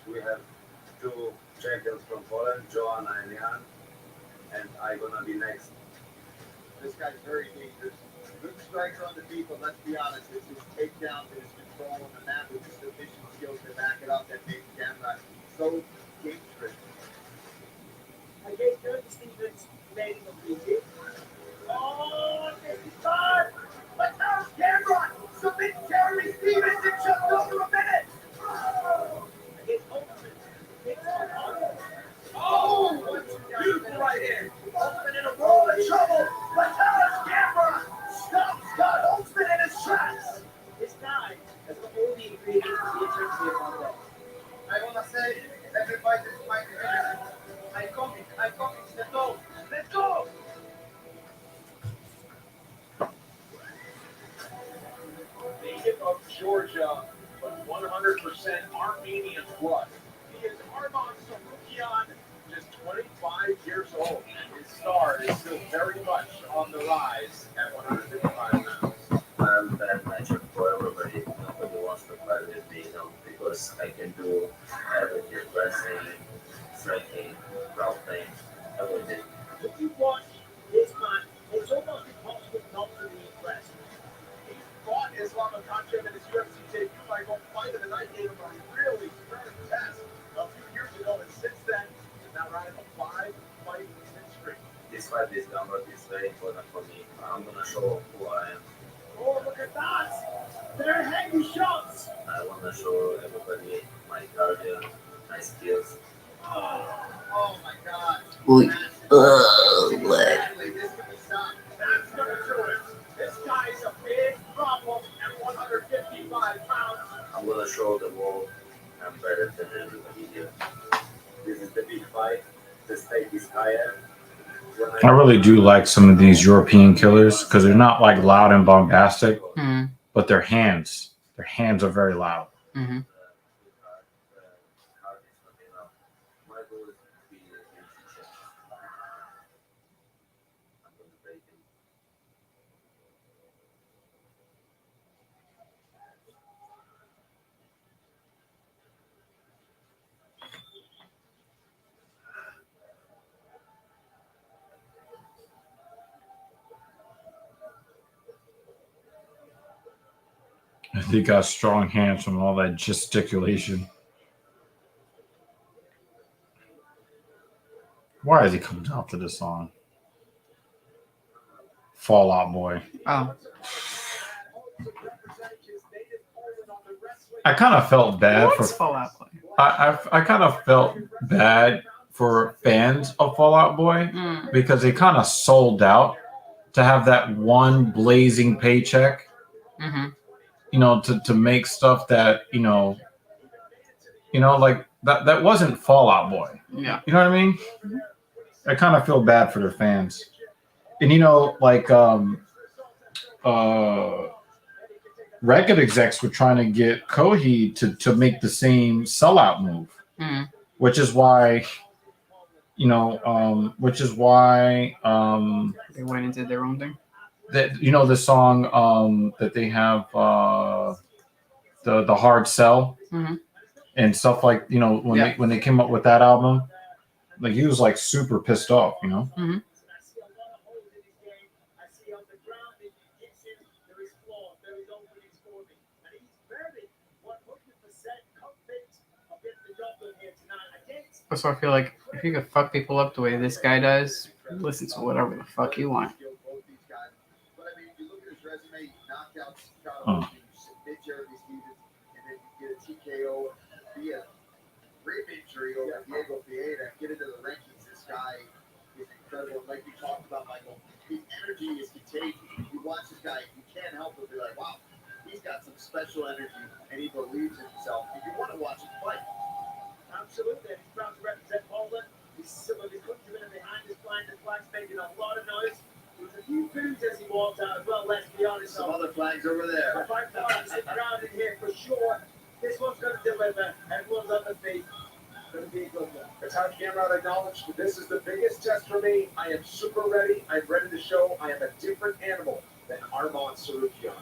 We have two champions from Poland, Joanna and Jan. And I'm going to be next. This guy's very dangerous. Good strikes on the feet, but let's be honest, it's his takedown, his control on the mat with his submission skills to back it up that makes Gamrot so dangerous. I guess good Stevens making a big hit. That's the only ingredient in terms of about that. I wanna say everybody is my division. Iconic, let's go! Let's go! Native of Georgia, but 100% Armenian blood. He is Arman Tsarukyan, just 25 years old, and his star is still very much on the rise at 155 pounds. Bad matchup for everybody. Nobody wants to fight with me, because I can do everything: wrestling, striking, grappling, everything. If you watch this man, it's almost impossible not to be impressed. He fought Islam Makhachev in his UFC debut by going fight of the night, gave him a really stern test a few years ago, and since then, he's now riding a 5-fight win streak. This fight is Gamrot is very important for me. I'm gonna show who I am. Oh, look at that! They're heavy shots! I wanna show everybody my cardio, my skills. Oh my God! Ooh. This can be stopped. That's gonna do it. This guy's a big problem at 155 pounds. I'm gonna show the world I'm better than everybody here. This is the big fight. The stake is higher. I really do like some of these European killers because they're not like loud and bombastic, but their hands are very loud. Mm-hmm. My goal is to be a UFC champion. I'm gonna break him. They got strong hands from all that gesticulation. Why is he coming out to this song? Fallout Boy. Oh, I kind of felt bad what's for. Fallout Boy? I kind of felt bad for fans of Fallout Boy because they kind of sold out to have that one blazing paycheck. Mm-hmm. You know, to make stuff that like that wasn't Fallout Boy. Yeah. You know what I mean? I kind of feel bad for their fans. And like record execs were trying to get Kohi to make the same sellout move, which is why they went and did their own thing. That the song that they have the hard sell and stuff, like when they came up with that album, like he was like super pissed off, Mm-hmm. So I feel like if you could fuck people up the way this guy does, listen to whatever the fuck you want. But I mean, if you look at his resume, he knocked out Chicago, Oh. you submit Jeremy Stevens, and then you get a TKO via rib injury over Diego Vieira. Get into the rankings. This guy is incredible. Like you talked about, Michael, his energy is contagious. You watch this guy, you can't help but be like, wow, he's got some special energy, and he believes in himself. And you want to watch him fight. Absolutely. He's proud to represent Poland. He's some of his countrymen behind his flag. The flag's making a lot of noise. There's a few boos as he walks out as well, let's be honest. Some other flags over there. The fight flags sit around in here for sure. This one's going to deliver. Everyone's on the feet. Going to be a good one. As how Gamrot acknowledged, this is the biggest test for me. I am super ready. I'm ready to show I am a different animal than Arman Tsarukyan.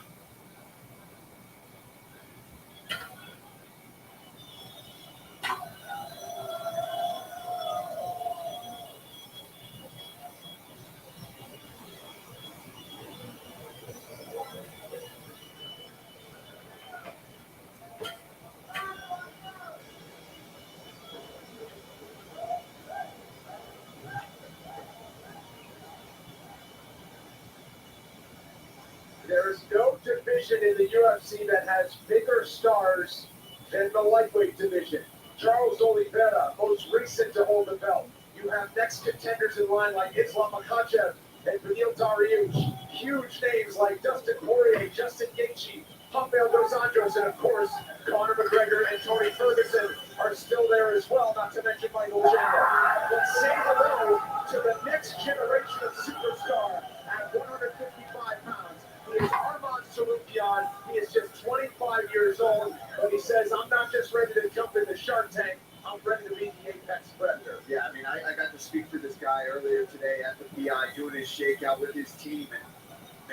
There is no division in the UFC that has bigger stars than the lightweight division. Charles Oliveira, most recent to hold the belt. You have next contenders in line like Islam Makhachev and Beneil Dariush. Huge names like Dustin Poirier, Justin Gaethje, Rafael Dos Anjos, and of course, Conor McGregor and Tony Ferguson are still there as well, not to mention Michael Chandler. Let's say hello to the next generation of superstar at 155 pounds. He is Armand Tsarukyan. He is just 25 years old, but he says, I'm not just ready to jump in the Shark Tank, I'm ready to be the apex predator. Yeah, I mean, I got to speak to this guy earlier today at the PI doing his shakeout with his team,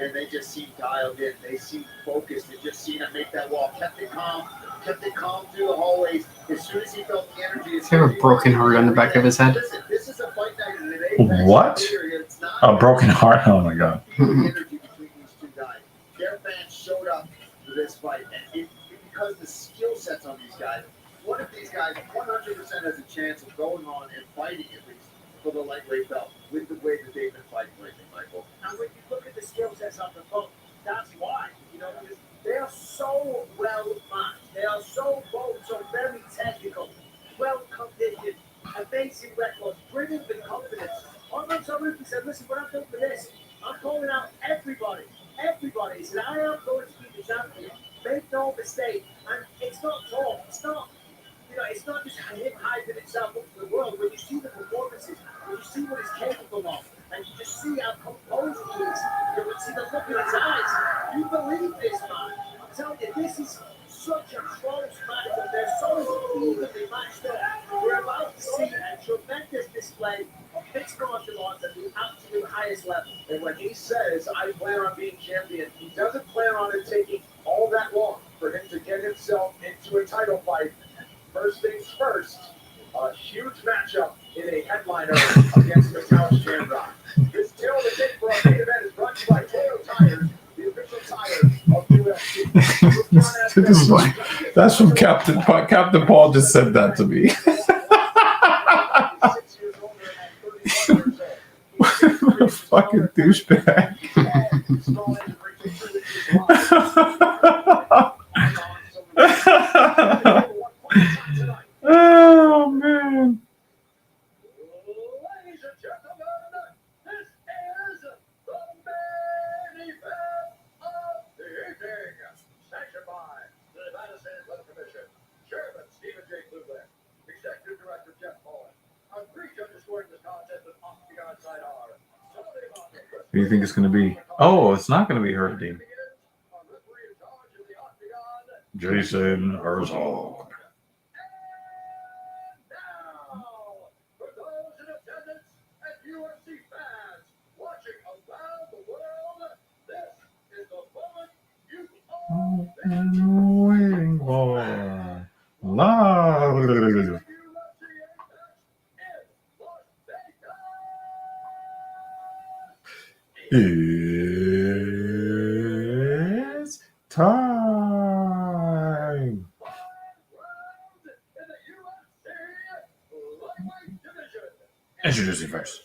and they just seemed dialed in. They seemed focused. They just seen him make that wall. Kept it calm through the hallways. As soon as he felt the energy, Does he have a broken heart on the back of his head? Listen, this is a fight night in an apex What? career. It's not A broken heart? Oh my god. the energy between these two guys. Their fans showed up for this fight, and because the skill sets on these guys. One of these guys 100% has a chance of going on and fighting at least for the lightweight belt with the way that they've been fighting lately, Michael. And when you look at the skill sets on the boat, that's why. Because they are so well matched. They are so both so very technical, well conditioned, amazing records, brilliant with confidence. Armand Tsarukyan said, listen, when I'm doing for this, I'm calling out everybody. Everybody. He said, I am going to be the champion. Make no mistake. And it's not talk. It's not just him hyping himself up to the world. When you see the performances, when you see what he's capable of, and you just see how composed he is, you can see the look in his eyes. You believe this, man. I'm telling you, this is such a close match. They're so evenly matched up. We're about to see a tremendous display of mixed martial arts at the absolute highest level. And when he says, I plan on being champion, he doesn't plan on it taking all that long for him to get himself into a title fight. First things first, a huge matchup in a headliner against Mateusz Gamrot. This tail of the tape for our main event is brought to you by Toyo Tires, the official tire of UFC. That's from Captain Paul. Captain Paul just said that to me. 6 years older and 31 years old. What a fucking douchebag. Oh man. Ladies and gentlemen, this is the main event of the evening. Sanctioned by the Nevada State Athletic Commission, Chairman Stephen J. Cleveland, Executive Director Jeff Mullen. Agreed to underscoring this contest with Octagon side R. Who do you think it's going to be? Oh, it's not going to be Herb Jason Herzog. For those in attendance and UFC fans watching around the world, this is the moment you've all been Waiting for love. UFC Apex in Las Vegas. It's time. Introducing first.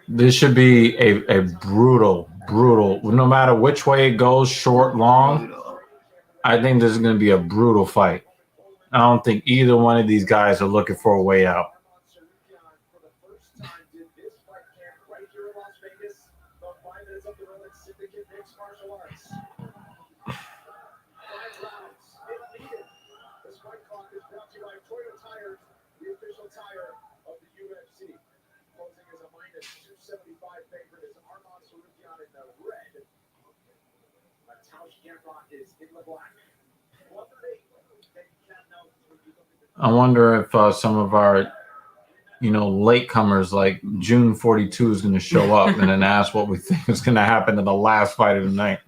This should be a brutal. No matter which way it goes, short, long, I think this is going to be a brutal fight. I don't think either one of these guys are looking for a way out. This fight clock is brought to you by Toyo Tires, the official tire of the UFC. I wonder if some of our, latecomers like June 42 is going to show up and then ask what we think is going to happen in the last fight of the night.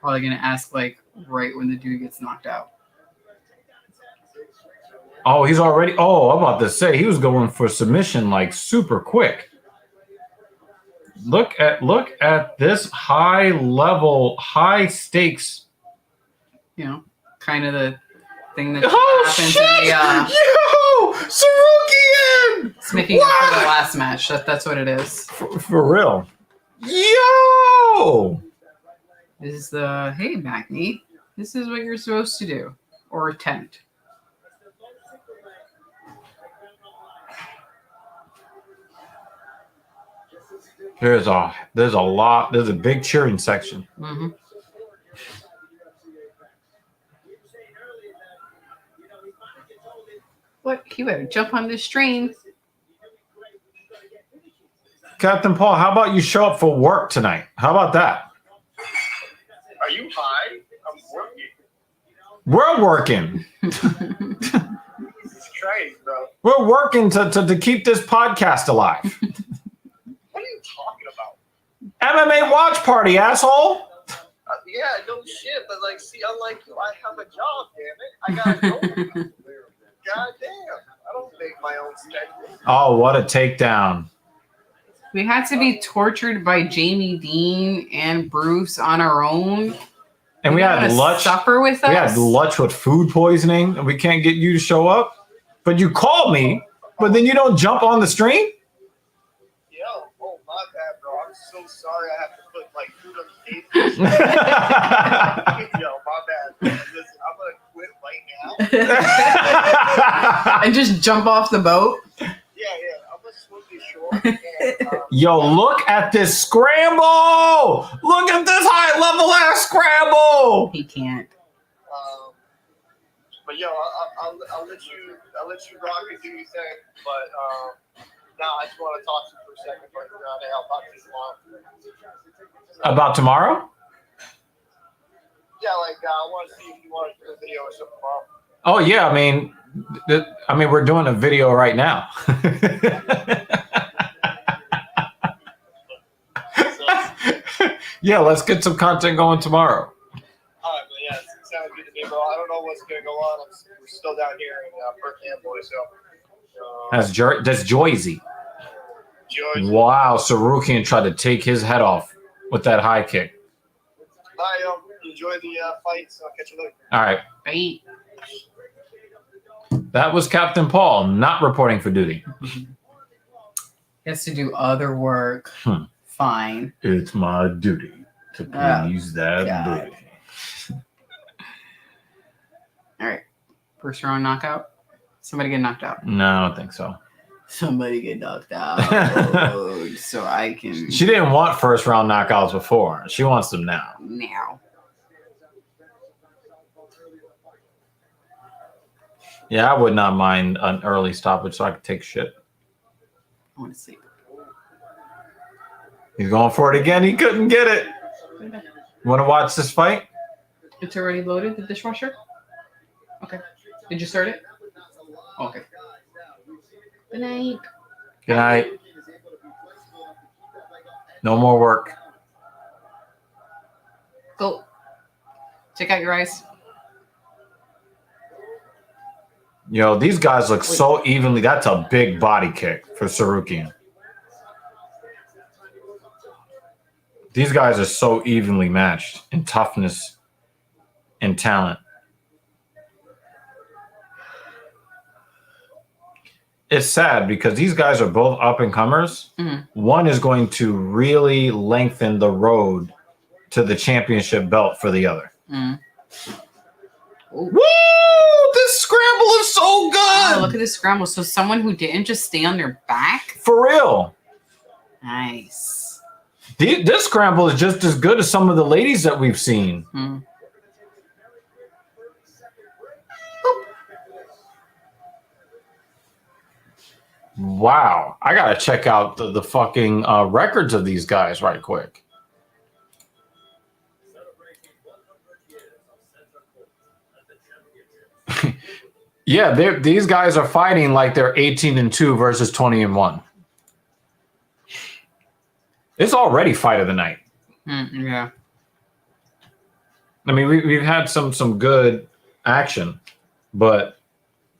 Probably gonna ask like right when the dude gets knocked out. Oh, he's already. Oh, I'm about to say he was going for submission like super quick. Look at this high level, high stakes. Kind of the thing that happens shit! in the Yo, Tsarukyan! it's making up for the last match. That's what it is. For real. Yo! This is the hey Magni. This is what you're supposed to do or attempt. There's a big cheering section. Mm-hmm. What? He better jump on this train. Captain Paul, how about you show up for work tonight? How about that? Are you high? I'm working. We're working. Jesus Christ, bro. We're working to keep this podcast alive. What are you talking about? MMA watch party, asshole. Yeah, no shit, but like, see, unlike you, I have a job, damn it. I gotta go. God damn, I don't make my own schedule. Oh, what a takedown. We had to be tortured by Jamie Dean and Bruce on our own. And we had Lutch suffer with us. We had Lutch with food poisoning, and we can't get you to show up. But you called me, but then you don't jump on the stream? Yo, oh my bad, bro. I'm so sorry I have to put like food on the table. Yo, my bad, bro. Listen, I'm gonna quit right now. And just jump off the boat. Yeah, I'm gonna swim to shore. And, Yo, look at this scramble! Look at this high level ass scramble! He can't. But yo, I'll let you rock and do your thing. But now I just want to talk to you for a second. But I'll talk to you tomorrow. About tomorrow? Yeah, like I want to see if you want to do a video or something tomorrow. Oh yeah, I mean we're doing a video right now. Yeah, let's get some content going tomorrow. All right, but yeah, it sounds good to me, bro. I don't know what's gonna go on. We're still down here in Perth Amboy, so. That's Joyzy. George. Wow, Tsarukyan tried to take his head off with that high kick. All right, yo. Enjoy the fights. I'll catch you later. All right. Bye. That was Captain Paul, not reporting for duty. He has to do other work. Fine. It's my duty to please that booty. All right. First round knockout. Somebody get knocked out. No, I don't think so. Somebody get knocked out. So I can. She didn't want first round knockouts before. She wants them now. Now. Yeah, I would not mind an early stoppage so I could take shit. I want to sleep. He's going for it again. He couldn't get it. You want to watch this fight? It's already loaded, the dishwasher? Okay. Did you start it? Okay. Good night. Good night. No more work. Go. Check out your eyes. Yo, these guys look so evenly. That's a big body kick for Tsarukyan. These guys are so evenly matched in toughness and talent. It's sad because these guys are both up and comers. Mm-hmm. One One is going to really lengthen the road to the championship belt for the other. Mm. Woo! This scramble is so good. Oh, look at this scramble. So someone who didn't just stay on their back? For real. Nice. This scramble is just as good as some of the ladies that we've seen. Mm. Wow. I got to check out the fucking records of these guys right quick. Yeah, these guys are fighting like they're 18-2 versus 20-1. It's already fight of the night. Yeah. I mean, we've had some good action, but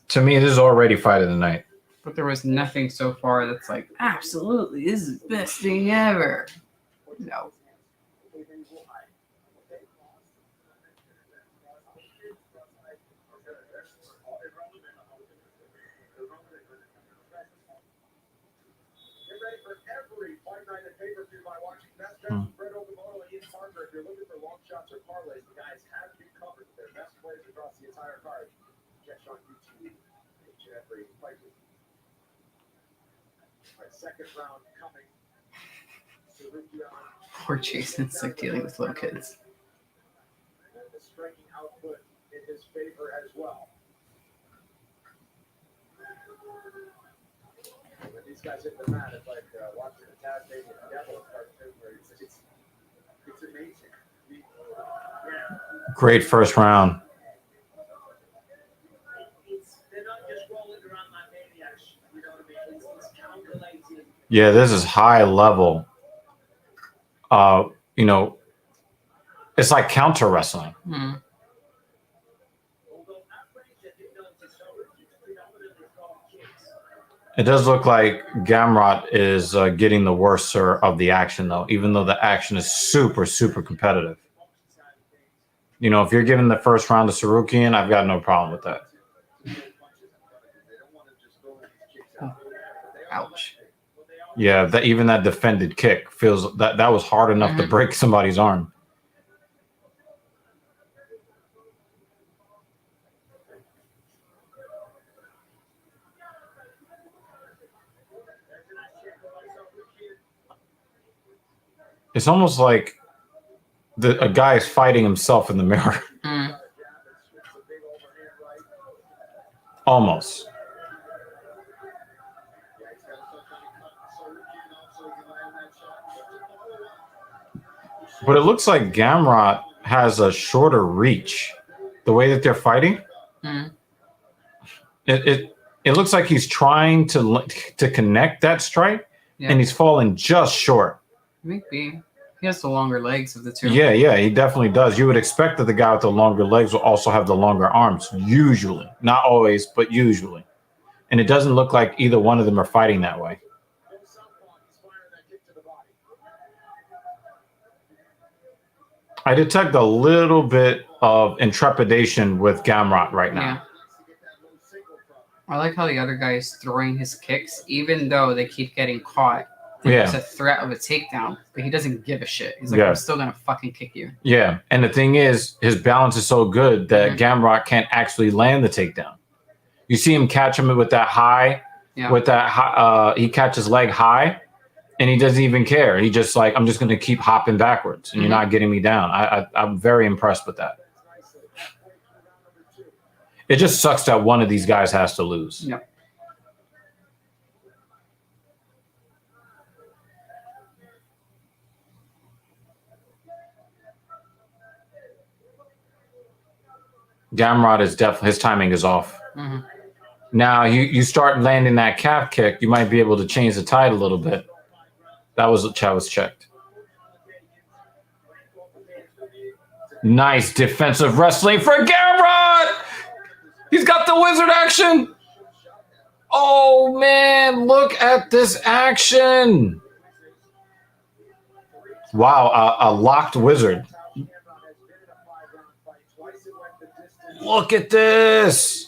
to me, this is already fight of the night. But there was nothing so far that's like, absolutely, this is the best thing ever. No. Get ready for every fight night and pay-per-view by watching Best Bets with Brett Okamoto and Ian Parker. If you're looking for long shots or parlays, the guys have you covered with their best plays across the entire card. Catch on YouTube each and every fight week. All right, second round coming. Tsarukyan. Poor Jason's like dealing with little kids. And the striking output in his favor as well. When these guys hit the mat, it's like watching a Tasmanian devil cartoon where it's amazing. Great first round. They're not just rolling around like maniacs. You know what I mean? It's calculated. Yeah, this is high level. It's like counter wrestling. Mm. Although average, I did notice it's predominantly called kicks. It does look like Gamrot is getting the worst of the action, though, even though the action is super, super competitive. You know, if you're giving the first round to Tsarukyan, I've got no problem with that. Ouch. Yeah, even that defended kick feels that was hard enough to break somebody's arm. It's almost like a guy is fighting himself in the mirror. Mm. Almost. But it looks like Gamrot has a shorter reach. The way that they're fighting, it looks like he's trying to connect that strike, and he's falling just short. Maybe. He has the longer legs of the two. Yeah, he definitely does. You would expect that the guy with the longer legs will also have the longer arms, usually. Not always, but usually. And it doesn't look like either one of them are fighting that way. I detect a little bit of intrepidation with Gamrot right now. Yeah. I like how the other guy is throwing his kicks, even though they keep getting caught. There's a threat of a takedown, but he doesn't give a shit. He's like, I'm still going to fucking kick you. Yeah, and the thing is, his balance is so good that Gamrot can't actually land the takedown. You see him catch him with that high, he catches leg high, and he doesn't even care. He just like, I'm just going to keep hopping backwards, and you're not getting me down. I'm very impressed with that. It just sucks that one of these guys has to lose. Yep. Gamrot is definitely, his timing is off. Now you start landing that calf kick, you might be able to change the tide a little bit. That was checked. Nice defensive wrestling for Gamrot. He's got the wizard action. Oh man, look at this action. Wow, a locked wizard. Look at this.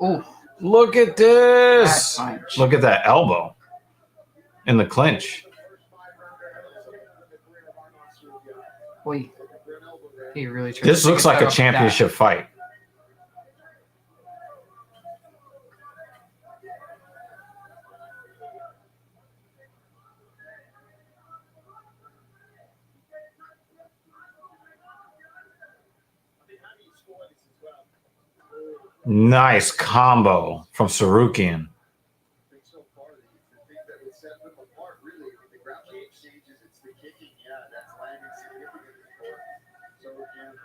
Ooh. Look at this. Look at that elbow in the clinch. Boy, he really tried. This looks like a championship fight. Nice combo from Tsarukyan.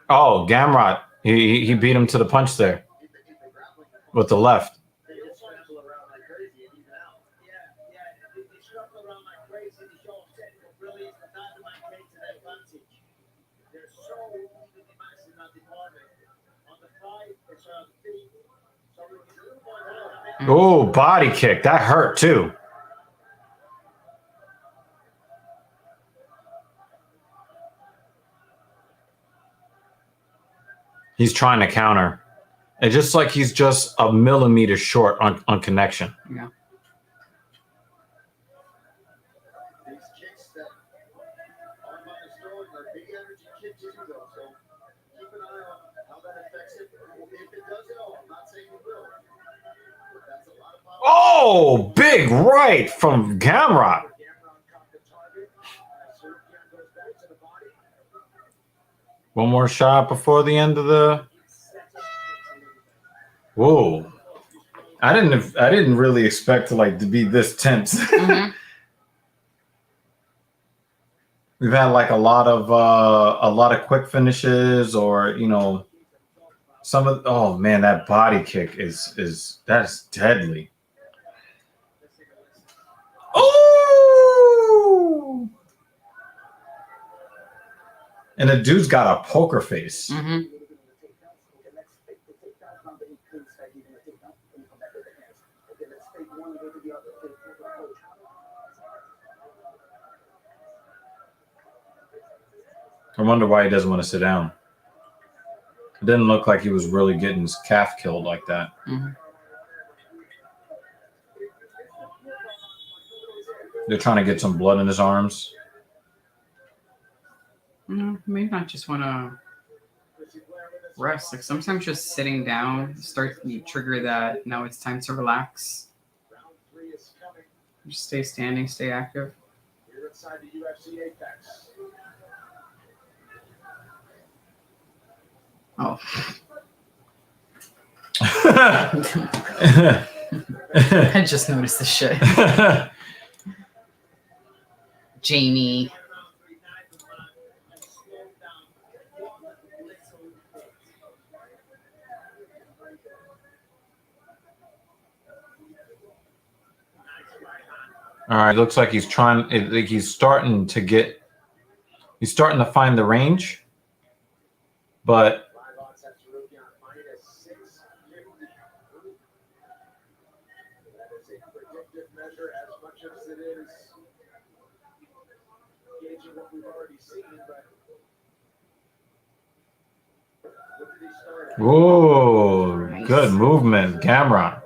Oh, Gamrot. He beat him to the punch there. with the left. They just scramble around like crazy and even out. Yeah, they scramble around like crazy. They show technical brilliance, but not to my case to their advantage. They're so evenly matched in that department. On the thigh, it's around the feet. So he's a little more down. Oh, body kick. That hurt too. He's trying to counter. It's just like he's just a millimeter short on connection. Yeah. These kicks that Armand is throwing are big energy kicks too, though. So keep an eye on how that affects it. If it does at all, I'm not saying it will. But that's a lot of power. Oh, big right from Gamrot. Gamrot caught the target. Tsarukyan goes back to the body. One more shot before the end of the. Whoa. I didn't really expect to be this tense. Mm-hmm. We've had like a lot of quick finishes, or some of. Oh man, that body kick that's deadly. Oh! And the dude's got a poker face. Mm-hmm. I wonder why he doesn't want to sit down. It didn't look like he was really getting his calf killed like that. Mm-hmm. They're trying to get some blood in his arms. No, maybe not just want to rest. Like sometimes just sitting down you trigger that. Now it's time to relax. Just stay standing, stay active. You're inside the UFC Apex. Oh. I just noticed this shit. Jamie. All right, looks like he's starting to find the range, but Live odds have Tsarukyan -650. That is a predictive measure as much as it is gauging what we've already seen, but what did he start at? whoa, Nice. good movement, Gamrot.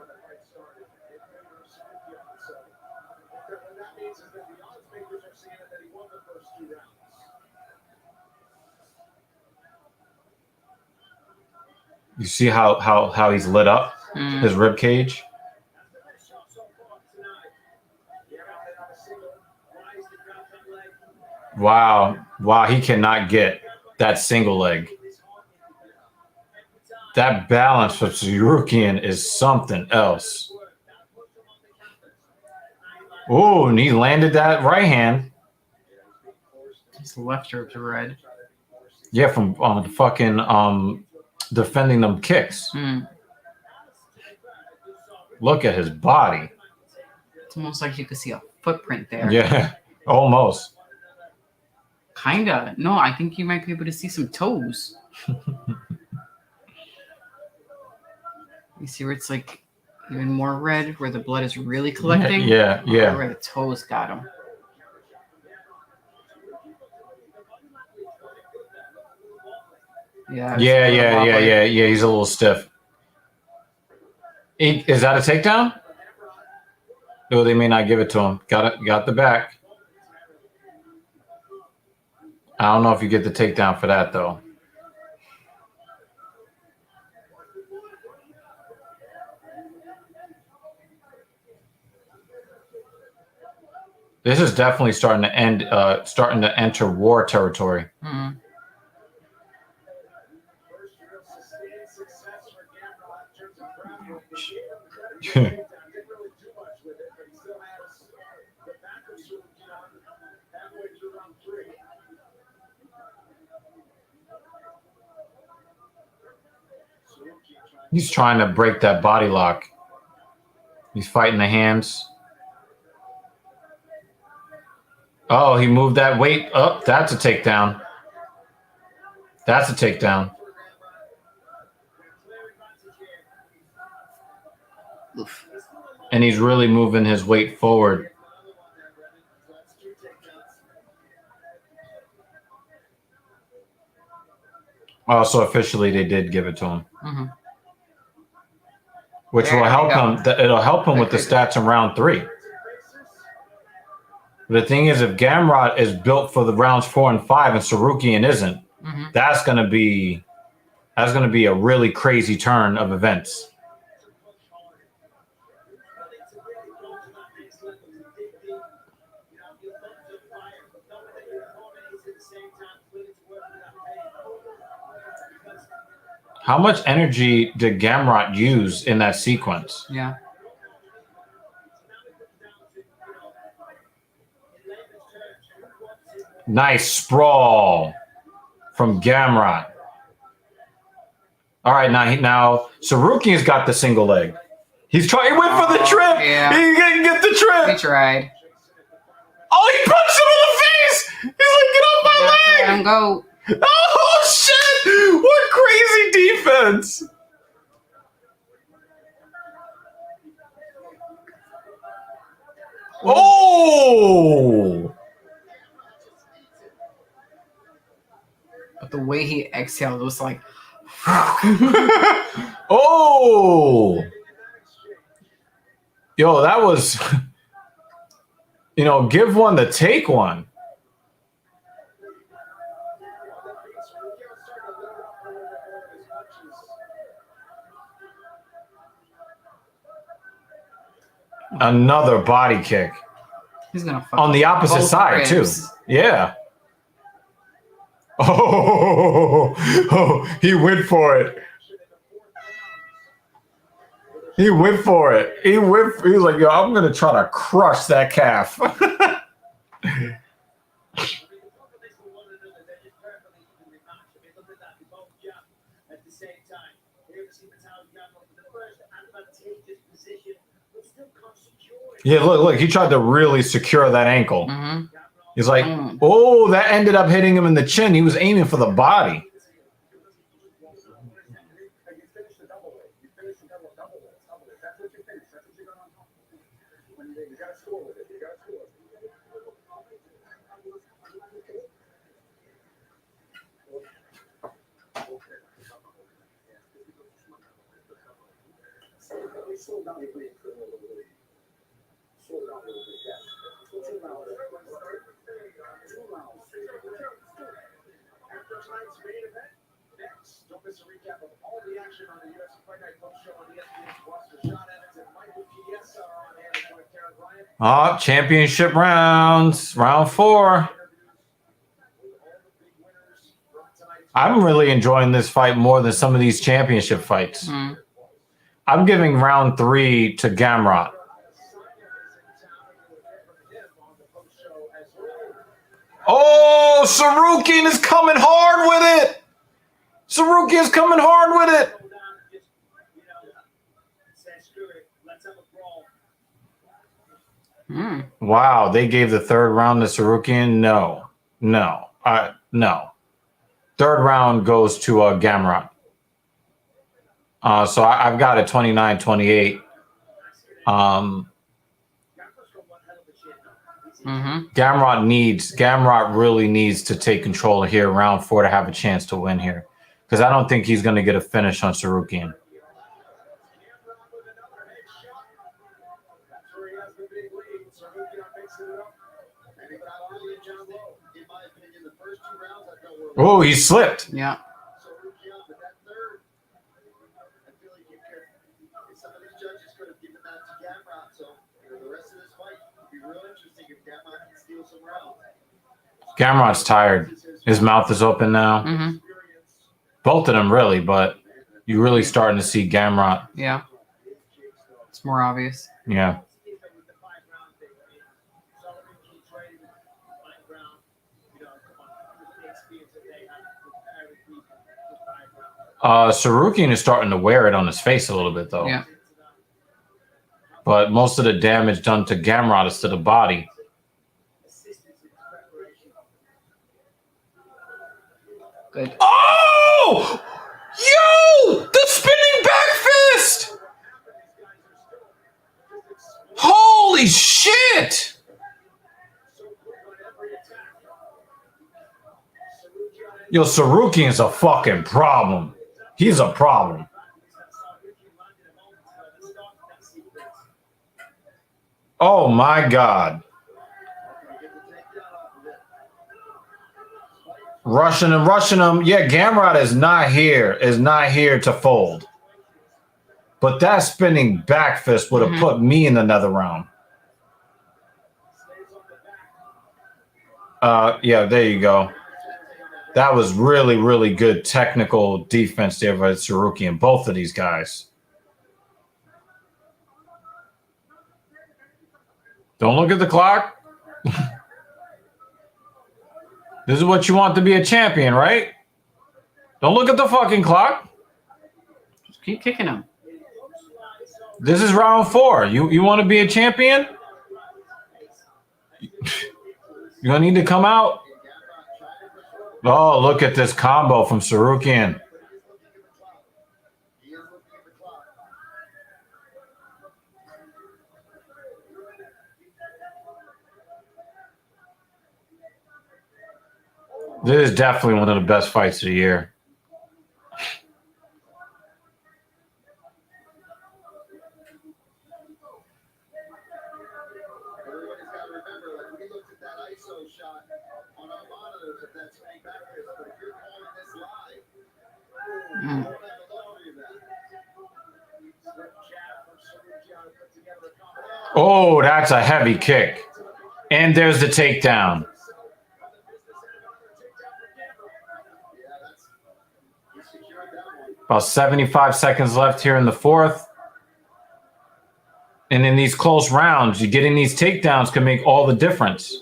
You see how he's lit up, his rib cage. Wow, he cannot get that single leg. That balance for Tsarukyan is something else. Oh, and he landed that right hand. His left rib's red. Yeah, from fucking defending them kicks. Look at his body. It's almost like you could see a footprint there. Yeah, almost. Kinda. No, I think you might be able to see some toes. You see where it's like even more red, where the blood is really collecting? Yeah. Where the toes got him. Yeah. He's a little stiff. Is that a takedown? No, they may not give it to him. Got the back. I don't know if you get the takedown for that though. This is definitely starting to enter war territory. Mm-hmm. He's trying to break that body lock. He's fighting the hands. Oh, he moved that weight up. That's a takedown. That's a takedown. Oof. And he's really moving his weight forward. Oh, so officially they did give it to him. Mm-hmm. Which will help him. It'll help him with the stats in round 3. The thing is, if Gamrot is built for the rounds 4 and 5 and Tsarukyan isn't, that's gonna be a really crazy turn of events. How much energy did Gamrot use in that sequence? Yeah. Nice sprawl from Gamrot. All right, now Tsarukyan's got the single leg. He's trying. He went for the trip. Yeah. He didn't get the trip. He tried. Oh, he punched him in the face. He's like, get off my leg. Let him go. Oh shit! What crazy defense! Oh! But the way he exhaled was like, Oh! Yo, that was, give one to take one. Another body kick. He's gonna fuck on the opposite both side ribs. too. Yeah. Oh, he went for it. He went for it. He was like, yo, I'm gonna try to crush that calf. Yeah, look, he tried to really secure that ankle. Mm-hmm. He's like, oh, that ended up hitting him in the chin. He was aiming for the body. After tonight's main event, next, don't miss a recap of all the action on the UFC Fight Night Post Show on ESPN Plus with Sean Evans and Michael Chiesa on air with Karen Bryant. Championship rounds, round 4. I'm really enjoying this fight more than some of these championship fights. I'm giving round 3 to Gamrot. Oh, Tsarukyan is coming hard with it. Tsarukyan's coming hard with it. Wow, they gave the 3rd round to Tsarukyan? No. No. 3rd round goes to Gamrot. So I've got a 29-28. Gamrot really needs to take control here round 4 to have a chance to win here. Because I don't think he's going to get a finish on Tsarukyan. Oh, he slipped. Yeah. Gamrot's tired. His mouth is open now. Both of them, really, but you're really starting to see Gamrot. Yeah. It's more obvious. Yeah. Tsarukyan is starting to wear it on his face a little bit, though. Yeah. But most of the damage done to Gamrot is to the body. Good. Oh! Yo! The spinning back fist! Holy shit! Yo, Tsarukyan's a fucking problem. He's a problem. Oh my God. Rushing him. Yeah, Gamrot is not here to fold. But that spinning back fist would have put me in another round. Yeah, there you go. That was really, really good technical defense there by Tsarukyan, both of these guys. Don't look at the clock. This is what you want to be a champion, right? Don't look at the fucking clock. Just keep kicking him. This is round 4. You want to be a champion? You're going to need to come out. Oh, look at this combo from Tsarukyan. This is definitely one of the best fights of the year. Everybody's got to remember, like, we looked at that ISO shot on our monitors of that spinning back fist, but if you're calling this live, we don't have the luxury of that. Swift jab from Tsarukyan put together a combination. Oh, that's a heavy kick. And there's the takedown. About 75 seconds left here in the 4th. And in these close rounds, you getting these takedowns can make all the difference.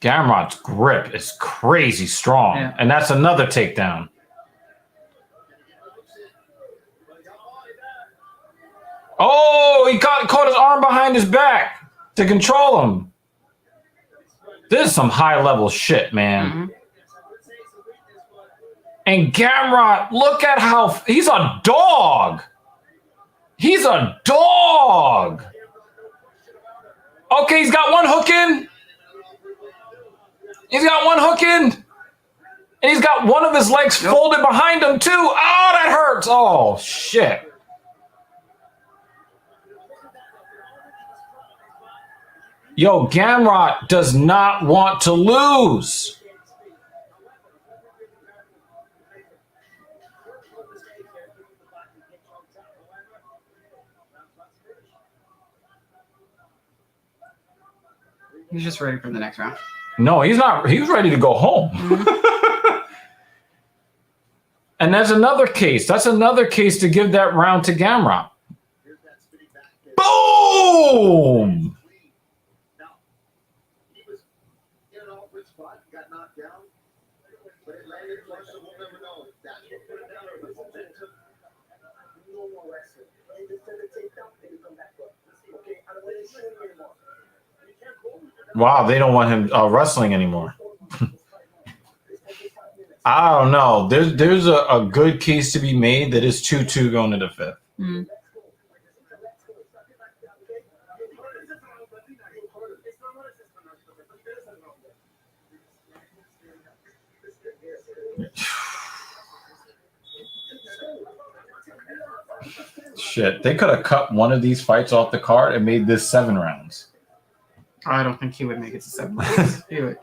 Gamrot's grip is crazy strong. Yeah. And that's another takedown. Oh, he caught his arm behind his back to control him. This is some high-level shit, man. And Gamrot, look at how... He's a dog. He's a dog. Okay, he's got one hook in. He's got one hook in. And he's got one of his legs folded behind him, too. Oh, that hurts. Oh, shit. Yo, Gamrot does not want to lose. He's just ready for the next round. No, he's not. He was ready to go home. And that's another case. That's another case to give that round to Gamrot. Boom! Wow, they don't want him wrestling anymore. I don't know. There's a good case to be made that is 2-2 going to the 5th. Mm. Shit, they could have cut one of these fights off the card and made this 7 rounds. I don't think he would make it to 7 rounds. He would.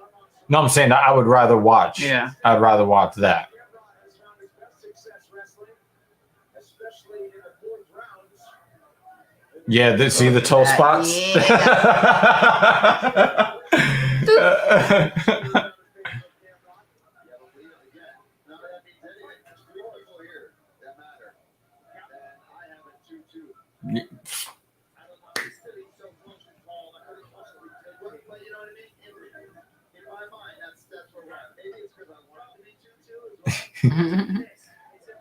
No, I'm saying that I would rather watch. Yeah. I'd rather watch that. Yeah, see the toe spots?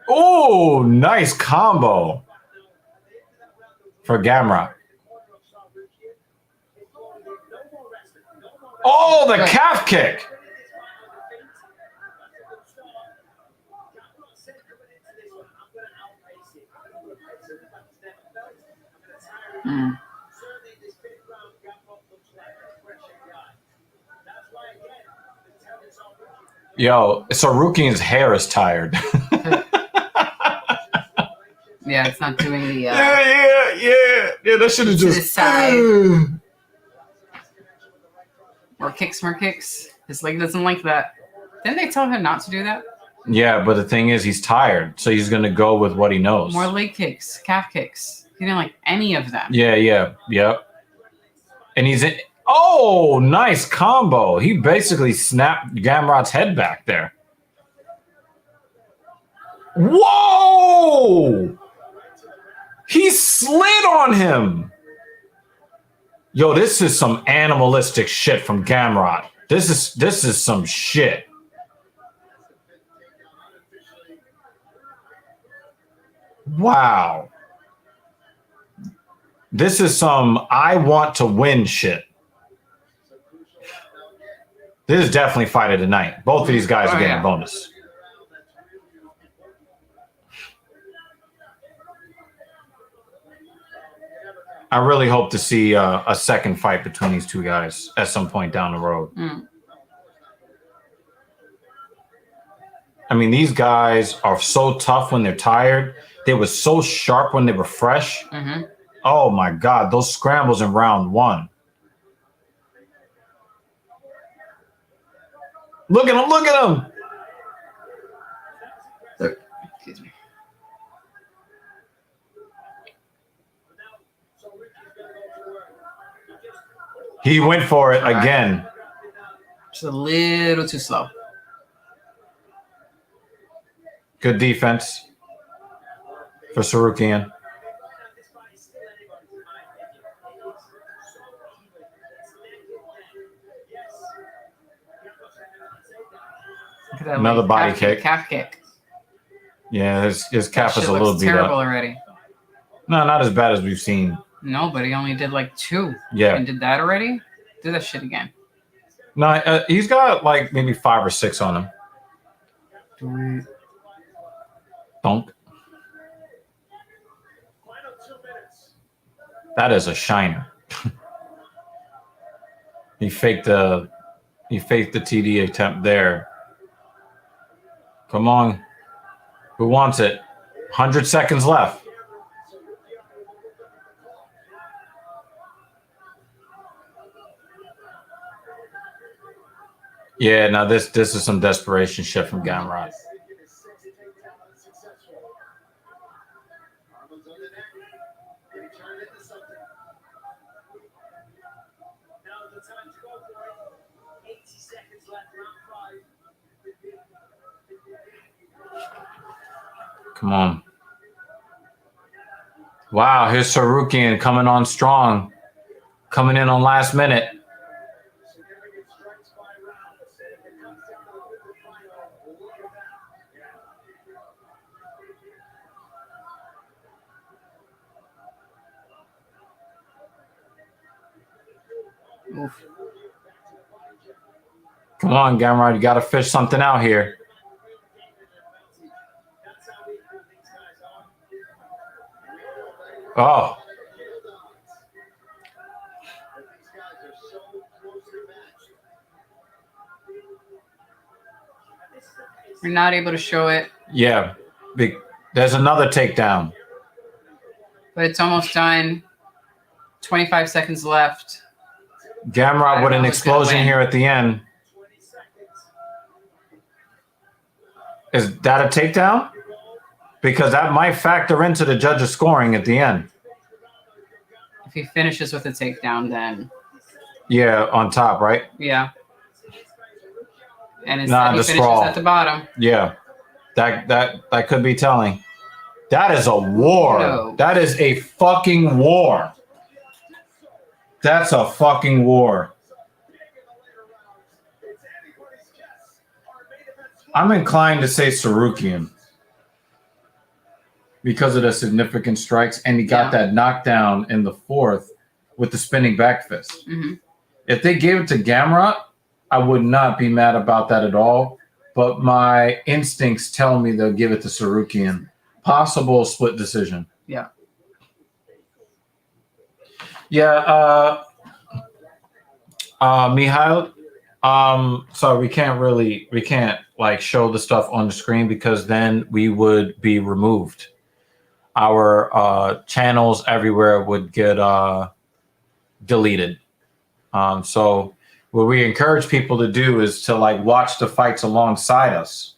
Oh, nice combo for Gamrot. Oh, the calf kick. Mm. Yo, Tsarukyan's hair is tired. Yeah, it's not doing the. Yeah. That should have to the just. side. More kicks. His leg doesn't like that. Didn't they tell him not to do that? Yeah, but the thing is, he's tired, so he's gonna go with what he knows. More leg kicks, calf kicks. He didn't like any of them. Yeah. And he's in. Oh, nice combo. He basically snapped Gamrot's head back there. Whoa! He slid on him. Yo, this is some animalistic shit from Gamrot. This is some shit. Wow. This is some I want to win shit. This is definitely fight of the night. Both of these guys are getting a bonus. I really hope to see a second fight between these two guys at some point down the road. I mean, these guys are so tough when they're tired. They were so sharp when they were fresh. Oh, my God. Those scrambles in round one. Look at him. Look at him. Excuse me. He went for it again. Just a little too slow. Good defense for Tsarukyan. Another body kick. Calf kick. Yeah, his calf is a little beat terrible up. already. No, not as bad as we've seen. No, but he only did like 2. Yeah. And did that already? Do that shit again. No, he's got like maybe 5 or 6 on him. Donk. That is a shiner. He faked the TD attempt there. Come on. Who wants it? 100 seconds left. Yeah, now this is some desperation shit from Gamrot. Come on. Wow, here's Tsarukyan coming on strong. Coming in on last minute. Oof. Come on, Gamrot, you got to fish something out here. Oh. You're not able to show it. Yeah. There's another takedown. But it's almost done. 25 seconds left. Gamrot with an explosion here at the end. Is that a takedown? Because that might factor into the judge's scoring at the end. If he finishes with a takedown, then... Yeah, on top, right? Yeah. And instead he finishes at the bottom. Yeah. That could be telling. That is a war. No. That is a fucking war. That's a fucking war. I'm inclined to say Tsarukyan because of the significant strikes, and he got that knockdown in the fourth with the spinning back fist. Mm-hmm. If they gave it to Gamrot, I would not be mad about that at all. But my instincts tell me they'll give it to Tsarukyan. Possible split decision. Yeah. Yeah. Mihail, so we can't like show the stuff on the screen because then we would be removed. Our channels everywhere would get deleted. So what we encourage people to do is to like watch the fights alongside us.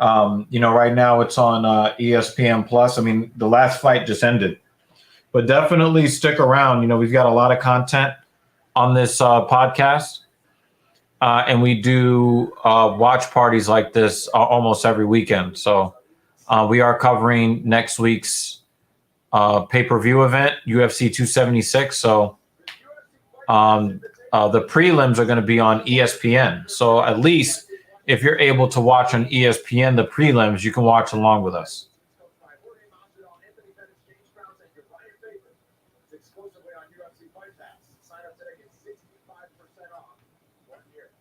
Right now it's on ESPN Plus. I mean, the last fight just ended, but definitely stick around. We've got a lot of content on this podcast, and we do watch parties like this almost every weekend. So we are covering next week's pay-per-view event, UFC 276. So the prelims are going to be on ESPN. So at least if you're able to watch on ESPN the prelims, you can watch along with us. Exclusively on UFC Fight Pass. Sign up today, get 65% off 1 year.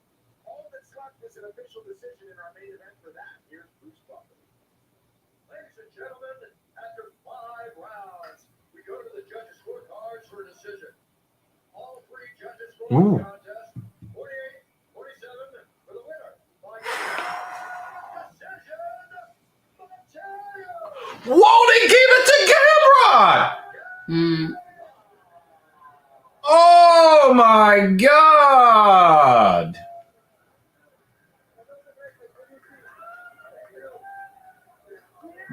All that's left is an official decision in our main event for that. Here's Bruce Buffer. Ladies and gentlemen, after 5 rounds, we go to the judges' scorecards for a decision. All 3 judges scored the contest 48-47 for the winner. By decision, Mateo. Whoa, they gave it to Gamrot! Oh my God!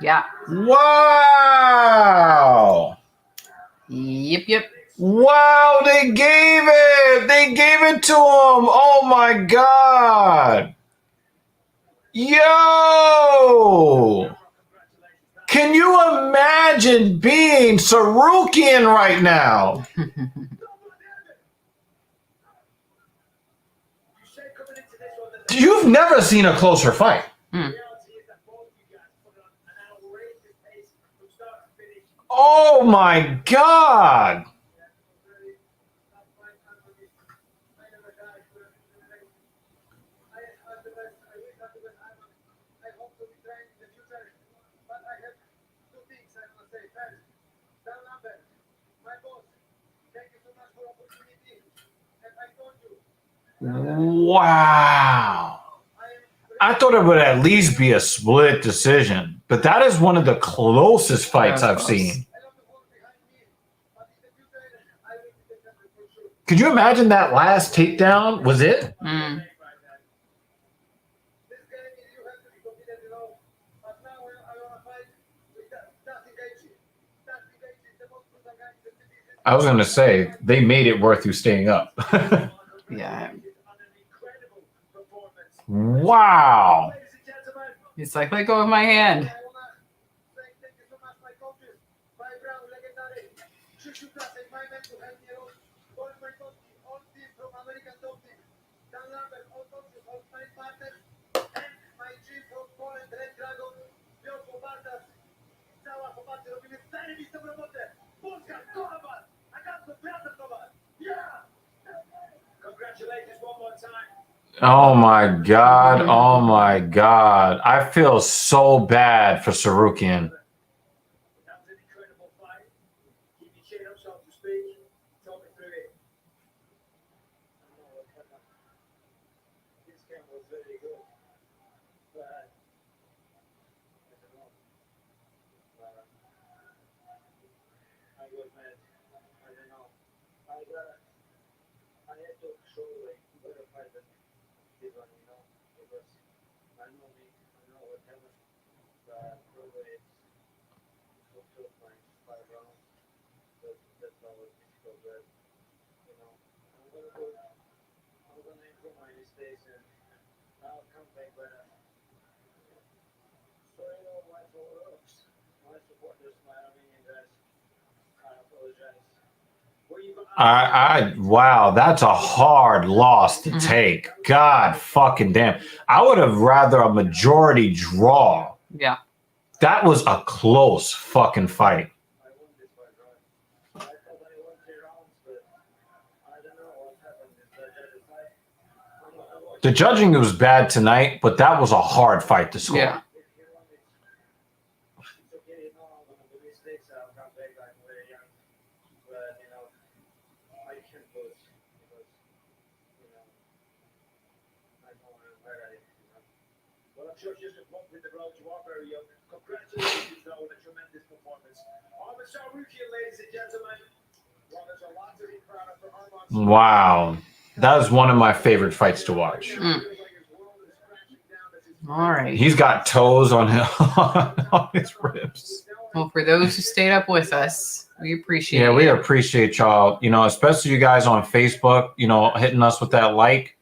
Yeah. Wow! Yep. Wow, they gave it! They gave it to him! Oh my God! Yo! Can you imagine being Tsarukyan right now? You've never seen a closer fight. Oh my God! Wow. I thought it would at least be a split decision, but that is one of the closest fights I've seen. Could you imagine that last takedown was it? I was going to say, they made it worth you staying up. Yeah. Wow. He's like, let go of my hand. Congratulations one more time. Oh my God. Oh my God. I feel so bad for Tsarukyan. That was an incredible fight. Keep your chin up, so to speak. Talk me through it. This game was very good. But I don't know. I was mad. I don't know. I had to show like better fight than this one, because I know me, I know what happened. But probably it's also my 5 rounds. That's how it's difficult. But I'm gonna improve my mistakes and I'll come back better. Sorry, my followers, my supporters, my Armenian guys. I apologize. Were you Wow, that's a hard loss to take. God fucking damn. I would have rather a majority draw. Yeah. That was a close fucking fight. The judging was bad tonight, but that was a hard fight to score. Yeah. Well, I'm sure just with the road you are very young. Congratulations, though, on a tremendous performance. Armin Tsarukyan, ladies and gentlemen. Well, there's a lot to be proud of for Armin. Wow. That was one of my favorite fights to watch. All right. He's got toes on his ribs. Well, for those who stayed up with us, we appreciate it. Yeah, we appreciate y'all. You know, especially you guys on Facebook, you know, hitting us with that like.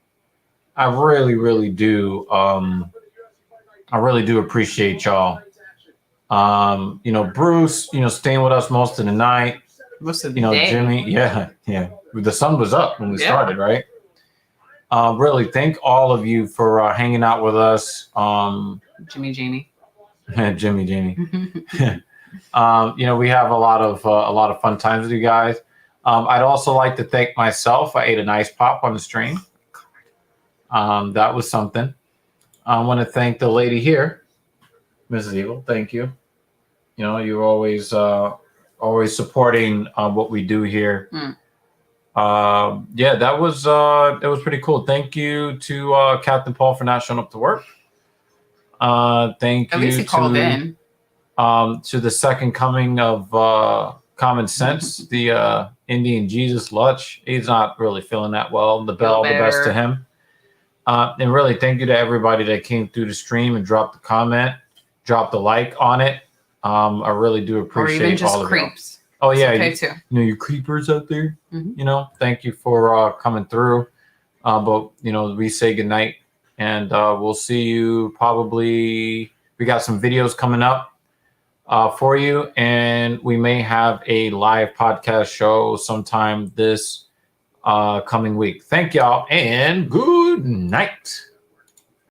I really, really do. I really do appreciate y'all. You know, Bruce, you know, staying with us most of the night. Most of the you know, day. Jimmy, yeah. The sun was up when we started, right? Really, thank all of you for hanging out with us. Jimmy. Jimmy. You know, we have a lot of fun times with you guys. I'd also like to thank myself. I ate an ice pop on the stream. That was something. I want to thank the lady here, Mrs. Evil. Thank you. You know, you're always supporting what we do here. Yeah, that was pretty cool. Thank you to Captain Paul for not showing up to work. Thank At you least he called in. To the second coming of Common Sense, the Indian Jesus Lutch. He's not really feeling that well. The best to him. And really, thank you to everybody that came through the stream and dropped a comment, dropped a like on it. I really do appreciate or even just all of creeps. you. Oh yeah, okay too. You know, you creepers out there. You know, thank you for coming through. But you know, we say goodnight, and we'll see you probably. We got some videos coming up for you, and we may have a live podcast show sometime this coming week. Thank y'all, and good night.